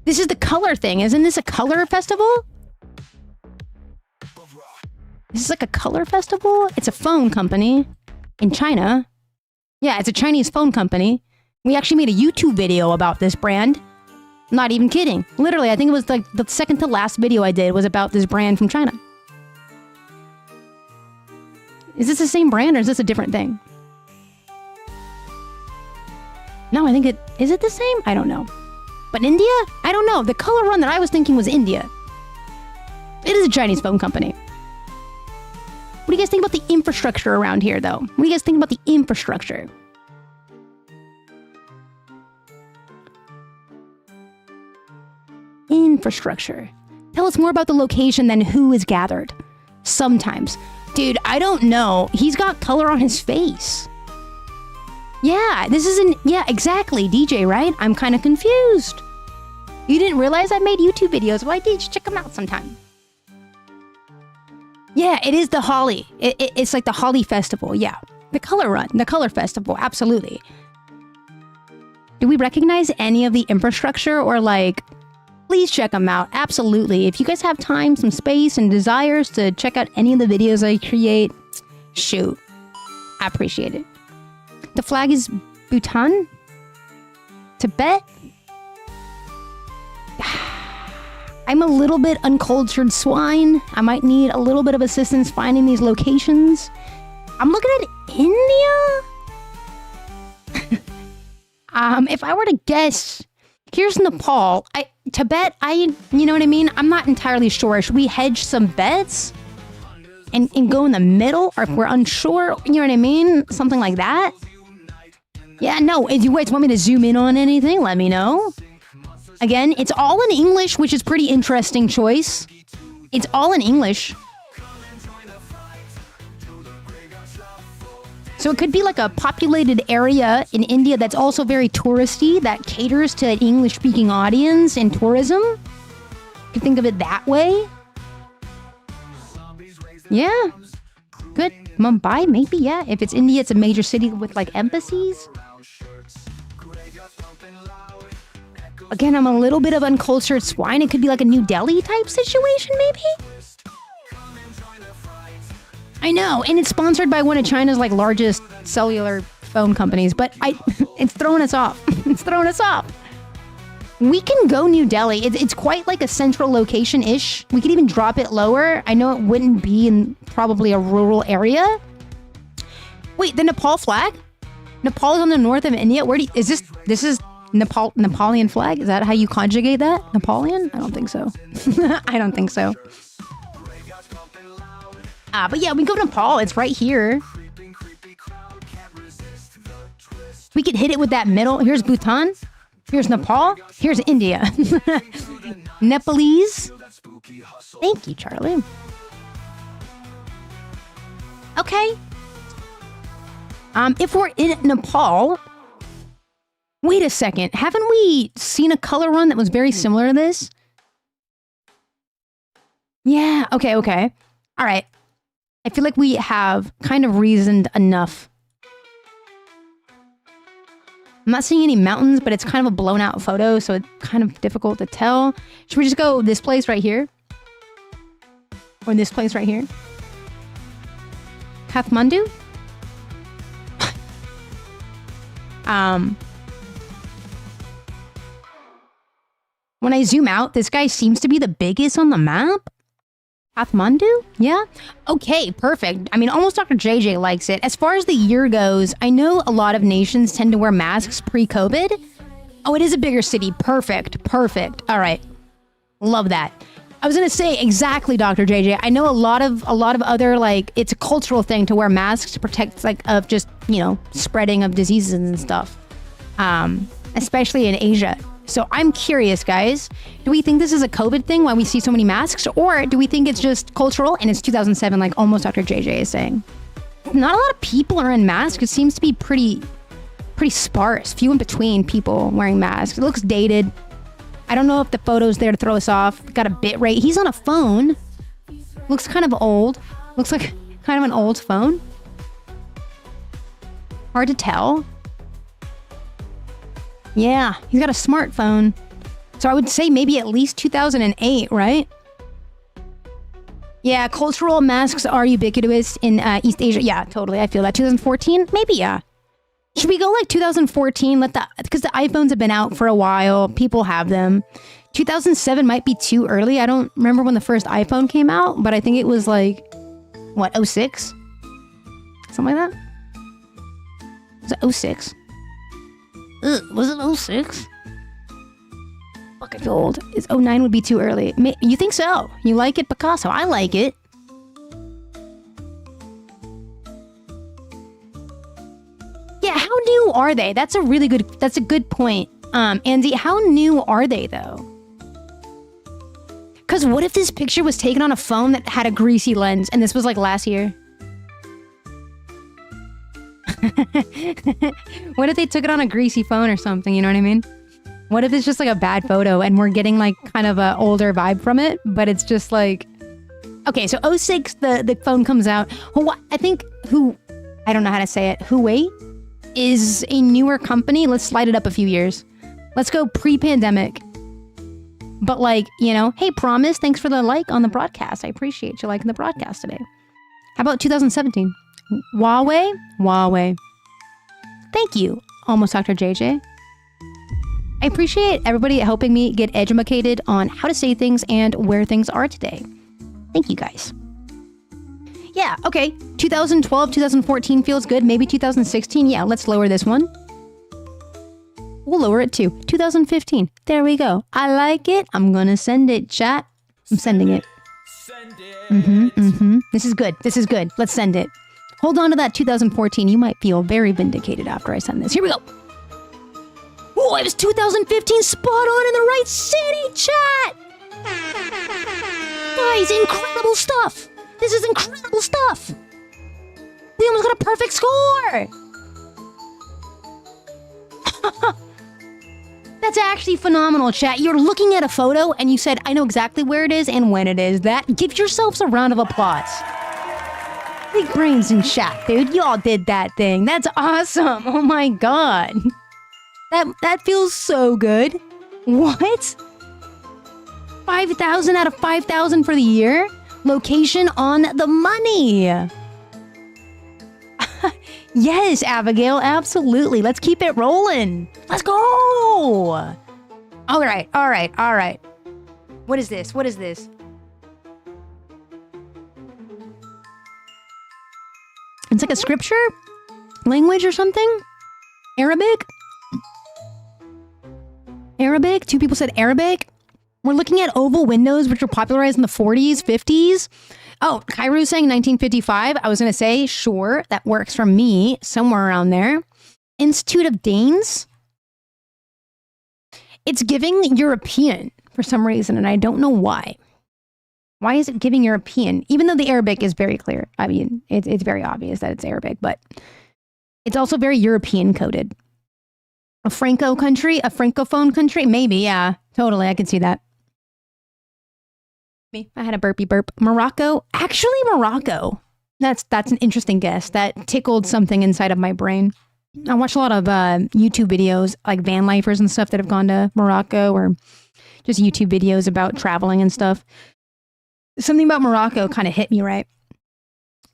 This is the color thing. Isn't this a color festival? This is like a color festival? It's a phone company in China. Yeah, it's a Chinese phone company. We actually made a YouTube video about this brand. Not even kidding. Literally, I think it was like the second to last video I did was about this brand from China. Is this the same brand or is this a different thing? No, I think is it the same? I don't know. But India? I don't know. The color run that I was thinking was India. It is a Chinese phone company. What do you guys think about the infrastructure around here, though? What do you guys think about the infrastructure? Infrastructure. Tell us more about the location than who is gathered. Sometimes. Dude, I don't know. He's got color on his face. Yeah, this isn't... Yeah, exactly, DJ, right? I'm kind of confused. You didn't realize I made YouTube videos? Well, I did. Check them out sometime. Yeah, it is the Holly. It's like the Holly Festival, yeah. The color run, the color festival, absolutely. Do we recognize any of the infrastructure or like... Please check them out, absolutely. If you guys have time, some space, and desires to check out any of the videos I create, shoot. I appreciate it. The flag is Bhutan? Tibet? I'm a little bit uncultured swine. I might need a little bit of assistance finding these locations. I'm looking at India? If I were to guess, here's Nepal. Tibet, you know what I mean? I'm not entirely sure. Should we hedge some bets and go in the middle? Or if we're unsure, you know what I mean? Something like that? Yeah, no, if you guys want me to zoom in on anything, let me know. Again, it's all in English, which is pretty interesting choice. It's all in English. So it could be like a populated area in India that's also very touristy, that caters to an English-speaking audience and tourism. You could think of it that way. Yeah. Good. Mumbai, maybe, yeah. If it's India, it's a major city with like embassies. Again, I'm a little bit of uncultured swine. It could be like a New Delhi type situation, maybe? I know, and it's sponsored by one of China's like largest cellular phone companies, but it's throwing us off. It's throwing us off. We can go New Delhi. It's quite like a central location-ish. We could even drop it lower. I know it wouldn't be in probably a rural area. Wait, the Nepal flag? Nepal is on the north of India. This is Nepalian flag? Is that how you conjugate that? Napoleon? I don't think so. I don't think so. But yeah, we go to Nepal. It's right here. We could hit it with that middle. Here's Bhutan. Here's Nepal. Here's India. Nepalese. Thank you, Charlie. Okay. If we're in Nepal... Wait a second. Haven't we seen a color run that was very similar to this? Yeah. Okay. All right. I feel like we have kind of reasoned enough. I'm not seeing any mountains, but it's kind of a blown out photo, so it's kind of difficult to tell. Should we just go this place right here? Or this place right here? Kathmandu? When I zoom out, this guy seems to be the biggest on the map. Kathmandu? Yeah? Okay, perfect. I mean, almost Dr. JJ likes it. As far as the year goes, I know a lot of nations tend to wear masks pre-COVID. Oh, it is a bigger city. Perfect. All right. Love that. I was going to say exactly, Dr. JJ. I know a lot of other, like, it's a cultural thing to wear masks to protect, like, of just, you know, spreading of diseases and stuff. Especially in Asia. So I'm curious, guys. Do we think this is a COVID thing, why we see so many masks? Or do we think it's just cultural and it's 2007, like almost Dr. JJ is saying? Not a lot of people are in masks. It seems to be pretty sparse. Few in between people wearing masks. It looks dated. I don't know if the photo's there to throw us off. Got a bit rate. He's on a phone. Looks kind of old. Looks like kind of an old phone. Hard to tell. Yeah, he's got a smartphone. So I would say maybe at least 2008, right? Yeah, cultural masks are ubiquitous in East Asia. Yeah, totally. I feel that. 2014? Maybe, yeah. Should we go like 2014? Because the iPhones have been out for a while. People have them. 2007 might be too early. I don't remember when the first iPhone came out, but I think it was like, what, 06? Something like that? Was it 06? Was it 06? Fuck, it's old. It's 09 would be too early. You think so? You like it, Picasso? I like it. Yeah, how new are they? That's a good point. Andy, how new are they though? Because what if this picture was taken on a phone that had a greasy lens and this was like last year? What if they took it on a greasy phone or something, you know what I mean? What if it's just like a bad photo and we're getting like kind of a older vibe from it, but it's just like... Okay, so 06, the phone comes out. I don't know how to say it. Huawei is a newer company. Let's slide it up a few years. Let's go pre-pandemic. But like, you know, hey, Promise, thanks for the like on the broadcast. I appreciate you liking the broadcast today. How about 2017? Huawei. Thank you, almost Dr. JJ. I appreciate everybody helping me get educated on how to say things and where things are today. Thank you guys. Yeah, okay. 2012, 2014 feels good. Maybe 2016. Yeah, let's lower this one. We'll lower it too. 2015. There we go. I like it. I'm gonna send it, chat. I'm sending it. This is good. This is good. Let's send it. Hold on to that 2014. You might feel very vindicated after I send this. Here we go. Oh, it was 2015. Spot on in the right city, chat. Guys, incredible stuff. This is incredible stuff. We almost got a perfect score. That's actually phenomenal, chat. You're looking at a photo and you said, I know exactly where it is and when it is. That, give yourselves a round of applause. Big brains in chat, dude. Y'all did that thing. That's awesome. Oh my god. That feels so good. What? 5,000 out of 5,000 for the year? Location on the money. Yes, Abigail, absolutely. Let's keep it rolling. Let's go. All right. What is this? What is this? It's like a scripture? Language or something? Arabic? Arabic? Two people said Arabic? We're looking at oval windows, which were popularized in the 40s, 50s. Oh, Kairu saying 1955. I was going to say, sure, that works for me, somewhere around there. Institute of Danes. It's giving European for some reason, and I don't know why. Why is it giving European? Even though the Arabic is very clear. I mean, it's very obvious that it's Arabic, but it's also very European coded. A Franco country? A Francophone country? Maybe, yeah. Totally, I can see that. I had a burpee burp. Morocco? Actually, Morocco. That's an interesting guess. That tickled something inside of my brain. I watch a lot of YouTube videos, like van lifers and stuff that have gone to Morocco, or just YouTube videos about traveling and stuff. Something about Morocco kind of hit me, right?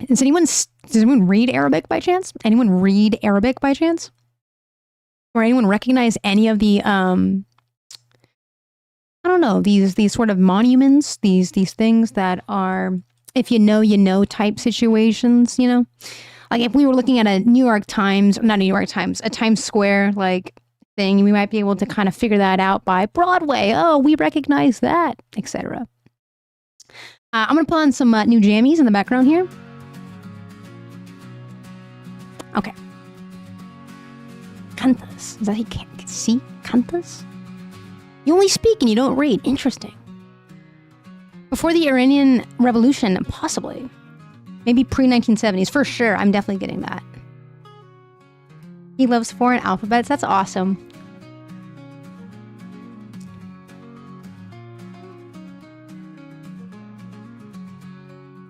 Does anyone read Arabic by chance? Anyone read Arabic by chance? Or anyone recognize any of the I don't know, these sort of monuments, these things that are, if you know type situations, you know? Like if we were looking at a a Times Square like thing, we might be able to kind of figure that out by Broadway. Oh, we recognize that, etc. I'm going to put on some new jammies in the background here. Okay. Cantas. Is that how you can't see? Cantas? You only speak and you don't read. Interesting. Before the Iranian Revolution, possibly. Maybe pre-1970s. For sure, I'm definitely getting that. He loves foreign alphabets. That's awesome.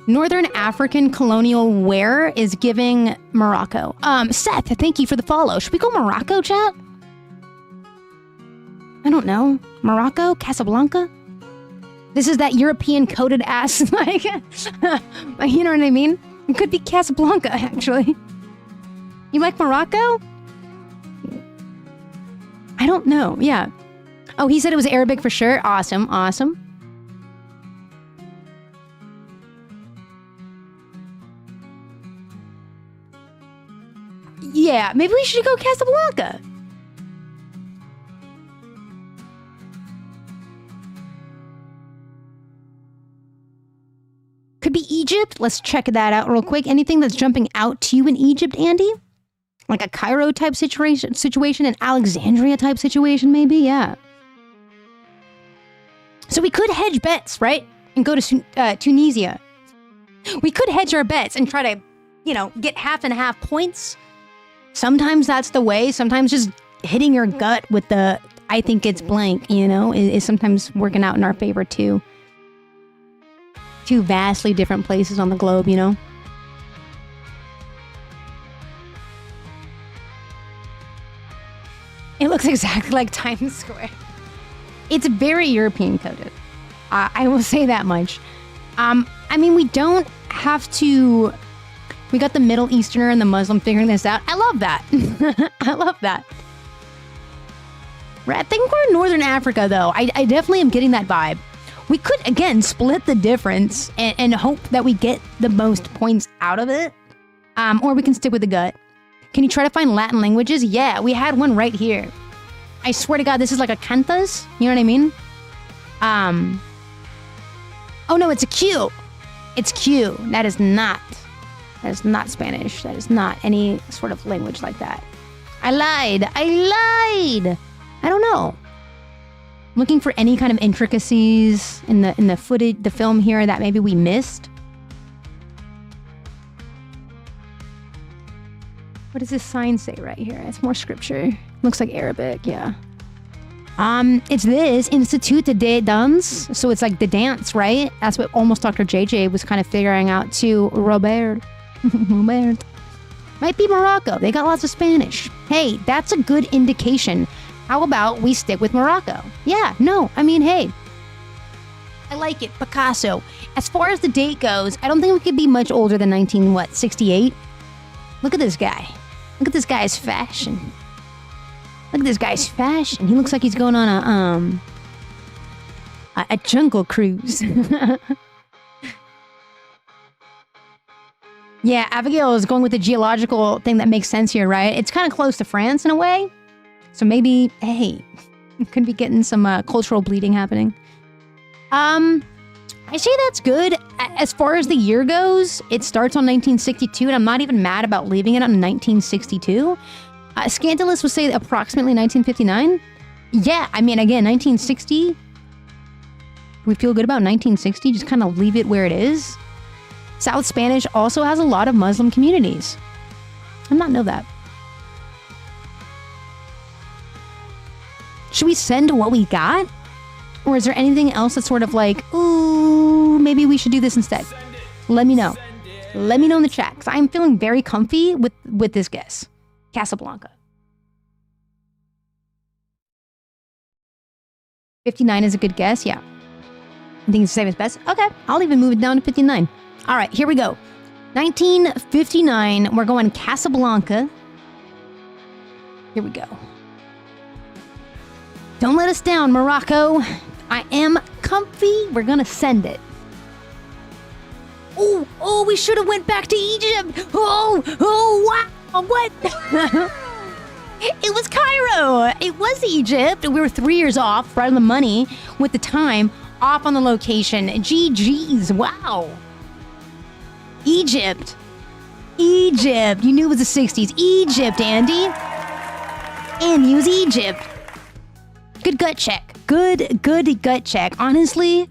Northern African colonial wear is giving Morocco. Seth, thank you for the follow. Should we go Morocco, chat? I don't know. Morocco? Casablanca? This is that European coded ass, like, you know what I mean? It could be Casablanca, actually. You like Morocco? I don't know, yeah. Oh, he said it was Arabic for sure. Awesome, awesome. Yeah, maybe we should go Casablanca. Could be Egypt. Let's check that out real quick. Anything that's jumping out to you in Egypt, Andy? Like a Cairo type situation, an Alexandria type situation, maybe? Yeah. So we could hedge bets, right? And go to Tunisia. We could hedge our bets and try to, you know, get half and half points. Sometimes that's the way. Sometimes just hitting your gut with the, I think it's blank, you know, is sometimes working out in our favor too. Two vastly different places on the globe, you know? It looks exactly like Times Square. It's very European coded. I will say that much. I mean, we don't have to... We got the Middle Easterner and the Muslim figuring this out. I love that. I love that. I think we're in Northern Africa, though. I definitely am getting that vibe. We could, again, split the difference and hope that we get the most points out of it. Or we can stick with the gut. Can you try to find Latin languages? Yeah, we had one right here. I swear to God, this is like a cantas. You know what I mean? Oh no, it's a Q. It's Q. That is not Spanish. That is not any sort of language like that. I lied. I don't know. Looking for any kind of intricacies in the footage, the film here that maybe we missed. What does this sign say right here? It's more scripture. Looks like Arabic, yeah. It's this Institut de Danse. So it's like the dance, right? That's what almost Dr. JJ was kind of figuring out too. Robert. Might be Morocco. They got lots of Spanish. Hey, that's a good indication. How about we stick with Morocco? Yeah, no, I mean, hey. I like it. Picasso. As far as the date goes, I don't think we could be much older than 68? Look at this guy. Look at this guy's fashion. Look at this guy's fashion. He looks like he's going on a jungle cruise. Yeah, Abigail is going with the geological thing that makes sense here, right? It's kind of close to France in a way. So maybe, hey, could be getting some cultural bleeding happening. I say that's good. As far as the year goes, it starts on 1962, and I'm not even mad about leaving it on 1962. Scandalous would say approximately 1959. Yeah, I mean, again, 1960. We feel good about 1960, just kind of leave it where it is. South Spanish also has a lot of Muslim communities. I did not know that. Should we send what we got? Or is there anything else that's sort of like, ooh, maybe we should do this instead? Let me know. Let me know in the chat, because I'm feeling very comfy with this guess. Casablanca. 59 is a good guess, yeah. I think it's the same as best. Okay, I'll even move it down to 59. All right, here we go. 1959, we're going Casablanca. Here we go. Don't let us down, Morocco. I am comfy. We're gonna send it. Oh, we should have went back to Egypt. Oh, wow, what? It was Cairo. It was Egypt. We were 3 years off, right on the money with the time, off on the location. GG's, wow. Egypt. You knew it was the 60s. Egypt, Andy. Andy was Egypt. Good gut check. Good gut check. Honestly,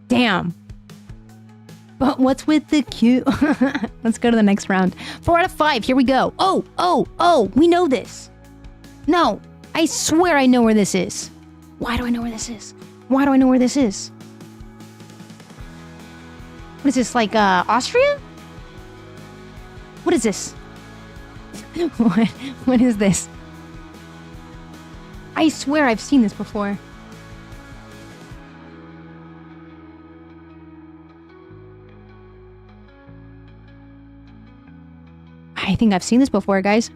damn. But what's with the Q? Let's go to the next round. 4 out of 5. Here we go. Oh, we know this. No, I swear I know where this is. Why do I know where this is? What is this, like, Austria? What is this? What is this? I swear I've seen this before. I think I've seen this before, guys.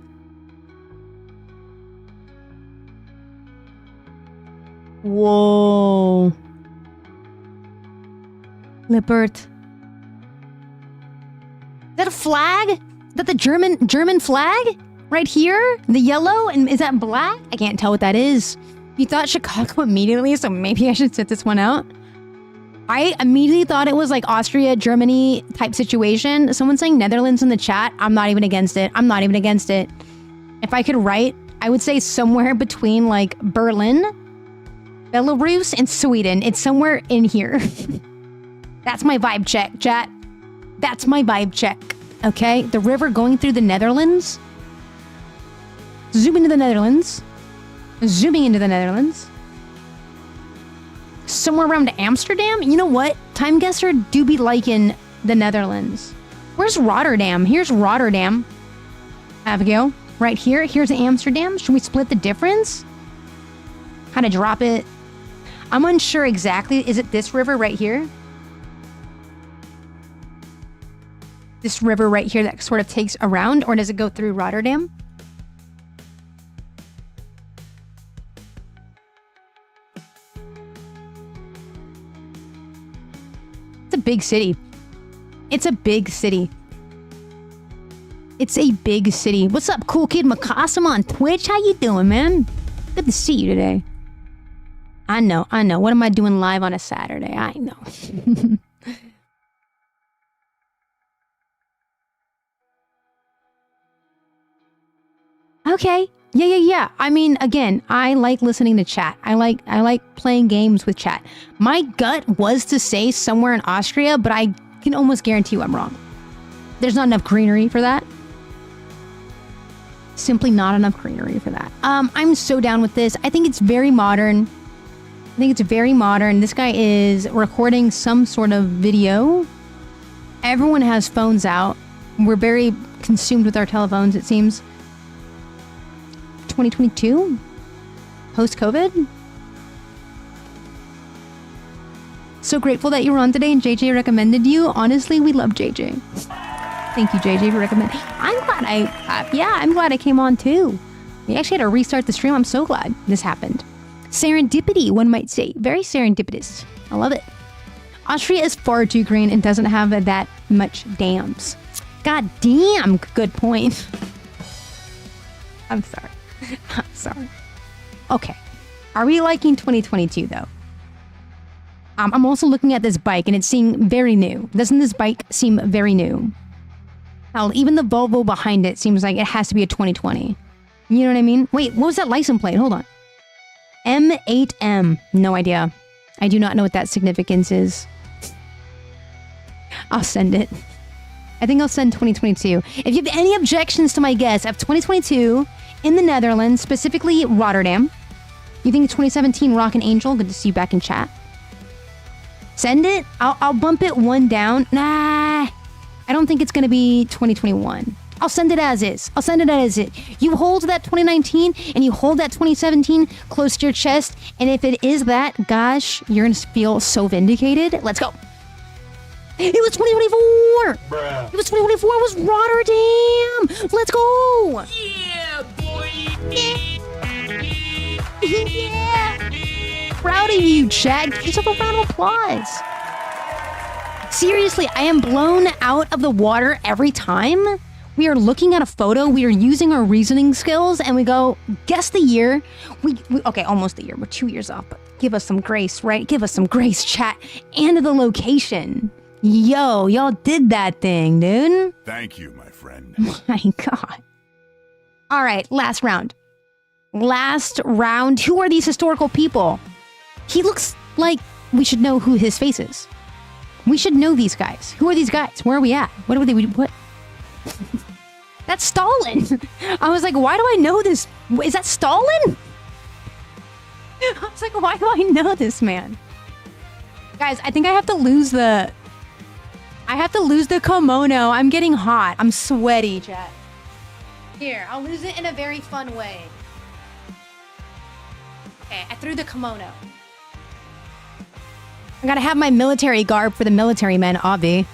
Whoa. Lippert. Is that a flag? Is that the German flag? Right here? The yellow? And is that black? I can't tell what that is. You thought Chicago immediately, so maybe I should sit this one out. I immediately thought it was like Austria, Germany type situation. Someone's saying Netherlands in the chat. I'm not even against it. If I could write, I would say somewhere between like Berlin, Belarus, and Sweden. It's somewhere in here. That's my vibe check, chat. That's my vibe check. Okay? The river going through the Netherlands. Zoom into the Netherlands. Zooming into the Netherlands. Somewhere around Amsterdam? You know what? Time guesser do be liking the Netherlands. Where's Rotterdam? Here's Rotterdam. Abigail. Right here. Here's Amsterdam. Should we split the difference? How to drop it? I'm unsure exactly. Is it this river right here? This river right here that sort of takes around? Or does it go through Rotterdam? It's a big city. It's a big city. What's up, Cool Kid Makassim on Twitch? How you doing, man? Good to see you today. I know. What am I doing live on a Saturday? I know. Okay. Yeah. I mean, again, I like listening to chat. I like playing games with chat. My gut was to say somewhere in Austria, but I can almost guarantee you I'm wrong. There's not enough greenery for that. Simply not enough greenery for that. I'm so down with this. I think it's very modern. This guy is recording some sort of video. Everyone has phones out. We're very consumed with our telephones, it seems. 2022? Post-COVID? So grateful that you were on today and JJ recommended you. Honestly, we love JJ. Thank you, JJ, for recommending. I'm glad I came on too. We actually had to restart the stream. I'm so glad this happened. Serendipity, one might say. Very serendipitous. I love it. Austria is far too green and doesn't have that much dams. God damn, good point. I'm sorry. Okay. Are we liking 2022 though? I'm also looking at this bike and it's seeming very new. Doesn't this bike seem very new? Hell, even the Volvo behind it seems like it has to be a 2020. You know what I mean? Wait, what was that license plate? Hold on. M8M. No idea. I do not know what that significance is. I'll send it. I think I'll send 2022. If you have any objections to my guess of 2022 in the Netherlands, specifically Rotterdam, you think it's 2017 Rockin' Angel? Good to see you back in chat. Send it. I'll bump it one down. Nah, I don't think it's going to be 2021. I'll send it as is. You hold that 2019 and you hold that 2017 close to your chest. And if it is that, gosh, you're going to feel so vindicated. Let's go. It was 2024. Bruh. It was 2024. It was Rotterdam. Let's go. Yeah, boy. Yeah. Proud of you, Chad. Give yourself a round of applause. Seriously, I am blown out of the water every time. We are looking at a photo, we are using our reasoning skills, and we go, guess the year. Okay, almost the year. We're 2 years off, but give us some grace, right? Give us some grace, chat. And the location. Yo, y'all did that thing, dude. Thank you, my friend. My God. All right, last round. Who are these historical people? He looks like we should know who his face is. We should know these guys. Who are these guys? Where are we at? What? That's Stalin. I was like, why do I know this? Is that Stalin? I was like, why do I know this man? Guys, I think I have to lose the kimono. I'm getting hot. I'm sweaty, chat. Here, I'll lose it in a very fun way. Okay, I threw the kimono. I gotta have my military garb for the military men, Avi.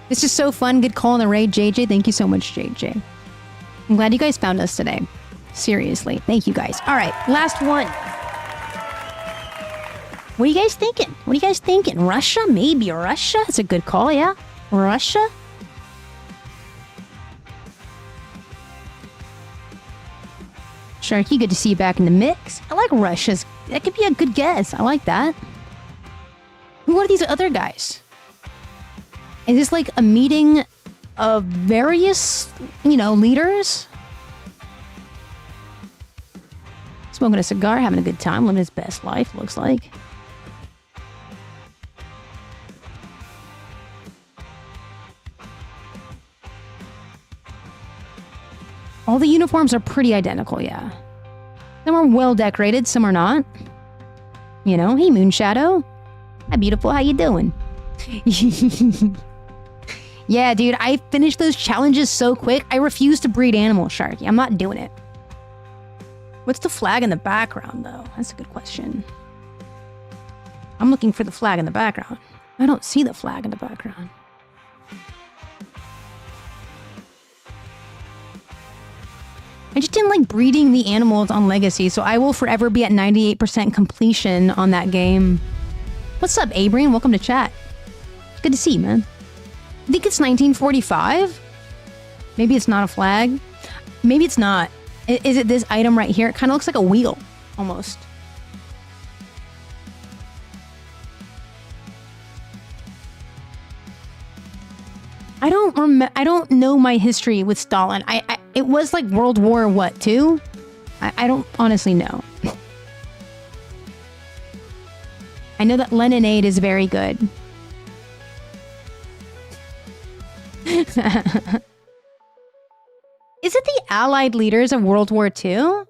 This is so fun. Good call on the raid, JJ. Thank you so much, JJ. I'm glad you guys found us today. Seriously. Thank you guys. All right, last one. What are you guys thinking? Russia? Maybe Russia? That's a good call, yeah? Russia? Sharky, good to see you back in the mix. I like Russia's. That could be a good guess. I like that. Who are these other guys? Is this like a meeting of various, leaders? Smoking a cigar, having a good time, living his best life, looks like. All the uniforms are pretty identical, yeah. Some are well decorated, some are not. Hey Moonshadow. Hi beautiful, how you doing? Yeah, dude, I finished those challenges so quick, I refuse to breed animals, Sharky. I'm not doing it. What's the flag in the background, though? That's a good question. I'm looking for the flag in the background. I don't see the flag in the background. I just didn't like breeding the animals on Legacy, so I will forever be at 98% completion on that game. What's up, Abrian? Welcome to chat. Good to see you, man. I think it's 1945. Maybe it's not a flag. Maybe it's not. Is it this item right here? It kind of looks like a wheel, almost. I don't know my history with Stalin. It was like World War what, II? I don't honestly know. I know that Leninade is very good. Is it the Allied leaders of World War II?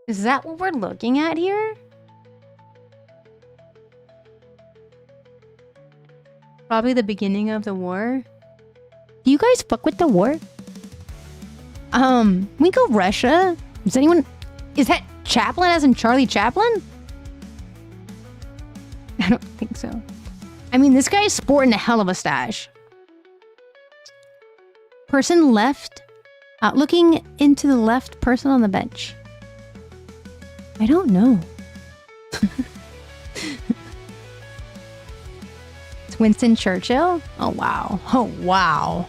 Is that what we're looking at here? Probably the beginning of the war. Do you guys fuck with the war? We go Russia. Does anyone... Is that Chaplin as in Charlie Chaplin? I don't think so. I mean, this guy's sporting a hell of a stash. Person left. Looking into the left, person on the bench. I don't know. It's Winston Churchill? Oh, wow. Oh, wow.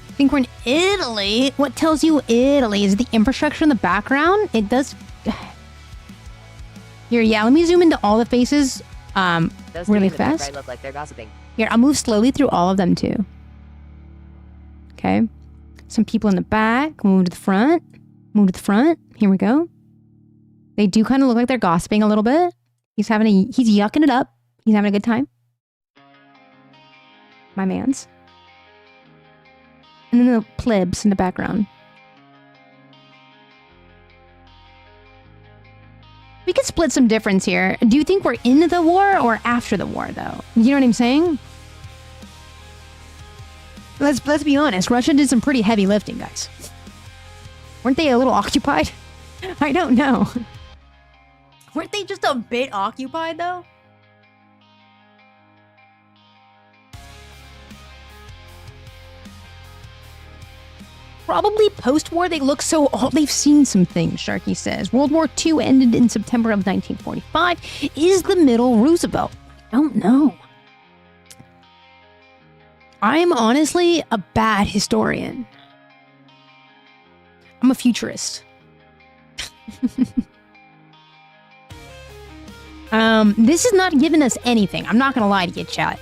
I think we're in Italy. What tells you Italy? Is it the infrastructure in the background? It does... Here, yeah, let me zoom into all the faces really fast. Look like they're gossiping. Here, I'll move slowly through all of them too. Okay. Some people in the back. Move to the front. Move to the front. Here we go. They do kind of look like they're gossiping a little bit. He's yucking it up. He's having a good time. My mans. And then the plebs in the background. We could split some difference here. Do you think we're in the war or after the war, though? You know what I'm saying? Let's be honest. Russia did some pretty heavy lifting, guys. Weren't they a little occupied? I don't know. Weren't they just a bit occupied, though? Probably post-war, they look so... Oh, they've seen some things, Sharky says. World War II ended in September of 1945. Is the middle Roosevelt? I don't know. I'm honestly a bad historian. I'm a futurist. This is not giving us anything. I'm not going to lie to you, chat.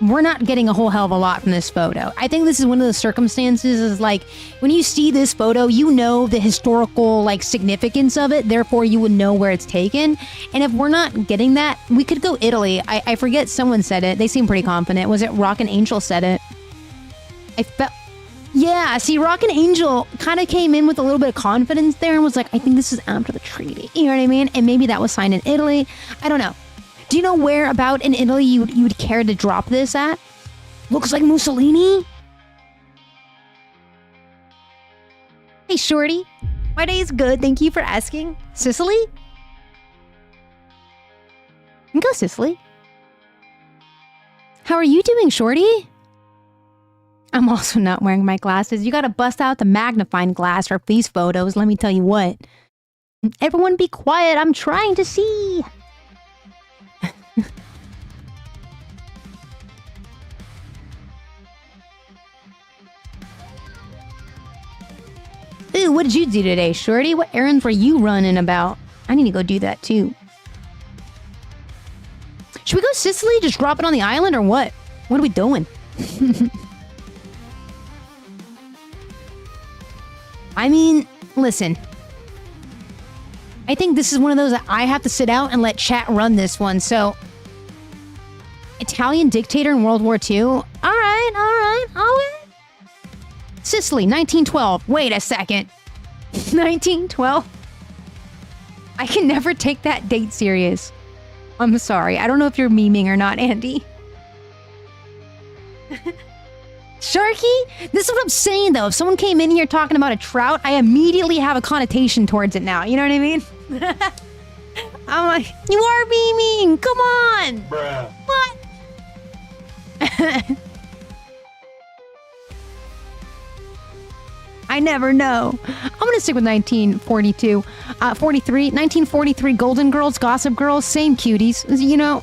We're not getting a whole hell of a lot from this photo. I think this is one of the circumstances is like, when you see this photo, you know the historical like significance of it, therefore you would know where it's taken. And if we're not getting that, we could go Italy. I forget, someone said it. They seem pretty confident. Was it Rockin' Angel said it? I felt... Yeah, see, Rockin' Angel kind of came in with a little bit of confidence there and was like, I think this is after the treaty. You know what I mean? And maybe that was signed in Italy. I don't know. Do you know where about in Italy you would care to drop this at? Looks like Mussolini. Hey, Shorty. My day is good. Thank you for asking. Sicily? You can go Sicily. How are you doing, Shorty? I'm also not wearing my glasses. You gotta bust out the magnifying glass for these photos, let me tell you what. Everyone be quiet. I'm trying to see. Ooh, what did you do today, Shorty? What errands were you running about? I need to go do that too. Should we go Sicily? Just drop it on the island or what? What are we doing? I mean, listen. I think this is one of those that I have to sit out and let chat run this one, so... Italian dictator in World War II? Alright. Sicily, 1912. Wait a second. 1912? I can never take that date serious. I'm sorry. I don't know if you're memeing or not, Andy. Sharky? This is what I'm saying, though. If someone came in here talking about a trout, I immediately have a connotation towards it now. You know what I mean? I'm like, you are memeing. Come on. Bruh. What? I never know. I'm gonna stick with 1942. 1943, Golden Girls, Gossip Girls, same cuties. You know,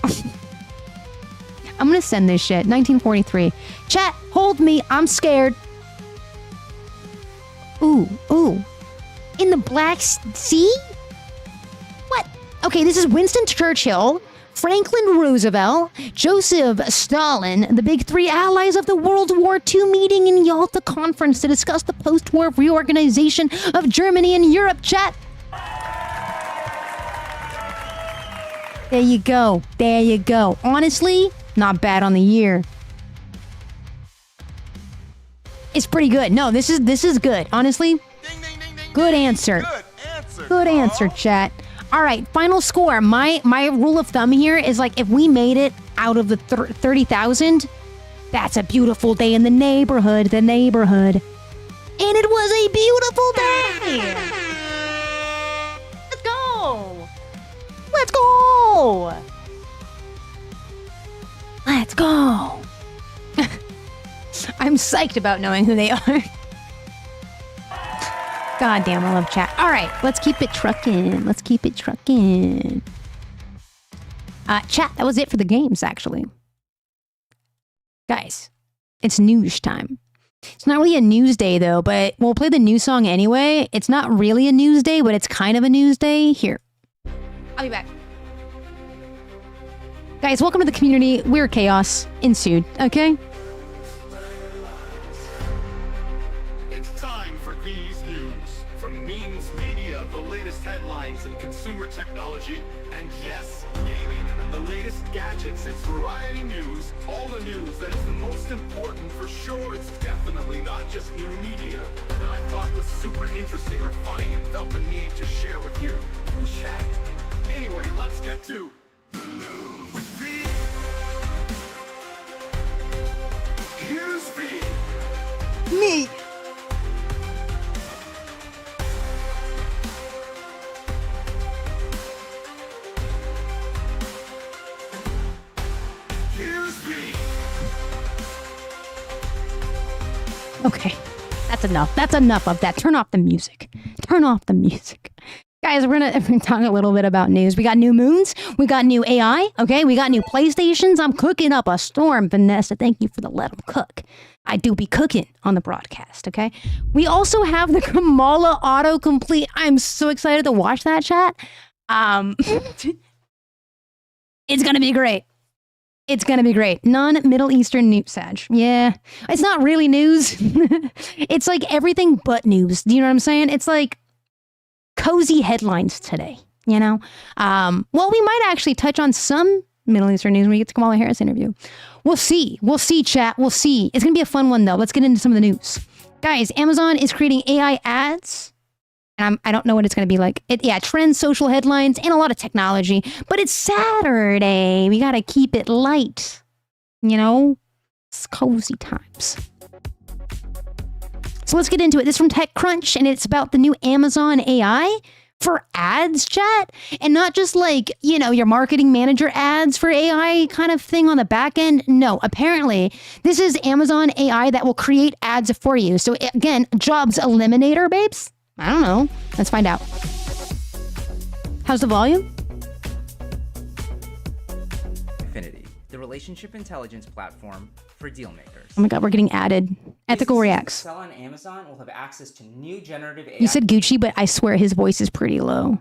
I'm gonna send this shit. 1943. Chat, hold me. I'm scared. Ooh. In the Black Sea? What? Okay, this is Winston Churchill, Franklin Roosevelt, Joseph Stalin, the big three allies of the World War II meeting in Yalta Conference to discuss the post-war reorganization of Germany and Europe, chat. There you go. There you go. Honestly, not bad on the year. It's pretty good. No, this is good. Honestly, good answer. Good answer, chat. All right, final score. My rule of thumb here is like if we made it out of the 30,000, that's a beautiful day in the neighborhood. And it was a beautiful day. Let's go. Let's go. Let's go. I'm psyched about knowing who they are. God damn, I love chat. All right, let's keep it trucking. Chat, that was it for the games, actually. Guys, it's news time. It's not really a news day, though, but we'll play the news song anyway. It's not really a news day, but it's kind of a news day. Here. I'll be back. Guys, welcome to the community. We're chaos ensued, okay? It's time for these news. From memes, media, the latest headlines in consumer technology, and yes, gaming. The latest gadgets, it's variety news. All the news that is the most important for sure. It's definitely not just new media that I thought was super interesting or funny and felt the need to share with you. Chat. Anyway, let's get to the news feed. News feed. Me. Okay, that's enough. That's enough of that. Turn off the music. Guys, we're gonna talk a little bit about news. We got new moons. We got new AI. Okay, we got new PlayStations. I'm cooking up a storm, Vanessa. Thank you for the let 'em cook. I do be cooking on the broadcast. Okay. We also have the Kamala autocomplete. I'm so excited to watch that, chat. It's gonna be great. It's gonna be great. Non-Middle Eastern news, Sag. Yeah, it's not really news. It's like everything but news. Do you know what I'm saying? It's like cozy headlines today, you know? Well, we might actually touch on some Middle Eastern news when we get to Kamala Harris interview. We'll see, chat. We'll see. It's gonna be a fun one, though. Let's get into some of the news. Guys, Amazon is creating AI ads. And I don't know what it's going to be like. Trends, social headlines, and a lot of technology. But it's Saturday. We got to keep it light. You know? It's cozy times. So let's get into it. This is from TechCrunch, and it's about the new Amazon AI for ads, chat. And not just like, you know, your marketing manager ads for AI kind of thing on the back end. No, apparently, this is Amazon AI that will create ads for you. So again, jobs eliminator, babes. I don't know. Let's find out. How's the volume? Affinity, the relationship intelligence platform for deal makers. Oh my God, we're getting added. Ethical Reacts. Sell on Amazon will have access to new generative AI. You said Gucci, but I swear his voice is pretty low.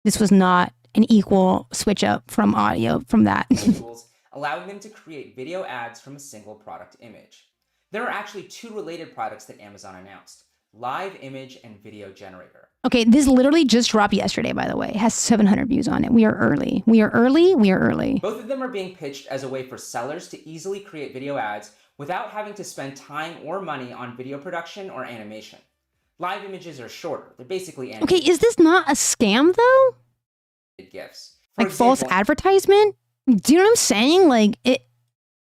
This was not an equal switch up from audio from that. Tools, allowing them to create video ads from a single product image. There are actually two related products that Amazon announced. Live Image and Video Generator. Okay, this literally just dropped yesterday, by the way. It has 700 views on it. We are early. Both of them are being pitched as a way for sellers to easily create video ads without having to spend time or money on video production or animation. Live images are shorter. They're basically animated. Okay, is this not a scam, though? GIFs. Like false advertisement? Do you know what I'm saying? Like,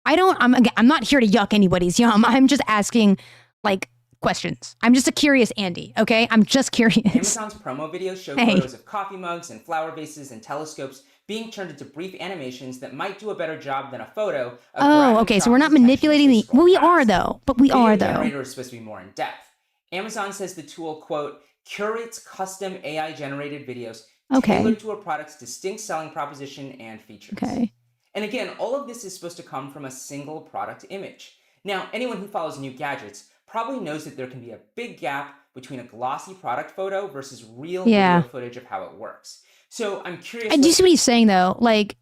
I'm not here to yuck anybody's yum. I'm just asking, like, questions. I'm just a curious Andy, okay? I'm just curious. Amazon's promo videos show photos of coffee mugs and flower vases and telescopes being turned into brief animations that might do a better job than a photo. Oh, okay, so we're not manipulating the... Well, we are, though. But we are, though. The generator is supposed to be more in depth. Amazon says the tool, quote, curates custom AI-generated videos tailored to a product's distinct selling proposition and features. Okay. And again, all of this is supposed to come from a single product image. Now, anyone who follows new gadgets probably knows that there can be a big gap between a glossy product photo versus real Yeah. video footage of how it works. So I'm curious. I do see what he's saying though. Like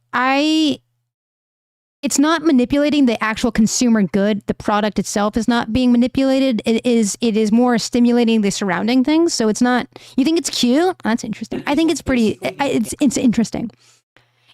it's not manipulating the actual consumer good. The product itself is not being manipulated. It is more stimulating the surrounding things. So it's not. You think it's cute? That's interesting. I think it's pretty. It's interesting.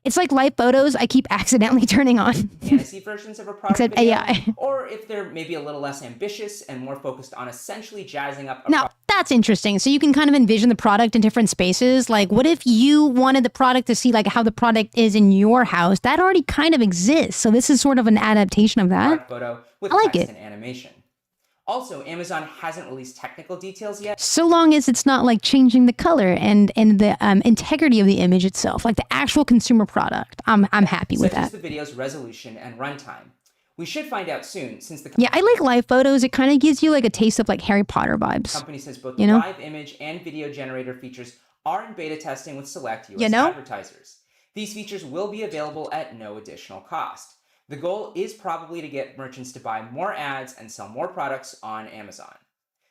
It's like live photos. I keep accidentally turning on. Fantasy versions of a product Except video, AI. or if they're maybe a little less ambitious and more focused on essentially jazzing up a Now, that's interesting. So you can kind of envision the product in different spaces. Like, what if you wanted the product to see like how the product is in your house? That already kind of exists. So this is sort of an adaptation of that. photo with I like text it. and animation. Also, Amazon hasn't released technical details yet. So long as it's not like changing the color and the integrity of the image itself, like the actual consumer product, I'm happy with Such as that. the video's resolution and runtime. We should find out soon, since the Yeah, I like live photos. It kind of gives you like a taste of like Harry Potter vibes. company says both You the know? live image and video generator features are in beta testing with select US You know? advertisers. These features will be available at no additional cost. The goal is probably to get merchants to buy more ads and sell more products on Amazon.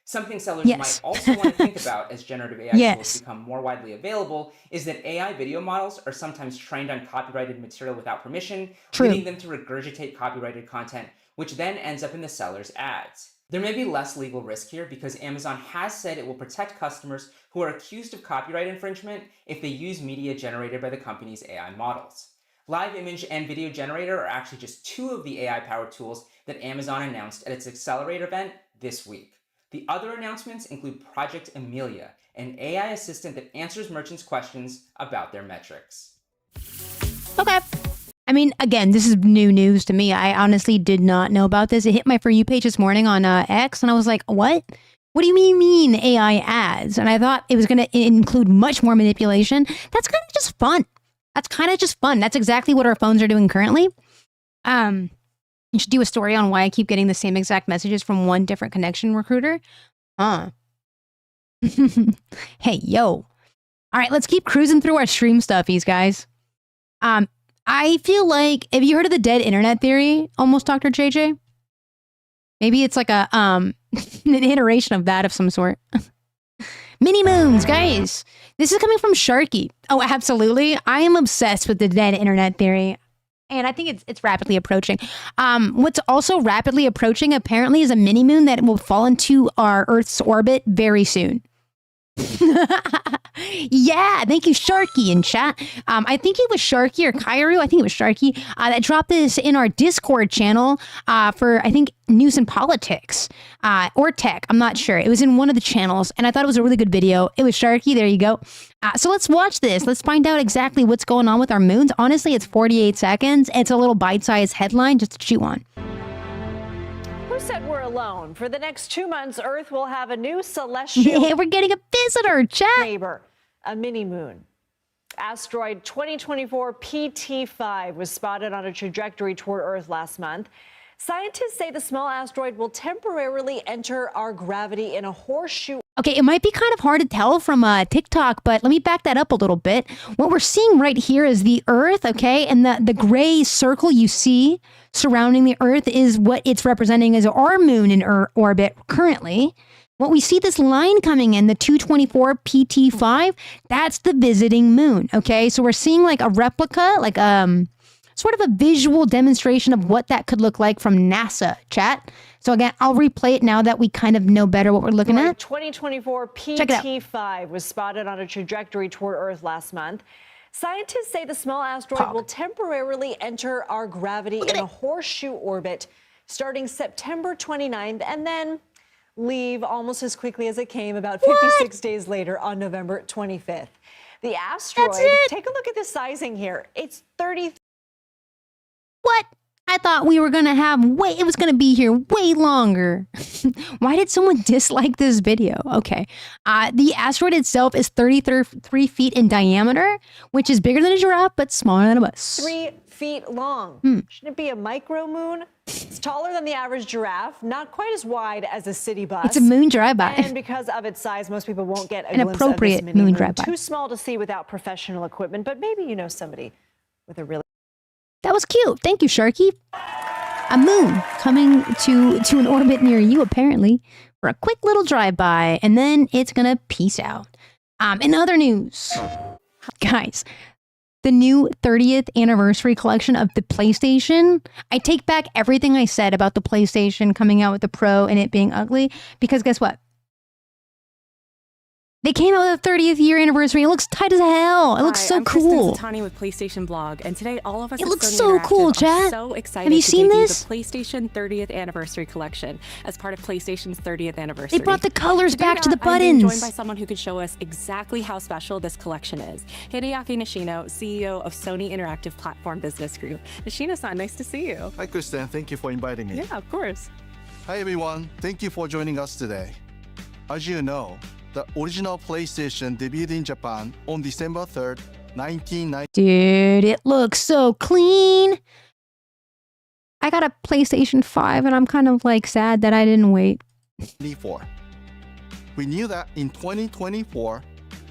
Something sellers Yes. might also want to think about as generative AI Yes. tools become more widely available is that AI video models are sometimes trained on copyrighted material without permission, True. leading them to regurgitate copyrighted content, which then ends up in the seller's ads. There may be less legal risk here because Amazon has said it will protect customers who are accused of copyright infringement if they use media generated by the company's AI models. Live Image and Video Generator are actually just two of the AI-powered tools that Amazon announced at its Accelerate event this week. The other announcements include Project Amelia, an AI assistant that answers merchants' questions about their metrics. Okay. I mean, again, this is new news to me. I honestly did not know about this. It hit my For You page this morning on X, and I was like, what? What do you mean AI ads? And I thought it was going to include much more manipulation. That's kind of just fun. That's kind of just fun. That's exactly what our phones are doing currently. You should do a story on why I keep getting the same exact messages from one different connection recruiter. Hey, yo. All right, let's keep cruising through our stream stuffies, guys. I feel like, have you heard of the dead internet theory, almost, Dr. JJ? Maybe it's like a an iteration of that of some sort. Mini moons, guys. This is coming from Sharky. Oh, absolutely. I am obsessed with the dead internet theory. And I think it's rapidly approaching. What's also rapidly approaching, apparently, is a mini moon that will fall into our Earth's orbit very soon. Yeah, thank you, Sharky, in chat. I think it was Sharky or Kairu. I think it was Sharky that dropped this in our Discord channel for, I think, news and politics or tech. I'm not sure. It was in one of the channels, and I thought it was a really good video. It was Sharky. There you go. So let's watch this. Let's find out exactly what's going on with our moons. Honestly, it's 48 seconds. It's a little bite-sized headline just to chew on. Who said we're alone? For the next 2 months, Earth will have a new celestial Hey, we're getting a visitor, chat. neighbor, a mini moon. Asteroid 2024 PT5 was spotted on a trajectory toward Earth last month. Scientists say the small asteroid will temporarily enter our gravity in a horseshoe. Okay, it might be kind of hard to tell from TikTok, but let me back that up a little bit. What we're seeing right here is the Earth, okay? And the gray circle you see surrounding the Earth is what it's representing as our moon in orbit currently. What we see this line coming in, the 224 PT5, that's the visiting moon, okay? So we're seeing like a replica, like sort of a visual demonstration of what that could look like from NASA, chat. So again, I'll replay it now that we kind of know better what we're looking at. 2024 PT5 was spotted on a trajectory toward Earth last month. Scientists say the small asteroid will temporarily enter our gravity in a horseshoe orbit starting September 29th and then leave almost as quickly as it came about 56 days later on November 25th. The asteroid, take a look at the sizing here. It's 30. What? I thought we were going to have it was going to be here way longer. Why did someone dislike this video? Okay. The asteroid itself is 33 feet in diameter, which is bigger than a giraffe, but smaller than a bus. 3 feet long. Shouldn't it be a micro moon? It's taller than the average giraffe, not quite as wide as a city bus. It's a moon drive-by. And because of its size, most people won't get An glimpse appropriate of this mini moon moon. drive-by. Too small to see without professional equipment, but maybe you know somebody with a really... That was cute. Thank you, Sharky. A moon coming to an orbit near you, apparently, for a quick little drive-by, and then it's gonna peace out. In other news, guys, the new 30th anniversary collection of the PlayStation. I take back everything I said about the PlayStation coming out with the Pro and it being ugly, because guess what? They came out with a 30th year anniversary. It looks tight as hell. It looks so cool. I'm Tani with PlayStation Blog, and today all of us It at looks Sony so Interactive cool, are chat. so excited Have you to seen debut this? the PlayStation 30th Anniversary Collection as part of PlayStation's 30th anniversary. They brought the colors To do back to that, the I'm being joined buttons. by someone who could show us exactly how special this collection is. Hideaki Nishino, CEO of Sony Interactive Platform Business Group. Nishino-san, nice to see you. Hi, Kristen. Thank you for inviting me. Yeah, of course. Hi, everyone. Thank you for joining us today. As you know, the original PlayStation debuted in Japan on December 3rd, 1994. Dude, it looks so clean. I got a PlayStation 5 and I'm kind of like sad that I didn't wait. We knew that in 2024,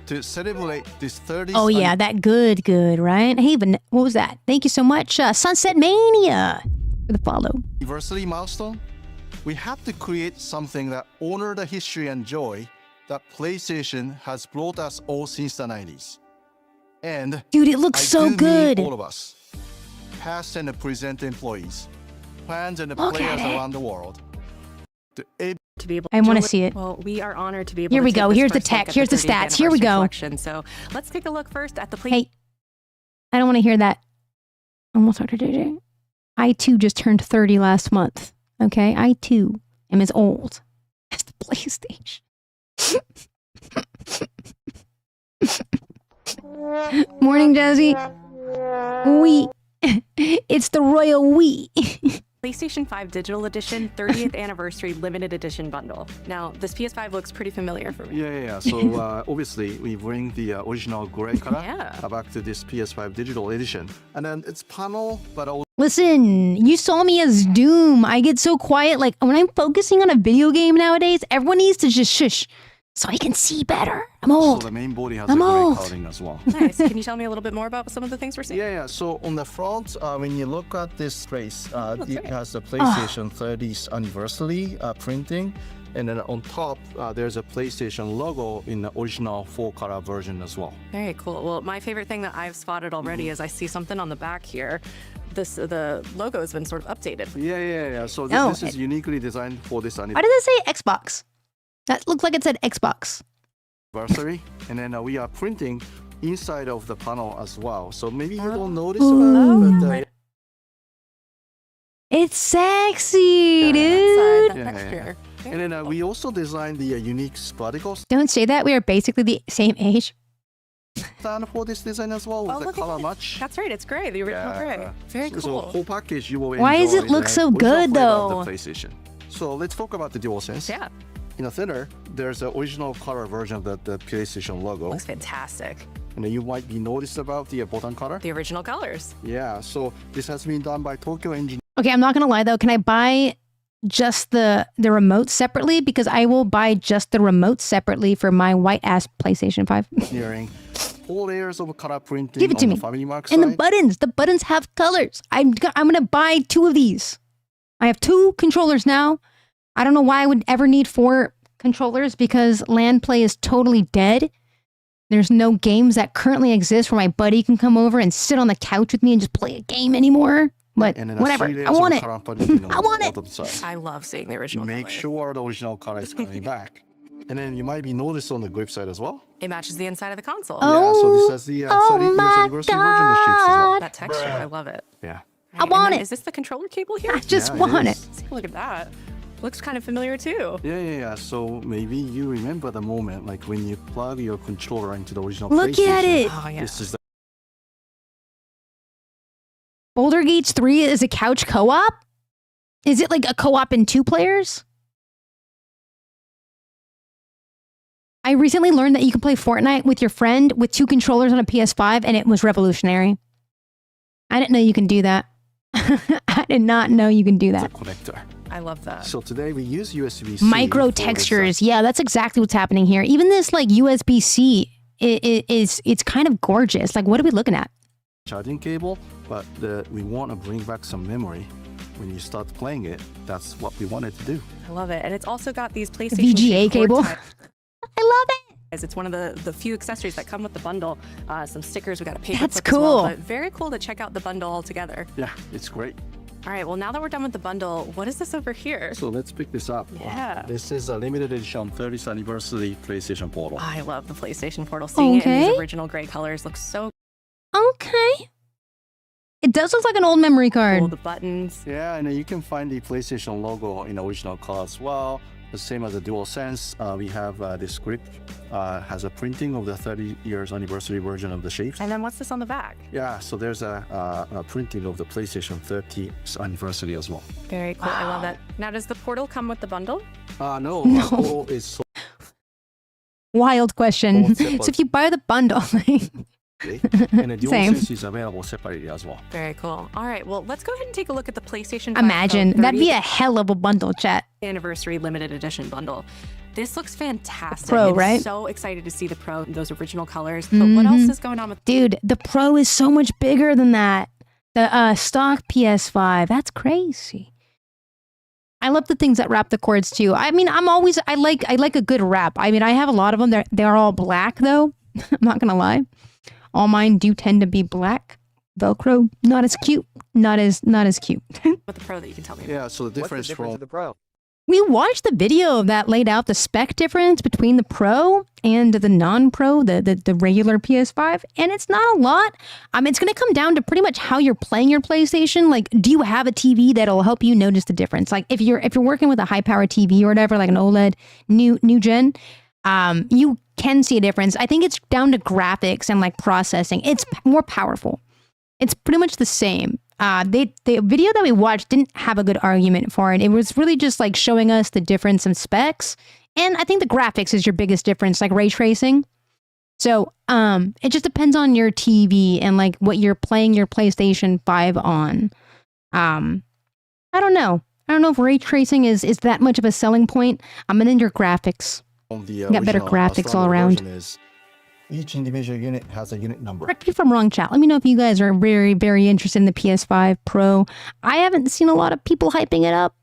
to celebrate this 30th Oh yeah, that good, right? Hey, what was that? Thank you so much, Sunset Mania, for the follow. anniversary milestone, we had to create something that honors the history and joy that PlayStation has brought us all since the 90s. And dude, it looks so good. All of us, past and present employees, fans and Look players at it. around the world, To be able I want to see it. Well, we are honored to be able Here to we take go. this Here's the first look tech. at Here's the 30th stats. Here we anniversary go. collection. So let's take a look first at the Hey, I don't want to hear that. Almost talked to JJ. I too just turned 30 last month. Okay, I too am as old as the PlayStation. Morning, Jazzy. We. It's the royal we. PlayStation 5 Digital Edition 30th Anniversary Limited Edition Bundle. Now, this PS5 looks pretty familiar for me. Yeah. So obviously, we bring the original gray color back to this PS5 Digital Edition, and then it's panel, but also Listen, you saw me as Doom. I get so quiet. Like, when I'm focusing on a video game nowadays, everyone needs to just shush so I can see better. I'm old. the main body has I'm a gray old. coloring as well. Nice. Can you tell me a little bit more about some of the things we're seeing? Yeah. So on the front, when you look at this trace, it great. has the PlayStation 30th anniversary printing, and then on top, there's a PlayStation logo in the original full-color version as well. Very cool. Well, my favorite thing that I've spotted already is I see something on the back here. The logo has been sort of updated. Yeah. So Oh, this is uniquely designed for this Why did it say Xbox? That looked like it said Xbox. anniversary, and then we are printing inside of the panel as well. So maybe you don't notice Ooh. about it, It's sexy, dude. Yeah. And then we also designed the unique vertical Don't say that. We are basically the same age. stand for this design as well with the color match. That's right. It's gray. The original gray. Very cool. So whole package you will Why does enjoy it look the so original good, flavor though? of the PlayStation. So let's talk about the DualSense. Yeah. In the center, there's the original color version of the PlayStation logo. Looks fantastic. And then you might be noticed about the button color. The original colors. Yeah, so this has been done by Tokyo Engineering. Okay, I'm not gonna lie though. Can I buy just the remote separately? Because I will buy just the remote separately for my white ass PlayStation 5. All layers of color printing Give it to on me. the Family Mark And side. the buttons have colors. I'm gonna buy 2 of these. I have 2 controllers now. I don't know why I would ever need 4 controllers because LAN play is totally dead. There's no games that currently exist where my buddy can come over and sit on the couch with me and just play a game anymore. But And then whatever, 3 layers I of want it. color printing on I want the it. bottom side. I love seeing the original Make color. sure the original color is coming back. And then you might be noticed on the grip side as well. It matches the inside of the console. Yeah, so this has the 30 years anniversary version of the shapes as well. That texture, I love it. Yeah. I want it. Is this the controller cable here? I just Yeah, it want is. it. Look at that. Looks kind of familiar too. Yeah. So maybe you remember the moment, like when you plug your controller into the original Look PlayStation. at it. Oh, yeah. This is the Boulder Gates 3 is a couch co-op? Is it like a co-op in 2 players? I recently learned that you can play Fortnite with your friend with 2 controllers on a PS5 and it was revolutionary. I didn't know you can do that. I did not know you can do that. connector. I love that. So today we use USB-C. Micro textures. Yeah, that's exactly what's happening here. Even this like USB-C it's kind of gorgeous. Like what are we looking at? Charging cable, but we want to bring back some memory. when you start playing it, that's what we wanted to do. I love it. And it's also got these PlayStation VGA cable. I love it. It's one of the few accessories that come with the bundle. Some stickers, we got a paper That's clip as well, cool. but very cool to check out the bundle all together. Yeah, it's great. All right, well, now that we're done with the bundle, what is this over here? So let's pick this up. Yeah. This is a limited edition 30th anniversary PlayStation Portal. I love the PlayStation Portal. Seeing it in these original gray colors looks so Okay. It does look like an old memory card. cool. The buttons. Yeah, and you can find the PlayStation logo in original color as well. The same as the DualSense. We have this grip has a printing of the 30 years anniversary version of the shapes. And then what's this on the back? Yeah, so there's a printing of the PlayStation 30th anniversary as well. Very cool. I love that. Now, does the Portal come with the bundle? No, the Portal is sold Wild question. separate. So if you buy the bundle, and the Same. DualSense is available separately as well. Very cool. All right, well, let's go ahead and take a look at the PlayStation 5 imagine Pro that'd be a 30th hell of a bundle, chat. Anniversary limited edition bundle. This looks fantastic. Pro, I'm right? so excited to see the Pro, those original colors. But what else is going on with Dude, the Pro is so much bigger than that. The stock PS5, that's crazy. I love the things that wrap the cords too. I mean, I like a good wrap. I mean, I have a lot of them. They're all black though. I'm not gonna lie. All mine do tend to be black. Velcro, not as cute. Not as cute. with the Pro that you can tell me about? Yeah, so the difference, of the Pro? We watched the video that laid out the spec difference between the Pro and the non-Pro, the regular PS5, and it's not a lot. It's going to come down to pretty much how you're playing your PlayStation. Like, do you have a TV that'll help you notice the difference? Like, if you're working with a high-powered TV or whatever, like an OLED new gen, you can see a difference. I think it's down to graphics and like processing. It's more powerful. It's pretty much the same. The video that we watched didn't have a good argument for it. It was really just like showing us the difference in specs. And I think the graphics is your biggest difference, like ray tracing. So it just depends on your TV and like what you're playing your PlayStation 5 on. I don't know. I don't know if ray tracing is that much of a selling point. And then your graphics. You got better graphics all around. Each individual unit has a unit number. Correct me if I'm wrong, chat. Let me know if you guys are very, very interested in the PS5 Pro. I haven't seen a lot of people hyping it up.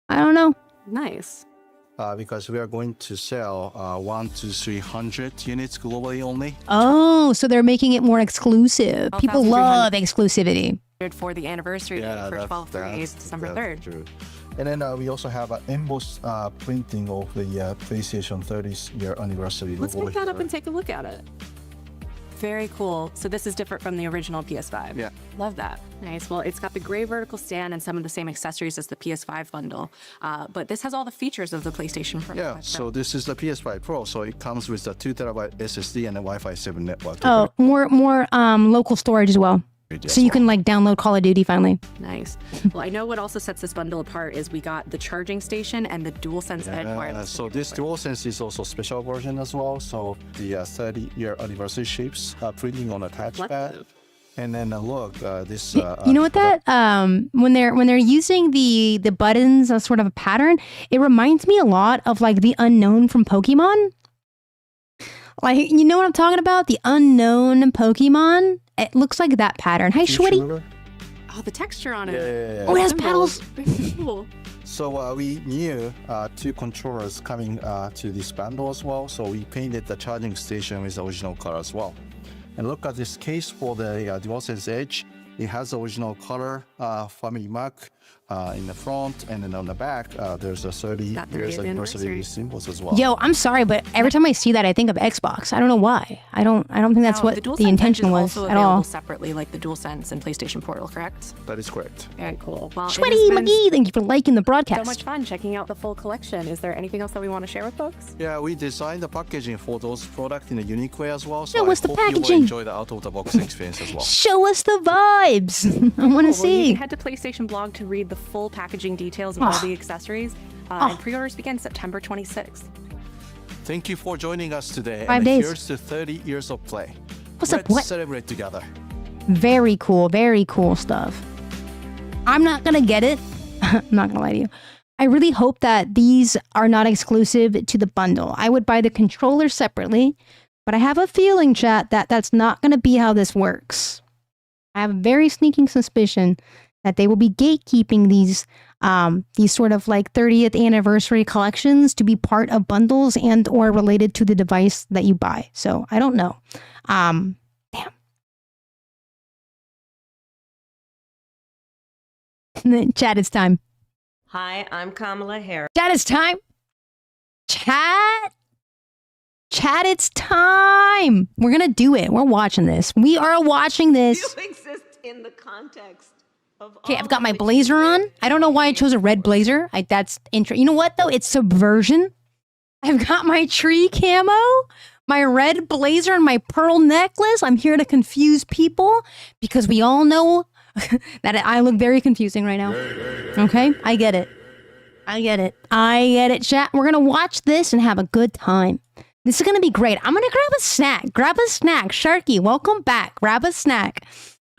I don't know. Nice. Because we are going to sell 100 to 300 units globally only. Oh, so they're making it more exclusive. People love exclusivity. For the anniversary date for 12/3, December 3rd. True. And then we also have an embossed printing of the PlayStation 30th year anniversary. Let's logo pick that up here. and take a look at it. Very cool. So this is different from the original PS5. Yeah. Love that. Nice. Well, it's got the gray vertical stand and some of the same accessories as the PS5 bundle. But this has all the features of the PlayStation Pro. Yeah, so this is the PS5 Pro. So it comes with a 2TB SSD and a Wi-Fi 7 network. Oh, more local storage as well. So you can like download Call of Duty finally. Nice. Well, I know what also sets this bundle apart is we got the charging station and the DualSense Edge wireless. So this DualSense is also special version as well. So the 30-year anniversary shapes printing on a touchpad. And then look, this. You know what that when they're using the buttons as sort of a pattern, it reminds me a lot of like the Unknown from Pokemon. Like, you know what I'm talking about? The Unknown Pokemon. It looks like that pattern. Hi, Shwitty. Oh, the texture on it. Yeah. Oh, it has pedals. Very cool. So we knew two controllers coming to this bundle as well. So we painted the charging station with the original color as well. And look at this case for the DualSense Edge. It has the original color family mark in the front, and then on the back, there's a 30 years anniversary symbols as well. Yo, I'm sorry, but every time I see that, I think of Xbox. I don't know why. I don't think that's what the intention was at all. Separately, like the DualSense and PlayStation Portal, correct? That is correct. Very cool. Well, Shwitty McGee, thank you for liking the broadcast. So much fun checking out the full collection. Is there anything else that we want to share with folks? Yeah, we designed the packaging for those products in a unique way as well. So Show us the I hope you packaging. will enjoy the out-of-the-box experience as well. Show us the vibes. I want to You see. can head to PlayStation Blog to read the full packaging details of all the accessories. And pre-orders begin September 26th. Thank you for joining us today. 5 and days. Here's to 30 years of play. What's Let's up? What? celebrate together. Very cool stuff. I'm not gonna get it. I'm not gonna lie to you. I really hope that these are not exclusive to the bundle. I would buy the controller separately, but I have a feeling, chat, that that's not gonna be how this works. I have a very sneaking suspicion that they will be gatekeeping these sort of like 30th anniversary collections to be part of bundles and or related to the device that you buy. So I don't know. Damn. Chat, it's time. Hi, I'm Kamala Harris. Chat, it's time. Chat, it's time. We're going to do it. We're watching this. We are watching this. You exist in the context of Okay, I've got my blazer on. I don't know why I chose a red blazer. That's interesting. You know what, though? It's subversion. I've got my tree camo, my red blazer, and my pearl necklace. I'm here to confuse people because we all know that I look very confusing right now. Okay? I get it. Chat. We're going to watch this and have a good time. This is going to be great. I'm going to grab a snack. Sharky, welcome back. Grab a snack.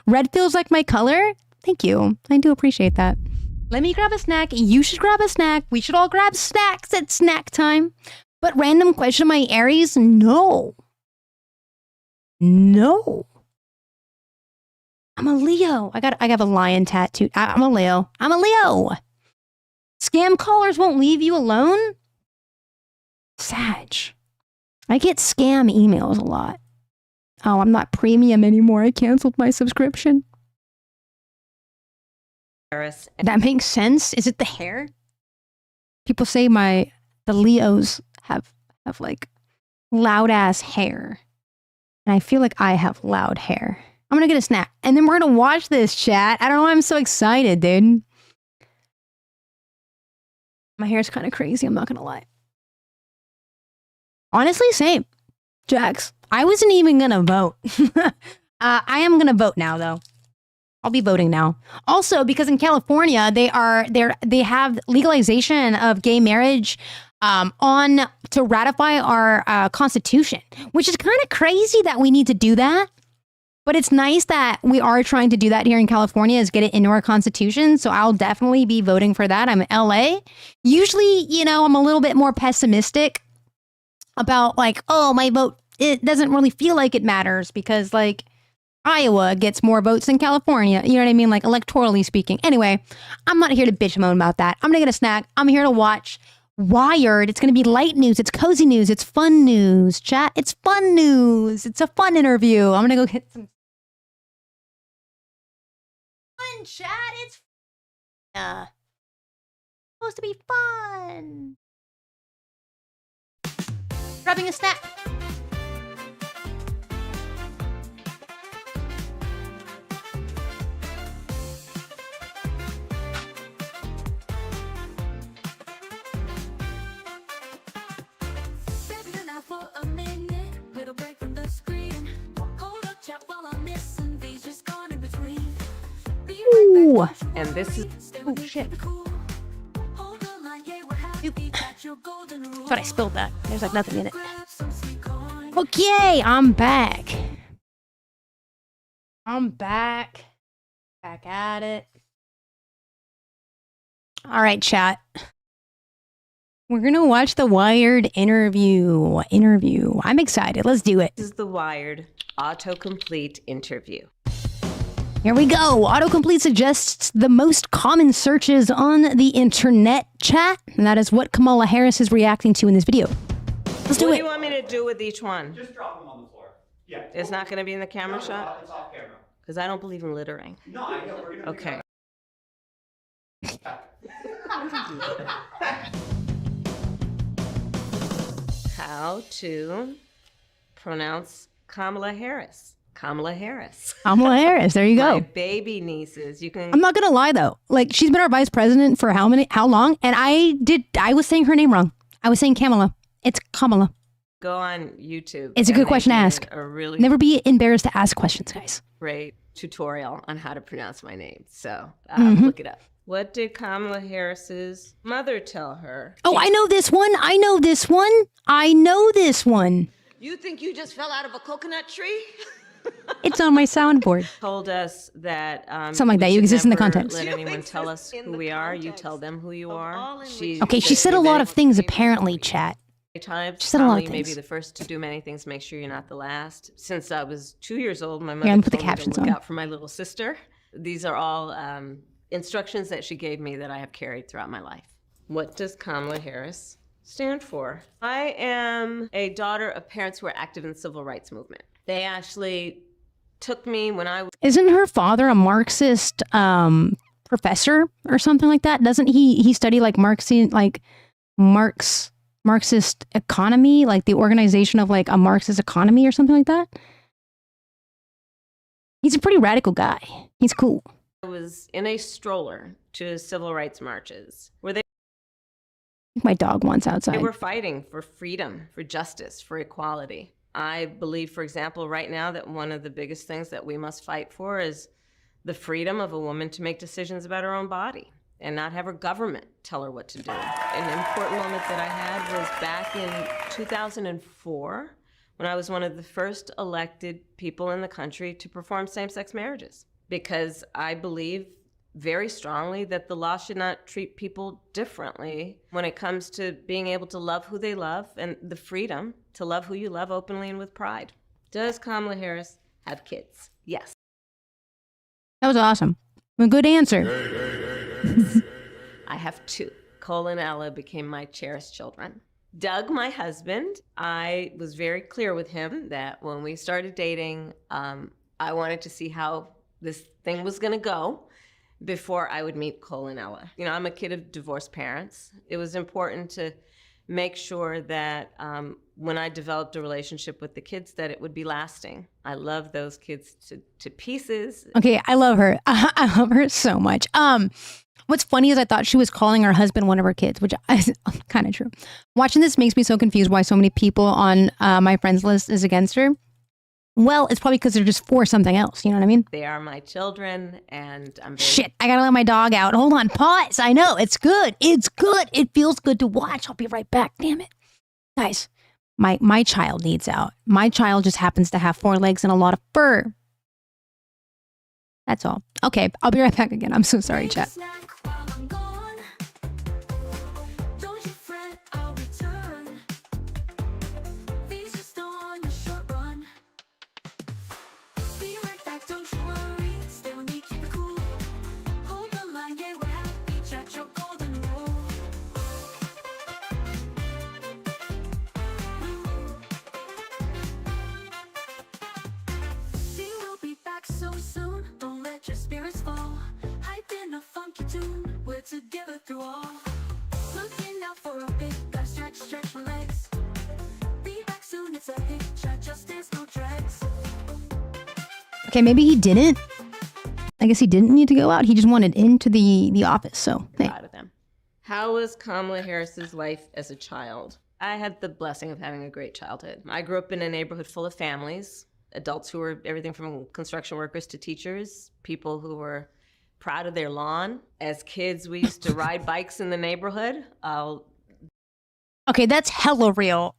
Red feels like my color. Thank you. I do appreciate that. Let me grab a snack. You should grab a snack. We should all grab snacks at snack time. But random question, my Aries? No. I'm a Leo. I got a lion tattoo. I'm a Leo. Scam callers won't leave you alone? Sag. I get scam emails a lot. Oh, I'm not premium anymore. I canceled my subscription. That makes sense. Is it the hair? People say the Leos have like loud ass hair. And I feel like I have loud hair. I'm gonna get a snack. And then we're gonna watch this, chat. I don't know why I'm so excited, dude. My hair's kind of crazy, I'm not gonna lie. Honestly, same. Jax, I wasn't even gonna vote. I am gonna vote now, though. I'll be voting now. Also, because in California, they have legalization of gay marriage to ratify our Constitution, which is kind of crazy that we need to do that. But it's nice that we are trying to do that here in California, is get it into our Constitution. So I'll definitely be voting for that. I'm in LA. Usually, I'm a little bit more pessimistic about like, oh, my vote, it doesn't really feel like it matters because like Iowa gets more votes than California. You know what I mean? Like electorally speaking. Anyway, I'm not here to bitch and moan about that. I'm going to get a snack. I'm here to watch Wired. It's going to be light news. It's cozy news. It's fun news. Chat. It's fun news. It's a fun interview. I'm going to go get some fun, chat. It's supposed to be fun. Grabbing a snack. For a minute, little break from the screen. Hold up, chat while I'm missing these just gone in between. Ooh. And this is Oh shit. Thought I spilled that. There's like nothing in it. Okay, I'm back. Back at it. All right, chat. We're going to watch the Wired interview. I'm excited. Let's do it. This is the Wired autocomplete interview. Here we go. Autocomplete suggests the most common searches on the internet, chat. And that is what Kamala Harris is reacting to in this video. Let's do it. What do you want me to do with each one? Just drop them on the floor. Yeah. It's not going to be in the camera shot? It's off camera. Because I don't believe in littering. No, I know. We're going to Okay. How to pronounce Kamala Harris. Kamala Harris. Kamala Harris. There you go. My baby nieces. You can. I'm not gonna lie though. Like she's been our vice president for how long? And I was saying her name wrong. I was saying Kamala. It's Kamala. Go on YouTube. It's a good question to ask. A really Never be embarrassed to ask questions, guys. great tutorial on how to pronounce my name. So Mm-hmm. look it up. What did Kamala Harris's mother tell her? Oh, I know this one. You think you just fell out of a coconut tree? It's on my soundboard. Told us that Something like that. You exist in the context. Let anyone tell us who we are. You tell them who you are. Okay, she said a lot of things apparently, chat. Times. She said a lot of You may things. be the first to do many things. Make sure you're not the last. Since I was 2 years old, my Here, mother I'm gonna put the told me to captions look on. out for my little sister. These are all instructions that she gave me that I have carried throughout my life. What does Kamala Harris stand for? I am a daughter of parents who were active in the civil rights movement. They actually took me when I was... Isn't her father a Marxist professor or something like that? Doesn't he study like Marxist economy, like the organization of like a Marxist economy or something like that? He's a pretty radical guy. He's cool. I was in a stroller to civil rights marches where My dog wants outside. they were fighting for freedom, for justice, for equality. I believe, for example, right now that one of the biggest things that we must fight for is the freedom of a woman to make decisions about her own body and not have her government tell her what to do. An important moment that I had was back in 2004 when I was one of the first elected people in the country to perform same-sex marriages, because I believe very strongly that the law should not treat people differently when it comes to being able to love who they love and the freedom to love who you love openly and with pride. Does Kamala Harris have kids? Yes. That was awesome. A good answer. I have two. Cole and Ella became my cherished children. Doug, my husband, I was very clear with him that when we started dating, I wanted to see how this thing was gonna go before I would meet Cole and Ella. You know, I'm a kid of divorced parents. It was important to make sure that when I developed a relationship with the kids that it would be lasting. I love those kids to pieces. Okay, I love her. I love her so much. What's funny is I thought she was calling her husband one of her kids, which is kind of true. Watching this makes me so confused why so many people on my friends list is against her. Well, it's probably because they're just for something else. You know what I mean? They are my children, and I'm very... Shit, I gotta let my dog out. Hold on, pause. I know, it's good. It's good. It feels good to watch. I'll be right back. Damn it. Guys, my child needs out. My child just happens to have 4 legs and a lot of fur. That's all. Okay, I'll be right back again. I'm so sorry, chat. Together through all, looking out for a big guy, stretch my legs. Be back soon, it's a hit, just dance, no dregs. Okay, maybe he didn't. I guess he didn't need to go out. He just wanted into the office. So, hey. Proud of them. How was Kamala Harris's life as a child? I had the blessing of having a great childhood. I grew up in a neighborhood full of families, adults who were everything from construction workers to teachers, people who were proud of their lawn. As kids, we used to ride bikes in the neighborhood. Okay, that's hella real.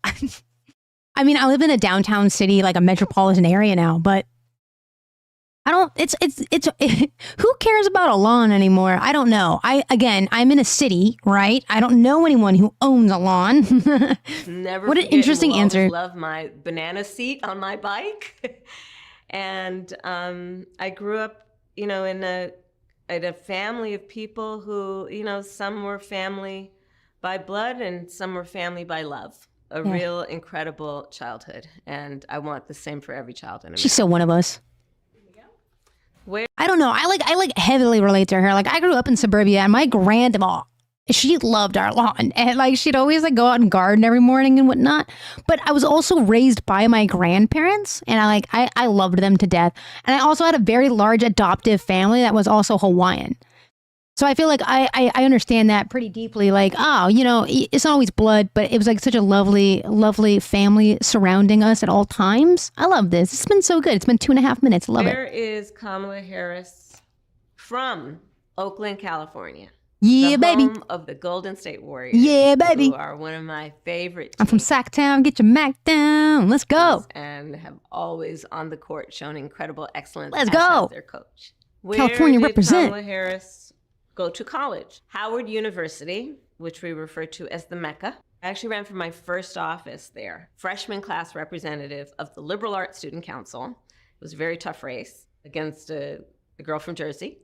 I mean, I live in a downtown city, like a metropolitan area now, but I don't, who cares about a lawn anymore? I don't know. I'm in a city, right? I don't know anyone who owns a lawn. Never what an interesting answer. I love my banana seat on my bike. And I grew up, you know, in a family of people who, you know, some were family by blood and some were family by love. A real incredible childhood. And I want the same for every child in America. She's so one of us. Where? I don't know. I like heavily relate to her. Like, I grew up in suburbia and my grandma, she loved our lawn. And like, she'd always like go out and garden every morning and whatnot. But I was also raised by my grandparents and I loved them to death. And I also had a very large adoptive family that was also Hawaiian. So I feel like I understand that pretty deeply. Like, oh, you know, it's not always blood, but it was like such a lovely, lovely family surrounding us at all times. I love this. It's been so good. It's been 2.5 minutes. Love Where it. is Kamala Harris from? Oakland, California. Yeah, the baby. Home of the Golden State Warriors. Yeah, baby. Who are one of my favorite teams. I'm from Sacktown. Get your Mac down. Let's go. And have always on the court shown incredible excellence. Let's go. As their coach. California Where did represent. Kamala Harris go to college? Howard University, which we refer to as the Mecca. I actually ran for my first office there. Freshman class representative of the Liberal Arts Student Council. It was a very tough race against a girl from Jersey.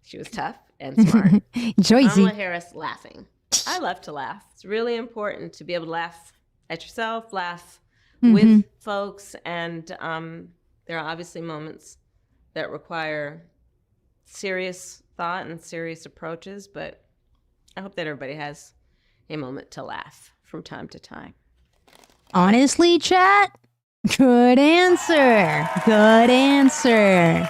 She was tough. and smart. Joycey. Kamala Harris laughing. I love to laugh. It's really important to be able to laugh at yourself, laugh with folks, and there are obviously moments that require serious thought and serious approaches, but I hope that everybody has a moment to laugh from time to time. Honestly, chat, good answer. Good answer.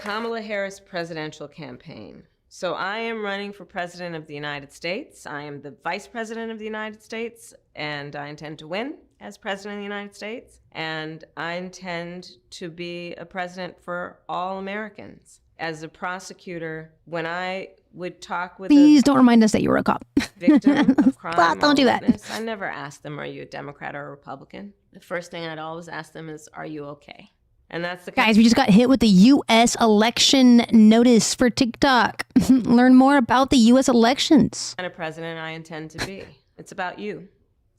Kamala Harris presidential campaign. So I am running for president of the United States. I am the vice president of the United States, and I intend to win as president of the United States. And I intend to be a president for all Americans. As a prosecutor, when I would talk with Please don't remind us that you were a cop. victim of crime, Well, don't do that. witness, I never asked them, are you a Democrat or a Republican? The first thing I'd always ask them is, are you okay? And that's the Guys, we just got hit with the U.S. election notice for TikTok. Learn more about the U.S. elections. kind of president I intend to be. It's about you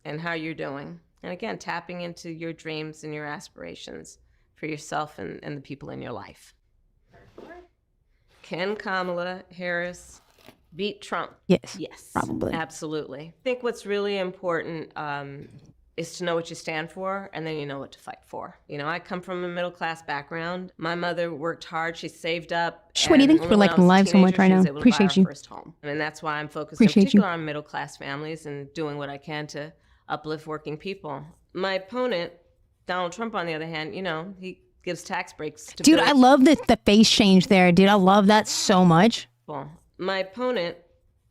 and how you're doing. And again, tapping into your dreams and your aspirations for yourself and the people in your life. Can Kamala Harris beat Trump? Yes. Yes. Probably. Absolutely. I think what's really important is to know what you stand for, and then you know what to fight for. You know, I come from a middle-class background. My mother worked hard. She saved up. Sweetie, thanks for liking live so much right now. Appreciate you. First home. And that's why I'm focused Appreciate in particular you. on middle-class families and doing what I can to uplift working people. My opponent, Donald Trump, on the other hand, you know, he gives tax breaks to Dude, I love the face change there, dude. I love that so much. people. My opponent,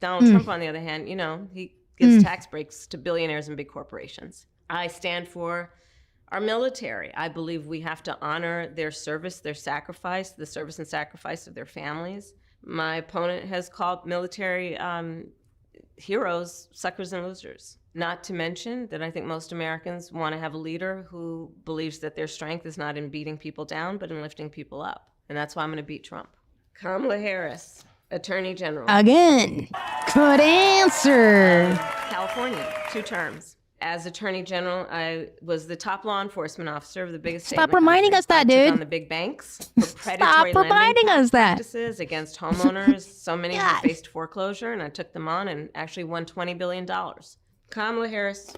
Donald Trump, on the other hand, you know, he gives tax breaks to billionaires and big corporations. I stand for our military. I believe we have to honor their service, their sacrifice, the service and sacrifice of their families. My opponent has called military heroes suckers and losers. Not to mention that I think most Americans want to have a leader who believes that their strength is not in beating people down, but in lifting people up. And that's why I'm going to beat Trump. Kamala Harris, Attorney General. Again. Good answer. California, 2 terms. As Attorney General, I was the top law enforcement officer of the biggest state in Stop the reminding country. us that, I took dude. on the big banks for predatory Stop lending reminding us that. practices against homeowners. So many who faced foreclosure, and I took them on and actually won $20 billion. Kamala Harris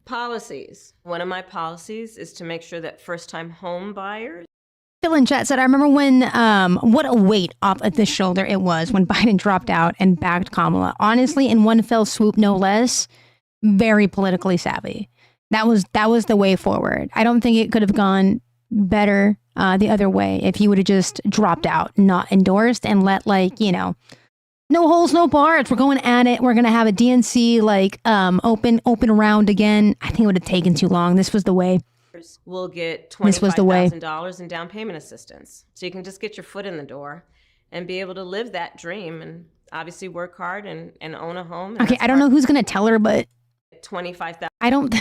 policies. One of my policies is to make sure that first-time home buyers. Phil in chat said, I remember when, what a weight off of the shoulder it was when Biden dropped out and backed Kamala. Honestly, in one fell swoop, no less, very politically savvy. That was the way forward. I don't think it could have gone better the other way if he would have just dropped out, not endorsed, and let, like, you know, no holes, no bars. We're going at it. We're going to have a DNC, like, open round again. I think it would have taken too long. This was the way. Will get This was the way. $25,000 in down payment assistance. So you can just get your foot in the door and be able to live that dream and obviously work hard and own a home. Okay, I don't know who's going to tell her, but $25,000 I don't.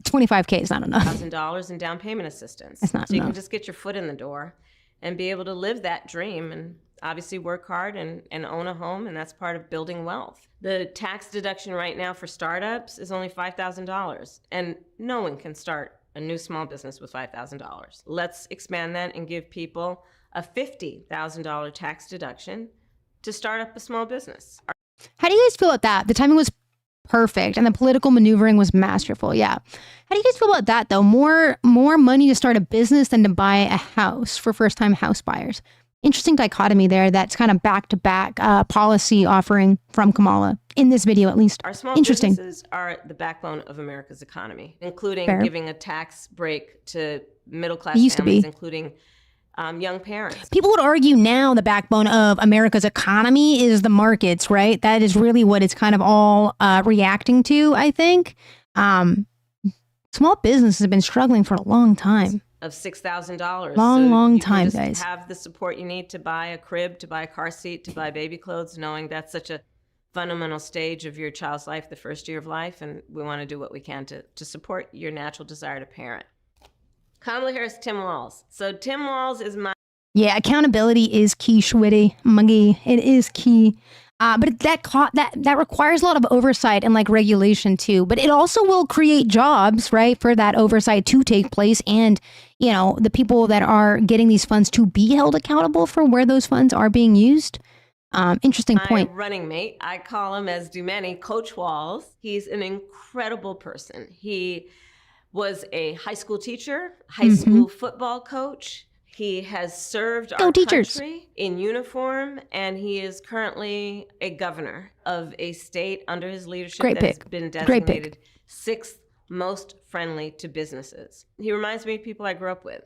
25K is not enough. in down payment assistance. That's not so you enough. can just get your foot in the door and be able to live that dream and obviously work hard and own a home, and that's part of building wealth. The tax deduction right now for startups is only $5,000, and no one can start a new small business with $5,000. Let's expand that and give people a $50,000 tax deduction to start up a small business. How do you guys feel about that? The timing was perfect and the political maneuvering was masterful. Yeah. How do you guys feel about that, though? More money to start a business than to buy a house for first-time house buyers. Interesting dichotomy there. That's kind of back-to-back policy offering from Kamala in this video, at least. Our small Interesting. businesses are the backbone of America's economy, including Fair. giving a tax break to middle-class It used to families, be. including young parents. People would argue now the backbone of America's economy is the markets, right? That is really what it's kind of all reacting to, I think. Small businesses have been struggling for a long time. Of $6,000. Long you time, can just guys. have the support you need to buy a crib, to buy a car seat, to buy baby clothes, knowing that's such a fundamental stage of your child's life, the first year of life, and we want to do what we can to support your natural desire to parent. Kamala Harris, Tim Walz. So Tim Walz is my Yeah, accountability is key, Schwitty, Muggy. It is key. But that requires a lot of oversight and like regulation too. But it also will create jobs, right, for that oversight to take place, and the people that are getting these funds to be held accountable for where those funds are being used. Interesting point. My running mate, I call him, as do many, Coach Walls. He's an incredible person. He was a high school teacher, high school football coach. He has served our country in uniform, and he is currently a governor of a state under his leadership that's been designated 6th most friendly to businesses. He reminds me of people I grew up with.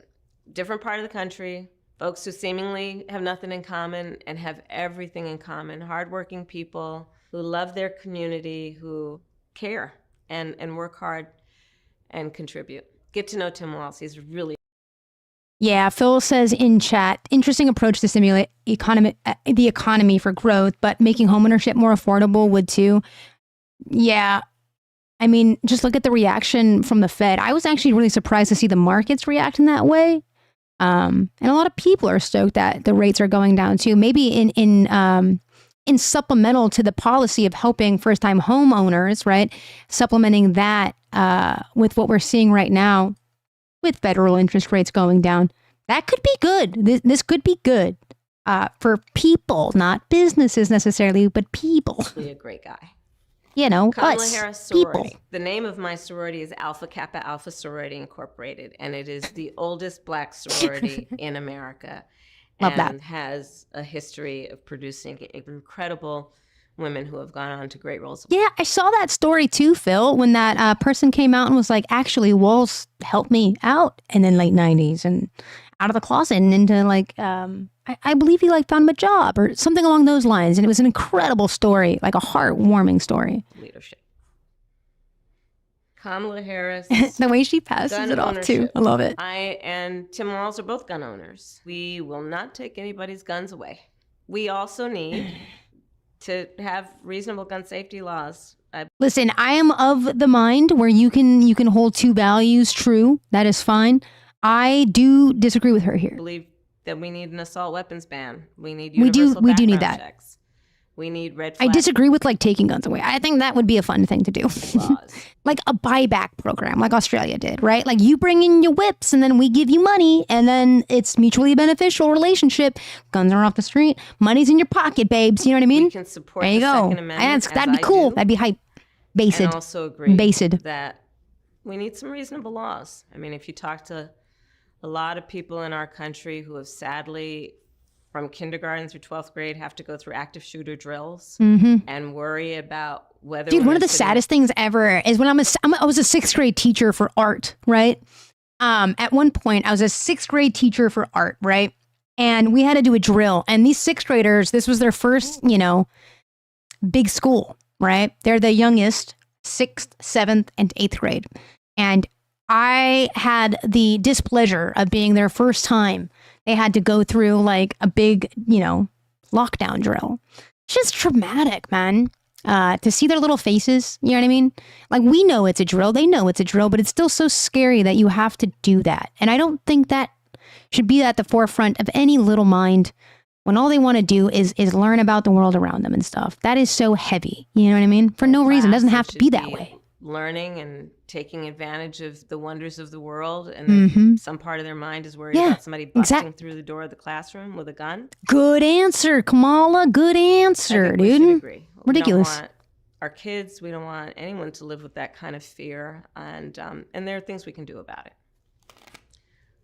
Different part of the country, folks who seemingly have nothing in common and have everything in common. Hardworking people who love their community, who care and work hard and contribute. Get to know Tim Walz. He's really... Yeah, Phil says in chat, interesting approach to stimulate the economy for growth, but making homeownership more affordable would too. Yeah, I mean, just look at the reaction from the Fed. I was actually really surprised to see the markets react in that way. And a lot of people are stoked that the rates are going down too. Maybe in supplemental to the policy of helping first-time homeowners, right? Supplementing that with what we're seeing right now, with federal interest rates going down. That could be good. This could be good for people, not businesses necessarily, but people. a great guy. Kamala Harris sorority. People. The name of my sorority is Alpha Kappa Alpha Sorority Incorporated, and it is the oldest Black sorority in America. Love and that. has a history of producing incredible women who have gone on to great roles. Yeah, I saw that story too, Phil, when that person came out and was like, actually, Walz helped me out in the late 90s and out of the closet and into like, I believe he like found him a job or something along those lines. And it was an incredible story, like a heartwarming story. Leadership. Kamala Harris. The way she passes it off too. I love it. I and Tim Walz are both gun owners. We will not take anybody's guns away. We also need to have reasonable gun safety laws. Listen, I am of the mind where you can hold two values true. That is fine. I do disagree with her here. I believe that we need an assault weapons ban. We need We do universal need background that. checks. We need red I flag disagree with like taking guns away. I think that would be a fun thing to do. Like a buyback program like Australia did, right? Like you bring in your whips and then we give you money and then it's mutually beneficial relationship. Guns are off the street. Money's in your pocket, babes. You know what I mean? We can support there you the go. Second Amendment, That'd be as I cool. do. That'd be hype. Based. And also agree Based. that we need some reasonable laws. I mean, if you talk to a lot of people in our country who have sadly, from kindergarten through 12th grade, have to go through active shooter drills and worry about whether... Dude, one of the saddest things ever is when I was a 6th grade teacher for art, right? At one point, I was a 6th grade teacher for art, right? And we had to do a drill. And these 6th graders, this was their first, big school, right? They're the youngest, 6th, 7th, and 8th grade. And I had the displeasure of being their first time. They had to go through like a big, lockdown drill. It's just traumatic, man. To see their little faces, you know what I mean? Like we know it's a drill, they know it's a drill, but it's still so scary that you have to do that. And I don't think that should be at the forefront of any little mind when all they want to do is learn about the world around them and stuff. That is so heavy, you know what I mean? For no reason, it doesn't have to be that way. Learning and taking advantage of the wonders of the world, and then some part of their mind is worried about somebody busting through the door of the classroom with a gun. Good answer, Kamala. Good answer, dude. We should agree. Ridiculous. We don't want our kids, we don't want anyone to live with that kind of fear, and there are things we can do about it.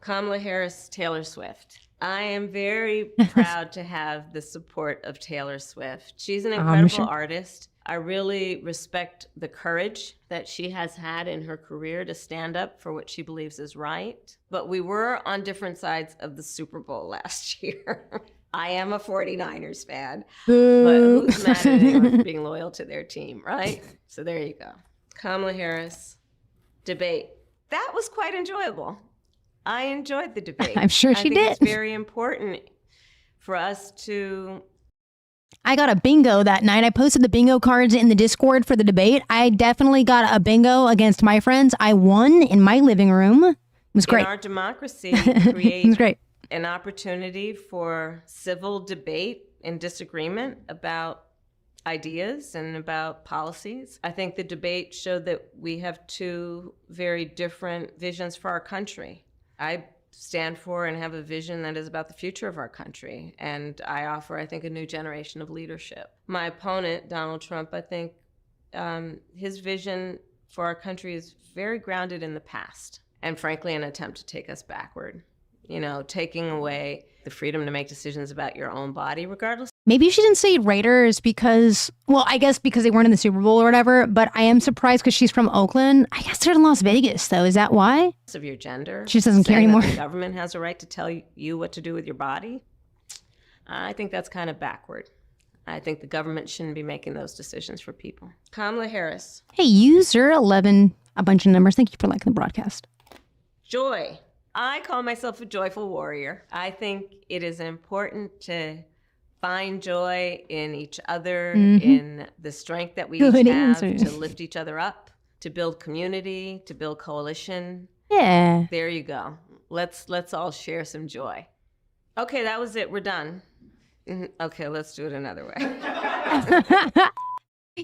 Kamala Harris, Taylor Swift. I am very proud to have the support of Taylor Swift. She's an incredible artist. I really respect the courage that she has had in her career to stand up for what she believes is right. But we were on different sides of the Super Bowl last year. I am a 49ers fan, but who's mad at anyone for being loyal to their team, right? So there you go. Kamala Harris, debate. That was quite enjoyable. I enjoyed the debate. I'm sure she I think did. It's very important for us to... I got a bingo that night. I posted the bingo cards in the Discord for the debate. I definitely got a bingo against my friends. I won in my living room. It was great. In our democracy, create it was great. An opportunity for civil debate and disagreement about ideas and about policies. I think the debate showed that we have two very different visions for our country. I stand for and have a vision that is about the future of our country, and I offer, I think, a new generation of leadership. My opponent, Donald Trump, I think his vision for our country is very grounded in the past, and frankly, an attempt to take us backward. You know, taking away the freedom to make decisions about your own body, regardless. Maybe she didn't say Raiders because, well, I guess because they weren't in the Super Bowl or whatever, but I am surprised because she's from Oakland. I guess they're in Las Vegas, though. Is that why? Of your gender. She just doesn't care saying that anymore. The government has a right to tell you what to do with your body. I think that's kind of backward. I think the government shouldn't be making those decisions for people. Kamala Harris. Hey, user 11, a bunch of numbers. Thank you for liking the broadcast. Joy. I call myself a joyful warrior. I think it is important to find joy in each other, in the strength that we each have, to lift each other up, to build community, to build coalition. Yeah. There you go. Let's all share some joy. Okay, that was it. We're done. Okay, let's do it another way.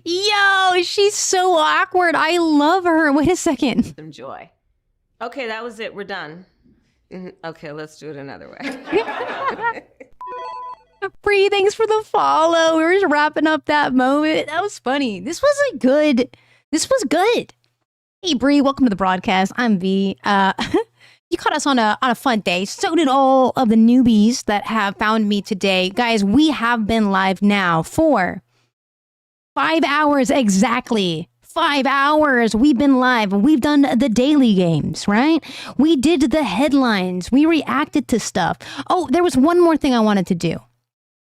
Yo, she's so awkward. I love her. Wait a second. Some joy. Okay, that was it. We're done. Okay, let's do it another way. Bree, thanks for the follow. We were just wrapping up that moment. That was funny. This was good. Hey, Bree, welcome to the broadcast. I'm V. You caught us on a fun day. So did all of the newbies that have found me today. Guys, we have been live now for 5 hours exactly. 5 hours. We've been live. We've done the daily games, right? We did the headlines. We reacted to stuff. Oh, there was one more thing I wanted to do.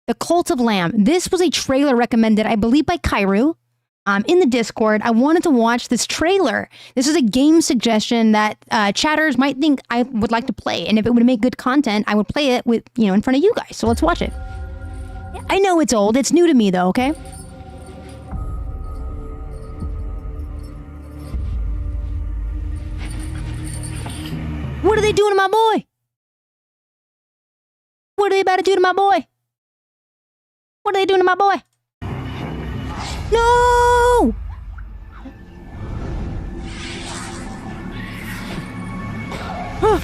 The Cult of Lamb. This was a trailer recommended, I believe, by Kairu in the Discord. I wanted to watch this trailer. This is a game suggestion that chatters might think I would like to play. And if it would make good content, I would play it with, in front of you guys. So let's watch it. I know it's old. It's new to me, though, okay? What are they doing to my boy? What are they about to do to my boy? What are they doing to my boy? No! Huh.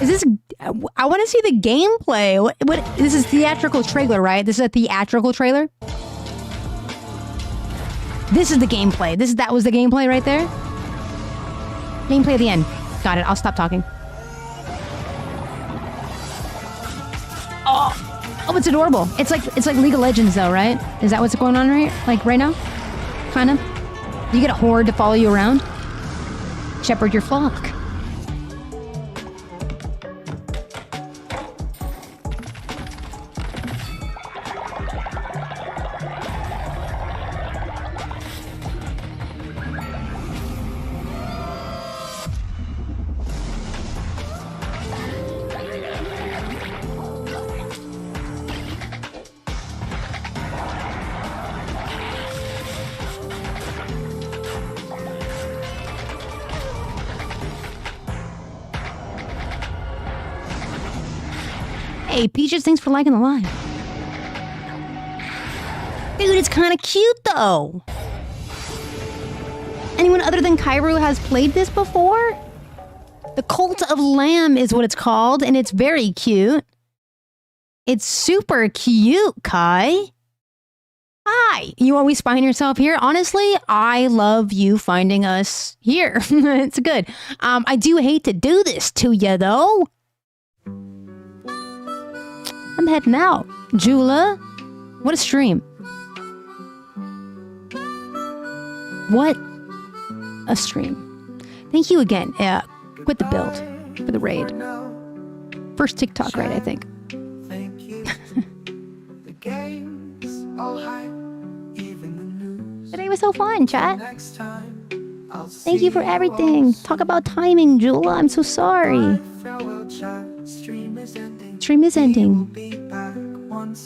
Is this? I want to see the gameplay. What? This is theatrical trailer, right? This is a theatrical trailer. This is the gameplay. That was the gameplay right there. Gameplay at the end. Got it. I'll stop talking. Oh, it's adorable. It's like League of Legends, though, right? Is that what's going on right now? Kind of. You get a horde to follow you around. Shepherd your flock. Hey, Peaches, thanks for liking the live. Dude, it's kind of cute, though. Anyone other than Kairu has played this before? The Cult of Lamb is what it's called, and it's very cute. It's super cute, Kai. Hi. You always find yourself here? Honestly, I love you finding us here. It's good. I do hate to do this to you, though. I'm heading out. Jula, what a stream. What a stream. Thank you again. Quit the build for the raid. First TikTok raid, I think. Thank you. The game's all hype, even the news. Today was so fun, chat. Next time Thank you for everything. Talk about timing, Jula. I'm so sorry. Stream is ending.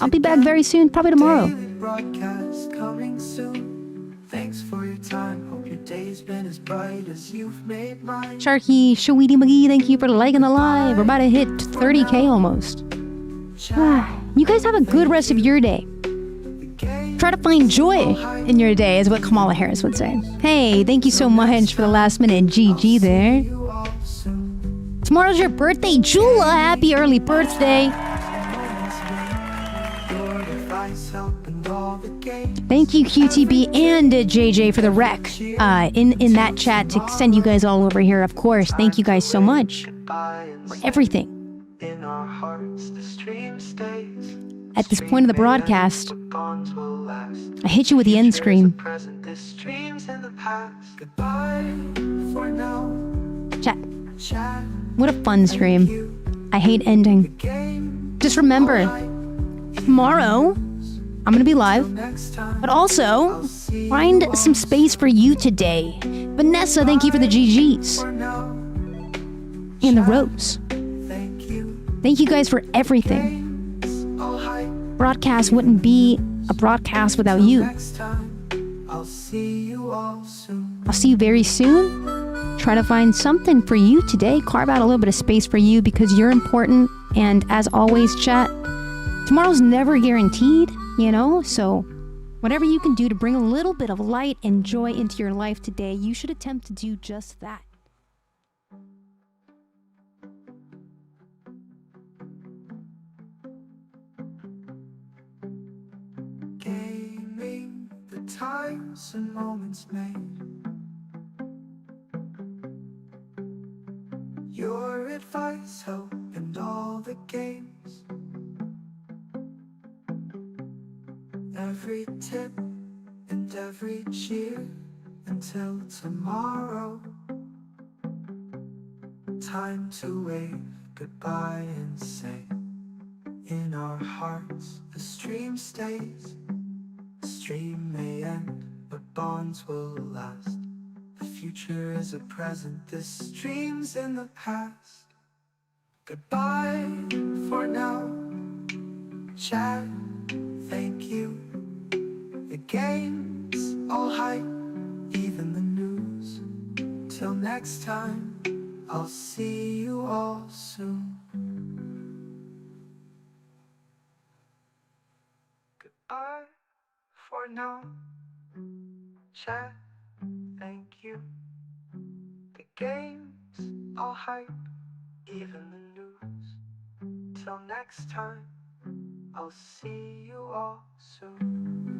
I'll be back very soon, probably tomorrow. Broadcast coming soon. Thanks for your time. Hope your day's been as bright as you've made mine. Sharky, Shawiti McGee, thank you for liking the live. We're about to hit 30K almost. You guys have a good rest of your day. Try to find joy in your day, is what Kamala Harris would say. Hey, thank you so much for the last minute GG there. Tomorrow's your birthday, Jula. Happy early birthday. Thank you, QTB and JJ, for the rec in that chat to send you guys all over here, of course. Thank you guys so much for everything. At this point of the broadcast, I hit you with the end screen. Chat. What a fun stream. I hate ending. Just remember, tomorrow, I'm gonna be live, but also find some space for you today. Vanessa, thank you for the GGs. And the rose. Thank you guys for everything. Broadcast wouldn't be a broadcast without you. I'll see you very soon. Try to find something for you today. Carve out a little bit of space for you because you're important. And as always, chat, tomorrow's never guaranteed, you know? So whatever you can do to bring a little bit of light and joy into your life today, you should attempt to do just that. Gaming, the times and moments made. Your advice, hope, and all the games. Every tip and every cheer until tomorrow. Time to wave goodbye and say, in our hearts the stream stays. The stream may end, but bonds will last. The future is a present, this stream's in the past. Goodbye for now, chat, thank you. The game's all hype, even the news. Till next time, I'll see you all soon. Goodbye for now, chat, thank you. The game's all hype, even the news. Till next time, I'll see you all soon.